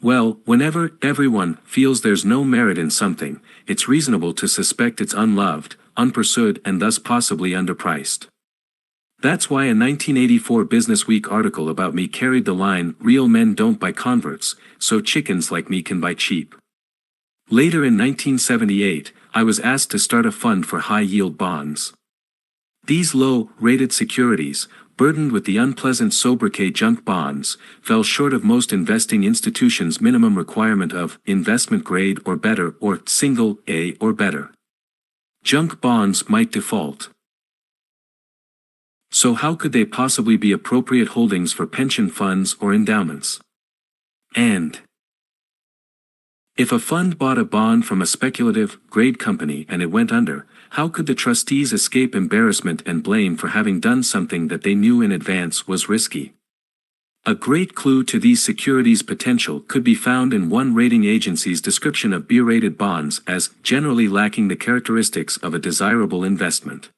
Well, whenever everyone feels there's no merit in something, it's reasonable to suspect it's unloved, unpursued and thus possibly underpriced. That's why a 1984 Businessweek article about me carried the line, "Real men don't buy converts, so chickens like me can buy cheap." Later in 1978, I was asked to start a fund for high-yield bonds. These low-rated securities, burdened with the unpleasant sobriquet junk bonds, fell short of most investing institutions' minimum requirement of investment grade or better or single A or better. Junk bonds might default. So how could they possibly be appropriate holdings for pension funds or endowments? And if a fund bought a bond from a speculative, grade company and it went under, how could the trustees escape embarrassment and blame for having done something that they knew in advance was risky? A great clue to these securities' potential could be found in one rating agency's description of B-rated bonds as generally lacking the characteristics of a desirable investment.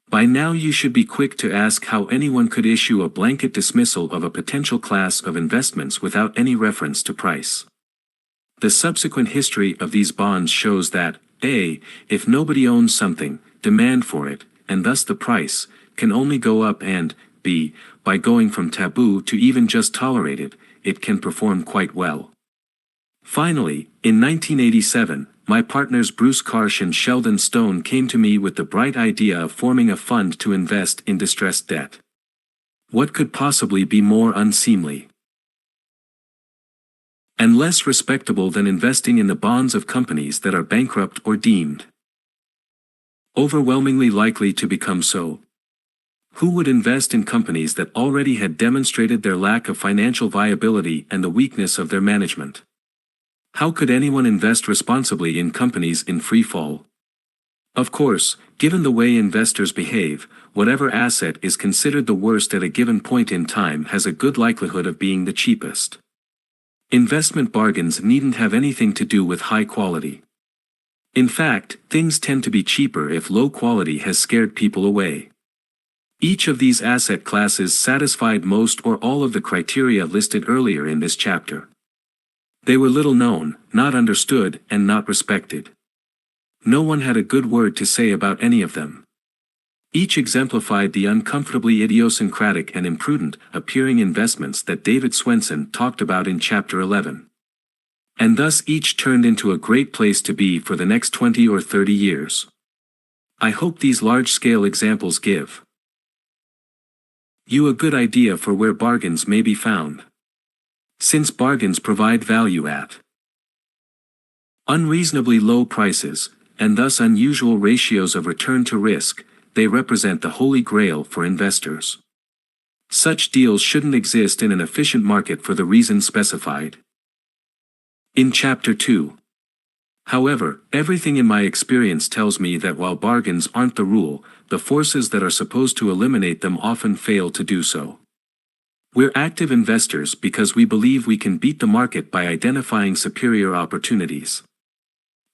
By now you should be quick to ask how anyone could issue a blanket dismissal of a potential class of investments without any reference to price. The subsequent history of these bonds shows that, A, if nobody owns something, demand for it, and thus the price, can only go up and, B, by going from taboo to even just tolerated, it can perform quite well. Finally, in 1987, my partners Bruce Karsh and Sheldon Stone came to me with the bright idea of forming a fund to invest in distressed debt. What could possibly be more unseemly and less respectable than investing in the bonds of companies that are bankrupt or deemed overwhelmingly likely to become so? Who would invest in companies that already had demonstrated their lack of financial viability and the weakness of their management? How could anyone invest responsibly in companies in free fall? Of course, given the way investors behave, whatever asset is considered the worst at a given point in time has a good likelihood of being the cheapest. Investment bargains needn't have anything to do with high quality. In fact, things tend to be cheaper if low quality has scared people away. Each of these asset classes satisfied most or all of the criteria listed earlier in this chapter. They were little known, not understood, and not respected. No one had a good word to say about any of them. Each exemplified the uncomfortably idiosyncratic and imprudent appearing investments that David Swenson talked about in Chapter 11. And thus each turned into a great place to be for the next 20 or 30 years. I hope these large-scale examples give you a good idea for where bargains may be found. Since bargains provide value at unreasonably low prices, and thus unusual ratios of return to risk, they represent the holy grail for investors. Such deals shouldn't exist in an efficient market for the reasons specified in Chapter 2. However, everything in my experience tells me that while bargains aren't the rule, the forces that are supposed to eliminate them often fail to do so. We're active investors because we believe we can beat the market by identifying superior opportunities.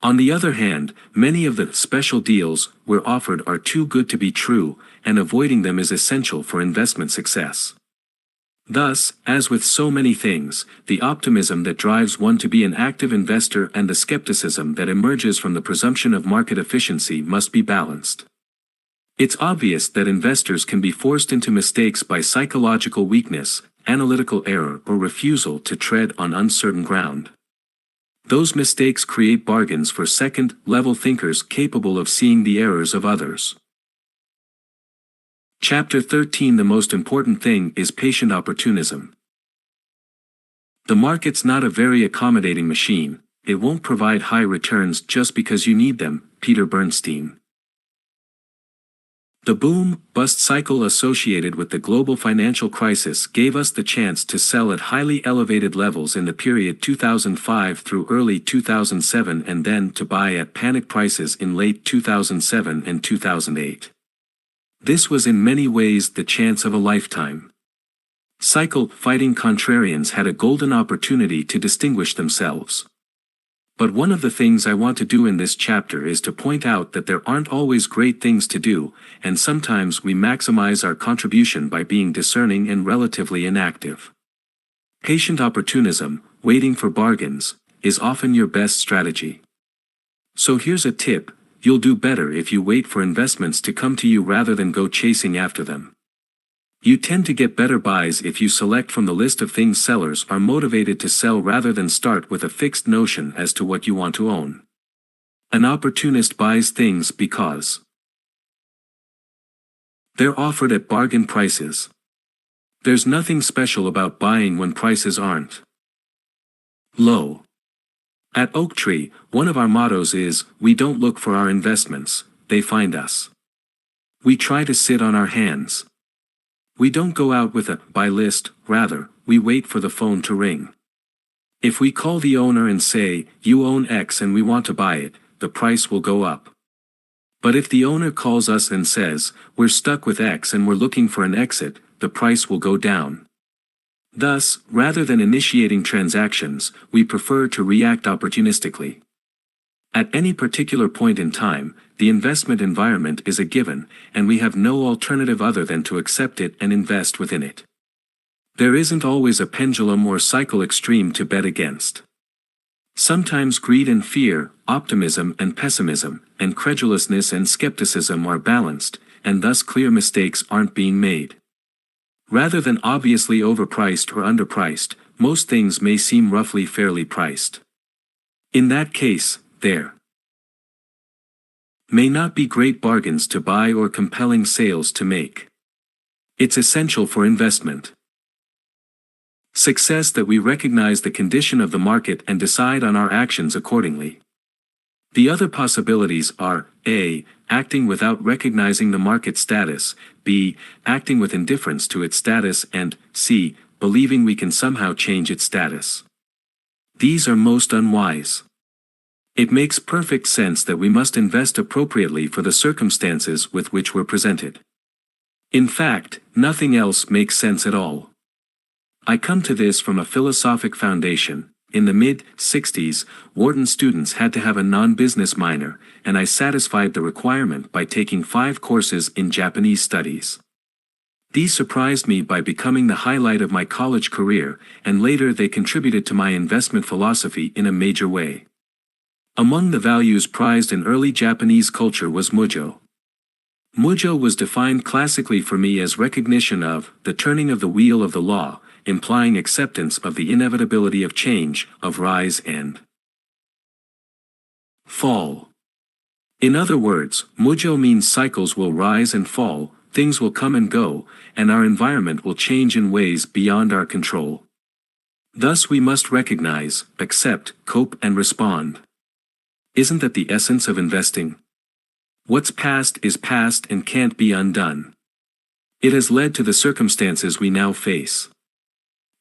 On the other hand, many of the special deals we're offered are too good to be true, and avoiding them is essential for investment success. Thus, as with so many things, the optimism that drives one to be an active investor and the skepticism that emerges from the presumption of market efficiency must be balanced. It's obvious that investors can be forced into mistakes by psychological weakness, analytical error, or refusal to tread on uncertain ground. Those mistakes create bargains for second-level thinkers capable of seeing the errors of others. Chapter 13. The most important thing is patient opportunism. The market's not a very accommodating machine. It won't provide high returns just because you need them. Peter Bernstein. The boom-bust cycle associated with the global financial crisis gave us the chance to sell at highly elevated levels in the period 2005 through early 2007 and then to buy at panic prices in late 2007 and 2008. This was in many ways the chance of a lifetime. Cycle-fighting contrarians had a golden opportunity to distinguish themselves. But one of the things I want to do in this chapter is to point out that there aren't always great things to do, and sometimes we maximize our contribution by being discerning and relatively inactive. Patient opportunism, waiting for bargains, is often your best strategy. So here's a tip: you'll do better if you wait for investments to come to you rather than go chasing after them. You tend to get better buys if you select from the list of things sellers are motivated to sell rather than start with a fixed notion as to what you want to own. An opportunist buys things because they're offered at bargain prices. There's nothing special about buying when prices aren't low. At Oaktree, one of our mottos is, we don't look for our investments, they find us. We try to sit on our hands. We don't go out with a buy list, rather, we wait for the phone to ring. If we call the owner and say, you own X and we want to buy it, the price will go up. But if the owner calls us and says, we're stuck with X and we're looking for an exit, the price will go down. Thus, rather than initiating transactions, we prefer to react opportunistically. At any particular point in time, the investment environment is a given, and we have no alternative other than to accept it and invest within it. There isn't always a pendulum or cycle extreme to bet against. Sometimes greed and fear, optimism and pessimism, and credulousness and skepticism are balanced, and thus clear mistakes aren't being made. Rather than obviously overpriced or underpriced, most things may seem roughly fairly priced. In that case, there may not be great bargains to buy or compelling sales to make. It's essential for investment success that we recognize the condition of the market and decide on our actions accordingly. The other possibilities are, A. Acting without recognizing the market status, B. Acting with indifference to its status, and C. Believing we can somehow change its status. These are most unwise. It makes perfect sense that we must invest appropriately for the circumstances with which we're presented. In fact, nothing else makes sense at all. I come to this from a philosophic foundation. In the mid-60s, Wharton students had to have a non-business minor, and I satisfied the requirement by taking 5 courses in Japanese studies. These surprised me by becoming the highlight of my college career, and later they contributed to my investment philosophy in a major way. Among the values prized in early Japanese culture was mujo. Mujo was defined classically for me as recognition of the turning of the wheel of the law, implying acceptance of the inevitability of change, of rise and fall. In other words, mujo means cycles will rise and fall, things will come and go, and our environment will change in ways beyond our control. Thus we must recognize, accept, cope and respond. Isn't that the essence of investing? What's past is past and can't be undone. It has led to the circumstances we now face.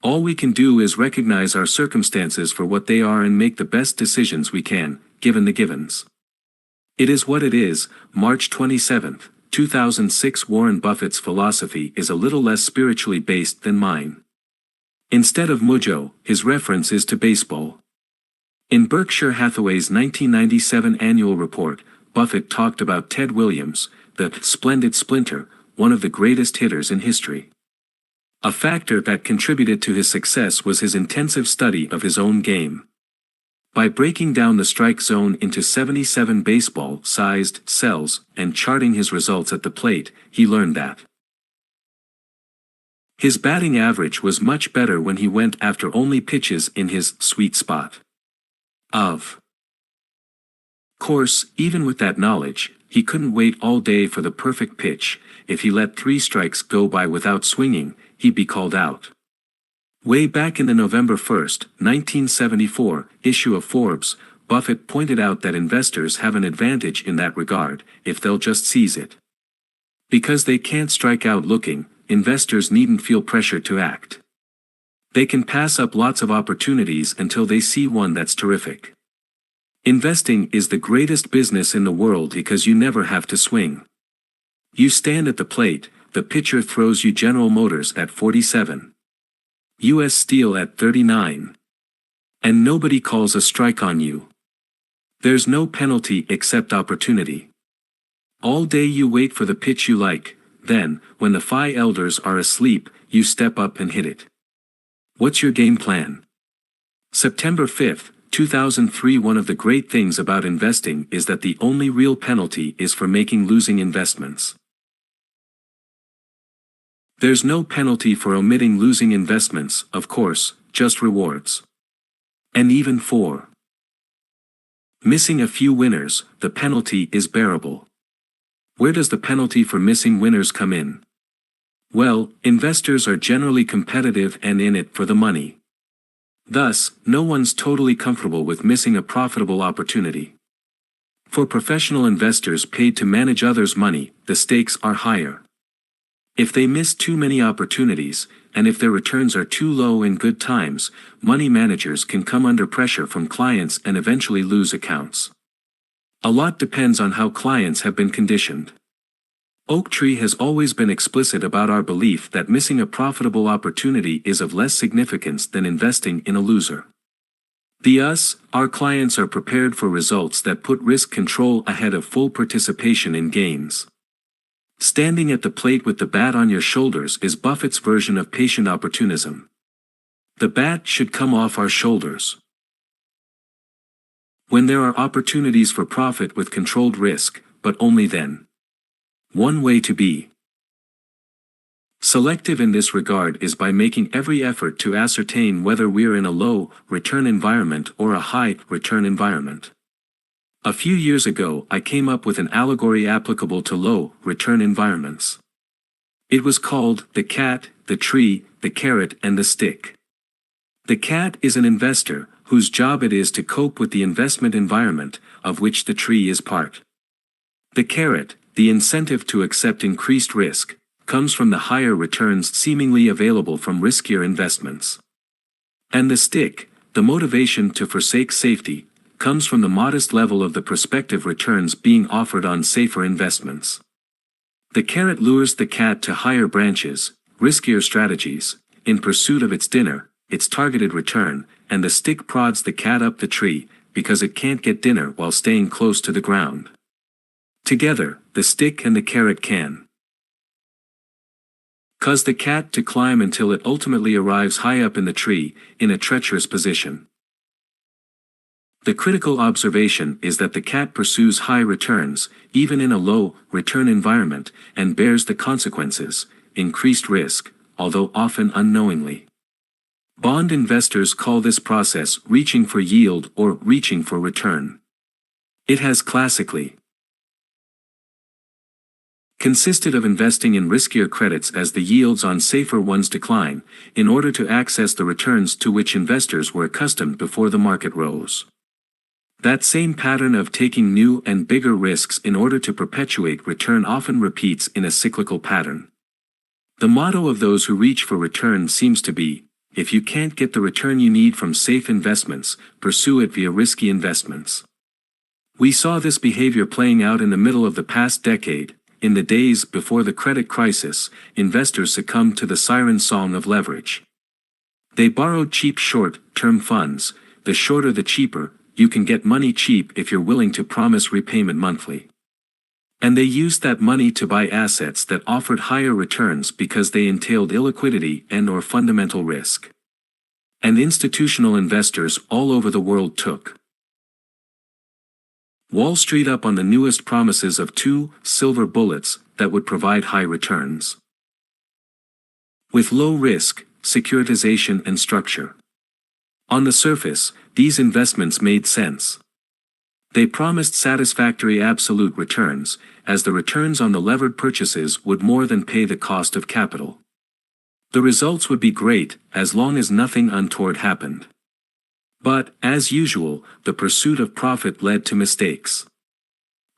All we can do is recognize our circumstances for what they are and make the best decisions we can, given the givens. It is what it is. March 27, 2006. Warren Buffett's philosophy is a little less spiritually based than mine. Instead of mujo, his reference is to baseball. In Berkshire Hathaway's 1997 annual report, Buffett talked about Ted Williams, the splendid splinter, one of the greatest hitters in history. A factor that contributed to his success was his intensive study of his own game. By breaking down the strike zone into 77 baseball-sized cells and charting his results at the plate, he learned that his batting average was much better when he went after only pitches in his sweet spot. Of course, even with that knowledge, he couldn't wait all day for the perfect pitch. If he let 3 strikes go by without swinging, he'd be called out. Way back in the November 1, 1974, issue of Forbes, Buffett pointed out that investors have an advantage in that regard, if they'll just seize it. Because they can't strike out looking, investors needn't feel pressure to act. They can pass up lots of opportunities until they see one that's terrific. Investing is the greatest business in the world because you never have to swing. You stand at the plate, the pitcher throws you General Motors at 47. US Steel at 39. And nobody calls a strike on you. There's no penalty except opportunity. All day you wait for the pitch you like, then, when the 5 elders are asleep, you step up and hit it. What's your game plan? September 5, 2003. One of the great things about investing is that the only real penalty is for making losing investments. There's no penalty for omitting losing investments, of course, just rewards. And even for Missing a few winners, the penalty is bearable. Where does the penalty for missing winners come in? Well, investors are generally competitive and in it for the money. Thus, no one's totally comfortable with missing a profitable opportunity. For professional investors paid to manage others' money, the stakes are higher. If they miss too many opportunities, and if their returns are too low in good times, money managers can come under pressure from clients and eventually lose accounts. A lot depends on how clients have been conditioned. Oaktree has always been explicit about our belief that missing a profitable opportunity is of less significance than investing in a loser. Our clients are prepared for results that put risk control ahead of full participation in gains. Standing at the plate with the bat on your shoulders is Buffett's version of patient opportunism. The bat should come off our shoulders. When there are opportunities for profit with controlled risk, but only then. One way to be selective in this regard is by making every effort to ascertain whether we're in a low-return environment or a high-return environment. A few years ago I came up with an allegory applicable to low-return environments. It was called the cat, the tree, the carrot and the stick. The cat is an investor, whose job it is to cope with the investment environment, of which the tree is part. The carrot, the incentive to accept increased risk, comes from the higher returns seemingly available from riskier investments. And the stick, the motivation to forsake safety, comes from the modest level of the prospective returns being offered on safer investments. The carrot lures the cat to higher branches, riskier strategies, in pursuit of its dinner, its targeted return, and the stick prods the cat up the tree, because it can't get dinner while staying close to the ground. Together, the stick and the carrot can cause the cat to climb until it ultimately arrives high up in the tree, in a treacherous position. The critical observation is that the cat pursues high returns, even in a low-return environment, and bears the consequences, increased risk, although often unknowingly. Bond investors call this process reaching for yield or reaching for return. It has classically consisted of investing in riskier credits as the yields on safer ones decline, in order to access the returns to which investors were accustomed before the market rose. That same pattern of taking new and bigger risks in order to perpetuate return often repeats in a cyclical pattern. The motto of those who reach for return seems to be, if you can't get the return you need from safe investments, pursue it via risky investments. We saw this behavior playing out in the middle of the past decade. In the days before the credit crisis, investors succumbed to the siren song of leverage. They borrowed cheap short-term funds. The shorter the cheaper, you can get money cheap if you're willing to promise repayment monthly. And they used that money to buy assets that offered higher returns because they entailed illiquidity and/or fundamental risk. And institutional investors all over the world took Wall Street up on the newest promises of 2 silver bullets that would provide high returns. With low risk, securitization and structure. On the surface, these investments made sense. They promised satisfactory absolute returns, as the returns on the levered purchases would more than pay the cost of capital. The results would be great, as long as nothing untoward happened. But, as usual, the pursuit of profit led to mistakes.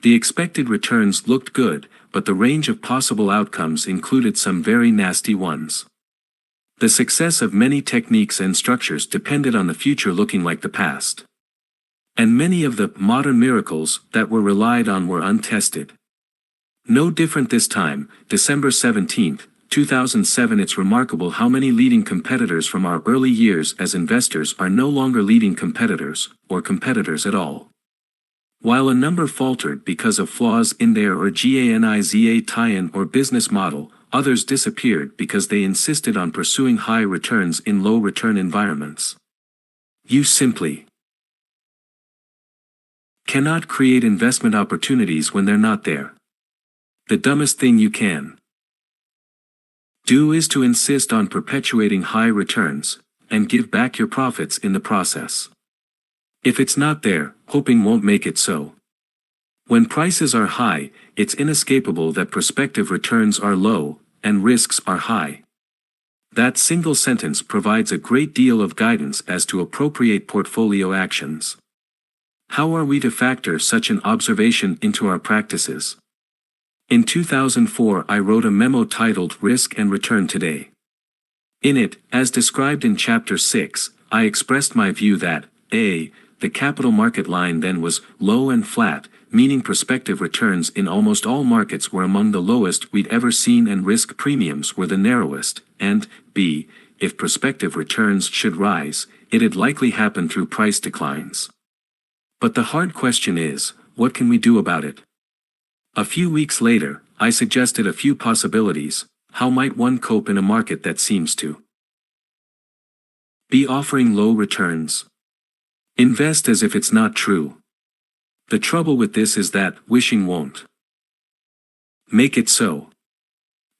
The expected returns looked good, but the range of possible outcomes included some very nasty ones. The success of many techniques and structures depended on the future looking like the past. And many of the modern miracles that were relied on were untested. No different this time, December 17, 2007. It's remarkable how many leading competitors from our early years as investors are no longer leading competitors, or competitors at all. While a number faltered because of flaws in their organiza tie-in or business model, others disappeared because they insisted on pursuing high returns in low-return environments. You simply cannot create investment opportunities when they're not there. The dumbest thing you can do is to insist on perpetuating high returns, and give back your profits in the process. If it's not there, hoping won't make it so. When prices are high, it's inescapable that prospective returns are low, and risks are high. That single sentence provides a great deal of guidance as to appropriate portfolio actions. How are we to factor such an observation into our practices? In 2004, I wrote a memo titled Risk and Return Today. In it, as described in Chapter 6, I expressed my view that, A, the capital market line then was low and flat, meaning prospective returns in almost all markets were among the lowest we'd ever seen and risk premiums were the narrowest, and, B, if prospective returns should rise, it'd likely happen through price declines. But the hard question is, what can we do about it? A few weeks later, I suggested a few possibilities. How might one cope in a market that seems to be offering low returns? Invest as if it's not true. The trouble with this is that wishing won't make it so.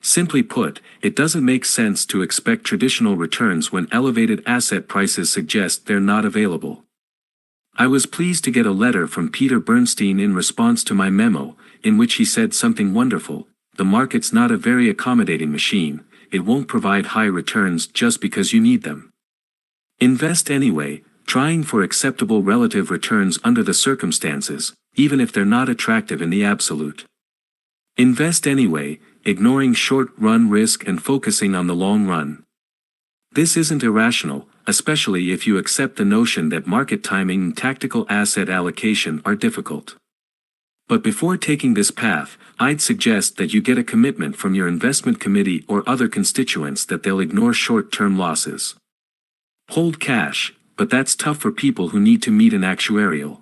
Simply put, it doesn't make sense to expect traditional returns when elevated asset prices suggest they're not available. I was pleased to get a letter from Peter Bernstein in response to my memo, in which he said something wonderful. The market's not a very accommodating machine, it won't provide high returns just because you need them. Invest anyway, trying for acceptable relative returns under the circumstances, even if they're not attractive in the absolute. Invest anyway, ignoring short-run risk and focusing on the long run. This isn't irrational, especially if you accept the notion that market timing and tactical asset allocation are difficult. But before taking this path, I'd suggest that you get a commitment from your investment committee or other constituents that they'll ignore short-term losses. Hold cash, but that's tough for people who need to meet an actuarial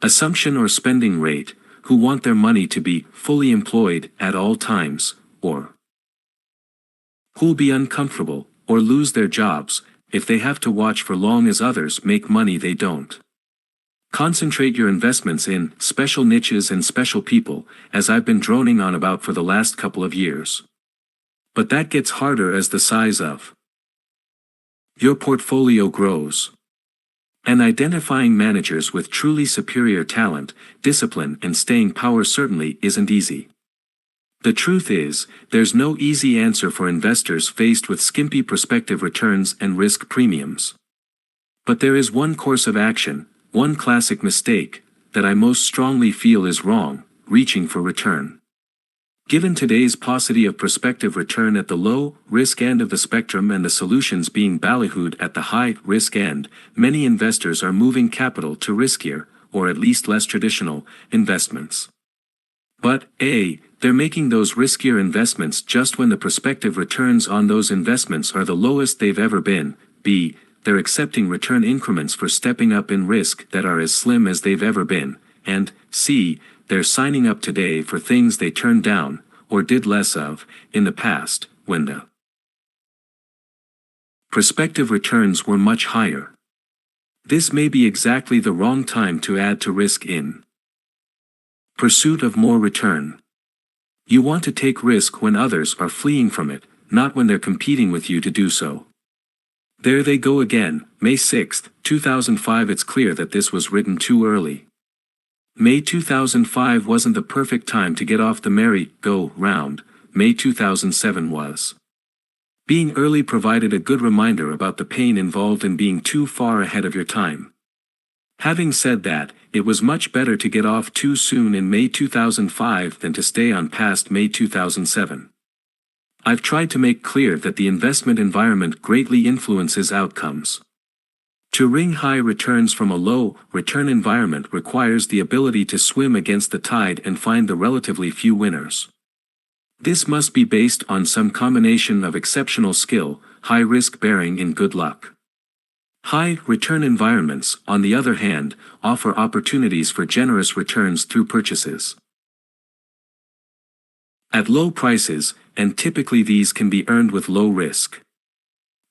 assumption or spending rate, who want their money to be fully employed at all times, or who'll be uncomfortable, or lose their jobs, if they have to watch for long as others make money they don't. Concentrate your investments in special niches and special people, as I've been droning on about for the last couple of years. But that gets harder as the size of your portfolio grows. And identifying managers with truly superior talent, discipline and staying power certainly isn't easy. The truth is, there's no easy answer for investors faced with skimpy prospective returns and risk premiums. But there is one course of action, one classic mistake, that I most strongly feel is wrong: reaching for return. Given today's paucity of prospective return at the low-risk end of the spectrum and the solutions being ballyhooed at the high-risk end, many investors are moving capital to riskier, or at least less traditional, investments. But, A, they're making those riskier investments just when the prospective returns on those investments are the lowest they've ever been. B, they're accepting return increments for stepping up in risk that are as slim as they've ever been. And, C, they're signing up today for things they turned down, or did less of, in the past, when the prospective returns were much higher. This may be exactly the wrong time to add to risk in pursuit of more return. You want to take risk when others are fleeing from it, not when they're competing with you to do so. There they go again, May 6, 2005. It's clear that this was written too early. May 2005 wasn't the perfect time to get off the merry-go-round, May 2007 was. Being early provided a good reminder about the pain involved in being too far ahead of your time. Having said that, it was much better to get off too soon in May 2005 than to stay on past May 2007. I've tried to make clear that the investment environment greatly influences outcomes. To wring high returns from a low-return environment requires the ability to swim against the tide and find the relatively few winners. This must be based on some combination of exceptional skill, high risk bearing and good luck. High-return environments, on the other hand, offer opportunities for generous returns through purchases at low prices, and typically these can be earned with low risk.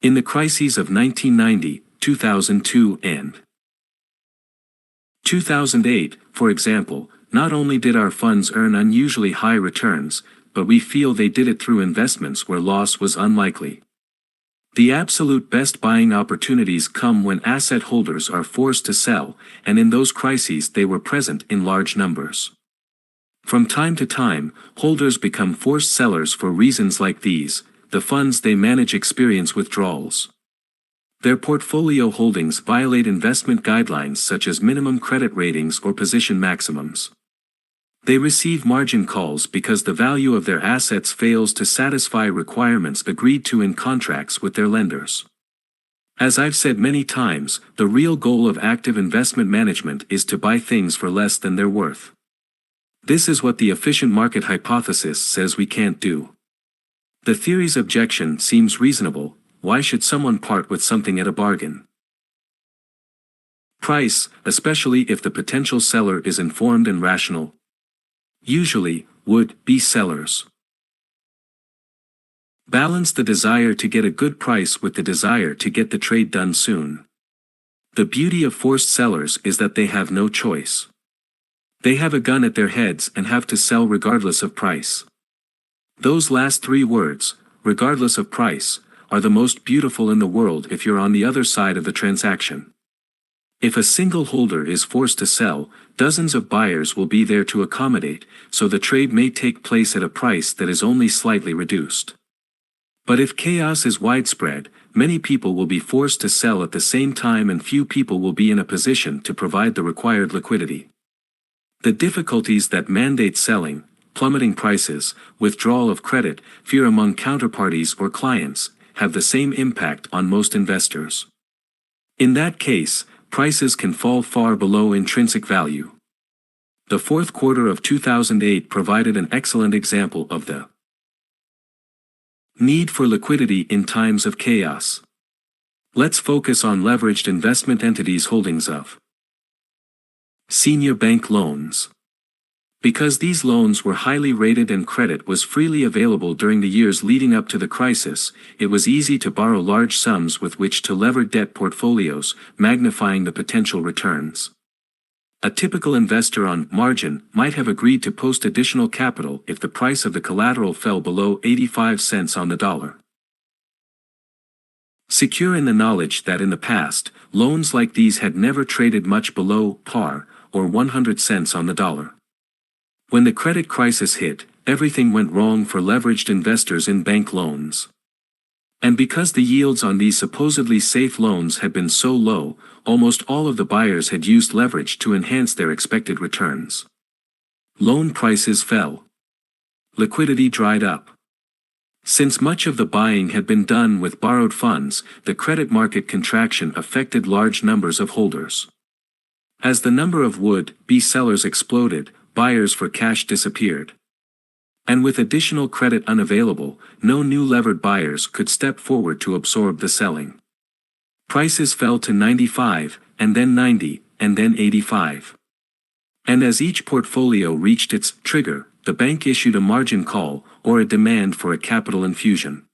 In the crises of 1990, 2002 and 2008, for example, not only did our funds earn unusually high returns, but we feel they did it through investments where loss was unlikely. The absolute best buying opportunities come when asset holders are forced to sell, and in those crises they were present in large numbers. From time to time, holders become forced sellers for reasons like these. The funds they manage experience withdrawals. Their portfolio holdings violate investment guidelines such as minimum credit ratings or position maximums. They receive margin calls because the value of their assets fails to satisfy requirements agreed to in contracts with their lenders. As I've said many times, the real goal of active investment management is to buy things for less than they're worth. This is what the efficient market hypothesis says we can't do. The theory's objection seems reasonable: why should someone part with something at a bargain? Price, especially if the potential seller is informed and rational, usually would-be sellers. Balance the desire to get a good price with the desire to get the trade done soon. The beauty of forced sellers is that they have no choice. They have a gun at their heads and have to sell regardless of price. Those last three words, regardless of price, are the most beautiful in the world if you're on the other side of the transaction. If a single holder is forced to sell, dozens of buyers will be there to accommodate, so the trade may take place at a price that is only slightly reduced. But if chaos is widespread, many people will be forced to sell at the same time and few people will be in a position to provide the required liquidity. The difficulties that mandate selling, plummeting prices, withdrawal of credit, fear among counterparties or clients, have the same impact on most investors. In that case, prices can fall far below intrinsic value. The fourth quarter of 2008 provided an excellent example of the need for liquidity in times of chaos. Let's focus on leveraged investment entities' holdings of senior bank loans. Because these loans were highly rated and credit was freely available during the years leading up to the crisis, it was easy to borrow large sums with which to lever debt portfolios, magnifying the potential returns. A typical investor on margin might have agreed to post additional capital if the price of the collateral fell below 85 cents on the dollar. Secure in the knowledge that in the past, loans like these had never traded much below par, or 100 cents on the dollar. When the credit crisis hit, everything went wrong for leveraged investors in bank loans. And because the yields on these supposedly safe loans had been so low, almost all of the buyers had used leverage to enhance their expected returns. Loan prices fell. Liquidity dried up. Since much of the buying had been done with borrowed funds, the credit market contraction affected large numbers of holders. As the number of would-be sellers exploded, buyers for cash disappeared. And with additional credit unavailable, no new levered buyers could step forward to absorb the selling. Prices fell to 95, and then 90, and then 85. And as each portfolio reached its trigger, the bank issued a margin call, or a demand for a capital infusion.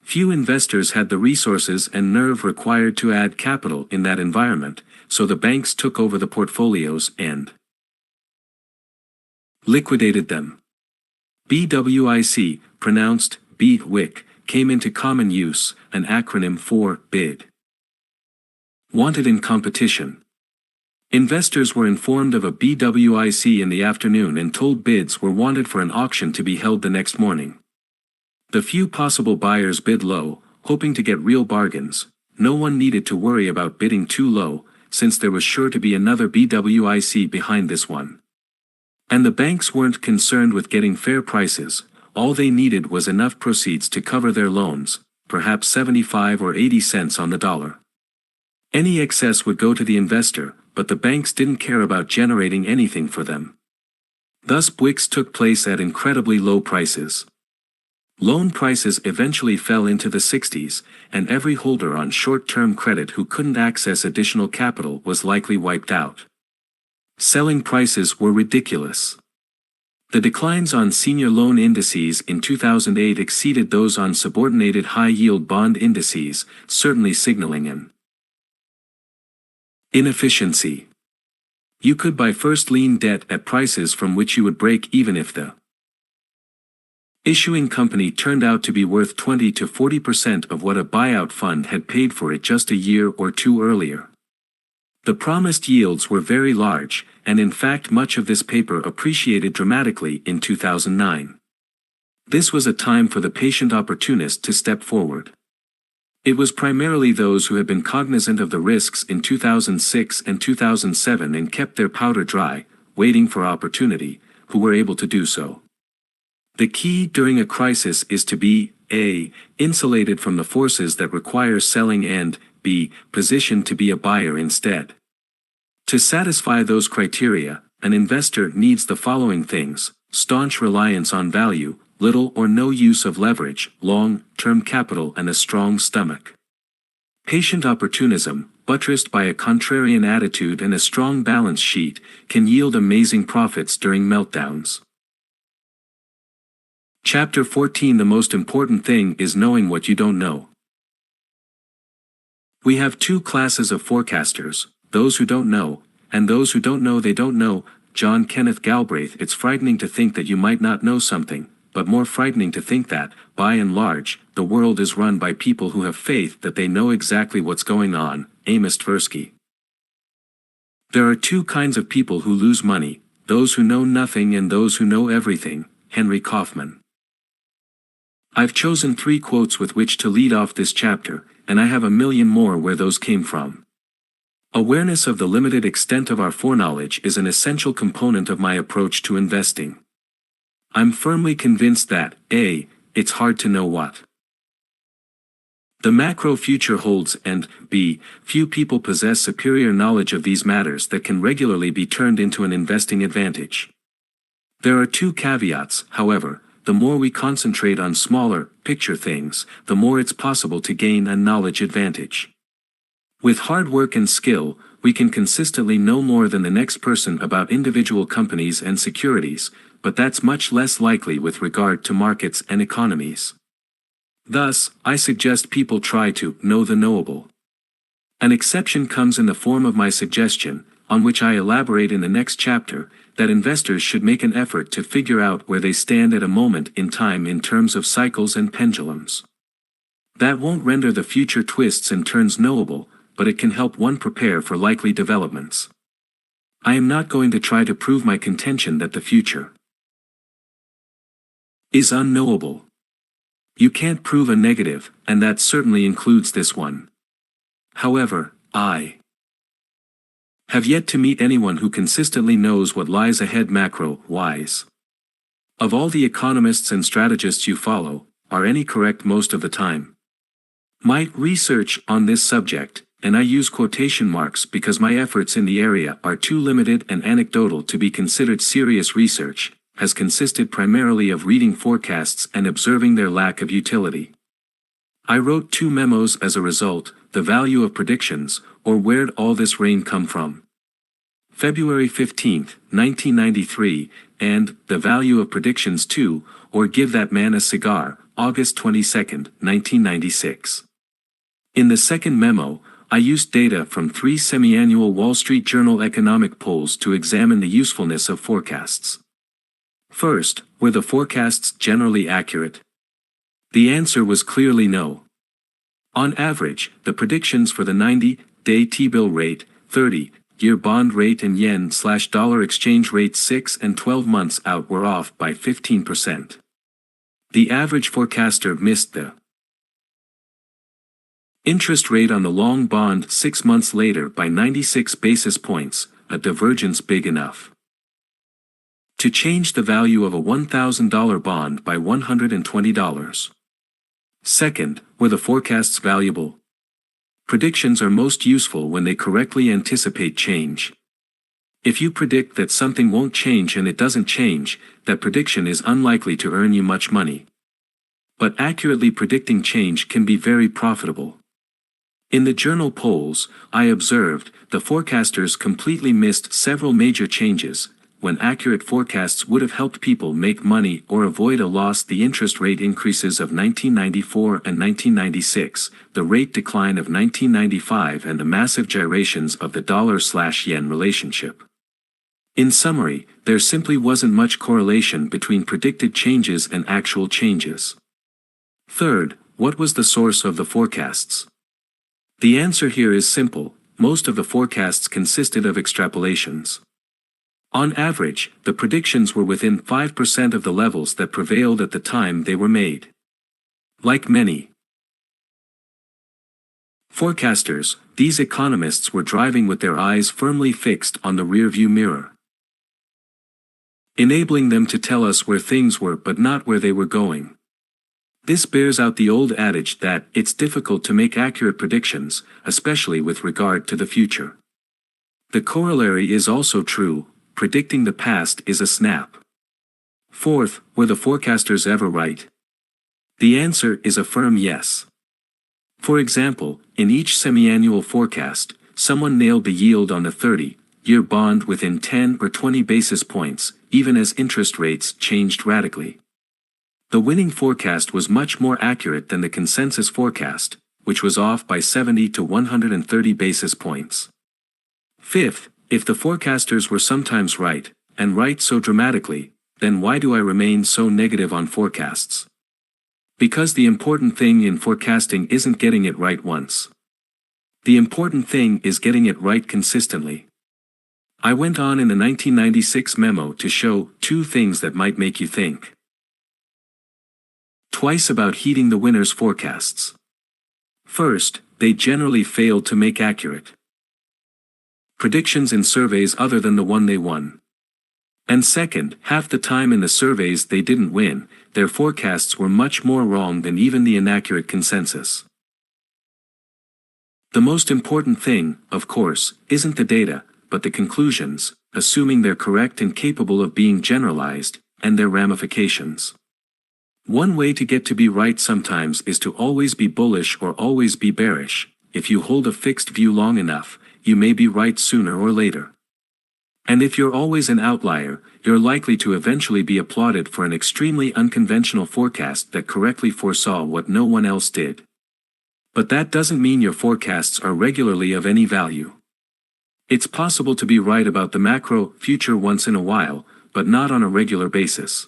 Few investors had the resources and nerve required to add capital in that environment, so the banks took over the portfolios and liquidated them. BWIC, pronounced BWIC, came into common use, an acronym for bid. Wanted in competition. Investors were informed of a BWIC in the afternoon and told bids were wanted for an auction to be held the next morning. The few possible buyers bid low, hoping to get real bargains. No one needed to worry about bidding too low, since there was sure to be another BWIC behind this one. And the banks weren't concerned with getting fair prices, all they needed was enough proceeds to cover their loans, perhaps 75 or 80 cents on the dollar. Any excess would go to the investor, but the banks didn't care about generating anything for them. Thus BWICs took place at incredibly low prices. Loan prices eventually fell into the 60s, and every holder on short-term credit who couldn't access additional capital was likely wiped out. Selling prices were ridiculous. The declines on senior loan indices in 2008 exceeded those on subordinated high-yield bond indices, certainly signaling an inefficiency. You could buy first lien debt at prices from which you would break even if the issuing company turned out to be worth 20 to 40% of what a buyout fund had paid for it just a year or two earlier. The promised yields were very large, and in fact much of this paper appreciated dramatically in 2009. This was a time for the patient opportunist to step forward. It was primarily those who had been cognizant of the risks in 2006 and 2007 and kept their powder dry, waiting for opportunity, who were able to do so. The key during a crisis is to be A. insulated from the forces that require selling and B. positioned to be a buyer instead. To satisfy those criteria, an investor needs the following things: staunch reliance on value, little or no use of leverage, long-term capital and a strong stomach. Patient opportunism, buttressed by a contrarian attitude and a strong balance sheet, can yield amazing profits during meltdowns. Chapter 14. The most important thing is knowing what you don't know. We have two classes of forecasters, those who don't know, and those who don't know they don't know. John Kenneth Galbraith. It's frightening to think that you might not know something, but more frightening to think that, by and large, the world is run by people who have faith that they know exactly what's going on. Amos Tversky. There are two kinds of people who lose money, those who know nothing and those who know everything. Henry Kaufman. I've chosen 3 quotes with which to lead off this chapter, and I have a million more where those came from. Awareness of the limited extent of our foreknowledge is an essential component of my approach to investing. I'm firmly convinced that, A. it's hard to know what the macro future holds and, B. few people possess superior knowledge of these matters that can regularly be turned into an investing advantage. There are 2 caveats, however. The more we concentrate on smaller, picture things, the more it's possible to gain a knowledge advantage. With hard work and skill, we can consistently know more than the next person about individual companies and securities, but that's much less likely with regard to markets and economies. Thus, I suggest people try to know the knowable. An exception comes in the form of my suggestion, on which I elaborate in the next chapter, that investors should make an effort to figure out where they stand at a moment in time in terms of cycles and pendulums. That won't render the future twists and turns knowable, but it can help one prepare for likely developments. I am not going to try to prove my contention that the future is unknowable. You can't prove a negative, and that certainly includes this one. However, I have yet to meet anyone who consistently knows what lies ahead macro-wise. Of all the economists and strategists you follow, are any correct most of the time? My research on this subject, and I use quotation marks because my efforts in the area are too limited and anecdotal to be considered serious research, has consisted primarily of reading forecasts and observing their lack of utility. I wrote 2 memos as a result: The Value of Predictions, or Where'd All This Rain Come From? February 15, 1993, and The Value of Predictions 2, or Give That Man a Cigar, August 22, 1996. In the second memo, I used data from 3 semi-annual Wall Street Journal economic polls to examine the usefulness of forecasts. First, were the forecasts generally accurate? The answer was clearly no. On average, the predictions for the 90-day T-bill rate, 30-year bond rate and yen/dollar exchange rate 6 and 12 months out were off by 15%. The average forecaster missed the interest rate on the long bond 6 months later by 96 basis points, a divergence big enough to change the value of a $1,000 bond by $120. Second, were the forecasts valuable? Predictions are most useful when they correctly anticipate change. If you predict that something won't change and it doesn't change, that prediction is unlikely to earn you much money. But accurately predicting change can be very profitable. In the journal polls, I observed, the forecasters completely missed several major changes. When accurate forecasts would have helped people make money or avoid a loss: the interest rate increases of 1994 and 1996, the rate decline of 1995 and the massive gyrations of the dollar/yen relationship. In summary, there simply wasn't much correlation between predicted changes and actual changes. Third, what was the source of the forecasts? The answer here is simple: most of the forecasts consisted of extrapolations. On average, the predictions were within 5% of the levels that prevailed at the time they were made. Like many forecasters, these economists were driving with their eyes firmly fixed on the rearview mirror, enabling them to tell us where things were but not where they were going. This bears out the old adage that it's difficult to make accurate predictions, especially with regard to the future. The corollary is also true: predicting the past is a snap. Fourth, were the forecasters ever right? The answer is a firm yes. For example, in each semi-annual forecast, someone nailed the yield on the 30-year bond within 10 or 20 basis points, even as interest rates changed radically. The winning forecast was much more accurate than the consensus forecast, which was off by 70 to 130 basis points. Fifth, if the forecasters were sometimes right, and right so dramatically, then why do I remain so negative on forecasts? Because the important thing in forecasting isn't getting it right once. The important thing is getting it right consistently. I went on in the 1996 memo to show 2 things that might make you think twice about heeding the winner's forecasts. First, they generally failed to make accurate predictions in surveys other than the one they won. And second, half the time in the surveys they didn't win, their forecasts were much more wrong than even the inaccurate consensus. The most important thing, of course, isn't the data, but the conclusions, assuming they're correct and capable of being generalized, and their ramifications. One way to get to be right sometimes is to always be bullish or always be bearish. If you hold a fixed view long enough, you may be right sooner or later. And if you're always an outlier, you're likely to eventually be applauded for an extremely unconventional forecast that correctly foresaw what no one else did. But that doesn't mean your forecasts are regularly of any value. It's possible to be right about the macro future once in a while, but not on a regular basis.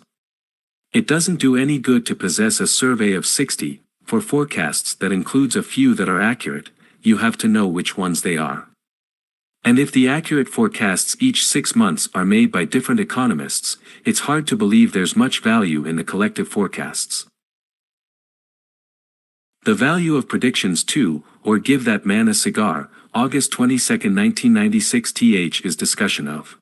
It doesn't do any good to possess a survey of 60 for forecasts that includes a few that are accurate. You have to know which ones they are. And if the accurate forecasts each 6 months are made by different economists, it's hard to believe there's much value in the collective forecasts. The value of predictions too, or give that man a cigar, August 22, 1996 is discussion of.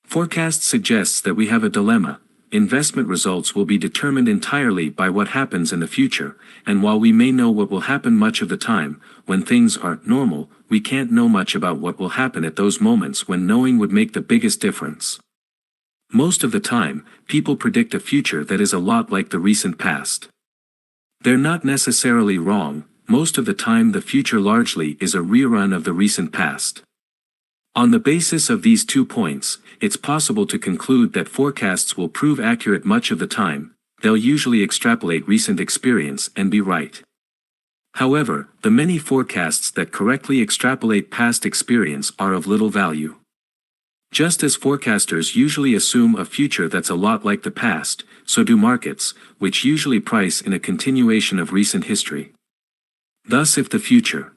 Forecast suggests that we have a dilemma. Investment results will be determined entirely by what happens in the future, and while we may know what will happen much of the time, when things are normal, we can't know much about what will happen at those moments when knowing would make the biggest difference. Most of the time, people predict a future that is a lot like the recent past. They're not necessarily wrong. Most of the time the future largely is a rerun of the recent past. On the basis of these 2 points, it's possible to conclude that forecasts will prove accurate much of the time. They'll usually extrapolate recent experience and be right. However, the many forecasts that correctly extrapolate past experience are of little value. Just as forecasters usually assume a future that's a lot like the past, so do markets, which usually price in a continuation of recent history. Thus, if the future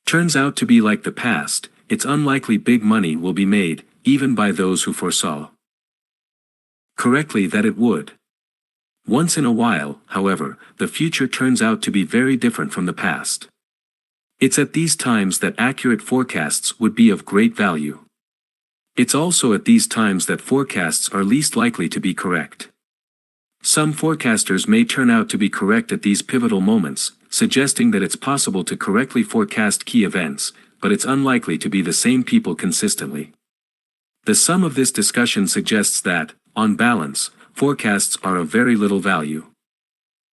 turns out to be like the past, it's unlikely big money will be made, even by those who foresaw correctly that it would. Once in a while, however, the future turns out to be very different from the past. It's at these times that accurate forecasts would be of great value. It's also at these times that forecasts are least likely to be correct. Some forecasters may turn out to be correct at these pivotal moments, suggesting that it's possible to correctly forecast key events, but it's unlikely to be the same people consistently. The sum of this discussion suggests that, on balance, forecasts are of very little value.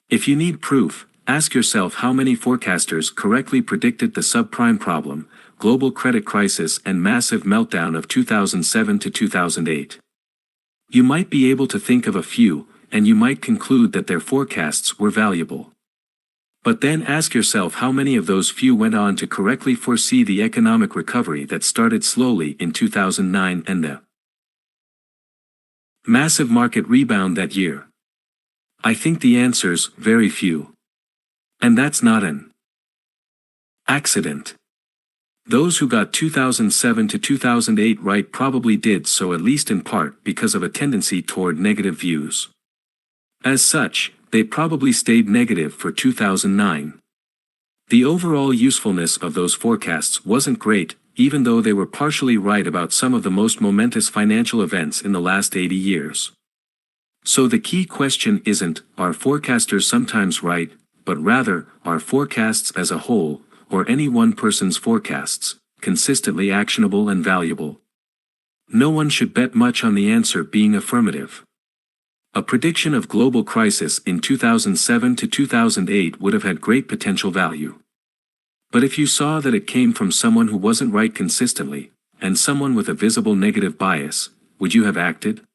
If you need proof, ask yourself how many forecasters correctly predicted the subprime problem, global credit crisis and massive meltdown of 2007 to 2008. You might be able to think of a few, and you might conclude that their forecasts were valuable. But then ask yourself how many of those few went on to correctly foresee the economic recovery that started slowly in 2009 and the massive market rebound that year. I think the answer's very few. And that's not an accident. Those who got 2007 to 2008 right probably did so at least in part because of a tendency toward negative views. As such, they probably stayed negative for 2009. The overall usefulness of those forecasts wasn't great, even though they were partially right about some of the most momentous financial events in the last 80 years. So the key question isn't, are forecasters sometimes right, but rather, are forecasts as a whole, or any one person's forecasts, consistently actionable and valuable? No one should bet much on the answer being affirmative. A prediction of global crisis in 2007 to 2008 would have had great potential value. But if you saw that it came from someone who wasn't right consistently, and someone with a visible negative bias, would you have acted?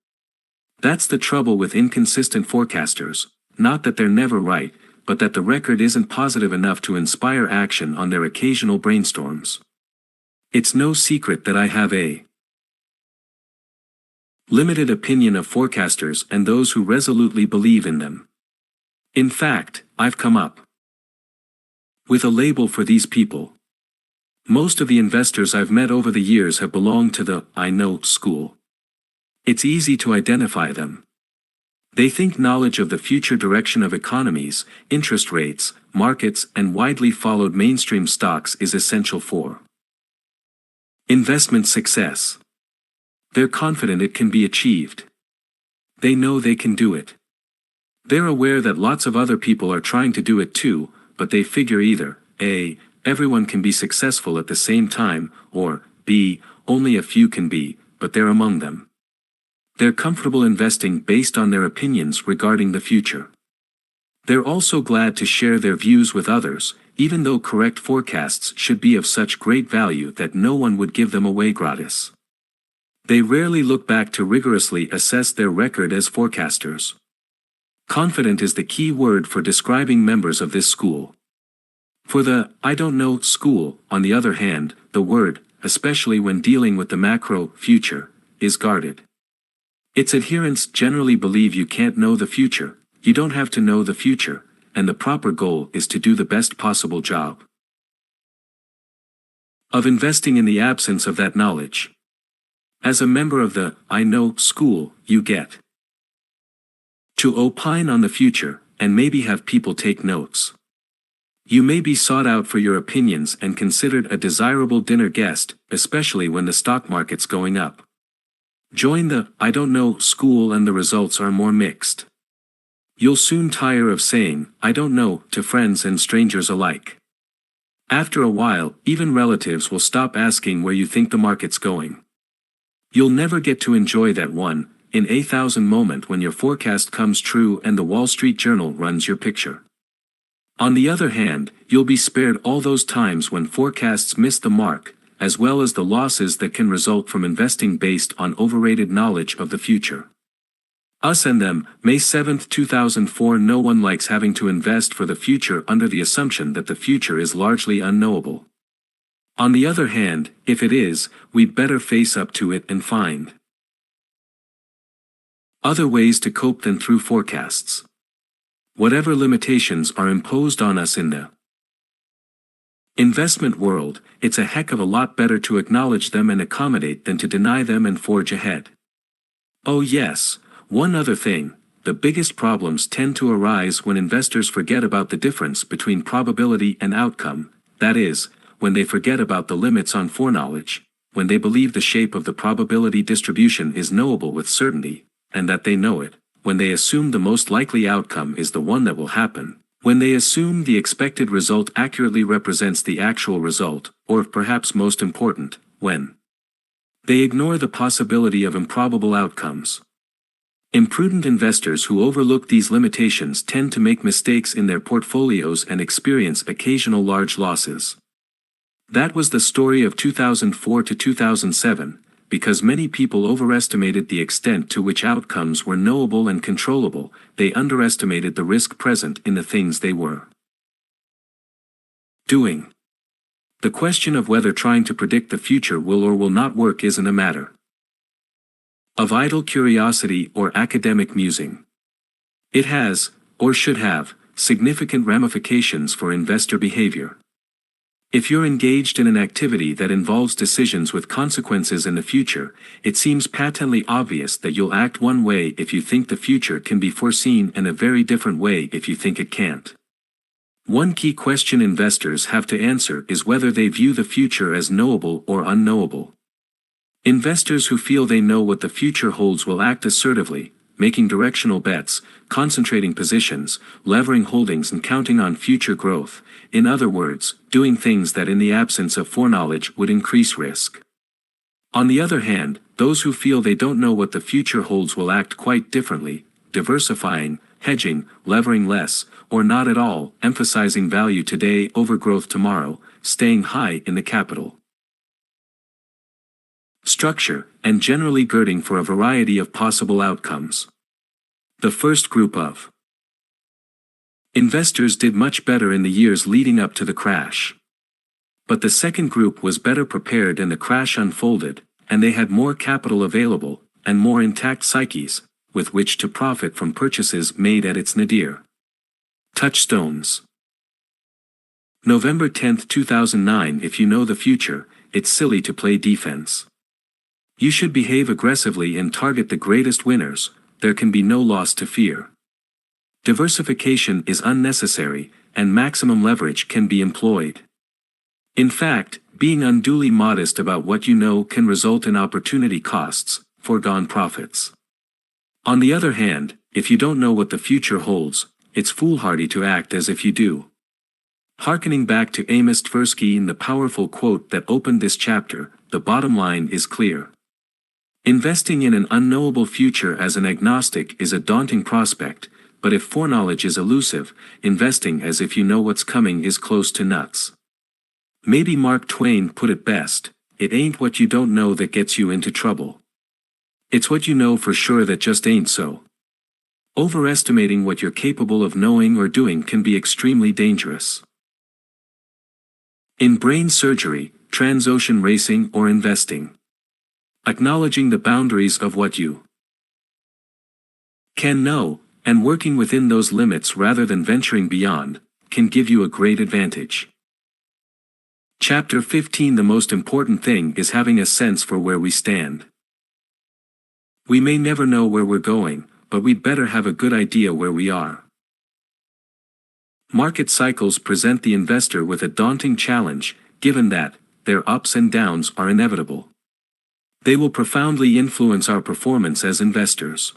That's the trouble with inconsistent forecasters, not that they're never right, but that the record isn't positive enough to inspire action on their occasional brainstorms. It's no secret that I have a limited opinion of forecasters and those who resolutely believe in them. In fact, I've come up with a label for these people. Most of the investors I've met over the years have belonged to the I know school. It's easy to identify them. They think knowledge of the future direction of economies, interest rates, markets, and widely followed mainstream stocks is essential for investment success. They're confident it can be achieved. They know they can do it. They're aware that lots of other people are trying to do it too, but they figure either, A, everyone can be successful at the same time, or, B, only a few can be, but they're among them. They're comfortable investing based on their opinions regarding the future. They're also glad to share their views with others, even though correct forecasts should be of such great value that no one would give them away gratis. They rarely look back to rigorously assess their record as forecasters. Confident is the key word for describing members of this school. For the I don't know school, on the other hand, the word, especially when dealing with the macro future, is guarded. Its adherents generally believe you can't know the future, you don't have to know the future, and the proper goal is to do the best possible job of investing in the absence of that knowledge. As a member of the I know school, you get to opine on the future, and maybe have people take notes. You may be sought out for your opinions and considered a desirable dinner guest, especially when the stock market's going up. Join the I don't know school and the results are more mixed. You'll soon tire of saying, I don't know, to friends and strangers alike. After a while, even relatives will stop asking where you think the market's going. You'll never get to enjoy that 1 in a thousand moment when your forecast comes true and the Wall Street Journal runs your picture. On the other hand, you'll be spared all those times when forecasts miss the mark, as well as the losses that can result from investing based on overrated knowledge of the future. Us and them, May 7, 2004. No one likes having to invest for the future under the assumption that the future is largely unknowable. On the other hand, if it is, we'd better face up to it and find other ways to cope than through forecasts. Whatever limitations are imposed on us in the investment world, it's a heck of a lot better to acknowledge them and accommodate than to deny them and forge ahead. Oh yes, one other thing, the biggest problems tend to arise when investors forget about the difference between probability and outcome, that is, when they forget about the limits on foreknowledge, when they believe the shape of the probability distribution is knowable with certainty, and that they know it, when they assume the most likely outcome is the one that will happen, when they assume the expected result accurately represents the actual result, or perhaps most important, when they ignore the possibility of improbable outcomes. Imprudent investors who overlook these limitations tend to make mistakes in their portfolios and experience occasional large losses. That was the story of 2004 to 2007, because many people overestimated the extent to which outcomes were knowable and controllable. They underestimated the risk present in the things they were doing. The question of whether trying to predict the future will or will not work isn't a matter of idle curiosity or academic musing. It has, or should have, significant ramifications for investor behavior. If you're engaged in an activity that involves decisions with consequences in the future, it seems patently obvious that you'll act one way if you think the future can be foreseen and a very different way if you think it can't. One key question investors have to answer is whether they view the future as knowable or unknowable. Investors who feel they know what the future holds will act assertively, making directional bets, concentrating positions, levering holdings and counting on future growth, in other words, doing things that in the absence of foreknowledge would increase risk. On the other hand, those who feel they don't know what the future holds will act quite differently, diversifying, hedging, levering less, or not at all, emphasizing value today over growth tomorrow, staying high in the capital structure, and generally girding for a variety of possible outcomes. The first group of investors did much better in the years leading up to the crash. But the second group was better prepared and the crash unfolded, and they had more capital available, and more intact psyches, with which to profit from purchases made at its nadir. Touchstones. November 10, 2009. If you know the future, it's silly to play defense. You should behave aggressively and target the greatest winners. There can be no loss to fear. Diversification is unnecessary, and maximum leverage can be employed. In fact, being unduly modest about what you know can result in opportunity costs, foregone profits. On the other hand, if you don't know what the future holds, it's foolhardy to act as if you do. Harkening back to Amos Tversky in the powerful quote that opened this chapter, the bottom line is clear. Investing in an unknowable future as an agnostic is a daunting prospect, but if foreknowledge is elusive, investing as if you know what's coming is close to nuts. Maybe Mark Twain put it best, it ain't what you don't know that gets you into trouble. It's what you know for sure that just ain't so. Overestimating what you're capable of knowing or doing can be extremely dangerous. In brain surgery, transocean racing or investing. Acknowledging the boundaries of what you can know, and working within those limits rather than venturing beyond, can give you a great advantage. Chapter 15. The most important thing is having a sense for where we stand. We may never know where we're going, but we'd better have a good idea where we are. Market cycles present the investor with a daunting challenge, given that their ups and downs are inevitable. They will profoundly influence our performance as investors.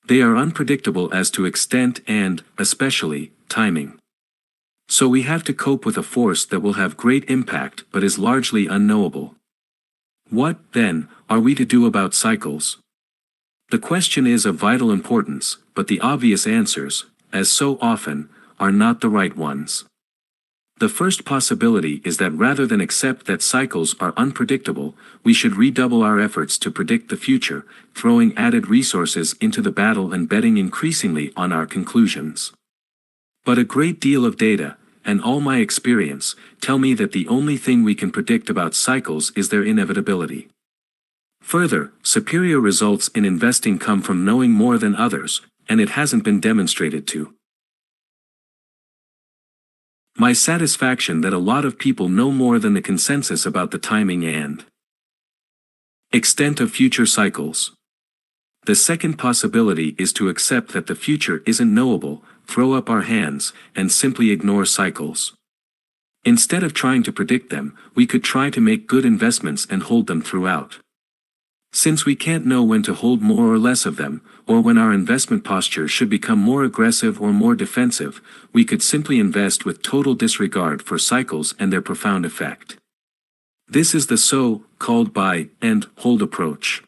They are unpredictable as to extent and, especially, timing. So we have to cope with a force that will have great impact but is largely unknowable. What, then, are we to do about cycles? The question is of vital importance, but the obvious answers, as so often, are not the right ones. The first possibility is that rather than accept that cycles are unpredictable, we should redouble our efforts to predict the future, throwing added resources into the battle and betting increasingly on our conclusions. But a great deal of data, and all my experience, tell me that the only thing we can predict about cycles is their inevitability. Further, superior results in investing come from knowing more than others, and it hasn't been demonstrated to my satisfaction that a lot of people know more than the consensus about the timing and extent of future cycles. The second possibility is to accept that the future isn't knowable, throw up our hands, and simply ignore cycles. Instead of trying to predict them, we could try to make good investments and hold them throughout. Since we can't know when to hold more or less of them, or when our investment posture should become more aggressive or more defensive, we could simply invest with total disregard for cycles and their profound effect. This is the so-called buy and hold approach.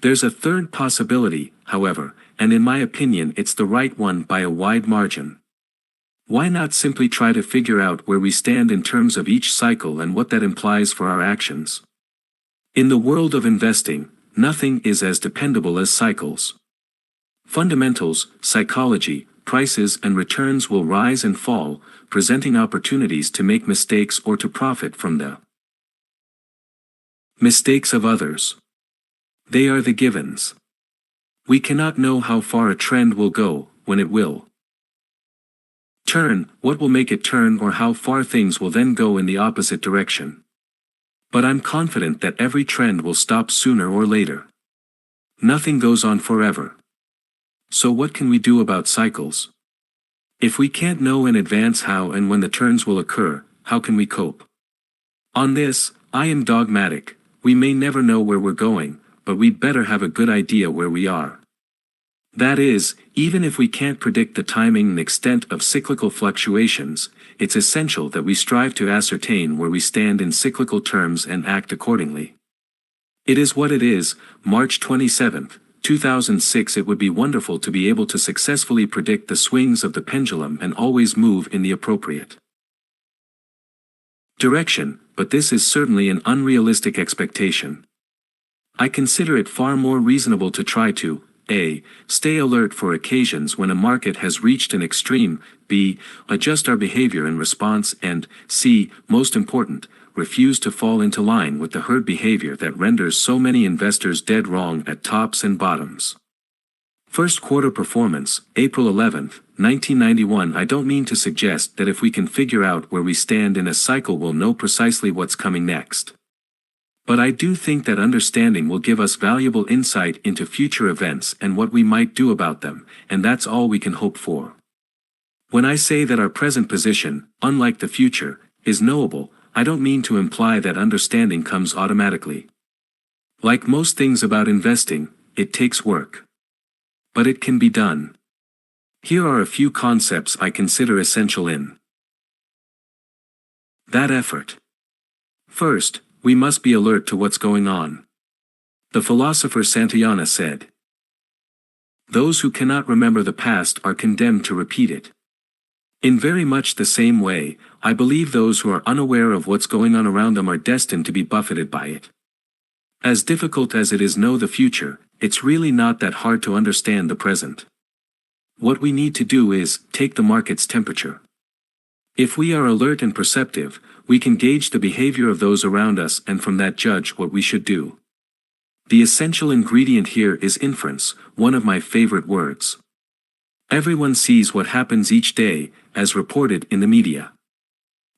There's a third possibility, however, and in my opinion it's the right one by a wide margin. Why not simply try to figure out where we stand in terms of each cycle and what that implies for our actions? In the world of investing, nothing is as dependable as cycles. Fundamentals, psychology, prices and returns will rise and fall, presenting opportunities to make mistakes or to profit from the mistakes of others. They are the givens. We cannot know how far a trend will go, when it will turn, what will make it turn, or how far things will then go in the opposite direction. But I'm confident that every trend will stop sooner or later. Nothing goes on forever. So what can we do about cycles? If we can't know in advance how and when the turns will occur, how can we cope? On this, I am dogmatic. We may never know where we're going, but we'd better have a good idea where we are. That is, even if we can't predict the timing and extent of cyclical fluctuations, it's essential that we strive to ascertain where we stand in cyclical terms and act accordingly. It is what it is. March 27, 2006. It would be wonderful to be able to successfully predict the swings of the pendulum and always move in the appropriate direction, but this is certainly an unrealistic expectation. I consider it far more reasonable to try to A. Stay alert for occasions when a market has reached an extreme, B. Adjust our behavior in response, and C. Most important, refuse to fall into line with the herd behavior that renders so many investors dead wrong at tops and bottoms. First quarter performance, April 11, 1991. I don't mean to suggest that if we can figure out where we stand in a cycle we'll know precisely what's coming next. But I do think that understanding will give us valuable insight into future events and what we might do about them, and that's all we can hope for. When I say that our present position, unlike the future, is knowable, I don't mean to imply that understanding comes automatically. Like most things about investing, it takes work. But it can be done. Here are a few concepts I consider essential in that effort. First, we must be alert to what's going on. The philosopher Santayana said, "Those who cannot remember the past are condemned to repeat it." In very much the same way, I believe those who are unaware of what's going on around them are destined to be buffeted by it. As difficult as it is to know the future, it's really not that hard to understand the present. What we need to do is take the market's temperature. If we are alert and perceptive, we can gauge the behavior of those around us and from that judge what we should do. The essential ingredient here is inference, one of my favorite words. Everyone sees what happens each day, as reported in the media.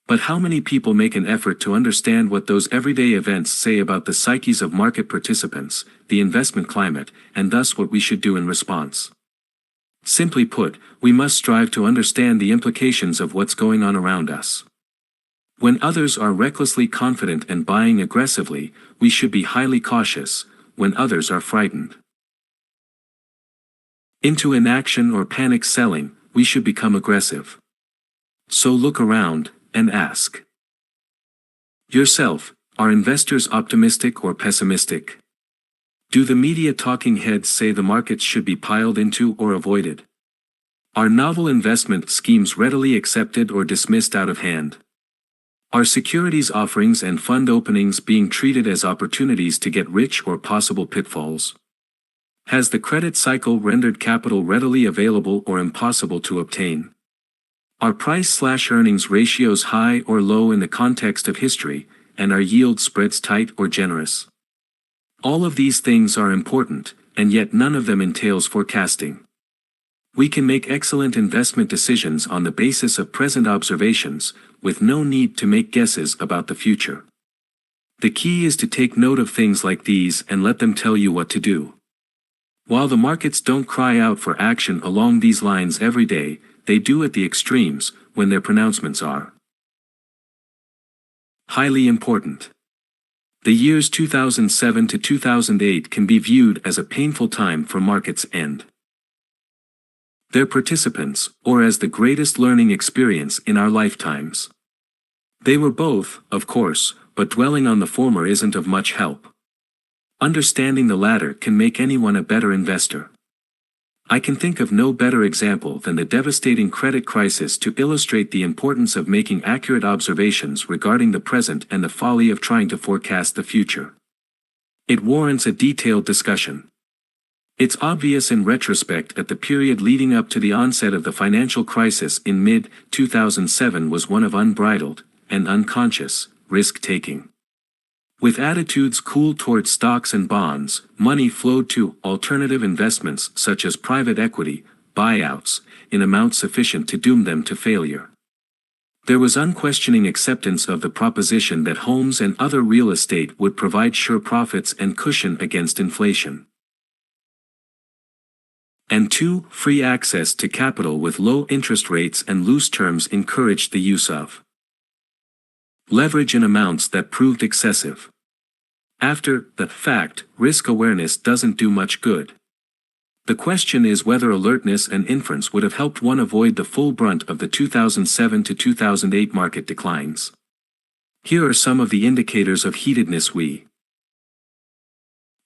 But how many people make an effort to understand what those everyday events say about the psyches of market participants, the investment climate, and thus what we should do in response? Simply put, we must strive to understand the implications of what's going on around us. When others are recklessly confident and buying aggressively, we should be highly cautious. When others are frightened into inaction or panic selling, we should become aggressive. So look around, and ask yourself, are investors optimistic or pessimistic? Do the media talking heads say the markets should be piled into or avoided? Are novel investment schemes readily accepted or dismissed out of hand? Are securities offerings and fund openings being treated as opportunities to get rich or possible pitfalls? Has the credit cycle rendered capital readily available or impossible to obtain? Are price/earnings ratios high or low in the context of history, and are yield spreads tight or generous? All of these things are important, and yet none of them entails forecasting. We can make excellent investment decisions on the basis of present observations, with no need to make guesses about the future. The key is to take note of things like these and let them tell you what to do. While the markets don't cry out for action along these lines every day, they do at the extremes, when their pronouncements are highly important. The years 2007 to 2008 can be viewed as a painful time for markets and their participants, or as the greatest learning experience in our lifetimes. They were both, of course, but dwelling on the former isn't of much help. Understanding the latter can make anyone a better investor. I can think of no better example than the devastating credit crisis to illustrate the importance of making accurate observations regarding the present and the folly of trying to forecast the future. It warrants a detailed discussion. It's obvious in retrospect that the period leading up to the onset of the financial crisis in mid-2007 was one of unbridled, and unconscious, risk-taking. With attitudes cooled toward stocks and bonds, money flowed to alternative investments such as private equity, buyouts, in amounts sufficient to doom them to failure. There was unquestioning acceptance of the proposition that homes and other real estate would provide sure profits and cushion against inflation. And 2. Free access to capital with low interest rates and loose terms encouraged the use of leverage in amounts that proved excessive. After the fact, risk awareness doesn't do much good. The question is whether alertness and inference would have helped one avoid the full brunt of the 2007 to 2008 market declines. Here are some of the indicators of heatedness we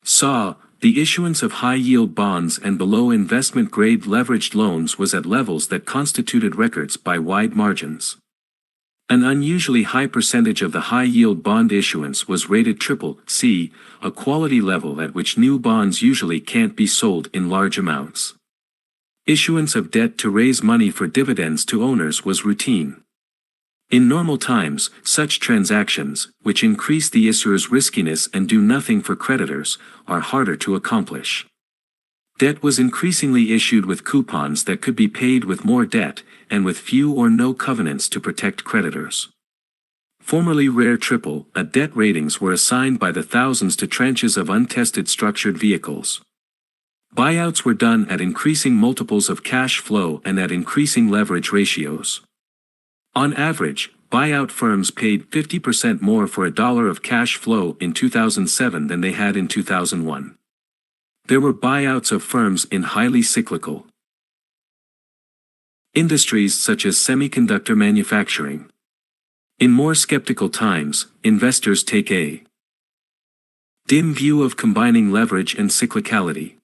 saw. The issuance of high-yield bonds and below investment-grade leveraged loans was at levels that constituted records by wide margins. An unusually high percentage of the high-yield bond issuance was rated CCC, a quality level at which new bonds usually can't be sold in large amounts. Issuance of debt to raise money for dividends to owners was routine. In normal times, such transactions, which increase the issuer's riskiness and do nothing for creditors, are harder to accomplish. Debt was increasingly issued with coupons that could be paid with more debt, and with few or no covenants to protect creditors. Formerly rare AAA debt ratings were assigned by the thousands to tranches of untested structured vehicles. Buyouts were done at increasing multiples of cash flow and at increasing leverage ratios. On average, buyout firms paid 50% more for $1 of cash flow in 2007 than they had in 2001. There were buyouts of firms in highly cyclical industries such as semiconductor manufacturing. In more skeptical times, investors take a dim view of combining leverage and cyclicality.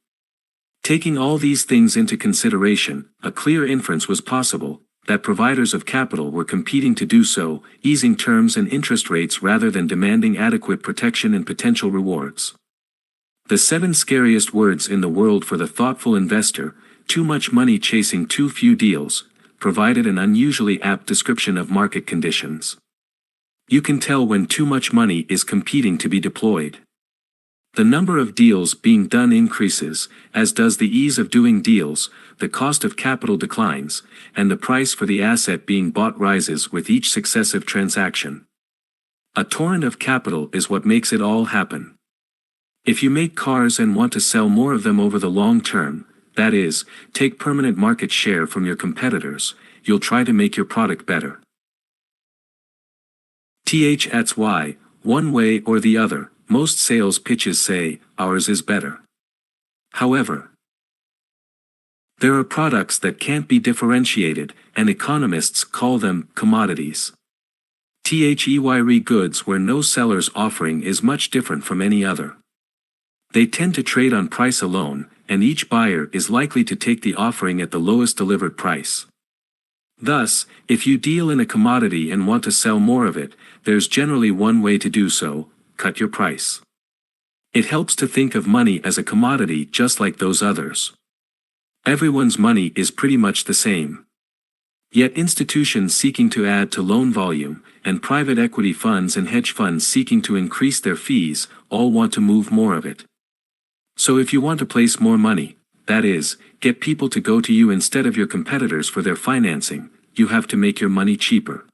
Taking all these things into consideration, a clear inference was possible that providers of capital were competing to do so, easing terms and interest rates rather than demanding adequate protection and potential rewards. The 7 scariest words in the world for the thoughtful investor, too much money chasing too few deals, provided an unusually apt description of market conditions. You can tell when too much money is competing to be deployed. The number of deals being done increases, as does the ease of doing deals, the cost of capital declines, and the price for the asset being bought rises with each successive transaction. A torrent of capital is what makes it all happen. If you make cars and want to sell more of them over the long term, that is, take permanent market share from your competitors, you'll try to make your product better. That's why, one way or the other, most sales pitches say, ours is better. However, there are products that can't be differentiated, and economists call them commodities. Goods where no seller's offering is much different from any other. They tend to trade on price alone, and each buyer is likely to take the offering at the lowest delivered price. Thus, if you deal in a commodity and want to sell more of it, there's generally one way to do so: cut your price. It helps to think of money as a commodity just like those others. Everyone's money is pretty much the same. Yet institutions seeking to add to loan volume, and private equity funds and hedge funds seeking to increase their fees, all want to move more of it. So if you want to place more money, that is, get people to go to you instead of your competitors for their financing, you have to make your money cheaper.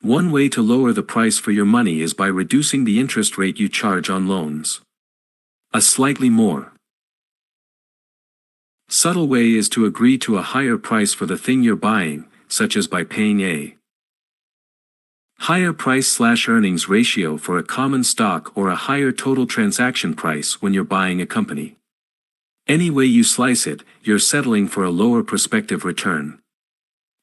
One way to lower the price for your money is by reducing the interest rate you charge on loans. A slightly more subtle way is to agree to a higher price for the thing you're buying, such as by paying a higher price/earnings ratio for a common stock or a higher total transaction price when you're buying a company. Any way you slice it, you're settling for a lower prospective return.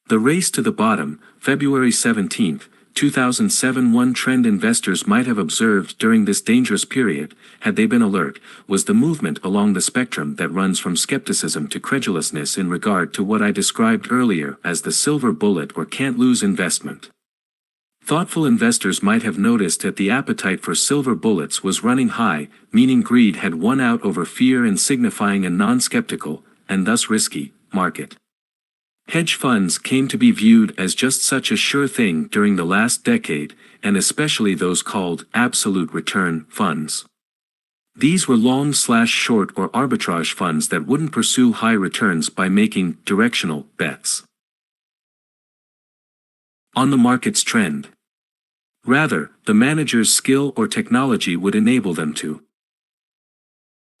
The race to the bottom, February 17, 2007. One trend investors might have observed during this dangerous period, had they been alert, was the movement along the spectrum that runs from skepticism to credulousness in regard to what I described earlier as the silver bullet or can't-lose investment. Thoughtful investors might have noticed that the appetite for silver bullets was running high, meaning greed had won out over fear and signifying a non-skeptical, and thus risky, market. Hedge funds came to be viewed as just such a sure thing during the last decade, and especially those called absolute return funds. These were long/short or arbitrage funds that wouldn't pursue high returns by making directional bets on the market's trend. Rather, the manager's skill or technology would enable them to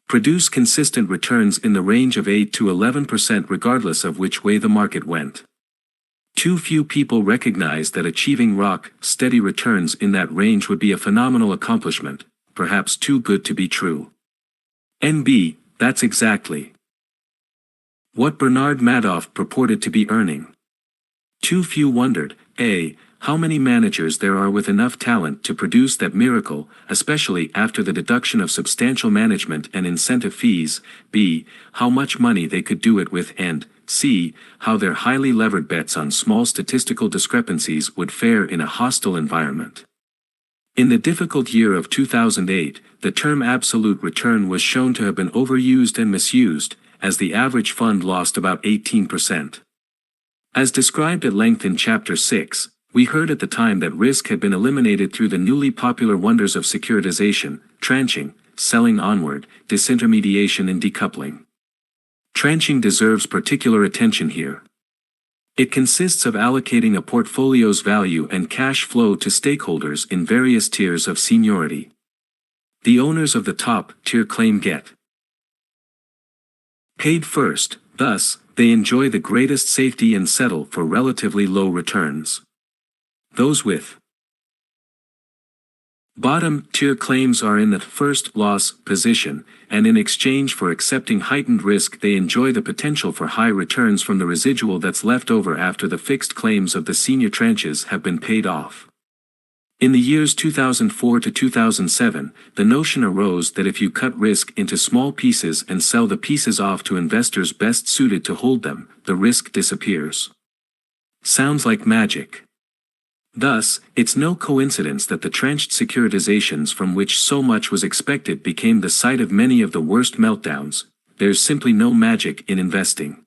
produce consistent returns in the range of 8 to 11% regardless of which way the market went. Too few people recognize that achieving rock-steady returns in that range would be a phenomenal accomplishment, perhaps too good to be true. NB, that's exactly what Bernard Madoff purported to be earning. Too few wondered, A, how many managers there are with enough talent to produce that miracle, especially after the deduction of substantial management and incentive fees, B, how much money they could do it with, and C, how their highly levered bets on small statistical discrepancies would fare in a hostile environment. In the difficult year of 2008, the term absolute return was shown to have been overused and misused, as the average fund lost about 18%. As described at length in Chapter 6, we heard at the time that risk had been eliminated through the newly popular wonders of securitization, tranching, selling onward, disintermediation and decoupling. Tranching deserves particular attention here. It consists of allocating a portfolio's value and cash flow to stakeholders in various tiers of seniority. The owners of the top tier claim get paid first, thus, they enjoy the greatest safety and settle for relatively low returns. Those with bottom-tier claims are in the first loss position, and in exchange for accepting heightened risk they enjoy the potential for high returns from the residual that's left over after the fixed claims of the senior tranches have been paid off. In the years 2004 to 2007, the notion arose that if you cut risk into small pieces and sell the pieces off to investors best suited to hold them, the risk disappears. Sounds like magic. Thus, it's no coincidence that the trenched securitizations from which so much was expected became the site of many of the worst meltdowns. There's simply no magic in investing.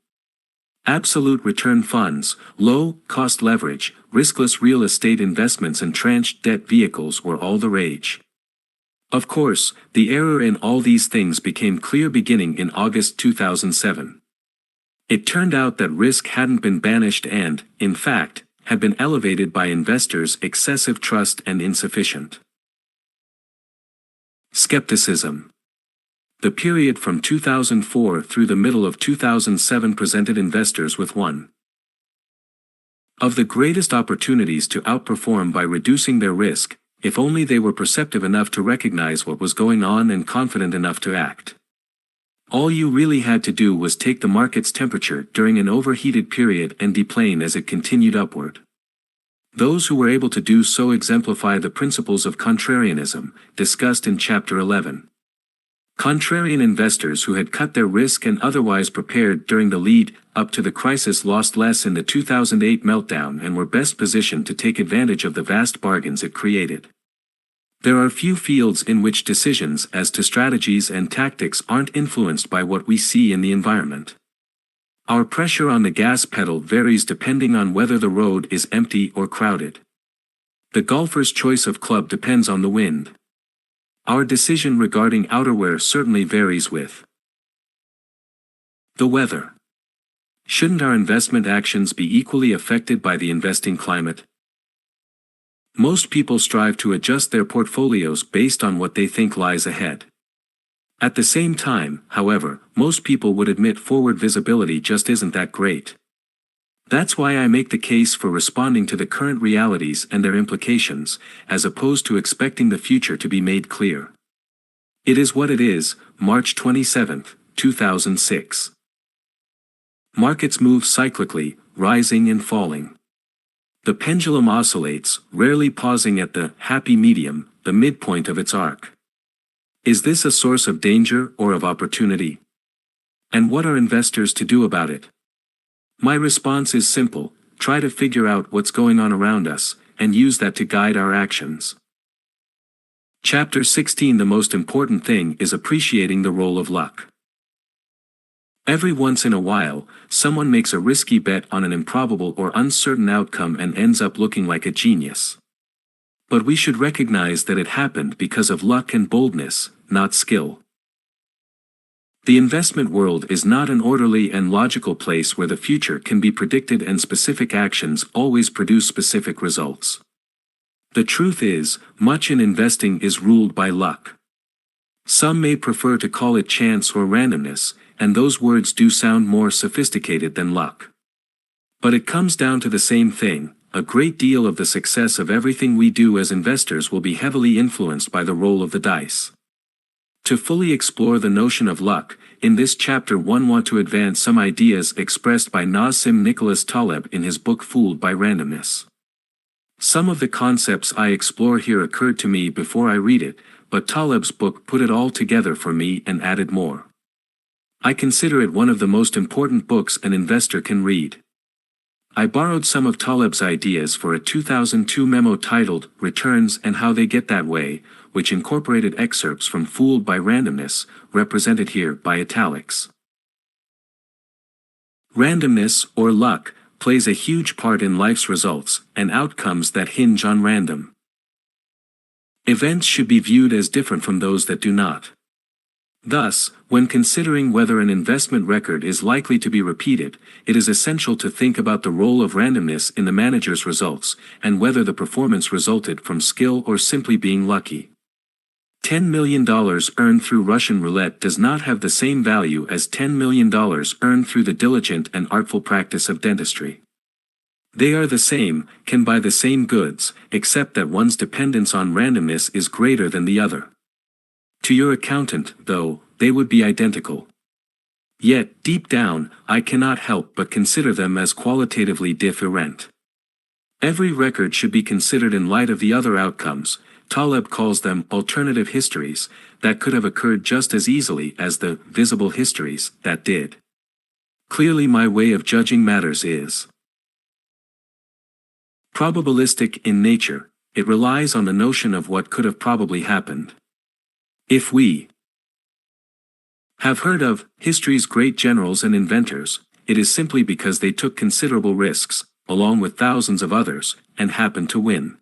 Absolute return funds, low-cost leverage, riskless real estate investments and tranched debt vehicles were all the rage. Of course, the error in all these things became clear beginning in August 2007. It turned out that risk hadn't been banished and, in fact, had been elevated by investors' excessive trust and insufficient skepticism. The period from 2004 through the middle of 2007 presented investors with one of the greatest opportunities to outperform by reducing their risk, if only they were perceptive enough to recognize what was going on and confident enough to act. All you really had to do was take the market's temperature during an overheated period and deplane as it continued upward. Those who were able to do so exemplify the principles of contrarianism, discussed in Chapter 11. Contrarian investors who had cut their risk and otherwise prepared during the lead up to the crisis lost less in the 2008 meltdown and were best positioned to take advantage of the vast bargains it created. There are few fields in which decisions as to strategies and tactics aren't influenced by what we see in the environment. Our pressure on the gas pedal varies depending on whether the road is empty or crowded. The golfer's choice of club depends on the wind. Our decision regarding outerwear certainly varies with the weather. Shouldn't our investment actions be equally affected by the investing climate? Most people strive to adjust their portfolios based on what they think lies ahead. At the same time, however, most people would admit forward visibility just isn't that great. That's why I make the case for responding to the current realities and their implications, as opposed to expecting the future to be made clear. It is what it is, March 27, 2006. Markets move cyclically, rising and falling. The pendulum oscillates, rarely pausing at the happy medium, the midpoint of its arc. Is this a source of danger or of opportunity? And what are investors to do about it? My response is simple: try to figure out what's going on around us, and use that to guide our actions. Chapter 16. The most important thing is appreciating the role of luck. Every once in a while, someone makes a risky bet on an improbable or uncertain outcome and ends up looking like a genius. But we should recognize that it happened because of luck and boldness, not skill. The investment world is not an orderly and logical place where the future can be predicted and specific actions always produce specific results. The truth is, much in investing is ruled by luck. Some may prefer to call it chance or randomness, and those words do sound more sophisticated than luck. But it comes down to the same thing. A great deal of the success of everything we do as investors will be heavily influenced by the roll of the dice. To fully explore the notion of luck, in this chapter one want to advance some ideas expressed by Nassim Nicholas Taleb in his book Fooled by Randomness. Some of the concepts I explore here occurred to me before I read it, but Taleb's book put it all together for me and added more. I consider it one of the most important books an investor can read. I borrowed some of Taleb's ideas for a 2002 memo titled Returns and How They Get That Way, which incorporated excerpts from Fooled by Randomness, represented here by italics. Randomness, or luck, plays a huge part in life's results and outcomes that hinge on random. Events should be viewed as different from those that do not. Thus, when considering whether an investment record is likely to be repeated, it is essential to think about the role of randomness in the manager's results, and whether the performance resulted from skill or simply being lucky. $10 million earned through Russian roulette does not have the same value as $10 million earned through the diligent and artful practice of dentistry. They are the same, can buy the same goods, except that one's dependence on randomness is greater than the other. To your accountant, though, they would be identical. Yet, deep down, I cannot help but consider them as qualitatively different. Every record should be considered in light of the other outcomes. Taleb calls them alternative histories, that could have occurred just as easily as the visible histories that did. Clearly, my way of judging matters is probabilistic in nature. It relies on the notion of what could have probably happened. If we have heard of history's great generals and inventors, it is simply because they took considerable risks, along with thousands of others, and happened to win.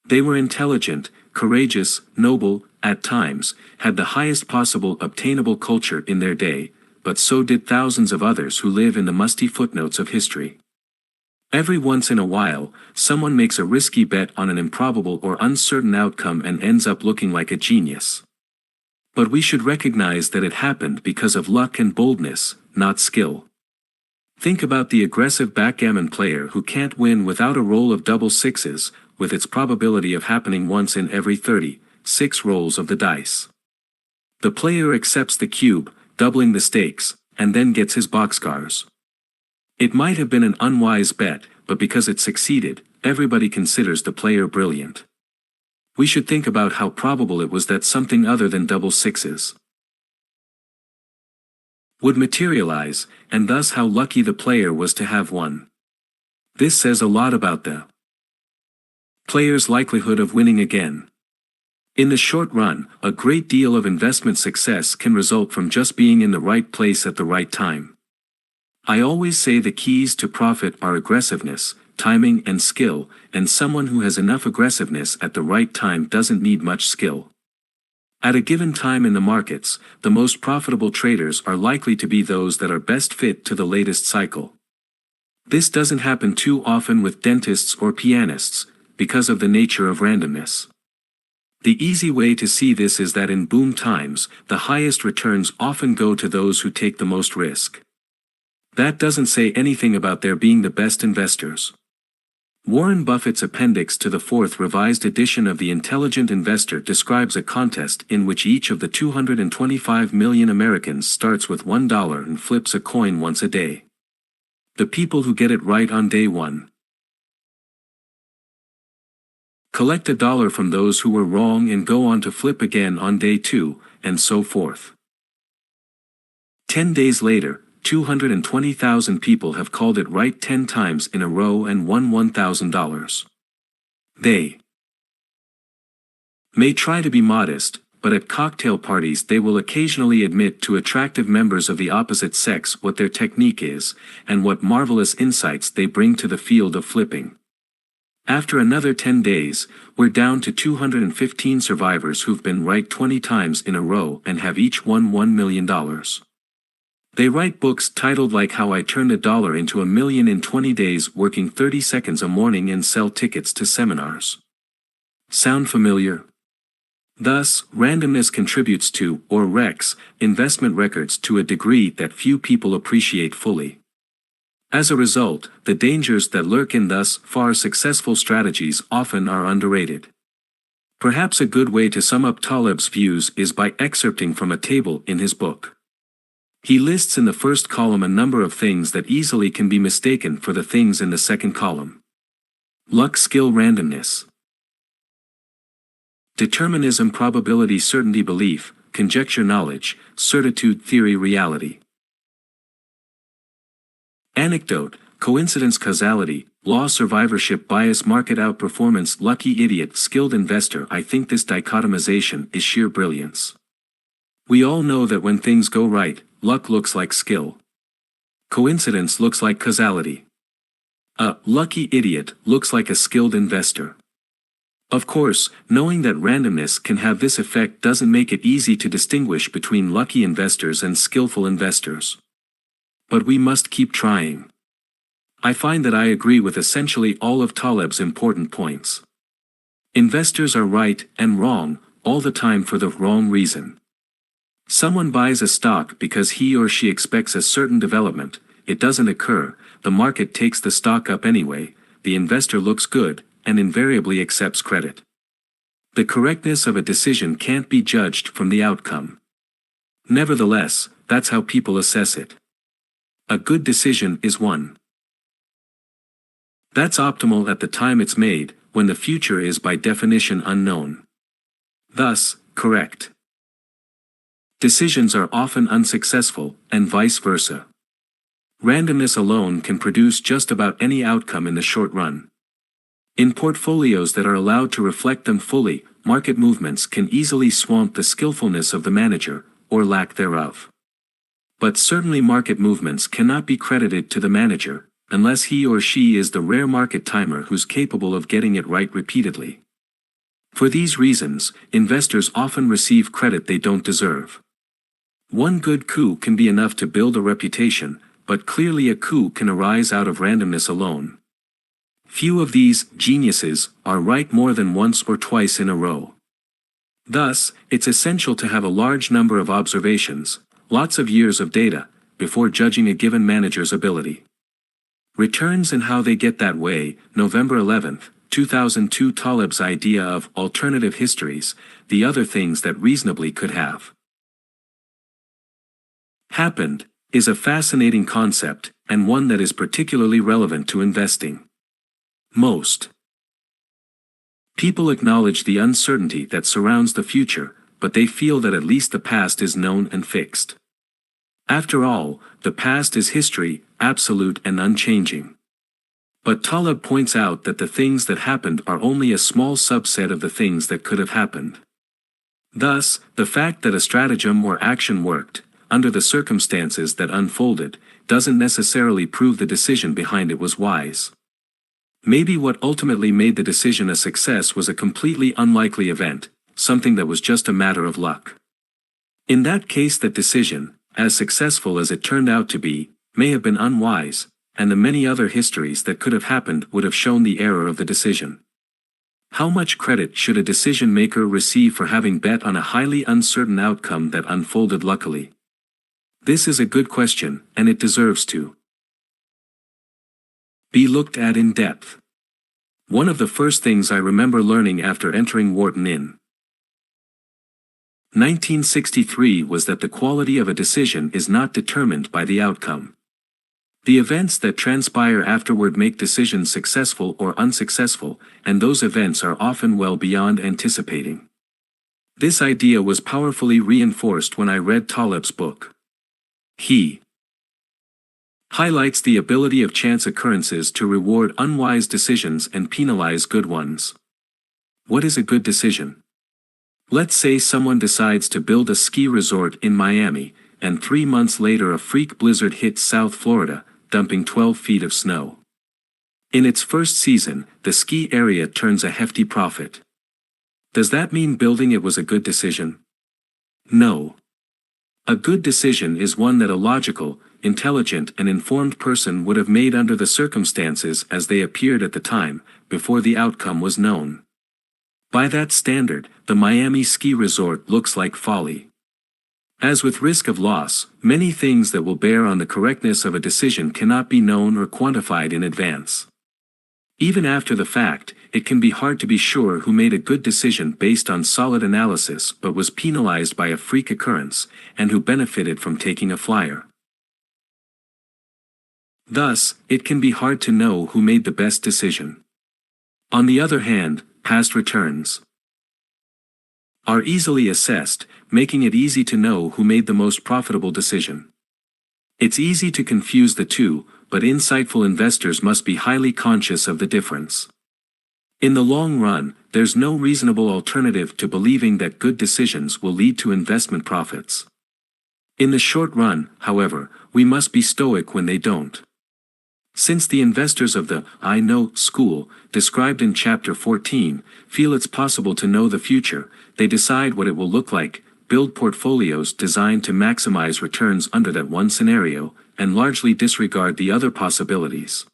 They were intelligent, courageous, noble, at times, had the highest possible obtainable culture in their day, but so did thousands of others who live in the musty footnotes of history. Every once in a while, someone makes a risky bet on an improbable or uncertain outcome and ends up looking like a genius. But we should recognize that it happened because of luck and boldness, not skill. Think about the aggressive backgammon player who can't win without a roll of double sixes, with its probability of happening once in every 36 rolls of the dice. The player accepts the cube, doubling the stakes, and then gets his boxcars. It might have been an unwise bet, but because it succeeded, everybody considers the player brilliant. We should think about how probable it was that something other than double sixes would materialize, and thus how lucky the player was to have won. This says a lot about the player's likelihood of winning again. In the short run, a great deal of investment success can result from just being in the right place at the right time. I always say the keys to profit are aggressiveness, timing and skill, and someone who has enough aggressiveness at the right time doesn't need much skill. At a given time in the markets, the most profitable traders are likely to be those that are best fit to the latest cycle. This doesn't happen too often with dentists or pianists, because of the nature of randomness. The easy way to see this is that in boom times, the highest returns often go to those who take the most risk. That doesn't say anything about their being the best investors. Warren Buffett's appendix to the fourth revised edition of The Intelligent Investor describes a contest in which each of the 225 million Americans starts with $1 and flips a coin once a day. The people who get it right on day one collect $1 from those who were wrong and go on to flip again on day two, and so forth. 10 days later, 220,000 people have called it right 10 times in a row and won $1,000. They may try to be modest, but at cocktail parties they will occasionally admit to attractive members of the opposite sex what their technique is, and what marvelous insights they bring to the field of flipping. After another 10 days, we're down to 215 survivors who've been right 20 times in a row and have each won $1 million. They write books titled like How I Turned $1 into $1 million in 20 days working 30 seconds a morning and sell tickets to seminars. Sound familiar? Thus, randomness contributes to, or wrecks, investment records to a degree that few people appreciate fully. As a result, the dangers that lurk in thus far successful strategies often are underrated. Perhaps a good way to sum up Taleb's views is by excerpting from a table in his book. He lists in the first column a number of things that easily can be mistaken for the things in the second column. Luck, skill, randomness. Determinism, probability, certainty, belief, conjecture, knowledge, certitude, theory, reality. Anecdote, coincidence, causality, law, survivorship, bias, market outperformance, lucky, idiot, skilled investor. I think this dichotomization is sheer brilliance. We all know that when things go right, luck looks like skill. Coincidence looks like causality. A lucky idiot looks like a skilled investor. Of course, knowing that randomness can have this effect doesn't make it easy to distinguish between lucky investors and skillful investors. But we must keep trying. I find that I agree with essentially all of Taleb's important points. Investors are right and wrong all the time for the wrong reason. Someone buys a stock because he or she expects a certain development, it doesn't occur, the market takes the stock up anyway, the investor looks good, and invariably accepts credit. The correctness of a decision can't be judged from the outcome. Nevertheless, that's how people assess it. A good decision is one that's optimal at the time it's made, when the future is by definition unknown. Thus, correct decisions are often unsuccessful, and vice versa. Randomness alone can produce just about any outcome in the short run. In portfolios that are allowed to reflect them fully, market movements can easily swamp the skillfulness of the manager, or lack thereof. But certainly market movements cannot be credited to the manager, unless he or she is the rare market timer who's capable of getting it right repeatedly. For these reasons, investors often receive credit they don't deserve. One good coup can be enough to build a reputation, but clearly a coup can arise out of randomness alone. Few of these geniuses are right more than once or twice in a row. Thus, it's essential to have a large number of observations, lots of years of data, before judging a given manager's ability. Returns and how they get that way. November 11, 2002. Taleb's idea of alternative histories, the other things that reasonably could have happened, is a fascinating concept, and one that is particularly relevant to investing. Most people acknowledge the uncertainty that surrounds the future, but they feel that at least the past is known and fixed. After all, the past is history, absolute and unchanging. But Taleb points out that the things that happened are only a small subset of the things that could have happened. Thus, the fact that a stratagem or action worked, under the circumstances that unfolded, doesn't necessarily prove the decision behind it was wise. Maybe what ultimately made the decision a success was a completely unlikely event, something that was just a matter of luck. In that case, that decision, as successful as it turned out to be, may have been unwise, and the many other histories that could have happened would have shown the error of the decision. How much credit should a decision maker receive for having bet on a highly uncertain outcome that unfolded luckily? This is a good question, and it deserves to be looked at in depth. One of the first things I remember learning after entering Wharton in 1963 was that the quality of a decision is not determined by the outcome. The events that transpire afterward make decisions successful or unsuccessful, and those events are often well beyond anticipating. This idea was powerfully reinforced when I read Taleb's book. He highlights the ability of chance occurrences to reward unwise decisions and penalize good ones. What is a good decision? Let's say someone decides to build a ski resort in Miami, and 3 months later a freak blizzard hits South Florida, dumping 12 feet of snow. In its first season, the ski area turns a hefty profit. Does that mean building it was a good decision? No. A good decision is one that a logical, intelligent and informed person would have made under the circumstances as they appeared at the time, before the outcome was known. By that standard, the Miami ski resort looks like folly. As with risk of loss, many things that will bear on the correctness of a decision cannot be known or quantified in advance. Even after the fact, it can be hard to be sure who made a good decision based on solid analysis but was penalized by a freak occurrence, and who benefited from taking a flyer. Thus, it can be hard to know who made the best decision. On the other hand, past returns are easily assessed, making it easy to know who made the most profitable decision. It's easy to confuse the two, but insightful investors must be highly conscious of the difference. In the long run, there's no reasonable alternative to believing that good decisions will lead to investment profits. In the short run, however, we must be stoic when they don't. Since the investors of the I know school, described in Chapter 14, feel it's possible to know the future, they decide what it will look like, build portfolios designed to maximize returns under that one scenario, and largely disregard the other possibilities.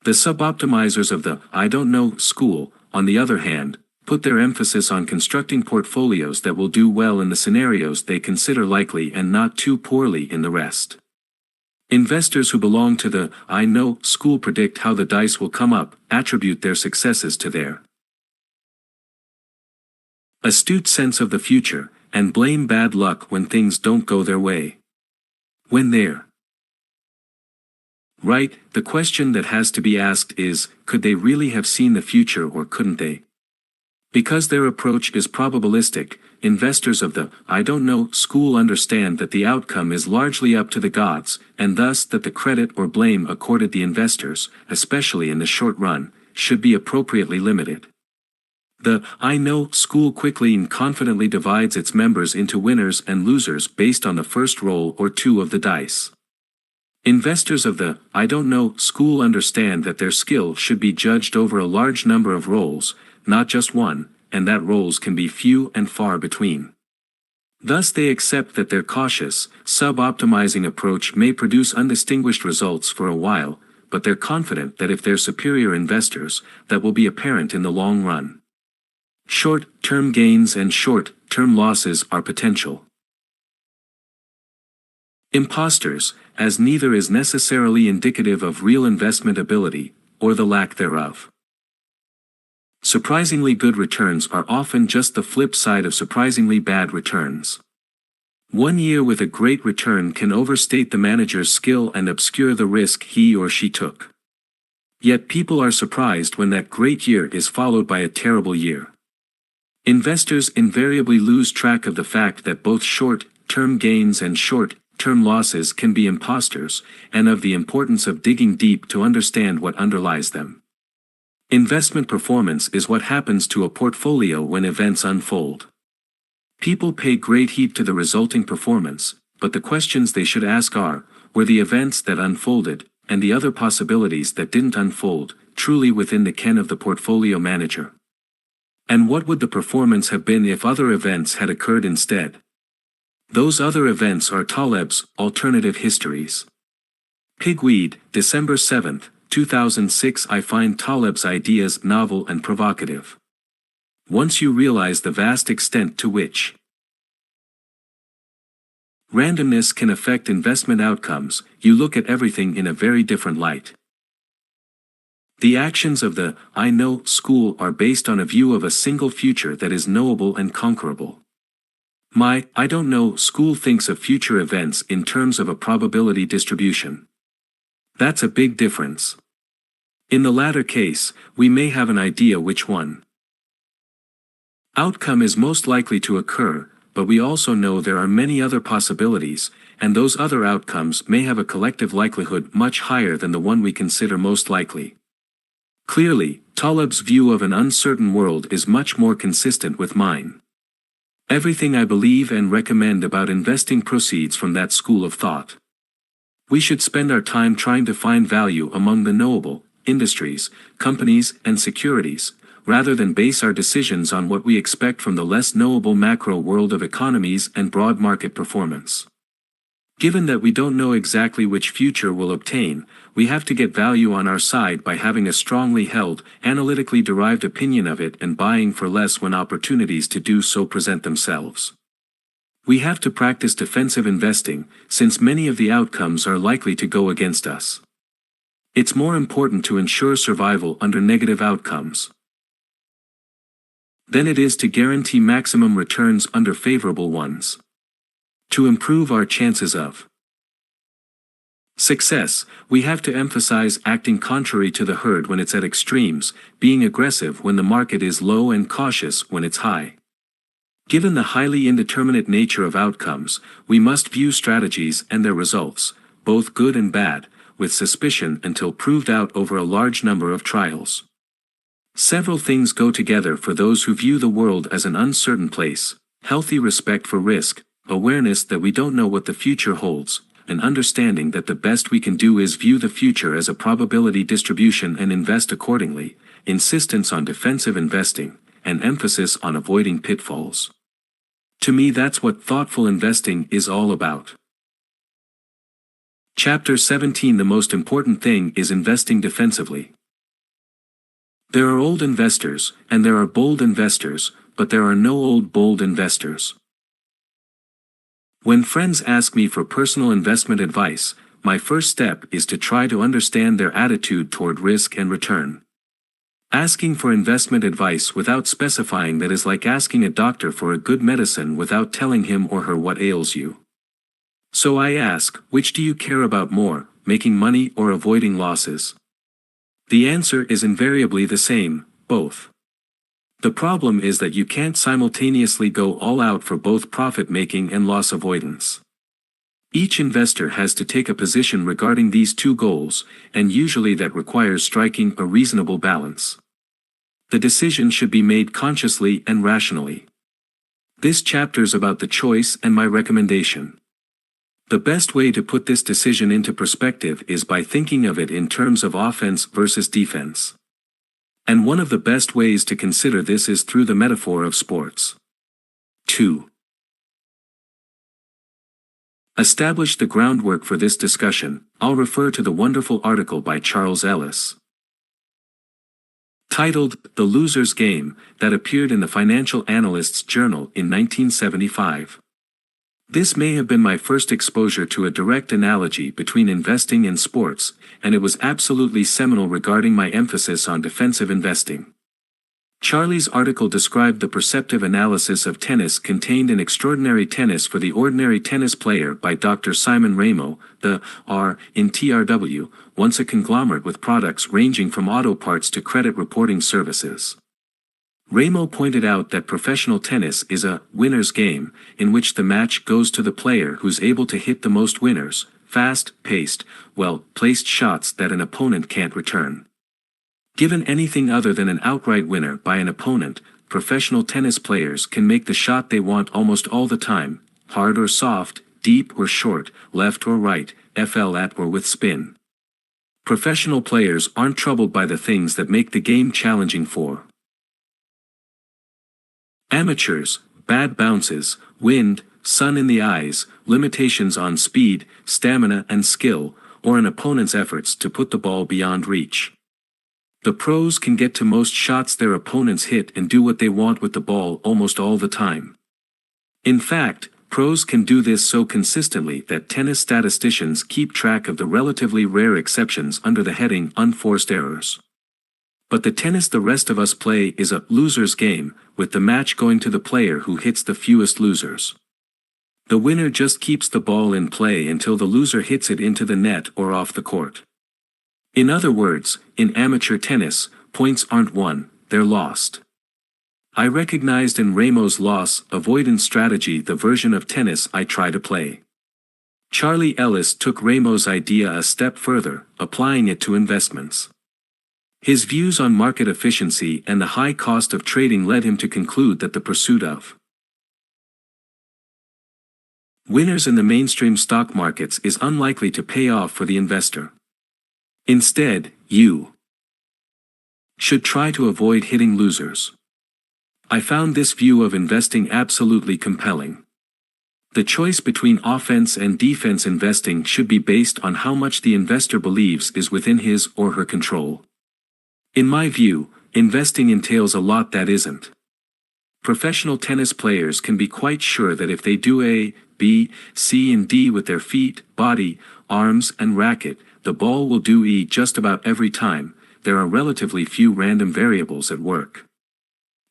The suboptimizers of the I don't know school, on the other hand, put their emphasis on constructing portfolios that will do well in the scenarios they consider likely and not too poorly in the rest. Investors who belong to the I know school predict how the dice will come up, attribute their successes to their astute sense of the future, and blame bad luck when things don't go their way. When they're right, the question that has to be asked is, could they really have seen the future or couldn't they? Because their approach is probabilistic, investors of the I don't know school understand that the outcome is largely up to the gods, and thus that the credit or blame accorded the investors, especially in the short run, should be appropriately limited. The I know school quickly and confidently divides its members into winners and losers based on the first roll or two of the dice. Investors of the I don't know school understand that their skill should be judged over a large number of rolls, not just one, and that rolls can be few and far between. Thus they accept that their cautious, sub-optimizing approach may produce undistinguished results for a while, but they're confident that if they're superior investors, that will be apparent in the long run. Short-term gains and short-term losses are potential. Imposters, as neither is necessarily indicative of real investment ability, or the lack thereof. Surprisingly good returns are often just the flip side of surprisingly bad returns. 1 year with a great return can overstate the manager's skill and obscure the risk he or she took. Yet people are surprised when that great year is followed by a terrible year. Investors invariably lose track of the fact that both short-term gains and short-term losses can be imposters, and of the importance of digging deep to understand what underlies them. Investment performance is what happens to a portfolio when events unfold. People pay great heed to the resulting performance, but the questions they should ask are, were the events that unfolded, and the other possibilities that didn't unfold, truly within the ken of the portfolio manager? And what would the performance have been if other events had occurred instead? Those other events are Taleb's Alternative Histories. Pigweed, December 7, 2006. I find Taleb's ideas novel and provocative. Once you realize the vast extent to which randomness can affect investment outcomes, you look at everything in a very different light. The actions of the I know school are based on a view of a single future that is knowable and conquerable. My I don't know school thinks of future events in terms of a probability distribution. That's a big difference. In the latter case, we may have an idea which one outcome is most likely to occur, but we also know there are many other possibilities, and those other outcomes may have a collective likelihood much higher than the one we consider most likely. Clearly, Taleb's view of an uncertain world is much more consistent with mine. Everything I believe and recommend about investing proceeds from that school of thought. We should spend our time trying to find value among the knowable industries, companies, and securities, rather than base our decisions on what we expect from the less knowable macro world of economies and broad market performance. Given that we don't know exactly which future we'll obtain, we have to get value on our side by having a strongly held, analytically derived opinion of it and buying for less when opportunities to do so present themselves. We have to practice defensive investing, since many of the outcomes are likely to go against us. It's more important to ensure survival under negative outcomes than it is to guarantee maximum returns under favorable ones. To improve our chances of success, we have to emphasize acting contrary to the herd when it's at extremes, being aggressive when the market is low and cautious when it's high. Given the highly indeterminate nature of outcomes, we must view strategies and their results, both good and bad, with suspicion until proved out over a large number of trials. Several things go together for those who view the world as an uncertain place: healthy respect for risk, awareness that we don't know what the future holds, an understanding that the best we can do is view the future as a probability distribution and invest accordingly, insistence on defensive investing, and emphasis on avoiding pitfalls. To me, that's what thoughtful investing is all about. Chapter 17. The most important thing is investing defensively. There are old investors, and there are bold investors, but there are no old bold investors. When friends ask me for personal investment advice, my first step is to try to understand their attitude toward risk and return. Asking for investment advice without specifying that is like asking a doctor for a good medicine without telling him or her what ails you. So I ask, which do you care about more, making money or avoiding losses? The answer is invariably the same: both. The problem is that you can't simultaneously go all out for both profit-making and loss avoidance. Each investor has to take a position regarding these two goals, and usually that requires striking a reasonable balance. The decision should be made consciously and rationally. This chapter's about the choice and my recommendation. The best way to put this decision into perspective is by thinking of it in terms of offense versus defense. And one of the best ways to consider this is through the metaphor of sports. 2. Establish the groundwork for this discussion. I'll refer to the wonderful article by Charles Ellis, titled "The Loser's Game," that appeared in the Financial Analyst's Journal in 1975. This may have been my first exposure to a direct analogy between investing and sports, and it was absolutely seminal regarding my emphasis on defensive investing. Charlie's article described the perceptive analysis of tennis contained in Extraordinary Tennis for the Ordinary Tennis Player by Dr. Simon Ramo, the R in TRW, once a conglomerate with products ranging from auto parts to credit reporting services. Ramo pointed out that professional tennis is a winner's game, in which the match goes to the player who's able to hit the most winners, fast-paced, well-placed shots that an opponent can't return. Given anything other than an outright winner by an opponent, professional tennis players can make the shot they want almost all the time, hard or soft, deep or short, left or right, flat or with spin. Professional players aren't troubled by the things that make the game challenging for amateurs: bad bounces, wind, sun in the eyes, limitations on speed, stamina and skill, or an opponent's efforts to put the ball beyond reach. The pros can get to most shots their opponents hit and do what they want with the ball almost all the time. In fact, pros can do this so consistently that tennis statisticians keep track of the relatively rare exceptions under the heading "unforced errors." But the tennis the rest of us play is a loser's game, with the match going to the player who hits the fewest losers. The winner just keeps the ball in play until the loser hits it into the net or off the court. In other words, in amateur tennis, points aren't won, they're lost. I recognized in Ramo's loss avoidance strategy the version of tennis I try to play. Charlie Ellis took Ramo's idea a step further, applying it to investments. His views on market efficiency and the high cost of trading led him to conclude that the pursuit of winners in the mainstream stock markets is unlikely to pay off for the investor. Instead, you should try to avoid hitting losers. I found this view of investing absolutely compelling. The choice between offense and defense investing should be based on how much the investor believes is within his or her control. In my view, investing entails a lot that isn't. Professional tennis players can be quite sure that if they do A, B, C and D with their feet, body, arms and racket, the ball will do E just about every time. There are relatively few random variables at work.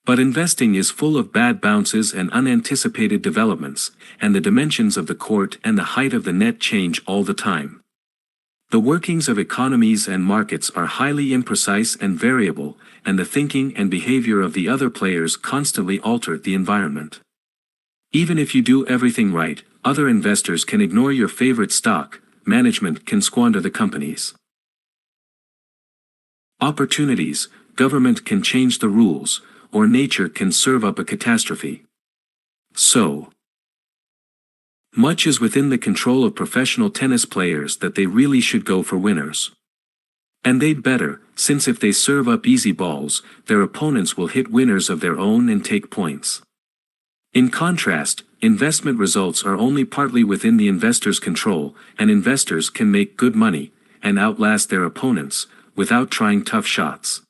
But investing is full of bad bounces and unanticipated developments, and the dimensions of the court and the height of the net change all the time. The workings of economies and markets are highly imprecise and variable, and the thinking and behavior of the other players constantly alter the environment. Even if you do everything right, other investors can ignore your favorite stock, management can squander the companies. Opportunities, government can change the rules, or nature can serve up a catastrophe. So much is within the control of professional tennis players that they really should go for winners. And they'd better, since if they serve up easy balls, their opponents will hit winners of their own and take points. In contrast, investment results are only partly within the investor's control, and investors can make good money, and outlast their opponents, without trying tough shots.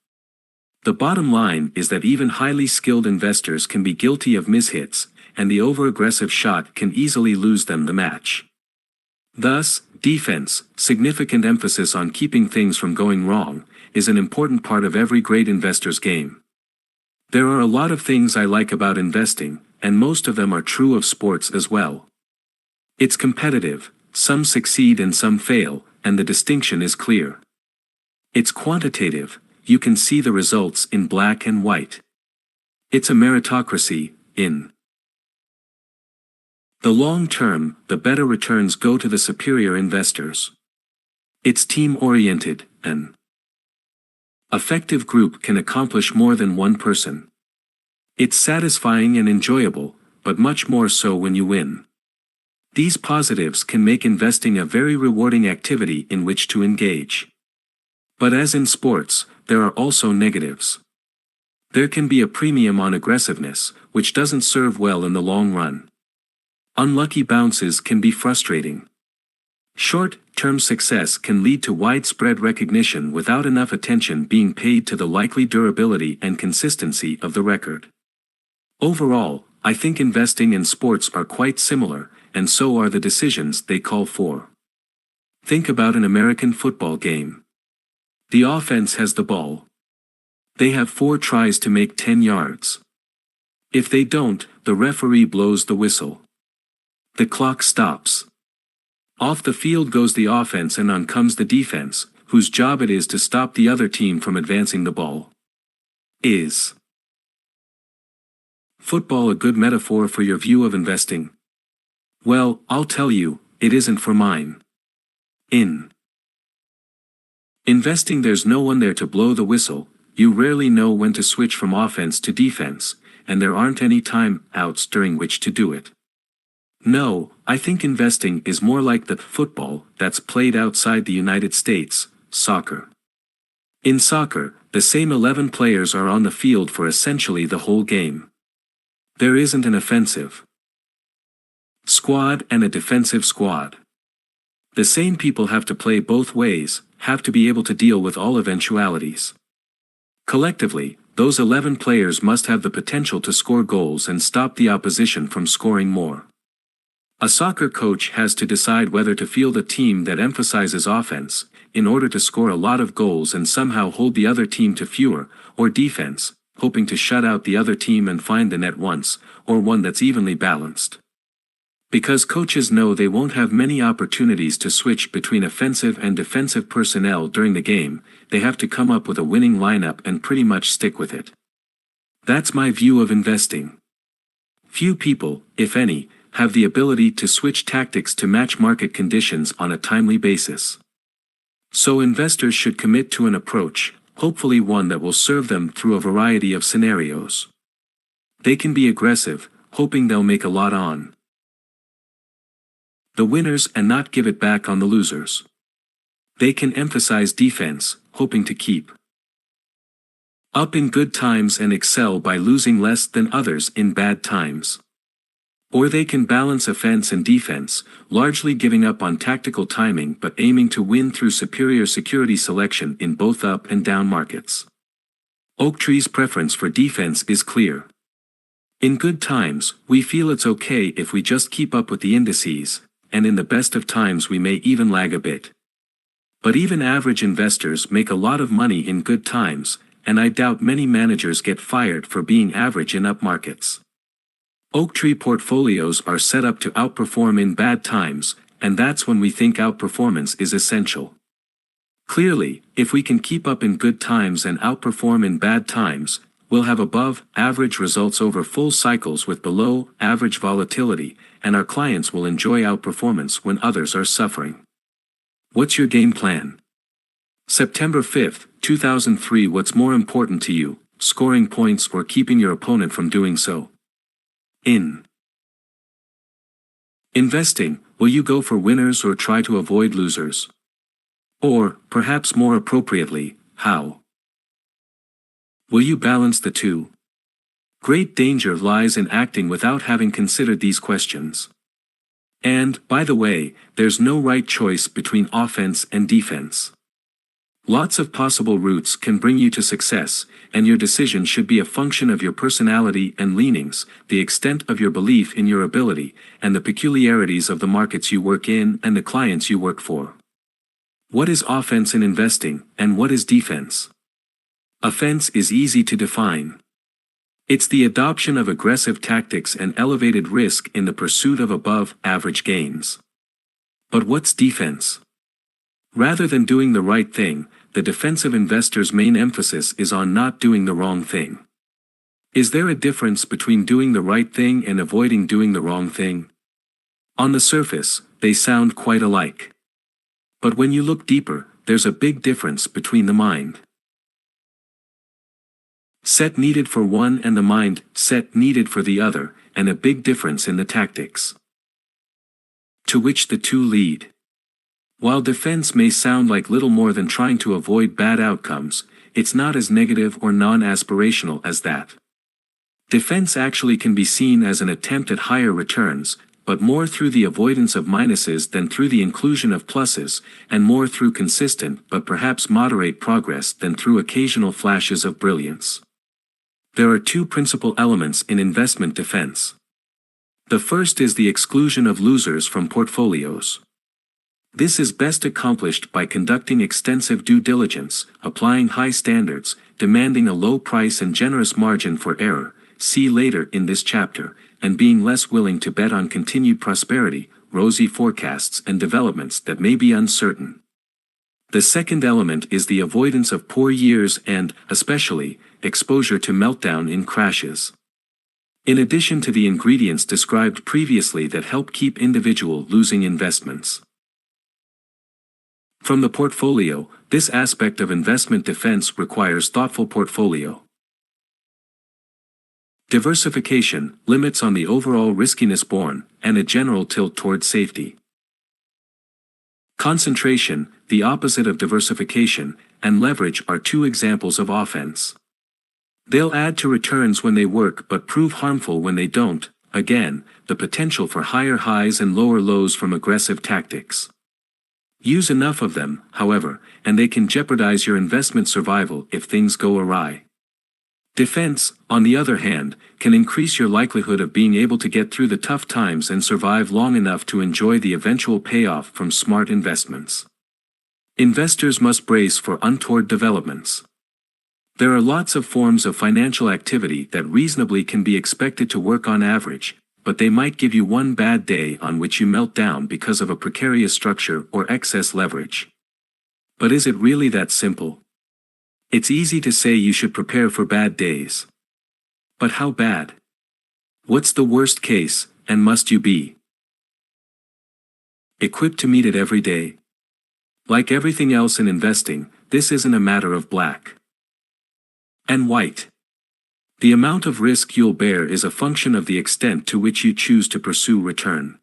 The bottom line is that even highly skilled investors can be guilty of mishits, and the over-aggressive shot can easily lose them the match. Thus, defense, significant emphasis on keeping things from going wrong, is an important part of every great investor's game. There are a lot of things I like about investing, and most of them are true of sports as well. It's competitive, some succeed and some fail, and the distinction is clear. It's quantitative, you can see the results in black and white. It's a meritocracy, in the long term, the better returns go to the superior investors. It's team-oriented, an effective group can accomplish more than one person. It's satisfying and enjoyable, but much more so when you win. These positives can make investing a very rewarding activity in which to engage. But as in sports, there are also negatives. There can be a premium on aggressiveness, which doesn't serve well in the long run. Unlucky bounces can be frustrating. Short-term success can lead to widespread recognition without enough attention being paid to the likely durability and consistency of the record. Overall, I think investing and sports are quite similar, and so are the decisions they call for. Think about an American football game. The offense has the ball. They have 4 tries to make 10 yards. If they don't, the referee blows the whistle. The clock stops. Off the field goes the offense and on comes the defense, whose job it is to stop the other team from advancing the ball. Is football a good metaphor for your view of investing? Well, I'll tell you, it isn't for mine. In investing, there's no one there to blow the whistle, you rarely know when to switch from offense to defense, and there aren't any time outs during which to do it. No, I think investing is more like the football that's played outside the United States, soccer. In soccer, the same 11 players are on the field for essentially the whole game. There isn't an offensive squad and a defensive squad. The same people have to play both ways, have to be able to deal with all eventualities. Collectively, those 11 players must have the potential to score goals and stop the opposition from scoring more. A soccer coach has to decide whether to field a team that emphasizes offense, in order to score a lot of goals and somehow hold the other team to fewer, or defense, hoping to shut out the other team and find the net once, or one that's evenly balanced. Because coaches know they won't have many opportunities to switch between offensive and defensive personnel during the game, they have to come up with a winning lineup and pretty much stick with it. That's my view of investing. Few people, if any, have the ability to switch tactics to match market conditions on a timely basis. So investors should commit to an approach, hopefully one that will serve them through a variety of scenarios. They can be aggressive, hoping they'll make a lot on the winners and not give it back on the losers. They can emphasize defense, hoping to keep up in good times and excel by losing less than others in bad times. Or they can balance offense and defense, largely giving up on tactical timing but aiming to win through superior security selection in both up and down markets. Oaktree's preference for defense is clear. In good times, we feel it's okay if we just keep up with the indices, and in the best of times we may even lag a bit. But even average investors make a lot of money in good times, and I doubt many managers get fired for being average in up markets. Oaktree portfolios are set up to outperform in bad times, and that's when we think outperformance is essential. Clearly, if we can keep up in good times and outperform in bad times, we'll have above-average results over full cycles with below-average volatility, and our clients will enjoy outperformance when others are suffering. What's your game plan? September 5, 2003. What's more important to you, scoring points or keeping your opponent from doing so? In investing, will you go for winners or try to avoid losers? Or, perhaps more appropriately, how will you balance the two? Great danger lies in acting without having considered these questions. And, by the way, there's no right choice between offense and defense. Lots of possible routes can bring you to success, and your decision should be a function of your personality and leanings, the extent of your belief in your ability, and the peculiarities of the markets you work in and the clients you work for. What is offense in investing, and what is defense? Offense is easy to define. It's the adoption of aggressive tactics and elevated risk in the pursuit of above-average gains. But what's defense? Rather than doing the right thing, the defensive investor's main emphasis is on not doing the wrong thing. Is there a difference between doing the right thing and avoiding doing the wrong thing? On the surface, they sound quite alike. But when you look deeper, there's a big difference between the mind set needed for one and the mind set needed for the other, and a big difference in the tactics to which the two lead. While defense may sound like little more than trying to avoid bad outcomes, it's not as negative or non-aspirational as that. Defense actually can be seen as an attempt at higher returns, but more through the avoidance of minuses than through the inclusion of pluses, and more through consistent but perhaps moderate progress than through occasional flashes of brilliance. There are two principal elements in investment defense. The first is the exclusion of losers from portfolios. This is best accomplished by conducting extensive due diligence, applying high standards, demanding a low price and generous margin for error, see later in this chapter, and being less willing to bet on continued prosperity, rosy forecasts and developments that may be uncertain. The second element is the avoidance of poor years and, especially, exposure to meltdown in crashes. In addition to the ingredients described previously that help keep individual losing investments from the portfolio, this aspect of investment defense requires thoughtful portfolio diversification, limits on the overall riskiness borne, and a general tilt toward safety. Concentration, the opposite of diversification, and leverage are two examples of offense. They'll add to returns when they work but prove harmful when they don't, again, the potential for higher highs and lower lows from aggressive tactics. Use enough of them, however, and they can jeopardize your investment survival if things go awry. Defense, on the other hand, can increase your likelihood of being able to get through the tough times and survive long enough to enjoy the eventual payoff from smart investments. Investors must brace for untoward developments. There are lots of forms of financial activity that reasonably can be expected to work on average, but they might give you one bad day on which you melt down because of a precarious structure or excess leverage. But is it really that simple? It's easy to say you should prepare for bad days. But how bad? What's the worst case, and must you be equipped to meet it every day? Like everything else in investing, this isn't a matter of black and white. The amount of risk you'll bear is a function of the extent to which you choose to pursue return.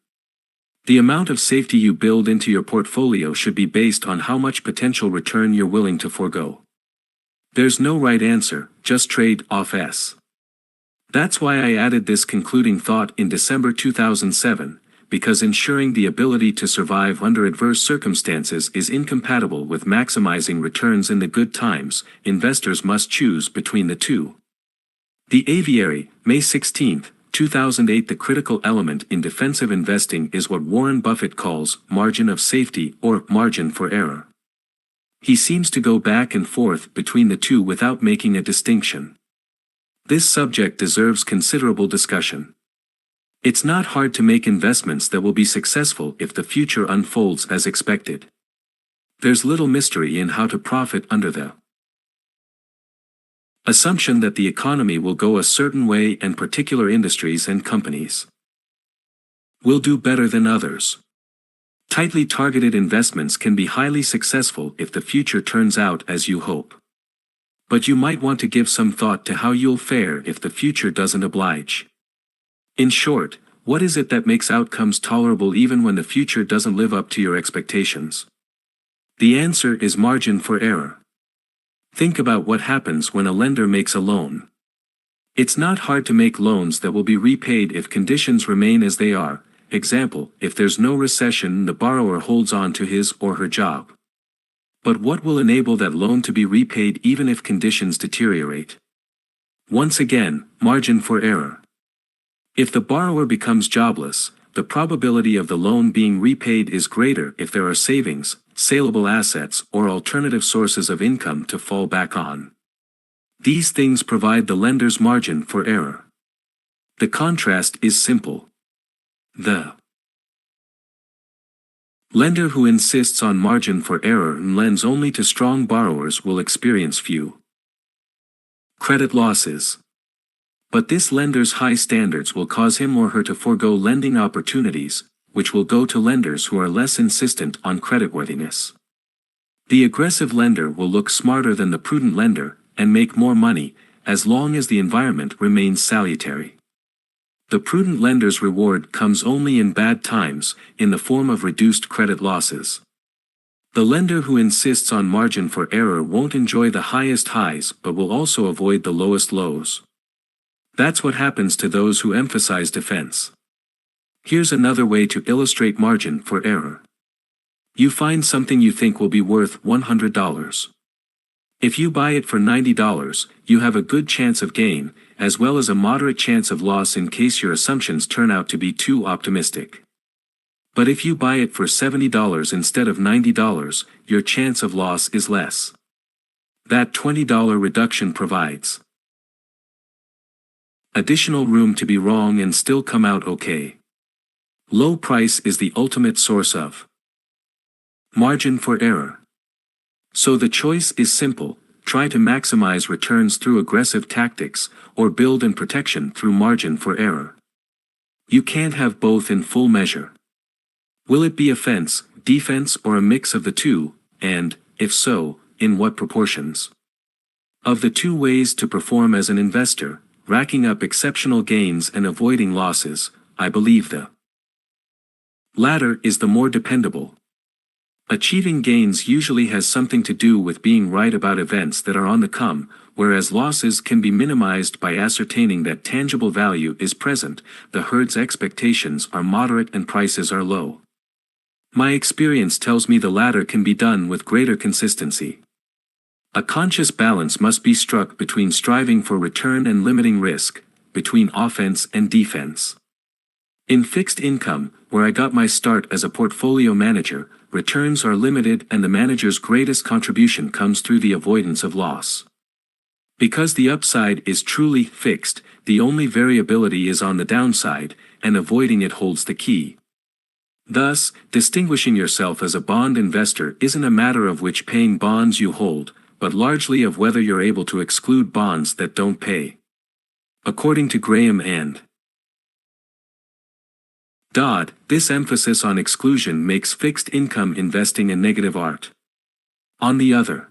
The amount of safety you build into your portfolio should be based on how much potential return you're willing to forego. There's no right answer, just trade-offs. That's why I added this concluding thought in December 2007, because ensuring the ability to survive under adverse circumstances is incompatible with maximizing returns in the good times. Investors must choose between the two. The Aviary, May 16, 2008. The critical element in defensive investing is what Warren Buffett calls margin of safety or margin for error. He seems to go back and forth between the two without making a distinction. This subject deserves considerable discussion. It's not hard to make investments that will be successful if the future unfolds as expected. There's little mystery in how to profit under the assumption that the economy will go a certain way and particular industries and companies will do better than others. Tightly targeted investments can be highly successful if the future turns out as you hope. But you might want to give some thought to how you'll fare if the future doesn't oblige. In short, what is it that makes outcomes tolerable even when the future doesn't live up to your expectations? The answer is margin for error. Think about what happens when a lender makes a loan. It's not hard to make loans that will be repaid if conditions remain as they are. Example, if there's no recession, the borrower holds on to his or her job. But what will enable that loan to be repaid even if conditions deteriorate? Once again, margin for error. If the borrower becomes jobless, the probability of the loan being repaid is greater if there are savings, saleable assets, or alternative sources of income to fall back on. These things provide the lender's margin for error. The contrast is simple. The lender who insists on margin for error and lends only to strong borrowers will experience few credit losses. But this lender's high standards will cause him or her to forego lending opportunities, which will go to lenders who are less insistent on creditworthiness. The aggressive lender will look smarter than the prudent lender, and make more money, as long as the environment remains salutary. The prudent lender's reward comes only in bad times, in the form of reduced credit losses. The lender who insists on margin for error won't enjoy the highest highs but will also avoid the lowest lows. That's what happens to those who emphasize defense. Here's another way to illustrate margin for error. You find something you think will be worth $100. If you buy it for $90, you have a good chance of gain, as well as a moderate chance of loss in case your assumptions turn out to be too optimistic. But if you buy it for $70 instead of $90, your chance of loss is less. That $20 reduction provides additional room to be wrong and still come out okay. Low price is the ultimate source of margin for error. So the choice is simple: try to maximize returns through aggressive tactics, or build in protection through margin for error. You can't have both in full measure. Will it be offense, defense, or a mix of the two, and, if so, in what proportions? Of the two ways to perform as an investor, racking up exceptional gains and avoiding losses, I believe the latter is the more dependable. Achieving gains usually has something to do with being right about events that are on the come, whereas losses can be minimized by ascertaining that tangible value is present, the herd's expectations are moderate and prices are low. My experience tells me the latter can be done with greater consistency. A conscious balance must be struck between striving for return and limiting risk, between offense and defense. In fixed income, where I got my start as a portfolio manager, returns are limited and the manager's greatest contribution comes through the avoidance of loss. Because the upside is truly fixed, the only variability is on the downside, and avoiding it holds the key. Thus, distinguishing yourself as a bond investor isn't a matter of which paying bonds you hold, but largely of whether you're able to exclude bonds that don't pay. According to Graham and Dodd, this emphasis on exclusion makes fixed income investing a negative art. On the other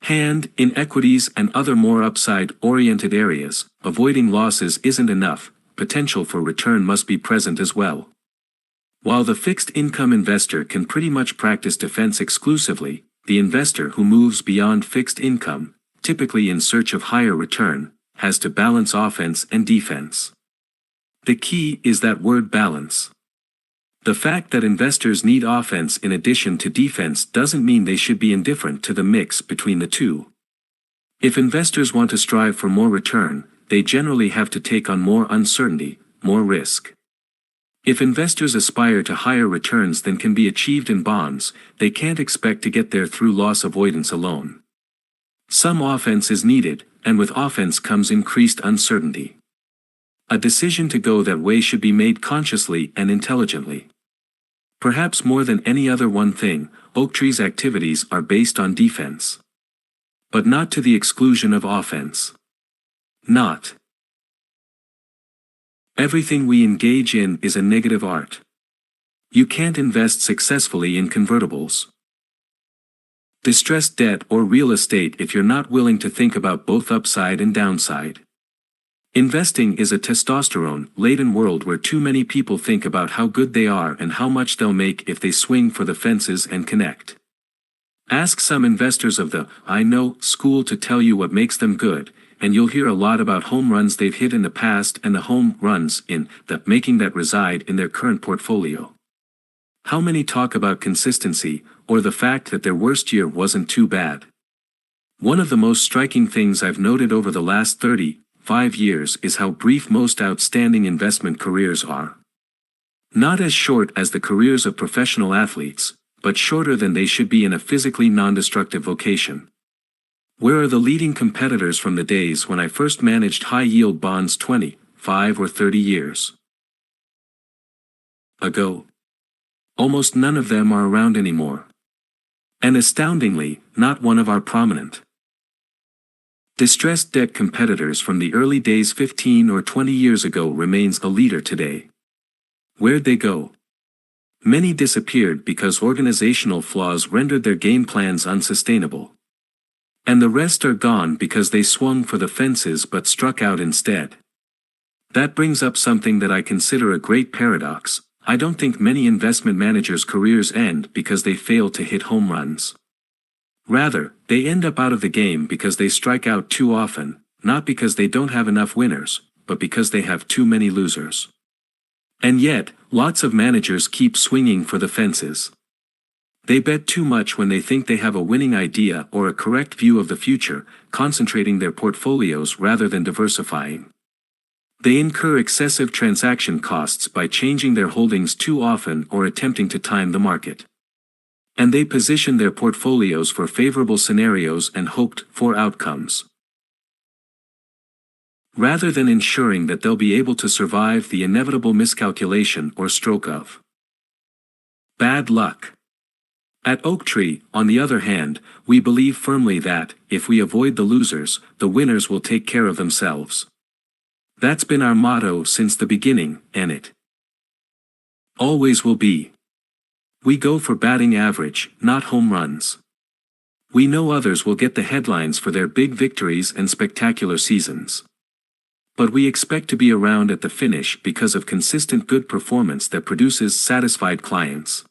hand. In equities and other more upside-oriented areas, avoiding losses isn't enough, potential for return must be present as well. While the fixed income investor can pretty much practice defense exclusively, the investor who moves beyond fixed income, typically in search of higher return, has to balance offense and defense. The key is that word balance. The fact that investors need offense in addition to defense doesn't mean they should be indifferent to the mix between the two. If investors want to strive for more return, they generally have to take on more uncertainty, more risk. If investors aspire to higher returns than can be achieved in bonds, they can't expect to get there through loss avoidance alone. Some offense is needed, and with offense comes increased uncertainty. A decision to go that way should be made consciously and intelligently. Perhaps more than any other one thing, Oaktree's activities are based on defense. But not to the exclusion of offense. Not. Everything we engage in is a negative art. You can't invest successfully in convertibles, distressed debt or real estate if you're not willing to think about both upside and downside. Investing is a testosterone-laden world where too many people think about how good they are and how much they'll make if they swing for the fences and connect. Ask some investors of the "I know" school to tell you what makes them good, and you'll hear a lot about home runs they've hit in the past and the home runs in the making that reside in their current portfolio. How many talk about consistency, or the fact that their worst year wasn't too bad? One of the most striking things I've noted over the last 35 years is how brief most outstanding investment careers are. Not as short as the careers of professional athletes, but shorter than they should be in a physically non-destructive vocation. Where are the leading competitors from the days when I first managed high-yield bonds 25 or 30 years ago? Almost none of them are around anymore. And astoundingly, not one of our prominent distressed debt competitors from the early days 15 or 20 years ago remains a leader today. Where'd they go? Many disappeared because organizational flaws rendered their game plans unsustainable. And the rest are gone because they swung for the fences but struck out instead. That brings up something that I consider a great paradox. I don't think many investment managers' careers end because they fail to hit home runs. Rather, they end up out of the game because they strike out too often, not because they don't have enough winners, but because they have too many losers. And yet, lots of managers keep swinging for the fences. They bet too much when they think they have a winning idea or a correct view of the future, concentrating their portfolios rather than diversifying. They incur excessive transaction costs by changing their holdings too often or attempting to time the market. And they position their portfolios for favorable scenarios and hoped-for outcomes, rather than ensuring that they'll be able to survive the inevitable miscalculation or stroke of bad luck. At Oaktree, on the other hand, we believe firmly that, if we avoid the losers, the winners will take care of themselves. That's been our motto since the beginning, and it always will be. We go for batting average, not home runs. We know others will get the headlines for their big victories and spectacular seasons. But we expect to be around at the finish because of consistent good performance that produces satisfied clients.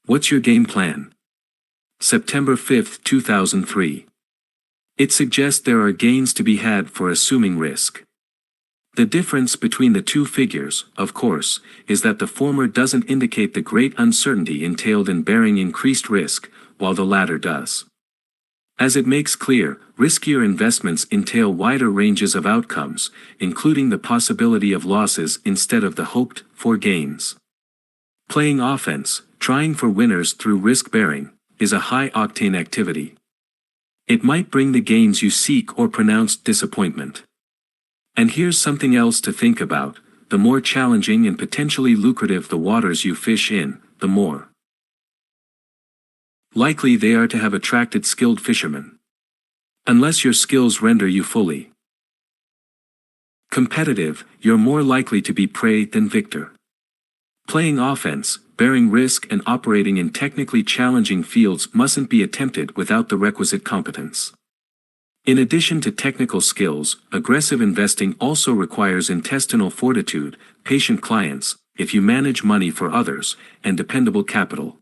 What's your game plan? September 5, 2003. It suggests there are gains to be had for assuming risk. The difference between the two figures, of course, is that the former doesn't indicate the great uncertainty entailed in bearing increased risk, while the latter does. As it makes clear, riskier investments entail wider ranges of outcomes, including the possibility of losses instead of the hoped-for gains. Playing offense, trying for winners through risk-bearing, is a high-octane activity. It might bring the gains you seek or pronounced disappointment. And here's something else to think about: the more challenging and potentially lucrative the waters you fish in, the more likely they are to have attracted skilled fishermen. Unless your skills render you fully competitive, you're more likely to be prey than victor. Playing offense, bearing risk and operating in technically challenging fields mustn't be attempted without the requisite competence. In addition to technical skills, aggressive investing also requires intestinal fortitude, patient clients, if you manage money for others, and dependable capital.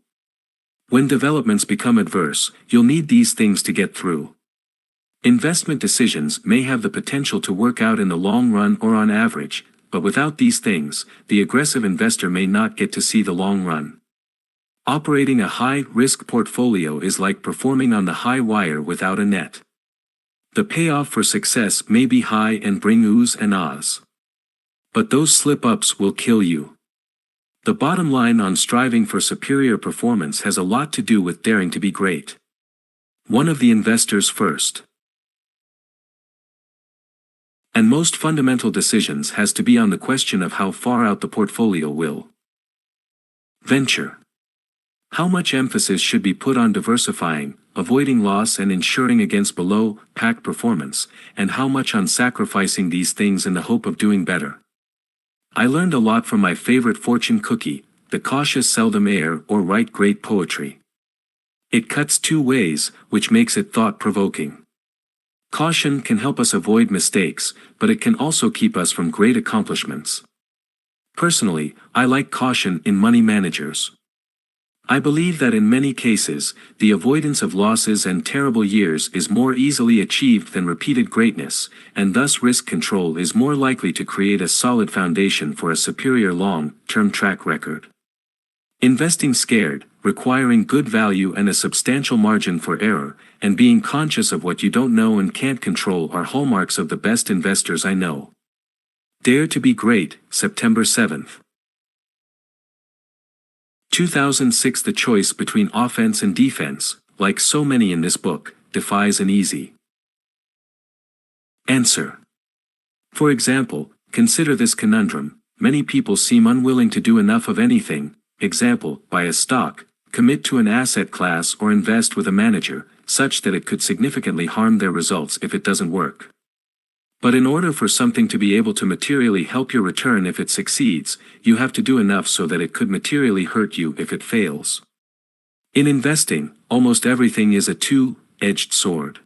When developments become adverse, you'll need these things to get through. Investment decisions may have the potential to work out in the long run or on average, but without these things, the aggressive investor may not get to see the long run. Operating a high-risk portfolio is like performing on the high wire without a net. The payoff for success may be high and bring oohs and ahs. But those slip-ups will kill you. The bottom line on striving for superior performance has a lot to do with daring to be great. One of the investor's first and most fundamental decisions has to be on the question of how far out the portfolio will venture. How much emphasis should be put on diversifying, avoiding loss and ensuring against below-pack performance, and how much on sacrificing these things in the hope of doing better? I learned a lot from my favorite fortune cookie, the cautious seldom err or write great poetry. It cuts two ways, which makes it thought-provoking. Caution can help us avoid mistakes, but it can also keep us from great accomplishments. Personally, I like caution in money managers. I believe that in many cases, the avoidance of losses and terrible years is more easily achieved than repeated greatness, and thus risk control is more likely to create a solid foundation for a superior long-term track record. Investing scared, requiring good value and a substantial margin for error, and being conscious of what you don't know and can't control are hallmarks of the best investors I know. Dare to be Great, September 7th. 2006. The choice between offense and defense, like so many in this book, defies an easy answer. For example, consider this conundrum: many people seem unwilling to do enough of anything, example, buy a stock, commit to an asset class or invest with a manager, such that it could significantly harm their results if it doesn't work. But in order for something to be able to materially help your return if it succeeds, you have to do enough so that it could materially hurt you if it fails. In investing, almost everything is a two-edged sword.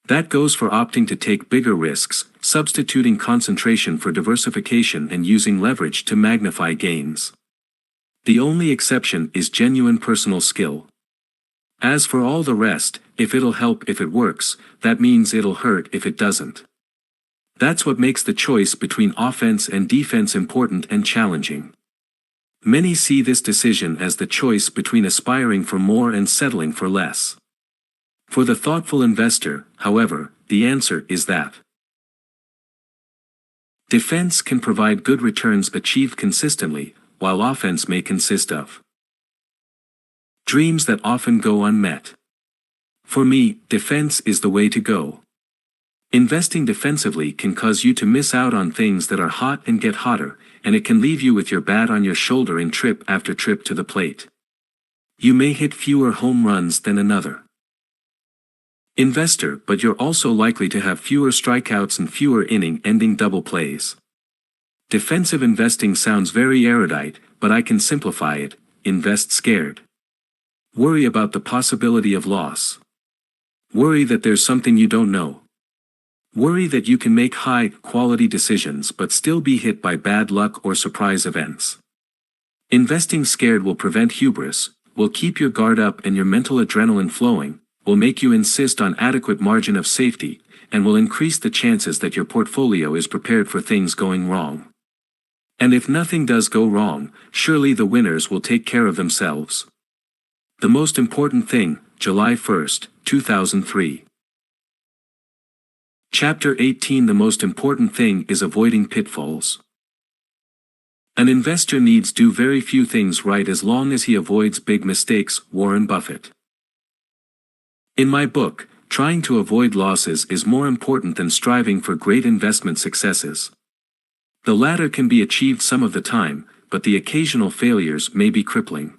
That goes for opting to take bigger risks, substituting concentration for diversification and using leverage to magnify gains. The only exception is genuine personal skill. As for all the rest, if it'll help if it works, that means it'll hurt if it doesn't. That's what makes the choice between offense and defense important and challenging. Many see this decision as the choice between aspiring for more and settling for less. For the thoughtful investor, however, the answer is that defense can provide good returns achieved consistently, while offense may consist of dreams that often go unmet. For me, defense is the way to go. Investing defensively can cause you to miss out on things that are hot and get hotter, and it can leave you with your bat on your shoulder in trip after trip to the plate. You may hit fewer home runs than another investor, but you're also likely to have fewer strikeouts and fewer inning-ending double plays. Defensive investing sounds very erudite, but I can simplify it: invest scared. Worry about the possibility of loss. Worry that there's something you don't know. Worry that you can make high-quality decisions but still be hit by bad luck or surprise events. Investing scared will prevent hubris, will keep your guard up and your mental adrenaline flowing, will make you insist on adequate margin of safety, and will increase the chances that your portfolio is prepared for things going wrong. And if nothing does go wrong, surely the winners will take care of themselves. The Most Important Thing, July 1st, 2003. Chapter 18. The most important thing is avoiding pitfalls. An investor needs do very few things right as long as he avoids big mistakes. Warren Buffett. In my book, trying to avoid losses is more important than striving for great investment successes. The latter can be achieved some of the time, but the occasional failures may be crippling.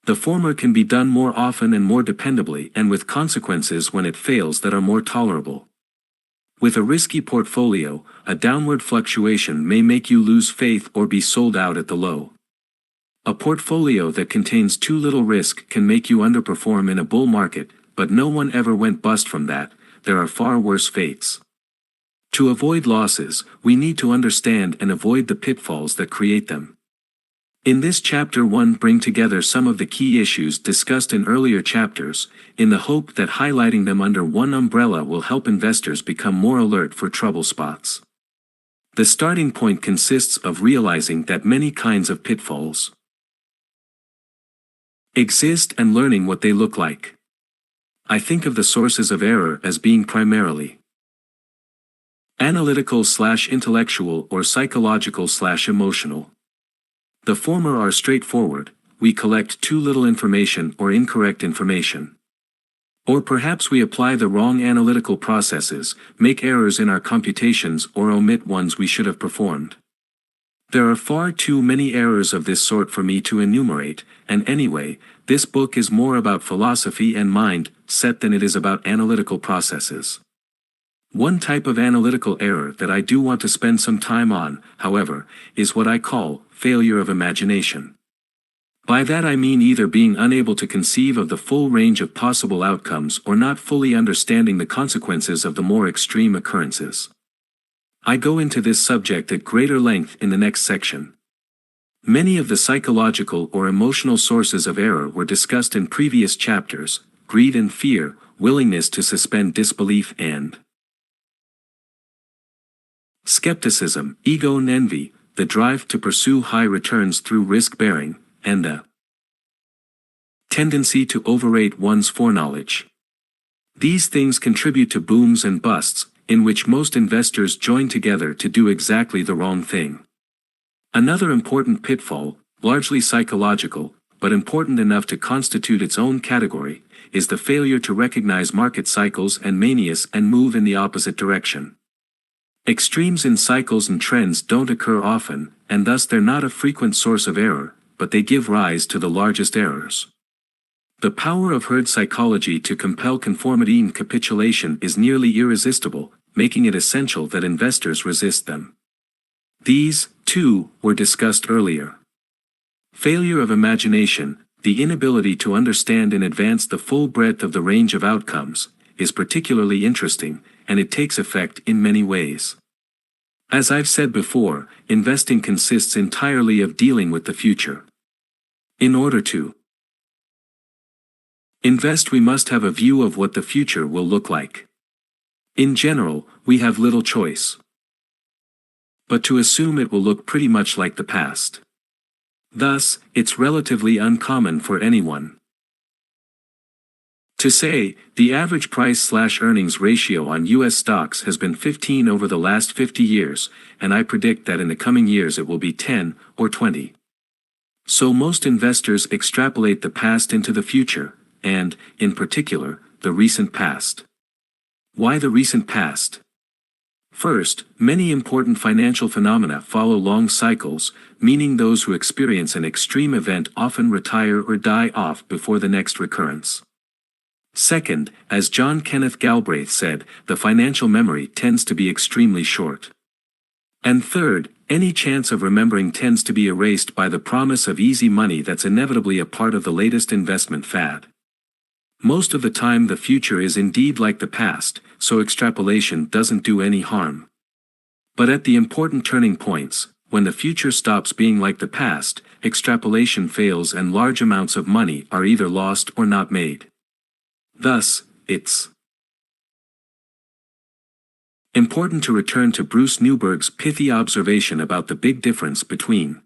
The former can be done more often and more dependably and with consequences when it fails that are more tolerable. With a risky portfolio, a downward fluctuation may make you lose faith or be sold out at the low. A portfolio that contains too little risk can make you underperform in a bull market, but no one ever went bust from that. There are far worse fates. To avoid losses, we need to understand and avoid the pitfalls that create them. In this chapter 1, bring together some of the key issues discussed in earlier chapters, in the hope that highlighting them under one umbrella will help investors become more alert for trouble spots. The starting point consists of realizing that many kinds of pitfalls exist and learning what they look like. I think of the sources of error as being primarily analytical/intellectual or psychological/emotional. The former are straightforward: we collect too little information or incorrect information. Or perhaps we apply the wrong analytical processes, make errors in our computations, or omit ones we should have performed. There are far too many errors of this sort for me to enumerate, and anyway, this book is more about philosophy and mindset than it is about analytical processes. One type of analytical error that I do want to spend some time on, however, is what I call failure of imagination. By that I mean either being unable to conceive of the full range of possible outcomes or not fully understanding the consequences of the more extreme occurrences. I go into this subject at greater length in the next section. Many of the psychological or emotional sources of error were discussed in previous chapters: greed and fear, willingness to suspend disbelief, and skepticism, ego and envy, the drive to pursue high returns through risk-bearing, and the tendency to overrate one's foreknowledge. These things contribute to booms and busts, in which most investors join together to do exactly the wrong thing. Another important pitfall, largely psychological, but important enough to constitute its own category, is the failure to recognize market cycles and manias and move in the opposite direction. Extremes in cycles and trends don't occur often, and thus they're not a frequent source of error, but they give rise to the largest errors. The power of herd psychology to compel conformity and capitulation is nearly irresistible, making it essential that investors resist them. These, too, were discussed earlier. Failure of imagination, the inability to understand in advance the full breadth of the range of outcomes, is particularly interesting, and it takes effect in many ways. As I've said before, investing consists entirely of dealing with the future. In order to invest, we must have a view of what the future will look like. In general, we have little choice but to assume it will look pretty much like the past. Thus, it's relatively uncommon for anyone to say, the average price/earnings ratio on U.S. stocks has been 15 over the last 50 years, and I predict that in the coming years it will be 10 or 20. So most investors extrapolate the past into the future, and, in particular, the recent past. Why the recent past? First, many important financial phenomena follow long cycles, meaning those who experience an extreme event often retire or die off before the next recurrence. Second, as John Kenneth Galbraith said, the financial memory tends to be extremely short. And third, any chance of remembering tends to be erased by the promise of easy money that's inevitably a part of the latest investment fad. Most of the time the future is indeed like the past, so extrapolation doesn't do any harm. But at the important turning points, when the future stops being like the past, extrapolation fails and large amounts of money are either lost or not made. Thus, it's important to return to Bruce Newberg's pithy observation about the big difference between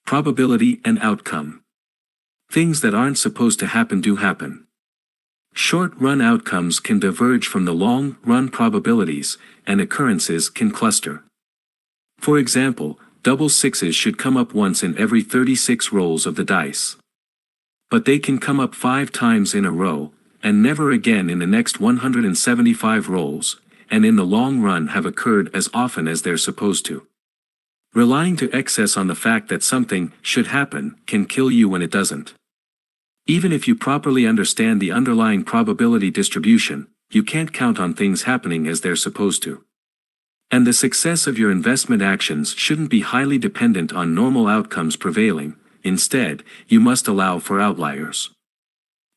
probability and outcome. Things that aren't supposed to happen do happen. Short-run outcomes can diverge from the long-run probabilities, and occurrences can cluster. For example, double sixes should come up once in every 36 rolls of the dice. But they can come up 5 times in a row, and never again in the next 175 rolls, and in the long run have occurred as often as they're supposed to. Relying to excess on the fact that something should happen can kill you when it doesn't. Even if you properly understand the underlying probability distribution, you can't count on things happening as they're supposed to. And the success of your investment actions shouldn't be highly dependent on normal outcomes prevailing, instead, you must allow for outliers.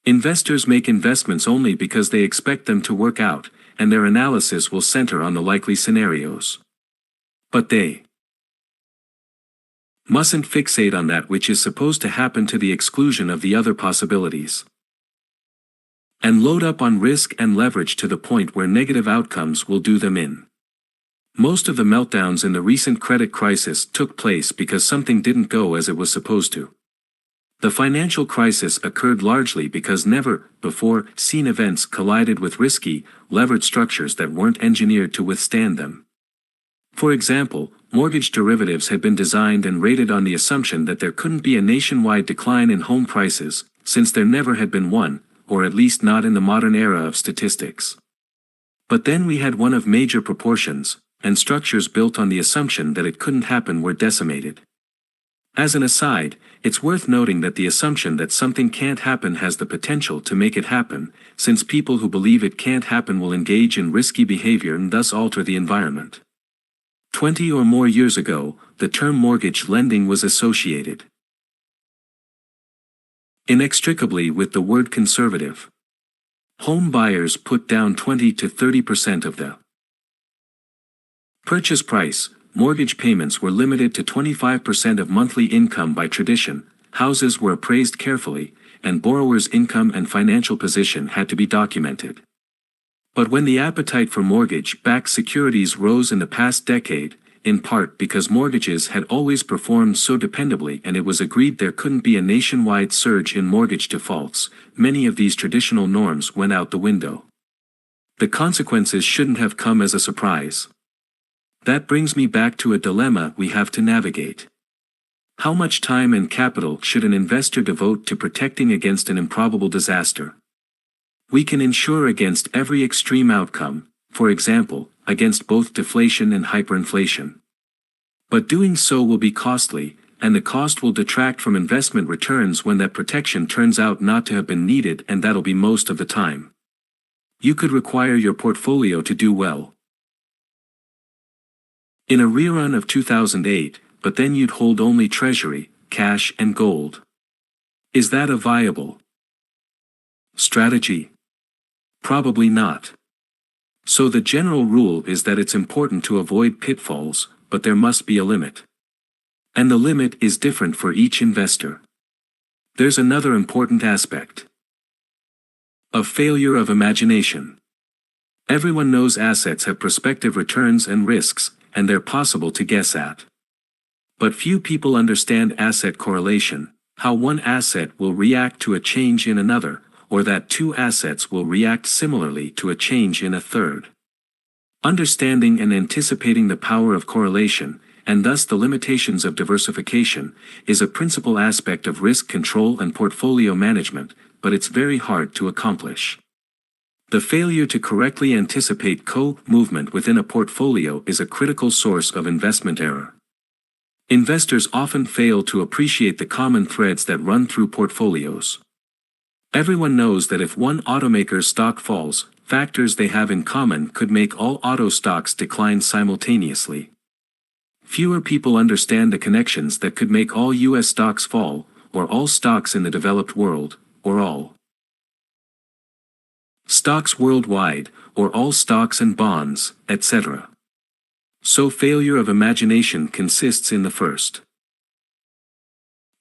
Investors make investments only because they expect them to work out, and their analysis will center on the likely scenarios. But they mustn't fixate on that which is supposed to happen to the exclusion of the other possibilities. And load up on risk and leverage to the point where negative outcomes will do them in. Most of the meltdowns in the recent credit crisis took place because something didn't go as it was supposed to. The financial crisis occurred largely because never before seen events collided with risky, levered structures that weren't engineered to withstand them. For example, mortgage derivatives had been designed and rated on the assumption that there couldn't be a nationwide decline in home prices, since there never had been one, or at least not in the modern era of statistics. But then we had one of major proportions, and structures built on the assumption that it couldn't happen were decimated. As an aside, it's worth noting that the assumption that something can't happen has the potential to make it happen, since people who believe it can't happen will engage in risky behavior and thus alter the environment. 20 or more years ago, the term mortgage lending was associated inextricably with the word conservative. Home buyers put down 20 to 30% of the purchase price. Mortgage payments were limited to 25% of monthly income by tradition, houses were appraised carefully, and borrowers' income and financial position had to be documented. But when the appetite for mortgage-backed securities rose in the past decade, in part because mortgages had always performed so dependably and it was agreed there couldn't be a nationwide surge in mortgage defaults, many of these traditional norms went out the window. The consequences shouldn't have come as a surprise. That brings me back to a dilemma we have to navigate. How much time and capital should an investor devote to protecting against an improbable disaster? We can insure against every extreme outcome, for example, against both deflation and hyperinflation. But doing so will be costly, and the cost will detract from investment returns when that protection turns out not to have been needed, and that'll be most of the time. You could require your portfolio to do well in a rerun of 2008, but then you'd hold only treasury, cash and gold. Is that a viable strategy? Probably not. So the general rule is that it's important to avoid pitfalls, but there must be a limit. And the limit is different for each investor. There's another important aspect of failure of imagination. Everyone knows assets have prospective returns and risks, and they're possible to guess at. But few people understand asset correlation, how one asset will react to a change in another, or that two assets will react similarly to a change in a third. Understanding and anticipating the power of correlation, and thus the limitations of diversification, is a principal aspect of risk control and portfolio management, but it's very hard to accomplish. The failure to correctly anticipate movement within a portfolio is a critical source of investment error. Investors often fail to appreciate the common threads that run through portfolios. Everyone knows that if one automaker's stock falls, factors they have in common could make all auto stocks decline simultaneously. Fewer people understand the connections that could make all U.S. stocks fall, or all stocks in the developed world, or all stocks worldwide, or all stocks and bonds, etc. So failure of imagination consists in the first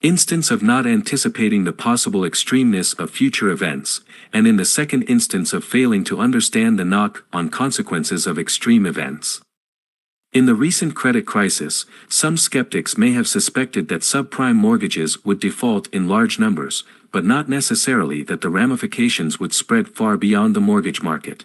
instance of not anticipating the possible extremeness of future events, and in the second instance of failing to understand the knock-on consequences of extreme events. In the recent credit crisis, some skeptics may have suspected that subprime mortgages would default in large numbers, but not necessarily that the ramifications would spread far beyond the mortgage market.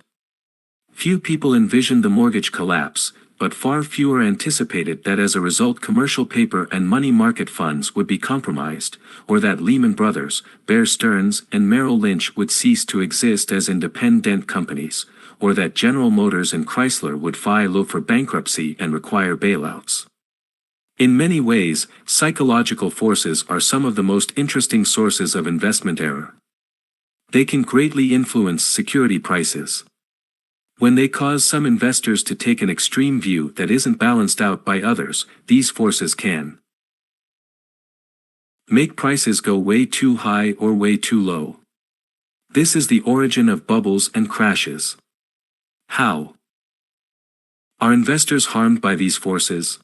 Few people envisioned the mortgage collapse, but far fewer anticipated that as a result commercial paper and money market funds would be compromised, or that Lehman Brothers, Bear Stearns, and Merrill Lynch would cease to exist as independent companies, or that General Motors and Chrysler would file for bankruptcy and require bailouts. In many ways, psychological forces are some of the most interesting sources of investment error. They can greatly influence security prices. When they cause some investors to take an extreme view that isn't balanced out by others, these forces can Make prices go way too high or way too low. This is the origin of bubbles and crashes. How are investors harmed by these forces?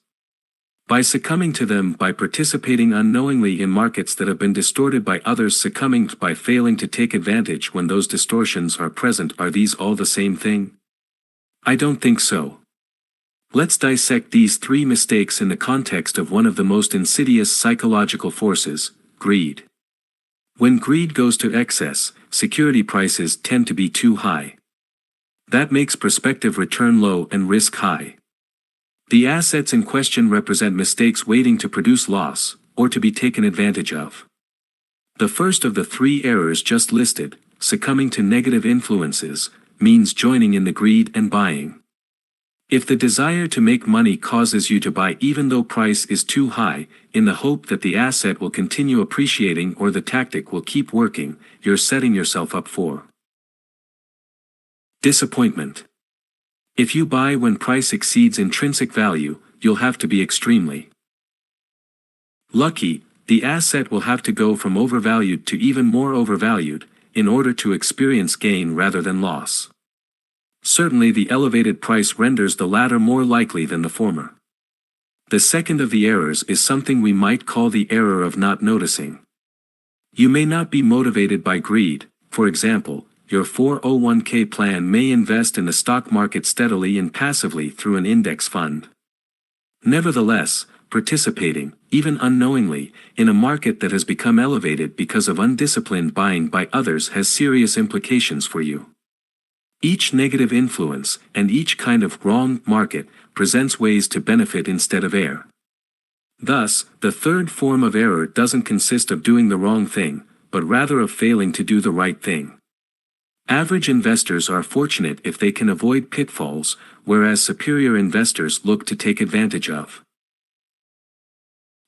By succumbing to them, by participating unknowingly in markets that have been distorted by others, succumbing by failing to take advantage when those distortions are present. Are these all the same thing? I don't think so. Let's dissect these three mistakes in the context of one of the most insidious psychological forces, greed. When greed goes to excess, security prices tend to be too high. That makes prospective return low and risk high. The assets in question represent mistakes waiting to produce loss, or to be taken advantage of. The first of the three errors just listed, succumbing to negative influences, means joining in the greed and buying. If the desire to make money causes you to buy even though price is too high, in the hope that the asset will continue appreciating or the tactic will keep working, you're setting yourself up for disappointment. If you buy when price exceeds intrinsic value, you'll have to be extremely lucky. The asset will have to go from overvalued to even more overvalued, in order to experience gain rather than loss. Certainly the elevated price renders the latter more likely than the former. The second of the errors is something we might call the error of not noticing. You may not be motivated by greed. For example, your 401k plan may invest in the stock market steadily and passively through an index fund. Nevertheless, participating, even unknowingly, in a market that has become elevated because of undisciplined buying by others has serious implications for you. Each negative influence, and each kind of wrong market, presents ways to benefit instead of err. Thus, the third form of error doesn't consist of doing the wrong thing, but rather of failing to do the right thing. Average investors are fortunate if they can avoid pitfalls, whereas superior investors look to take advantage of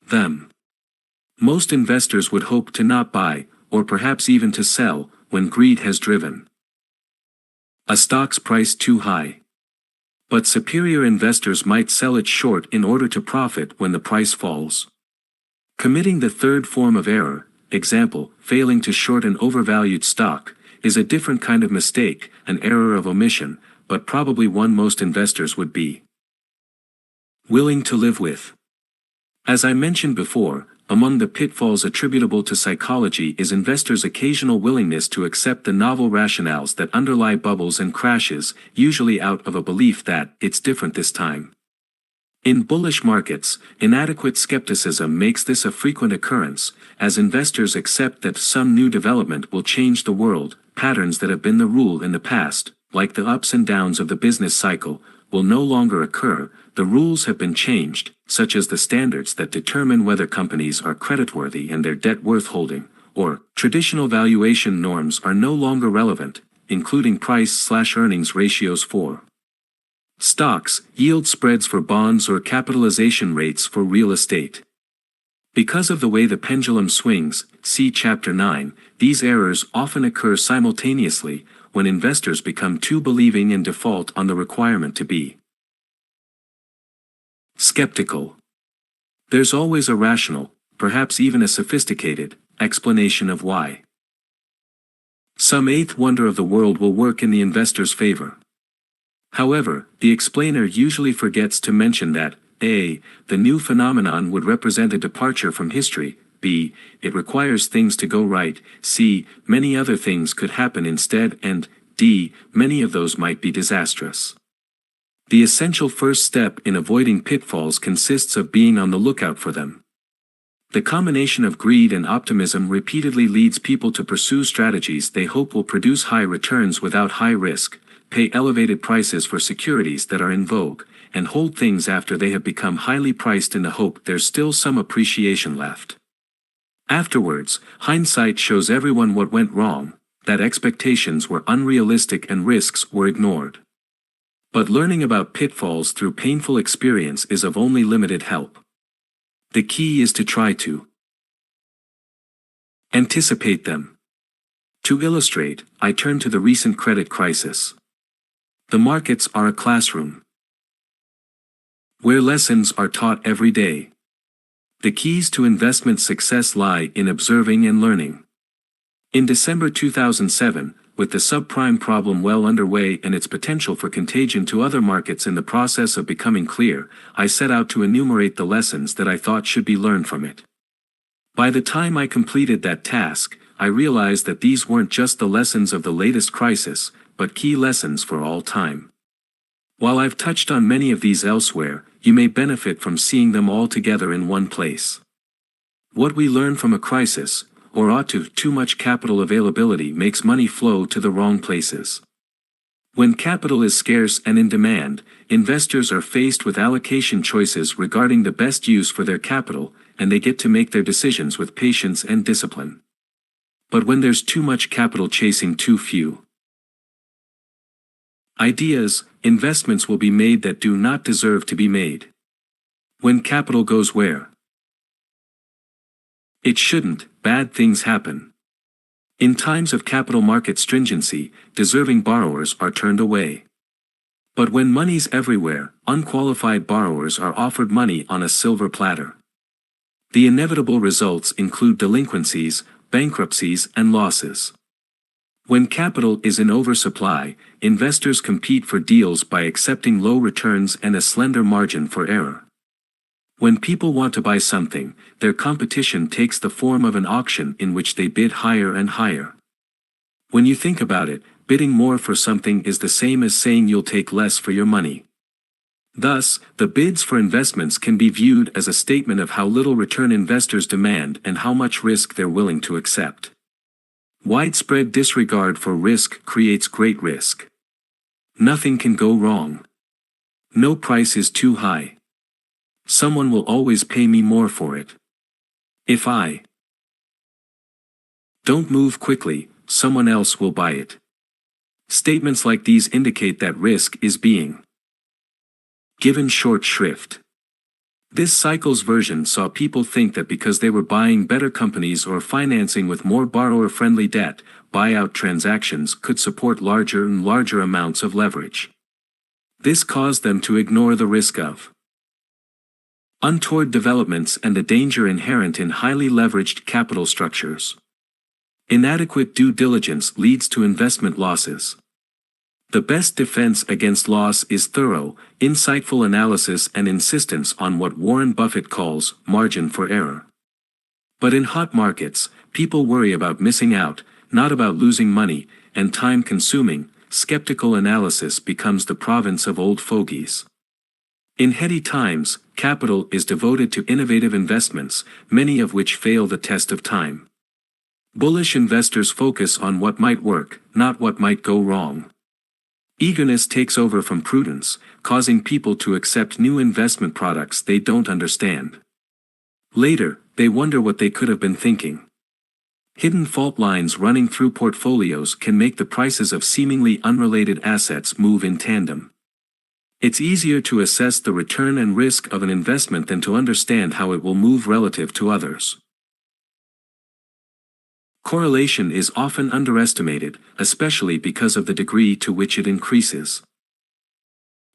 them. Most investors would hope to not buy, or perhaps even to sell, when greed has driven a stock's price too high. But superior investors might sell it short in order to profit when the price falls. Committing the third form of error, example, failing to short an overvalued stock, is a different kind of mistake, an error of omission, but probably one most investors would be willing to live with. As I mentioned before, among the pitfalls attributable to psychology is investors' occasional willingness to accept the novel rationales that underlie bubbles and crashes, usually out of a belief that it's different this time. In bullish markets, inadequate skepticism makes this a frequent occurrence, as investors accept that some new development will change the world. Patterns that have been the rule in the past, like the ups and downs of the business cycle, will no longer occur. The rules have been changed, such as the standards that determine whether companies are creditworthy and their debt worth holding, or traditional valuation norms are no longer relevant, including price/earnings ratios for stocks, yield spreads for bonds, or capitalization rates for real estate. Because of the way the pendulum swings, see Chapter 9, these errors often occur simultaneously when investors become too believing and default on the requirement to be skeptical. There's always a rational, perhaps even a sophisticated, explanation of why some eighth wonder of the world will work in the investor's favor. However, the explainer usually forgets to mention that A. The new phenomenon would represent a departure from history, B. It requires things to go right, C. Many other things could happen instead, and D. Many of those might be disastrous. The essential first step in avoiding pitfalls consists of being on the lookout for them. The combination of greed and optimism repeatedly leads people to pursue strategies they hope will produce high returns without high risk, pay elevated prices for securities that are in vogue, and hold things after they have become highly priced in the hope there's still some appreciation left. Afterwards, hindsight shows everyone what went wrong, that expectations were unrealistic and risks were ignored. But learning about pitfalls through painful experience is of only limited help. The key is to try to anticipate them. To illustrate, I turn to the recent credit crisis. The markets are a classroom where lessons are taught every day. The keys to investment success lie in observing and learning. In December 2007, with the subprime problem well underway and its potential for contagion to other markets in the process of becoming clear, I set out to enumerate the lessons that I thought should be learned from it. By the time I completed that task, I realized that these weren't just the lessons of the latest crisis, but key lessons for all time. While I've touched on many of these elsewhere, you may benefit from seeing them all together in one place. What we learn from a crisis, or ought to, too much capital availability makes money flow to the wrong places. When capital is scarce and in demand, investors are faced with allocation choices regarding the best use for their capital, and they get to make their decisions with patience and discipline. But when there's too much capital chasing too few ideas, investments will be made that do not deserve to be made. When capital goes where it shouldn't, bad things happen. In times of capital market stringency, deserving borrowers are turned away. But when money's everywhere, unqualified borrowers are offered money on a silver platter. The inevitable results include delinquencies, bankruptcies, and losses. When capital is in oversupply, investors compete for deals by accepting low returns and a slender margin for error. When people want to buy something, their competition takes the form of an auction in which they bid higher and higher. When you think about it, bidding more for something is the same as saying you'll take less for your money. Thus, the bids for investments can be viewed as a statement of how little return investors demand and how much risk they're willing to accept. Widespread disregard for risk creates great risk. Nothing can go wrong. No price is too high. Someone will always pay me more for it. If I don't move quickly, someone else will buy it. Statements like these indicate that risk is being given short shrift. This cycle's version saw people think that because they were buying better companies or financing with more borrower-friendly debt, buyout transactions could support larger and larger amounts of leverage. This caused them to ignore the risk of untoward developments and the danger inherent in highly leveraged capital structures. Inadequate due diligence leads to investment losses. The best defense against loss is thorough, insightful analysis and insistence on what Warren Buffett calls margin for error. But in hot markets, people worry about missing out, not about losing money, and time-consuming, skeptical analysis becomes the province of old fogies. In heady times, capital is devoted to innovative investments, many of which fail the test of time. Bullish investors focus on what might work, not what might go wrong. Eagerness takes over from prudence, causing people to accept new investment products they don't understand. Later, they wonder what they could have been thinking. Hidden fault lines running through portfolios can make the prices of seemingly unrelated assets move in tandem. It's easier to assess the return and risk of an investment than to understand how it will move relative to others. Correlation is often underestimated, especially because of the degree to which it increases.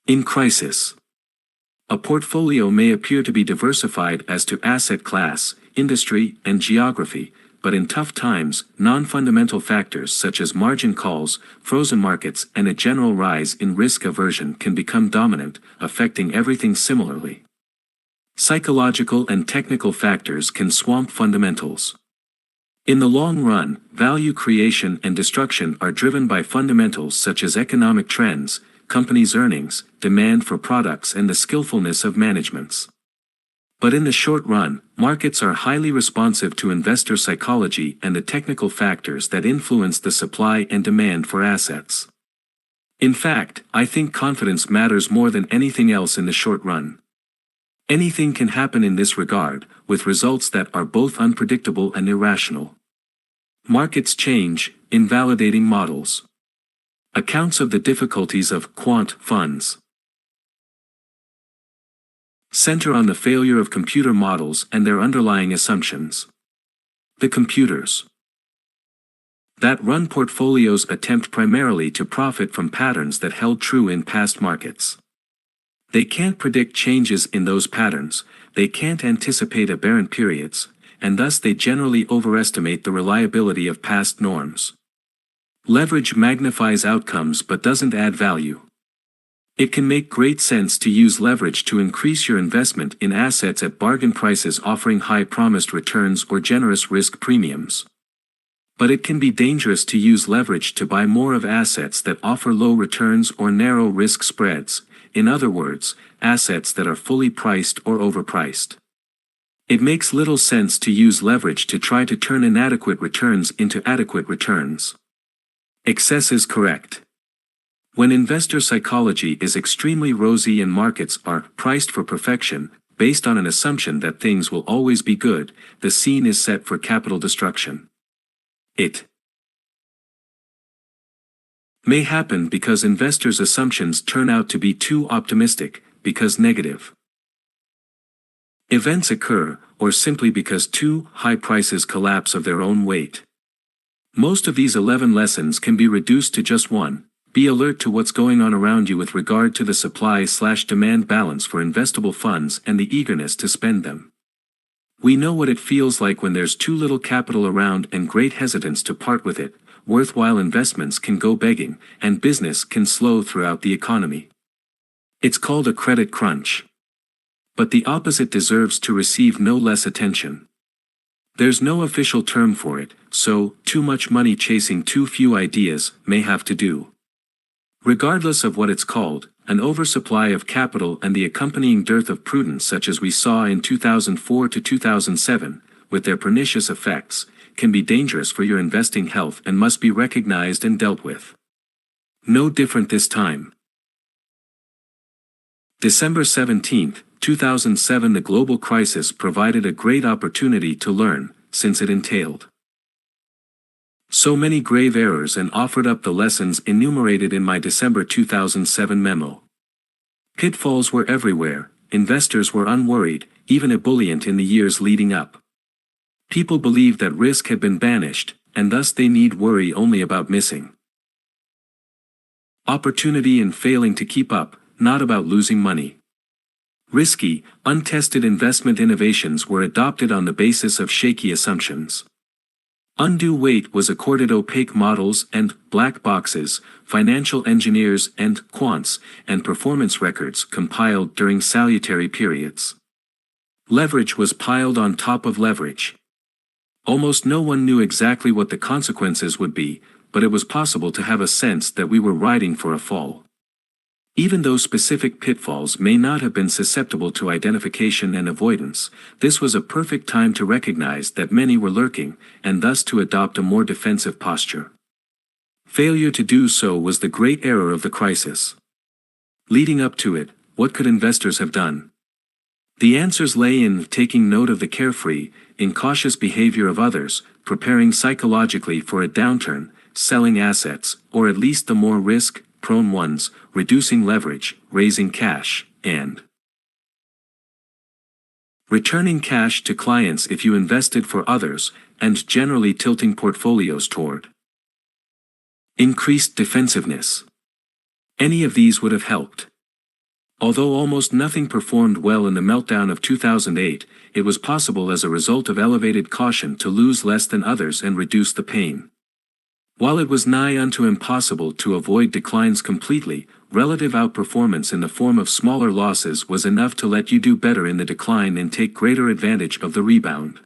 In crisis, a portfolio may appear to be diversified as to asset class, industry, and geography, but in tough times, non-fundamental factors such as margin calls, frozen markets, and a general rise in risk aversion can become dominant, affecting everything similarly. Psychological and technical factors can swamp fundamentals. In the long run, value creation and destruction are driven by fundamentals such as economic trends, companies' earnings, demand for products, and the skillfulness of managements. But in the short run, markets are highly responsive to investor psychology and the technical factors that influence the supply and demand for assets. In fact, I think confidence matters more than anything else in the short run. Anything can happen in this regard, with results that are both unpredictable and irrational. Markets change, invalidating models. Accounts of the difficulties of quant funds center on the failure of computer models and their underlying assumptions. The computers that run portfolios attempt primarily to profit from patterns that held true in past markets. They can't predict changes in those patterns, they can't anticipate aberrant periods, and thus they generally overestimate the reliability of past norms. Leverage magnifies outcomes but doesn't add value. It can make great sense to use leverage to increase your investment in assets at bargain prices offering high promised returns or generous risk premiums. But it can be dangerous to use leverage to buy more of assets that offer low returns or narrow risk spreads, in other words, assets that are fully priced or overpriced. It makes little sense to use leverage to try to turn inadequate returns into adequate returns. Excess is correct. When investor psychology is extremely rosy and markets are priced for perfection, based on an assumption that things will always be good, the scene is set for capital destruction. It may happen because investors' assumptions turn out to be too optimistic, because negative events occur, or simply because too high prices collapse of their own weight. Most of these 11 lessons can be reduced to just one: be alert to what's going on around you with regard to the supply/demand balance for investable funds and the eagerness to spend them. We know what it feels like when there's too little capital around and great hesitance to part with it. Worthwhile investments can go begging, and business can slow throughout the economy. It's called a credit crunch. But the opposite deserves to receive no less attention. There's no official term for it, so too much money chasing too few ideas may have to do. Regardless of what it's called, an oversupply of capital and the accompanying dearth of prudence such as we saw in 2004 to 2007, with their pernicious effects, can be dangerous for your investing health and must be recognized and dealt with. No different this time. December 17, 2007. The global crisis provided a great opportunity to learn, since it entailed so many grave errors and offered up the lessons enumerated in my December 2007 memo. Pitfalls were everywhere, investors were unworried, even ebullient in the years leading up. People believed that risk had been banished, and thus they need worry only about missing opportunity and failing to keep up, not about losing money. Risky, untested investment innovations were adopted on the basis of shaky assumptions. Undue weight was accorded opaque models and black boxes, financial engineers and quants, and performance records compiled during salutary periods. Leverage was piled on top of leverage. Almost no one knew exactly what the consequences would be, but it was possible to have a sense that we were riding for a fall. Even though specific pitfalls may not have been susceptible to identification and avoidance, this was a perfect time to recognize that many were lurking, and thus to adopt a more defensive posture. Failure to do so was the great error of the crisis. Leading up to it, what could investors have done? The answers lay in taking note of the carefree, incautious behavior of others, preparing psychologically for a downturn, selling assets, or at least the more risk-prone ones, reducing leverage, raising cash, and returning cash to clients if you invested for others, and generally tilting portfolios toward increased defensiveness. Any of these would have helped. Although almost nothing performed well in the meltdown of 2008, it was possible as a result of elevated caution to lose less than others and reduce the pain. While it was nigh unto impossible to avoid declines completely, relative outperformance in the form of smaller losses was enough to let you do better in the decline and take greater advantage of the rebound.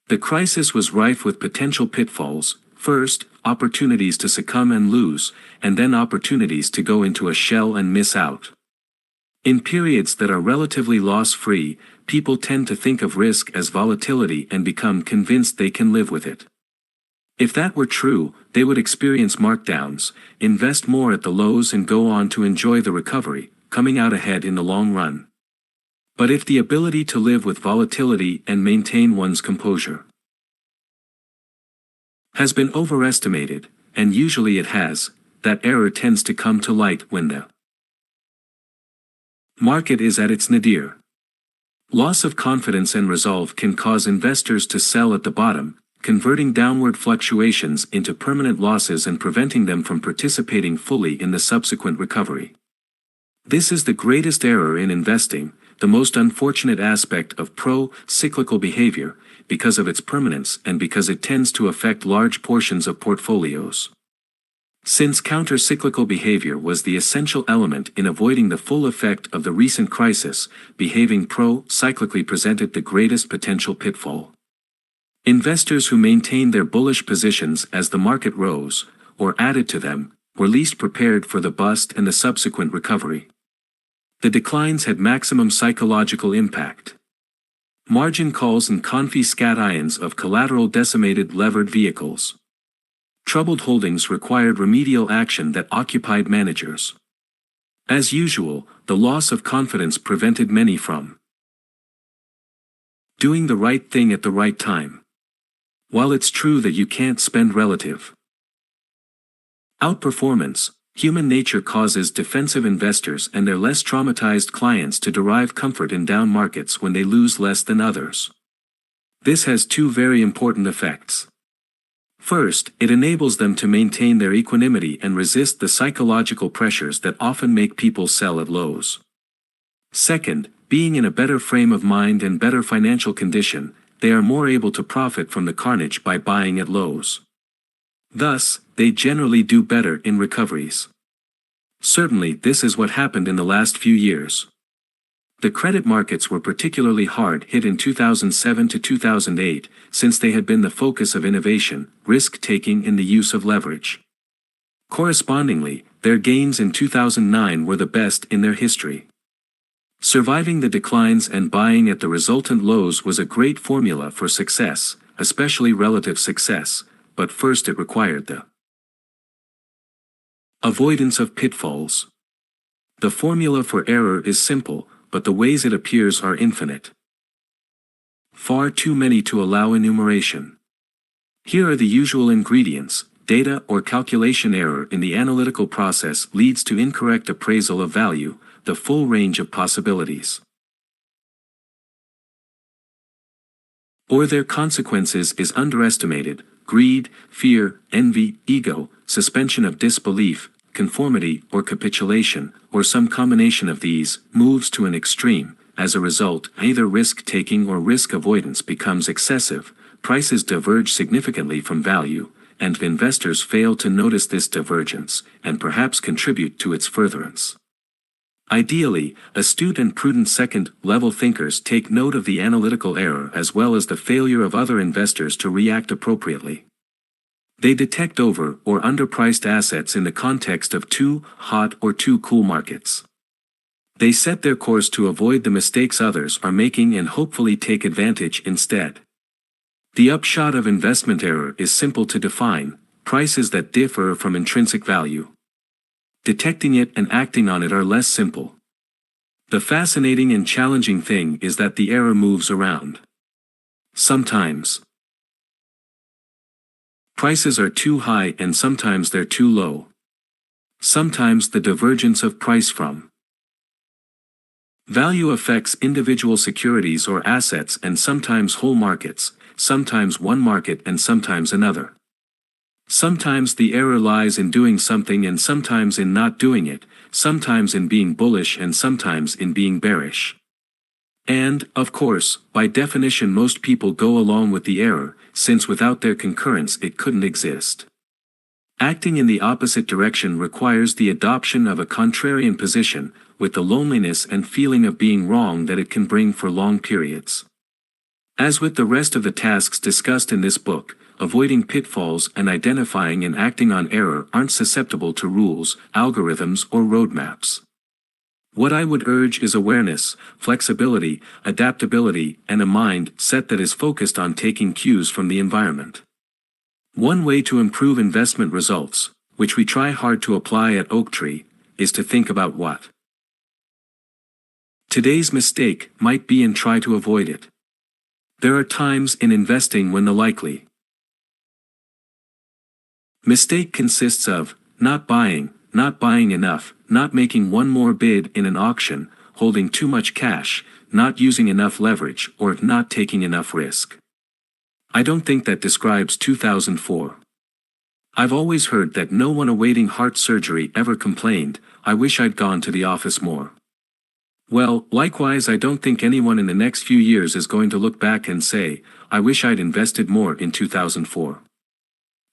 The crisis was rife with potential pitfalls: first, opportunities to succumb and lose, and then opportunities to go into a shell and miss out. In periods that are relatively loss-free, people tend to think of risk as volatility and become convinced they can live with it. If that were true, they would experience markdowns, invest more at the lows and go on to enjoy the recovery, coming out ahead in the long run. But if the ability to live with volatility and maintain one's composure has been overestimated, and usually it has, that error tends to come to light when the market is at its nadir. Loss of confidence and resolve can cause investors to sell at the bottom, converting downward fluctuations into permanent losses and preventing them from participating fully in the subsequent recovery. This is the greatest error in investing, the most unfortunate aspect of pro-cyclical behavior, because of its permanence and because it tends to affect large portions of portfolios. Since counter-cyclical behavior was the essential element in avoiding the full effect of the recent crisis, behaving pro-cyclically presented the greatest potential pitfall. Investors who maintained their bullish positions as the market rose, or added to them, were least prepared for the bust and the subsequent recovery. The declines had maximum psychological impact. Margin calls and confiscations of collateral decimated levered vehicles. Troubled holdings required remedial action that occupied managers. As usual, the loss of confidence prevented many from doing the right thing at the right time. While it's true that you can't spend relative outperformance, human nature causes defensive investors and their less traumatized clients to derive comfort in down markets when they lose less than others. This has two very important effects. First, it enables them to maintain their equanimity and resist the psychological pressures that often make people sell at lows. Second, being in a better frame of mind and better financial condition, they are more able to profit from the carnage by buying at lows. Thus, they generally do better in recoveries. Certainly, this is what happened in the last few years. The credit markets were particularly hard hit in 2007 to 2008, since they had been the focus of innovation, risk-taking in the use of leverage. Correspondingly, their gains in 2009 were the best in their history. Surviving the declines and buying at the resultant lows was a great formula for success, especially relative success, but first it required the avoidance of pitfalls. The formula for error is simple, but the ways it appears are infinite. Far too many to allow enumeration. Here are the usual ingredients. Data or calculation error in the analytical process leads to incorrect appraisal of value, the full range of possibilities. Or their consequences is underestimated, greed, fear, envy, ego, suspension of disbelief, conformity or capitulation, or some combination of these, moves to an extreme. As a result, either risk-taking or risk avoidance becomes excessive, prices diverge significantly from value, and investors fail to notice this divergence, and perhaps contribute to its furtherance. Ideally, astute and prudent second-level thinkers take note of the analytical error as well as the failure of other investors to react appropriately. They detect over- or underpriced assets in the context of too hot or too cool markets. They set their course to avoid the mistakes others are making and hopefully take advantage instead. The upshot of investment error is simple to define: prices that differ from intrinsic value. Detecting it and acting on it are less simple. The fascinating and challenging thing is that the error moves around. Sometimes prices are too high and sometimes they're too low. Sometimes the divergence of price from value affects individual securities or assets and sometimes whole markets, sometimes one market and sometimes another. Sometimes the error lies in doing something and sometimes in not doing it, sometimes in being bullish and sometimes in being bearish. And, of course, by definition most people go along with the error, since without their concurrence it couldn't exist. Acting in the opposite direction requires the adoption of a contrarian position, with the loneliness and feeling of being wrong that it can bring for long periods. As with the rest of the tasks discussed in this book, avoiding pitfalls and identifying and acting on error aren't susceptible to rules, algorithms, or roadmaps. What I would urge is awareness, flexibility, adaptability, and a mind set that is focused on taking cues from the environment. One way to improve investment results, which we try hard to apply at Oaktree, is to think about what today's mistake might be and try to avoid it. There are times in investing when the likely mistake consists of not buying enough, not making one more bid in an auction, holding too much cash, not using enough leverage, or not taking enough risk. I don't think that describes 2004. I've always heard that no one awaiting heart surgery ever complained, "I wish I'd gone to the office more." Well, likewise, I don't think anyone in the next few years is going to look back and say, "I wish I'd invested more in 2004.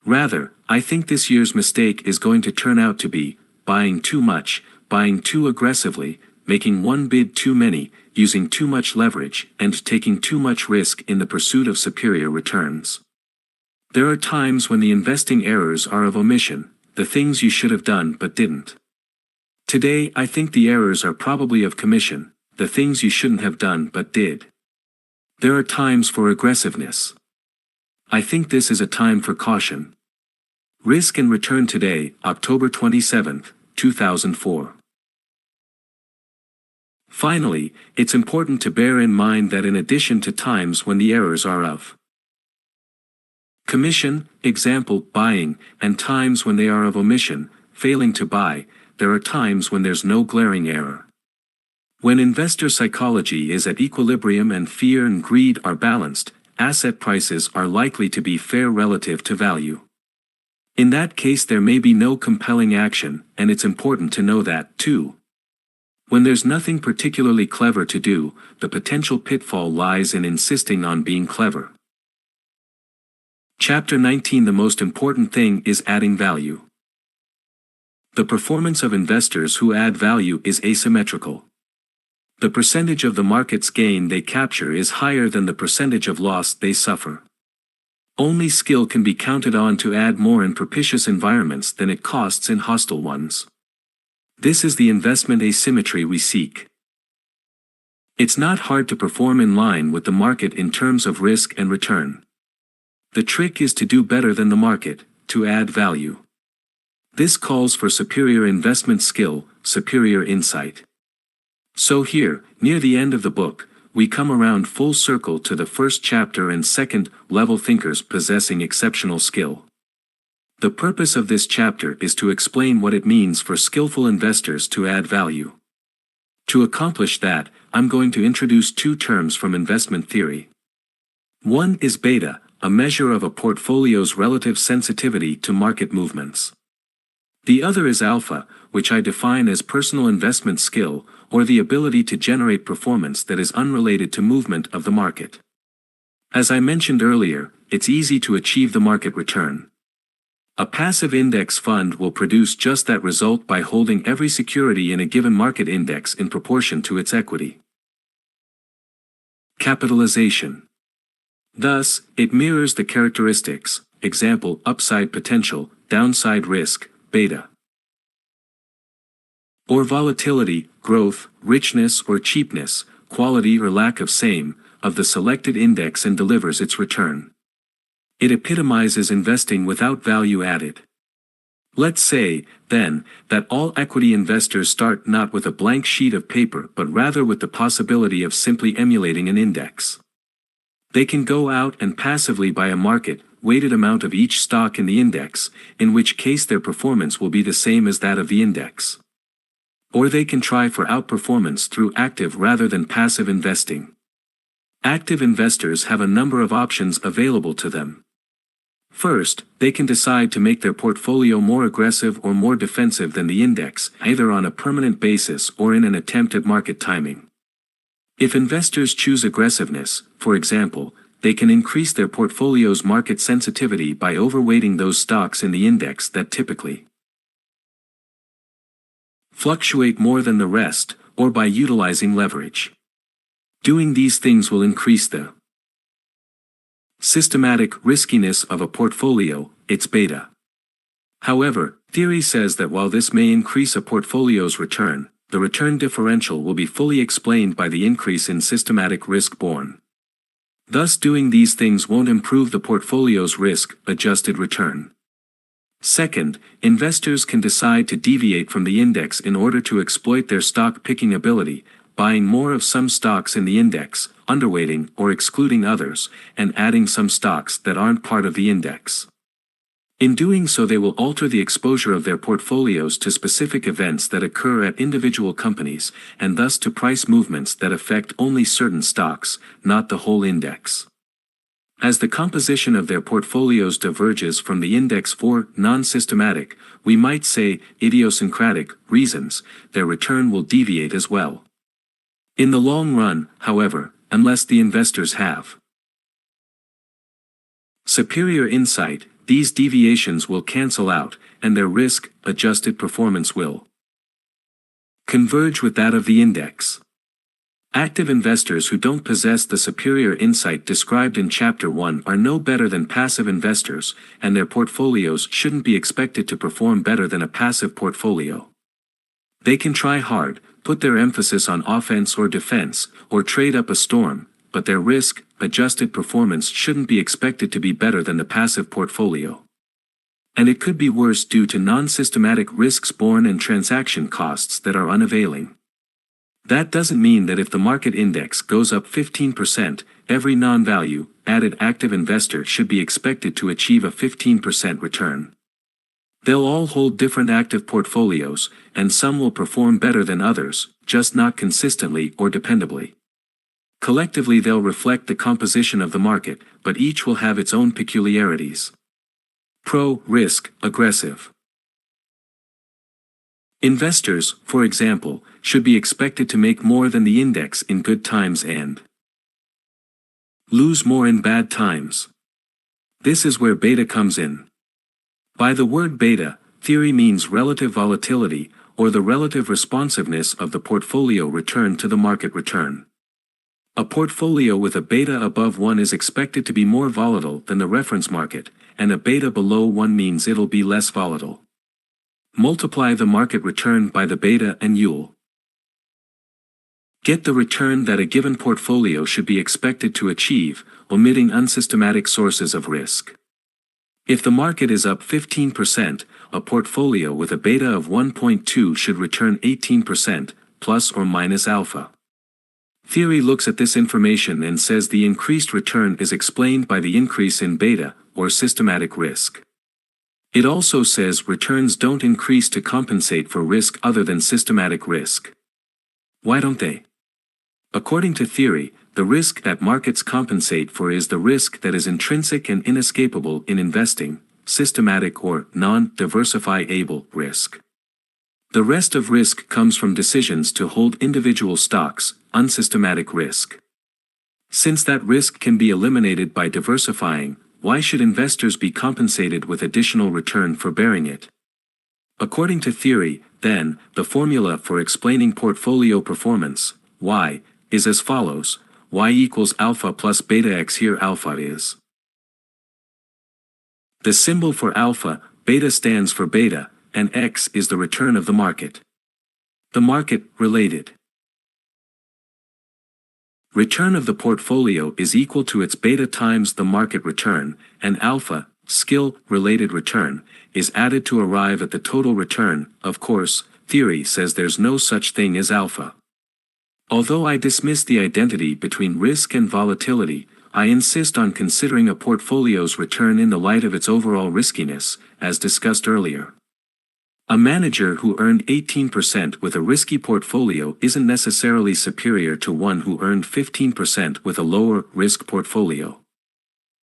Rather, I think this year's mistake is going to turn out to be buying too much, buying too aggressively, making one bid too many, using too much leverage, and taking too much risk in the pursuit of superior returns. There are times when the investing errors are of omission, the things you should have done but didn't. Today, I think the errors are probably of commission, the things you shouldn't have done but did. There are times for aggressiveness. I think this is a time for caution. Risk and Return today, October 27, 2004. Finally, it's important to bear in mind that in addition to times when the errors are of commission, example, buying, and times when they are of omission, failing to buy, there are times when there's no glaring error. When investor psychology is at equilibrium and fear and greed are balanced, asset prices are likely to be fair relative to value. In that case, there may be no compelling action, and it's important to know that, too. When there's nothing particularly clever to do, the potential pitfall lies in insisting on being clever. Chapter 19. The most important thing is adding value. The performance of investors who add value is asymmetrical. The percentage of the market's gain they capture is higher than the percentage of loss they suffer. Only skill can be counted on to add more in propitious environments than it costs in hostile ones. This is the investment asymmetry we seek. It's not hard to perform in line with the market in terms of risk and return. The trick is to do better than the market, to add value. This calls for superior investment skill, superior insight. So here, near the end of the book, we come around full circle to the first chapter and second-level thinkers possessing exceptional skill. The purpose of this chapter is to explain what it means for skillful investors to add value. To accomplish that, I'm going to introduce two terms from investment theory. One is beta, a measure of a portfolio's relative sensitivity to market movements. The other is alpha, which I define as personal investment skill, or the ability to generate performance that is unrelated to movement of the market. As I mentioned earlier, it's easy to achieve the market return. A passive index fund will produce just that result by holding every security in a given market index in proportion to its equity capitalization. Thus, it mirrors the characteristics, example, upside potential, downside risk, beta, or volatility, growth, richness or cheapness, quality or lack of same, of the selected index and delivers its return. It epitomizes investing without value added. Let's say, then, that all equity investors start not with a blank sheet of paper but rather with the possibility of simply emulating an index. They can go out and passively buy a market-weighted amount of each stock in the index, in which case their performance will be the same as that of the index. Or they can try for outperformance through active rather than passive investing. Active investors have a number of options available to them. First, they can decide to make their portfolio more aggressive or more defensive than the index, either on a permanent basis or in an attempt at market timing. If investors choose aggressiveness, for example, they can increase their portfolio's market sensitivity by overweighting those stocks in the index that typically fluctuate more than the rest, or by utilizing leverage. Doing these things will increase the systematic riskiness of a portfolio, its beta. However, theory says that while this may increase a portfolio's return, the return differential will be fully explained by the increase in systematic risk borne. Thus, doing these things won't improve the portfolio's risk-adjusted return. Second, investors can decide to deviate from the index in order to exploit their stock-picking ability, buying more of some stocks in the index, underweighting or excluding others, and adding some stocks that aren't part of the index. In doing so, they will alter the exposure of their portfolios to specific events that occur at individual companies, and thus to price movements that affect only certain stocks, not the whole index. As the composition of their portfolios diverges from the index for non-systematic, we might say idiosyncratic, reasons, their return will deviate as well. In the long run, however, unless the investors have superior insight, these deviations will cancel out, and their risk-adjusted performance will converge with that of the index. Active investors who don't possess the superior insight described in Chapter 1 are no better than passive investors, and their portfolios shouldn't be expected to perform better than a passive portfolio. They can try hard, put their emphasis on offense or defense, or trade up a storm, but their risk-adjusted performance shouldn't be expected to be better than the passive portfolio. And it could be worse due to non-systematic risks borne and transaction costs that are unavailing. That doesn't mean that if the market index goes up 15%, every non-value added active investor should be expected to achieve a 15% return. They'll all hold different active portfolios, and some will perform better than others, just not consistently or dependably. Collectively they'll reflect the composition of the market, but each will have its own peculiarities. Pro-risk, aggressive. Investors, for example, should be expected to make more than the index in good times and lose more in bad times. This is where beta comes in. By the word beta, theory means relative volatility, or the relative responsiveness of the portfolio return to the market return. A portfolio with a beta above 1 is expected to be more volatile than the reference market, and a beta below 1 means it'll be less volatile. Multiply the market return by the beta and you'll get the return that a given portfolio should be expected to achieve, omitting unsystematic sources of risk. If the market is up 15%, a portfolio with a beta of 1.2 should return 18%, plus or minus alpha. Theory looks at this information and says the increased return is explained by the increase in beta, or systematic risk. It also says returns don't increase to compensate for risk other than systematic risk. Why don't they? According to theory, the risk that markets compensate for is the risk that is intrinsic and inescapable in investing, systematic or non-diversifiable risk. The rest of risk comes from decisions to hold individual stocks, unsystematic risk. Since that risk can be eliminated by diversifying, why should investors be compensated with additional return for bearing it? According to theory, then, the formula for explaining portfolio performance, Y, is as follows: Y equals alpha plus beta x. Here alpha is the symbol for alpha, beta stands for beta, and x is the return of the market. The market-related return of the portfolio is equal to its beta times the market return, and alpha, skill-related return, is added to arrive at the total return. Of course, theory says there's no such thing as alpha. Although I dismiss the identity between risk and volatility, I insist on considering a portfolio's return in the light of its overall riskiness, as discussed earlier. A manager who earned 18% with a risky portfolio isn't necessarily superior to one who earned 15% with a lower risk portfolio.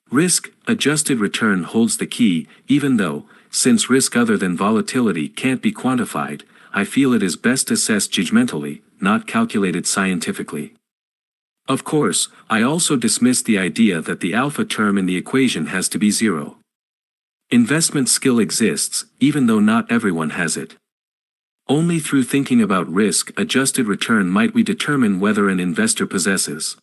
Risk-adjusted return holds the key, even though, since risk other than volatility can't be quantified, I feel it is best assessed judgmentally, not calculated scientifically. Of course, I also dismiss the idea that the alpha term in the equation has to be zero. Investment skill exists, even though not everyone has it. Only through thinking about risk-adjusted return might we determine whether an investor possesses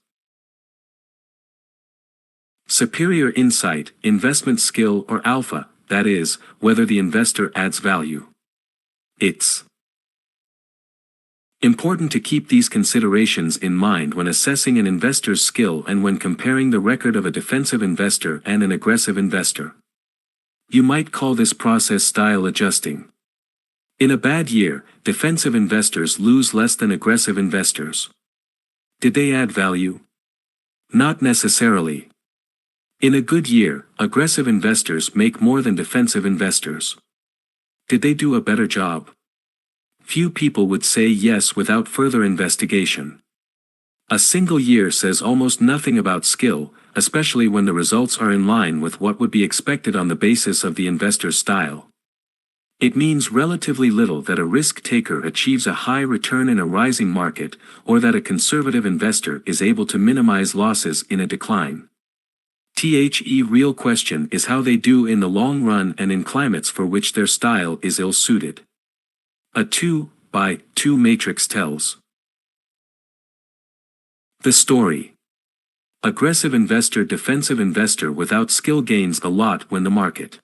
superior insight, investment skill, or alpha, that is, whether the investor adds value. It's important to keep these considerations in mind when assessing an investor's skill and when comparing the record of a defensive investor and an aggressive investor. You might call this process style adjusting. In a bad year, defensive investors lose less than aggressive investors. Did they add value? Not necessarily. In a good year, aggressive investors make more than defensive investors. Did they do a better job? Few people would say yes without further investigation. A single year says almost nothing about skill, especially when the results are in line with what would be expected on the basis of the investor's style. It means relatively little that a risk-taker achieves a high return in a rising market, or that a conservative investor is able to minimize losses in a decline. The real question is how they do in the long run and in climates for which their style is ill-suited. A 2-by-2 matrix tells the story. Aggressive investor, defensive investor without skill gains a lot when the market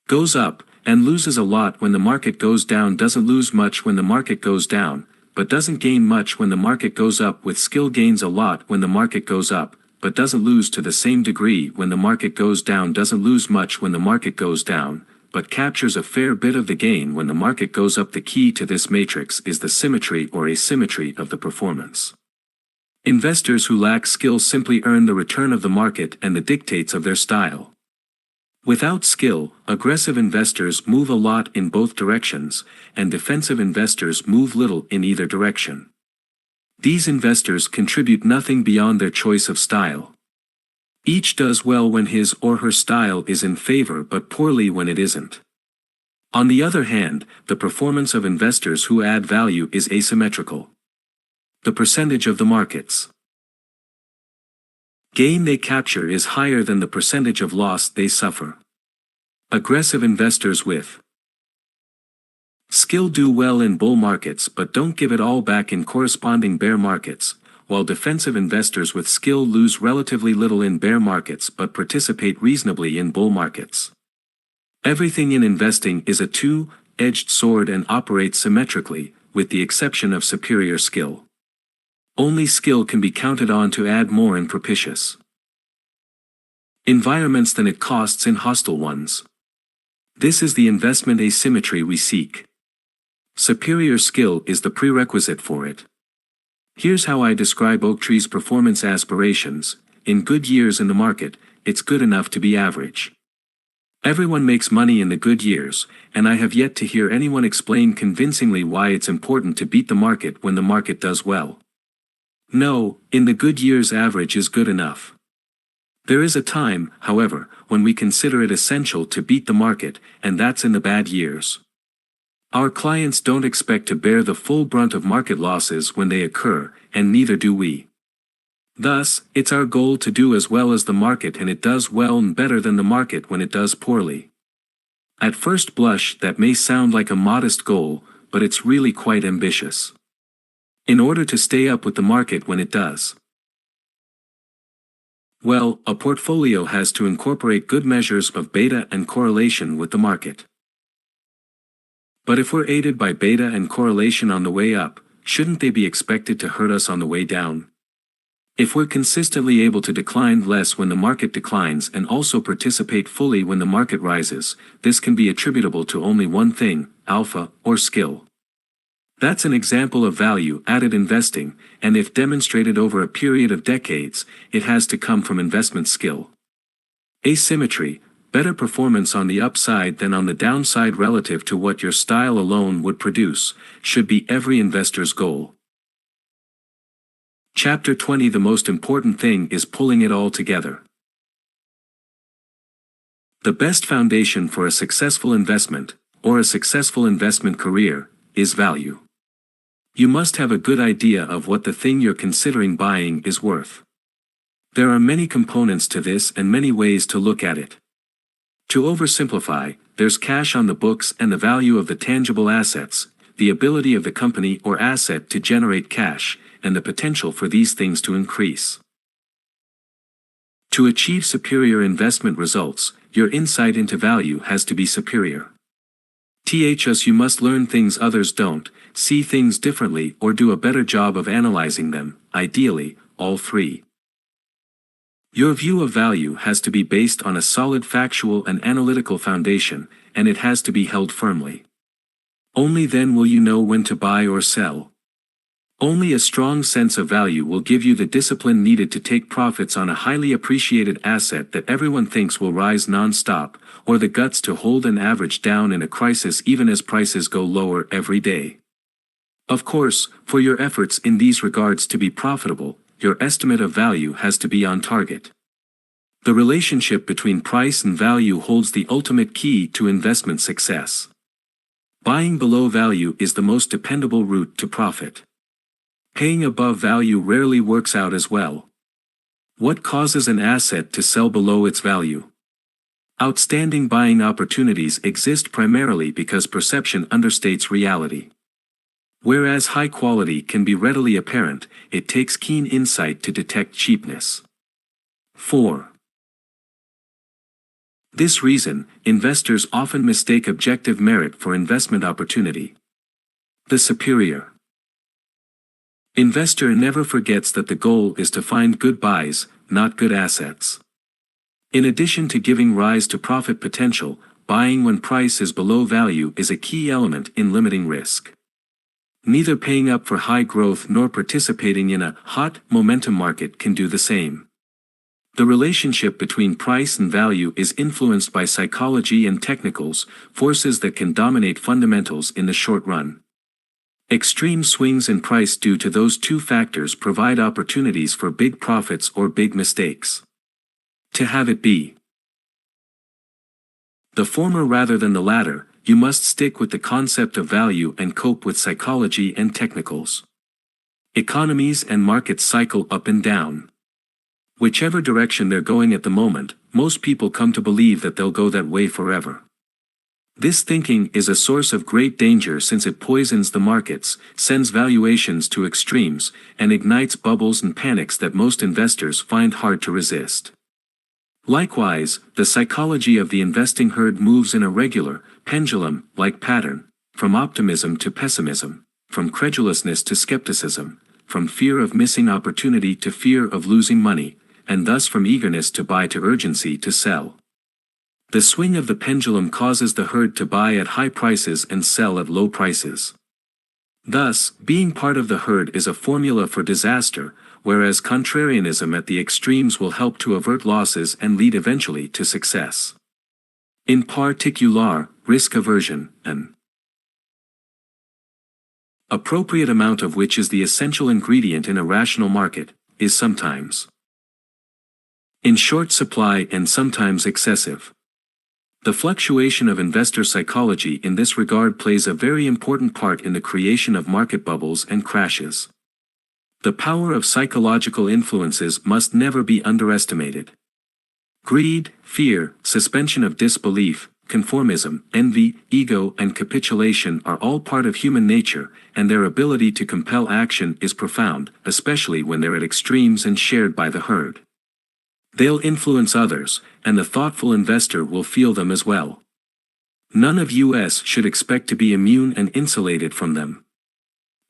goes up, and loses a lot when the market goes down. Doesn't lose much when the market goes down, but doesn't gain much when the market goes up. With skill gains a lot when the market goes up, but doesn't lose to the same degree when the market goes down. Doesn't lose much when the market goes down, but captures a fair bit of the gain when the market goes up. The key to this matrix is the symmetry or asymmetry of the performance. Investors who lack skill simply earn the return of the market and the dictates of their style. Without skill, aggressive investors move a lot in both directions, and defensive investors move little in either direction. These investors contribute nothing beyond their choice of style. Each does well when his or her style is in favor but poorly when it isn't. On the other hand, the performance of investors who add value is asymmetrical. The percentage of the market's gain they capture is higher than the percentage of loss they suffer. Aggressive investors with skill do well in bull markets but don't give it all back in corresponding bear markets, while defensive investors with skill lose relatively little in bear markets but participate reasonably in bull markets. Everything in investing is a two-edged sword and operates symmetrically, with the exception of superior skill. Only skill can be counted on to add more in propitious environments than it costs in hostile ones. This is the investment asymmetry we seek. Superior skill is the prerequisite for it. Here's how I describe Oaktree's performance aspirations. In good years in the market, it's good enough to be average. Everyone makes money in the good years, and I have yet to hear anyone explain convincingly why it's important to beat the market when the market does well. No, in the good years average is good enough. There is a time, however, when we consider it essential to beat the market, and that's in the bad years. Our clients don't expect to bear the full brunt of market losses when they occur, and neither do we. Thus, it's our goal to do as well as the market, and it does well and better than the market when it does poorly. At first blush, that may sound like a modest goal, but it's really quite ambitious. In order to stay up with the market when it does well, a portfolio has to incorporate good measures of beta and correlation with the market. But if we're aided by beta and correlation on the way up, shouldn't they be expected to hurt us on the way down? If we're consistently able to decline less when the market declines and also participate fully when the market rises, this can be attributable to only one thing: alpha, or skill. That's an example of value-added investing, and if demonstrated over a period of decades, it has to come from investment skill. Asymmetry, better performance on the upside than on the downside relative to what your style alone would produce, should be every investor's goal. Chapter 20. The most important thing is pulling it all together. The best foundation for a successful investment, or a successful investment career, is value. You must have a good idea of what the thing you're considering buying is worth. There are many components to this and many ways to look at it. To oversimplify, there's cash on the books and the value of the tangible assets, the ability of the company or asset to generate cash, and the potential for these things to increase. To achieve superior investment results, your insight into value has to be superior. Thus you must learn things others don't, see things differently, or do a better job of analyzing them, ideally, all three. Your view of value has to be based on a solid factual and analytical foundation, and it has to be held firmly. Only then will you know when to buy or sell. Only a strong sense of value will give you the discipline needed to take profits on a highly appreciated asset that everyone thinks will rise non-stop, or the guts to hold an average down in a crisis even as prices go lower every day. Of course, for your efforts in these regards to be profitable, your estimate of value has to be on target. The relationship between price and value holds the ultimate key to investment success. Buying below value is the most dependable route to profit. Paying above value rarely works out as well. What causes an asset to sell below its value? Outstanding buying opportunities exist primarily because perception understates reality. Whereas high quality can be readily apparent, it takes keen insight to detect cheapness. 4. This reason, investors often mistake objective merit for investment opportunity. The superior investor never forgets that the goal is to find good buys, not good assets. In addition to giving rise to profit potential, buying when price is below value is a key element in limiting risk. Neither paying up for high growth nor participating in a hot momentum market can do the same. The relationship between price and value is influenced by psychology and technicals, forces that can dominate fundamentals in the short run. Extreme swings in price due to those two factors provide opportunities for big profits or big mistakes. To have it be the former rather than the latter, you must stick with the concept of value and cope with psychology and technicals. Economies and markets cycle up and down. Whichever direction they're going at the moment, most people come to believe that they'll go that way forever. This thinking is a source of great danger since it poisons the markets, sends valuations to extremes, and ignites bubbles and panics that most investors find hard to resist. Likewise, the psychology of the investing herd moves in a regular, pendulum-like pattern, from optimism to pessimism, from credulousness to skepticism, from fear of missing opportunity to fear of losing money, and thus from eagerness to buy to urgency to sell. The swing of the pendulum causes the herd to buy at high prices and sell at low prices. Thus, being part of the herd is a formula for disaster, whereas contrarianism at the extremes will help to avert losses and lead eventually to success. In particular, risk aversion, an appropriate amount of which is the essential ingredient in a rational market, is sometimes in short supply and sometimes excessive. The fluctuation of investor psychology in this regard plays a very important part in the creation of market bubbles and crashes. The power of psychological influences must never be underestimated. Greed, fear, suspension of disbelief, conformism, envy, ego, and capitulation are all part of human nature, and their ability to compel action is profound, especially when they're at extremes and shared by the herd. They'll influence others, and the thoughtful investor will feel them as well. None of us should expect to be immune and insulated from them.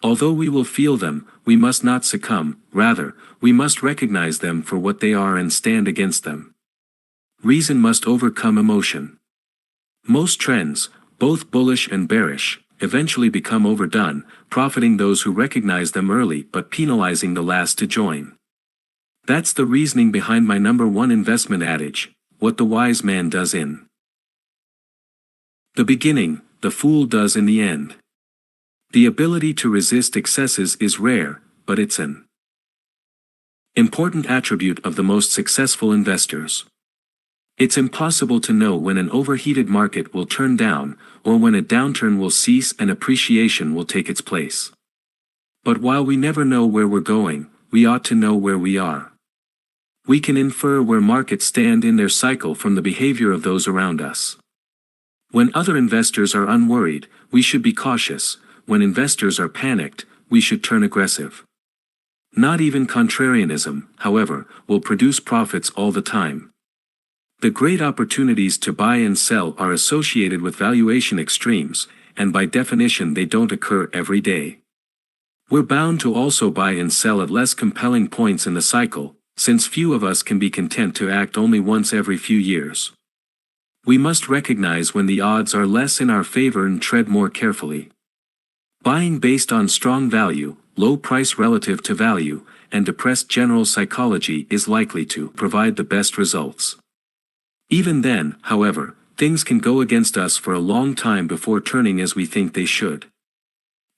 Although we will feel them, we must not succumb, rather, we must recognize them for what they are and stand against them. Reason must overcome emotion. Most trends, both bullish and bearish, eventually become overdone, profiting those who recognize them early but penalizing the last to join. That's the reasoning behind my number one investment adage, what the wise man does in the beginning, the fool does in the end. The ability to resist excesses is rare, but it's an important attribute of the most successful investors. It's impossible to know when an overheated market will turn down, or when a downturn will cease and appreciation will take its place. But while we never know where we're going, we ought to know where we are. We can infer where markets stand in their cycle from the behavior of those around us. When other investors are unworried, we should be cautious. When investors are panicked, we should turn aggressive. Not even contrarianism, however, will produce profits all the time. The great opportunities to buy and sell are associated with valuation extremes, and by definition they don't occur every day. We're bound to also buy and sell at less compelling points in the cycle, since few of us can be content to act only once every few years. We must recognize when the odds are less in our favor and tread more carefully. Buying based on strong value, low price relative to value, and depressed general psychology is likely to provide the best results. Even then, however, things can go against us for a long time before turning as we think they should.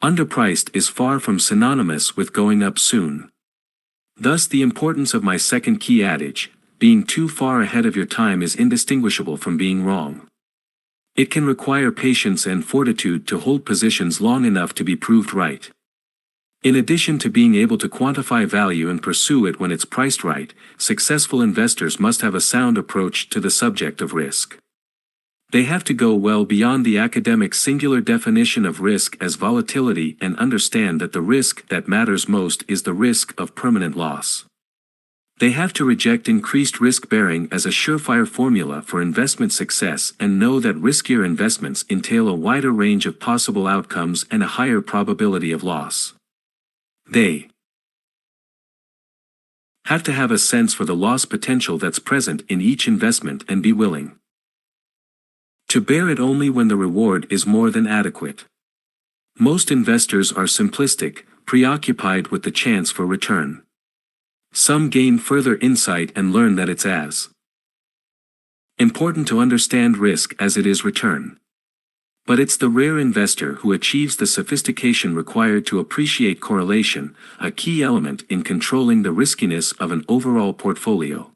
Underpriced is far from synonymous with going up soon. Thus the importance of my second key adage, being too far ahead of your time, is indistinguishable from being wrong. It can require patience and fortitude to hold positions long enough to be proved right. In addition to being able to quantify value and pursue it when it's priced right, successful investors must have a sound approach to the subject of risk. They have to go well beyond the academic singular definition of risk as volatility and understand that the risk that matters most is the risk of permanent loss. They have to reject increased risk-bearing as a surefire formula for investment success and know that riskier investments entail a wider range of possible outcomes and a higher probability of loss. They have to have a sense for the loss potential that's present in each investment and be willing to bear it only when the reward is more than adequate. Most investors are simplistic, preoccupied with the chance for return. Some gain further insight and learn that it's as important to understand risk as it is return. But it's the rare investor who achieves the sophistication required to appreciate correlation, a key element in controlling the riskiness of an overall portfolio.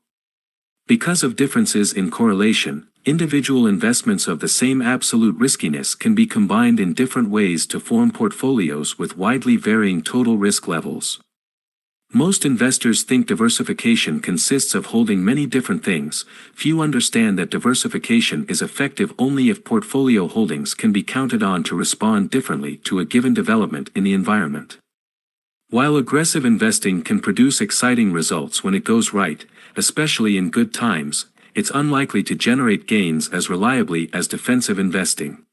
Because of differences in correlation, individual investments of the same absolute riskiness can be combined in different ways to form portfolios with widely varying total risk levels. Most investors think diversification consists of holding many different things. Few understand that diversification is effective only if portfolio holdings can be counted on to respond differently to a given development in the environment. While aggressive investing can produce exciting results when it goes right, especially in good times, it's unlikely to generate gains as reliably as defensive investing.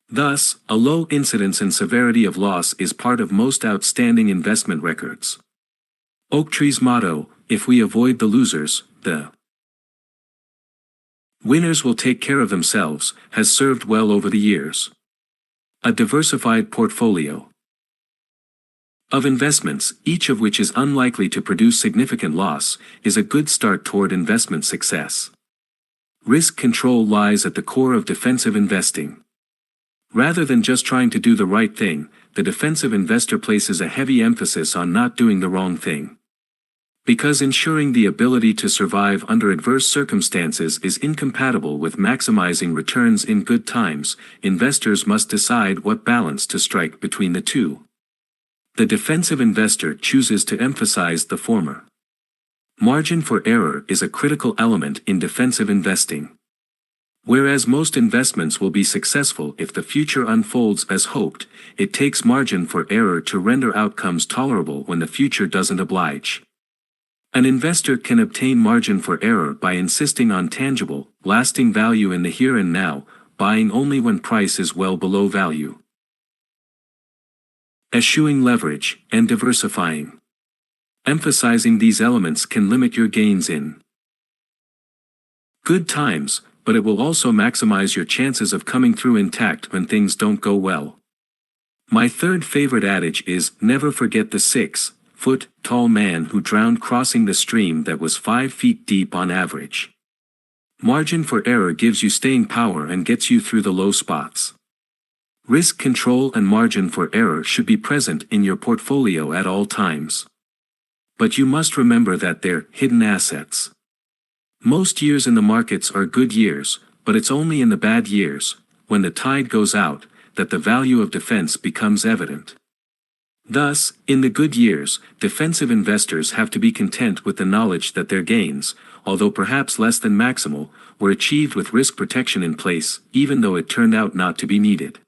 Thus, a low incidence and severity of loss is part of most outstanding investment records. Oaktree's motto, "If we avoid the losers, the winners will take care of themselves," has served well over the years. A diversified portfolio of investments, each of which is unlikely to produce significant loss, is a good start toward investment success. Risk control lies at the core of defensive investing. Rather than just trying to do the right thing, the defensive investor places a heavy emphasis on not doing the wrong thing. Because ensuring the ability to survive under adverse circumstances is incompatible with maximizing returns in good times, investors must decide what balance to strike between the two. The defensive investor chooses to emphasize the former. Margin for error is a critical element in defensive investing. Whereas most investments will be successful if the future unfolds as hoped, it takes margin for error to render outcomes tolerable when the future doesn't oblige. An investor can obtain margin for error by insisting on tangible, lasting value in the here and now, buying only when price is well below value. Eschewing leverage, and diversifying. Emphasizing these elements can limit your gains in good times, but it will also maximize your chances of coming through intact when things don't go well. My third favorite adage is, never forget the 6-foot-tall man who drowned crossing the stream that was 5 feet deep on average. Margin for error gives you staying power and gets you through the low spots. Risk control and margin for error should be present in your portfolio at all times. But you must remember that they're hidden assets. Most years in the markets are good years, but it's only in the bad years, when the tide goes out, that the value of defense becomes evident. Thus, in the good years, defensive investors have to be content with the knowledge that their gains, although perhaps less than maximal, were achieved with risk protection in place, even though it turned out not to be needed.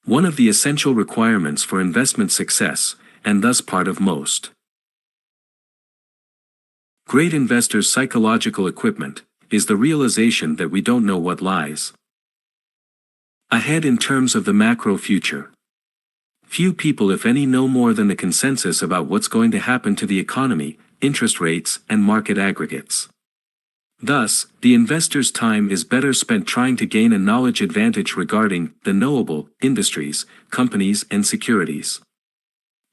One of the essential requirements for investment success, and thus part of most great investors' psychological equipment, is the realization that we don't know what lies ahead in terms of the macro future. Few people, if any, know more than the consensus about what's going to happen to the economy, interest rates, and market aggregates. Thus, the investor's time is better spent trying to gain a knowledge advantage regarding the knowable industries, companies, and securities.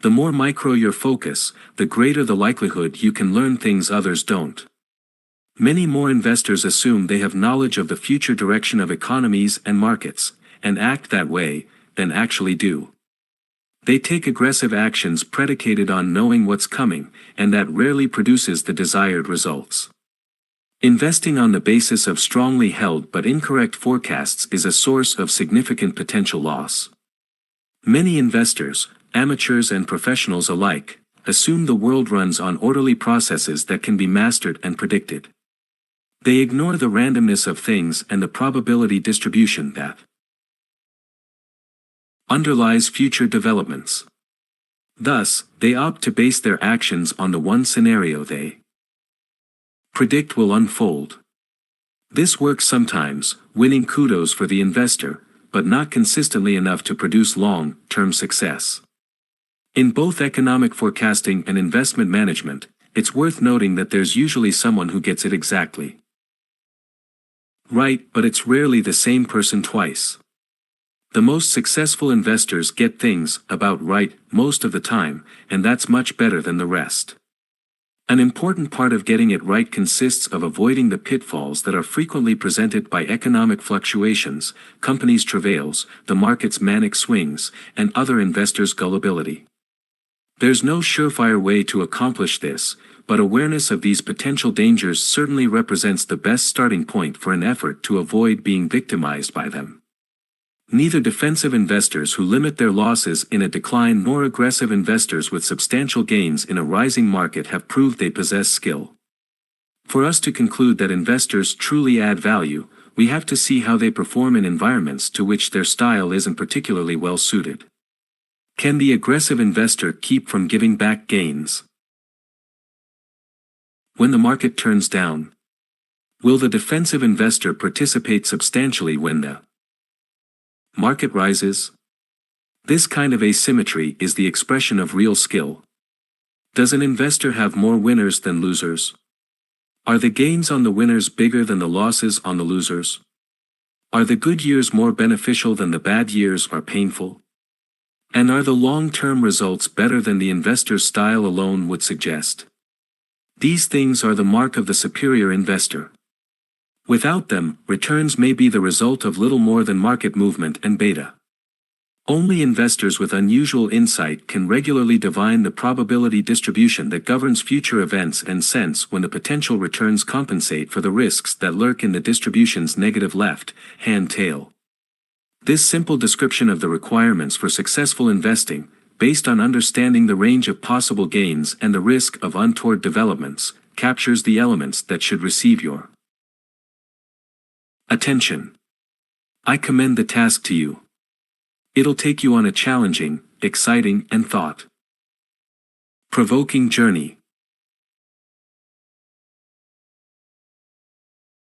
The more micro your focus, the greater the likelihood you can learn things others don't. Many more investors assume they have knowledge of the future direction of economies and markets, and act that way, than actually do. They take aggressive actions predicated on knowing what's coming, and that rarely produces the desired results. Investing on the basis of strongly held but incorrect forecasts is a source of significant potential loss. Many investors, amateurs and professionals alike, assume the world runs on orderly processes that can be mastered and predicted. They ignore the randomness of things and the probability distribution that underlies future developments. Thus, they opt to base their actions on the one scenario they predict will unfold. This works sometimes, winning kudos for the investor, but not consistently enough to produce long-term success. In both economic forecasting and investment management, it's worth noting that there's usually someone who gets it exactly right, but it's rarely the same person twice. The most successful investors get things about right most of the time, and that's much better than the rest. An important part of getting it right consists of avoiding the pitfalls that are frequently presented by economic fluctuations, companies' travails, the market's manic swings, and other investors' gullibility. There's no surefire way to accomplish this, but awareness of these potential dangers certainly represents the best starting point for an effort to avoid being victimized by them. Neither defensive investors who limit their losses in a decline nor aggressive investors with substantial gains in a rising market have proved they possess skill. For us to conclude that investors truly add value, we have to see how they perform in environments to which their style isn't particularly well suited. Can the aggressive investor keep from giving back gains when the market turns down? Will the defensive investor participate substantially when the market rises? This kind of asymmetry is the expression of real skill. Does an investor have more winners than losers? Are the gains on the winners bigger than the losses on the losers? Are the good years more beneficial than the bad years are painful? And are the long-term results better than the investor's style alone would suggest? These things are the mark of the superior investor. Without them, returns may be the result of little more than market movement and beta. Only investors with unusual insight can regularly divine the probability distribution that governs future events and sense when the potential returns compensate for the risks that lurk in the distribution's negative left-hand tail. This simple description of the requirements for successful investing, based on understanding the range of possible gains and the risk of untoward developments, captures the elements that should receive your attention. I commend the task to you. It'll take you on a challenging, exciting, and thought-provoking journey.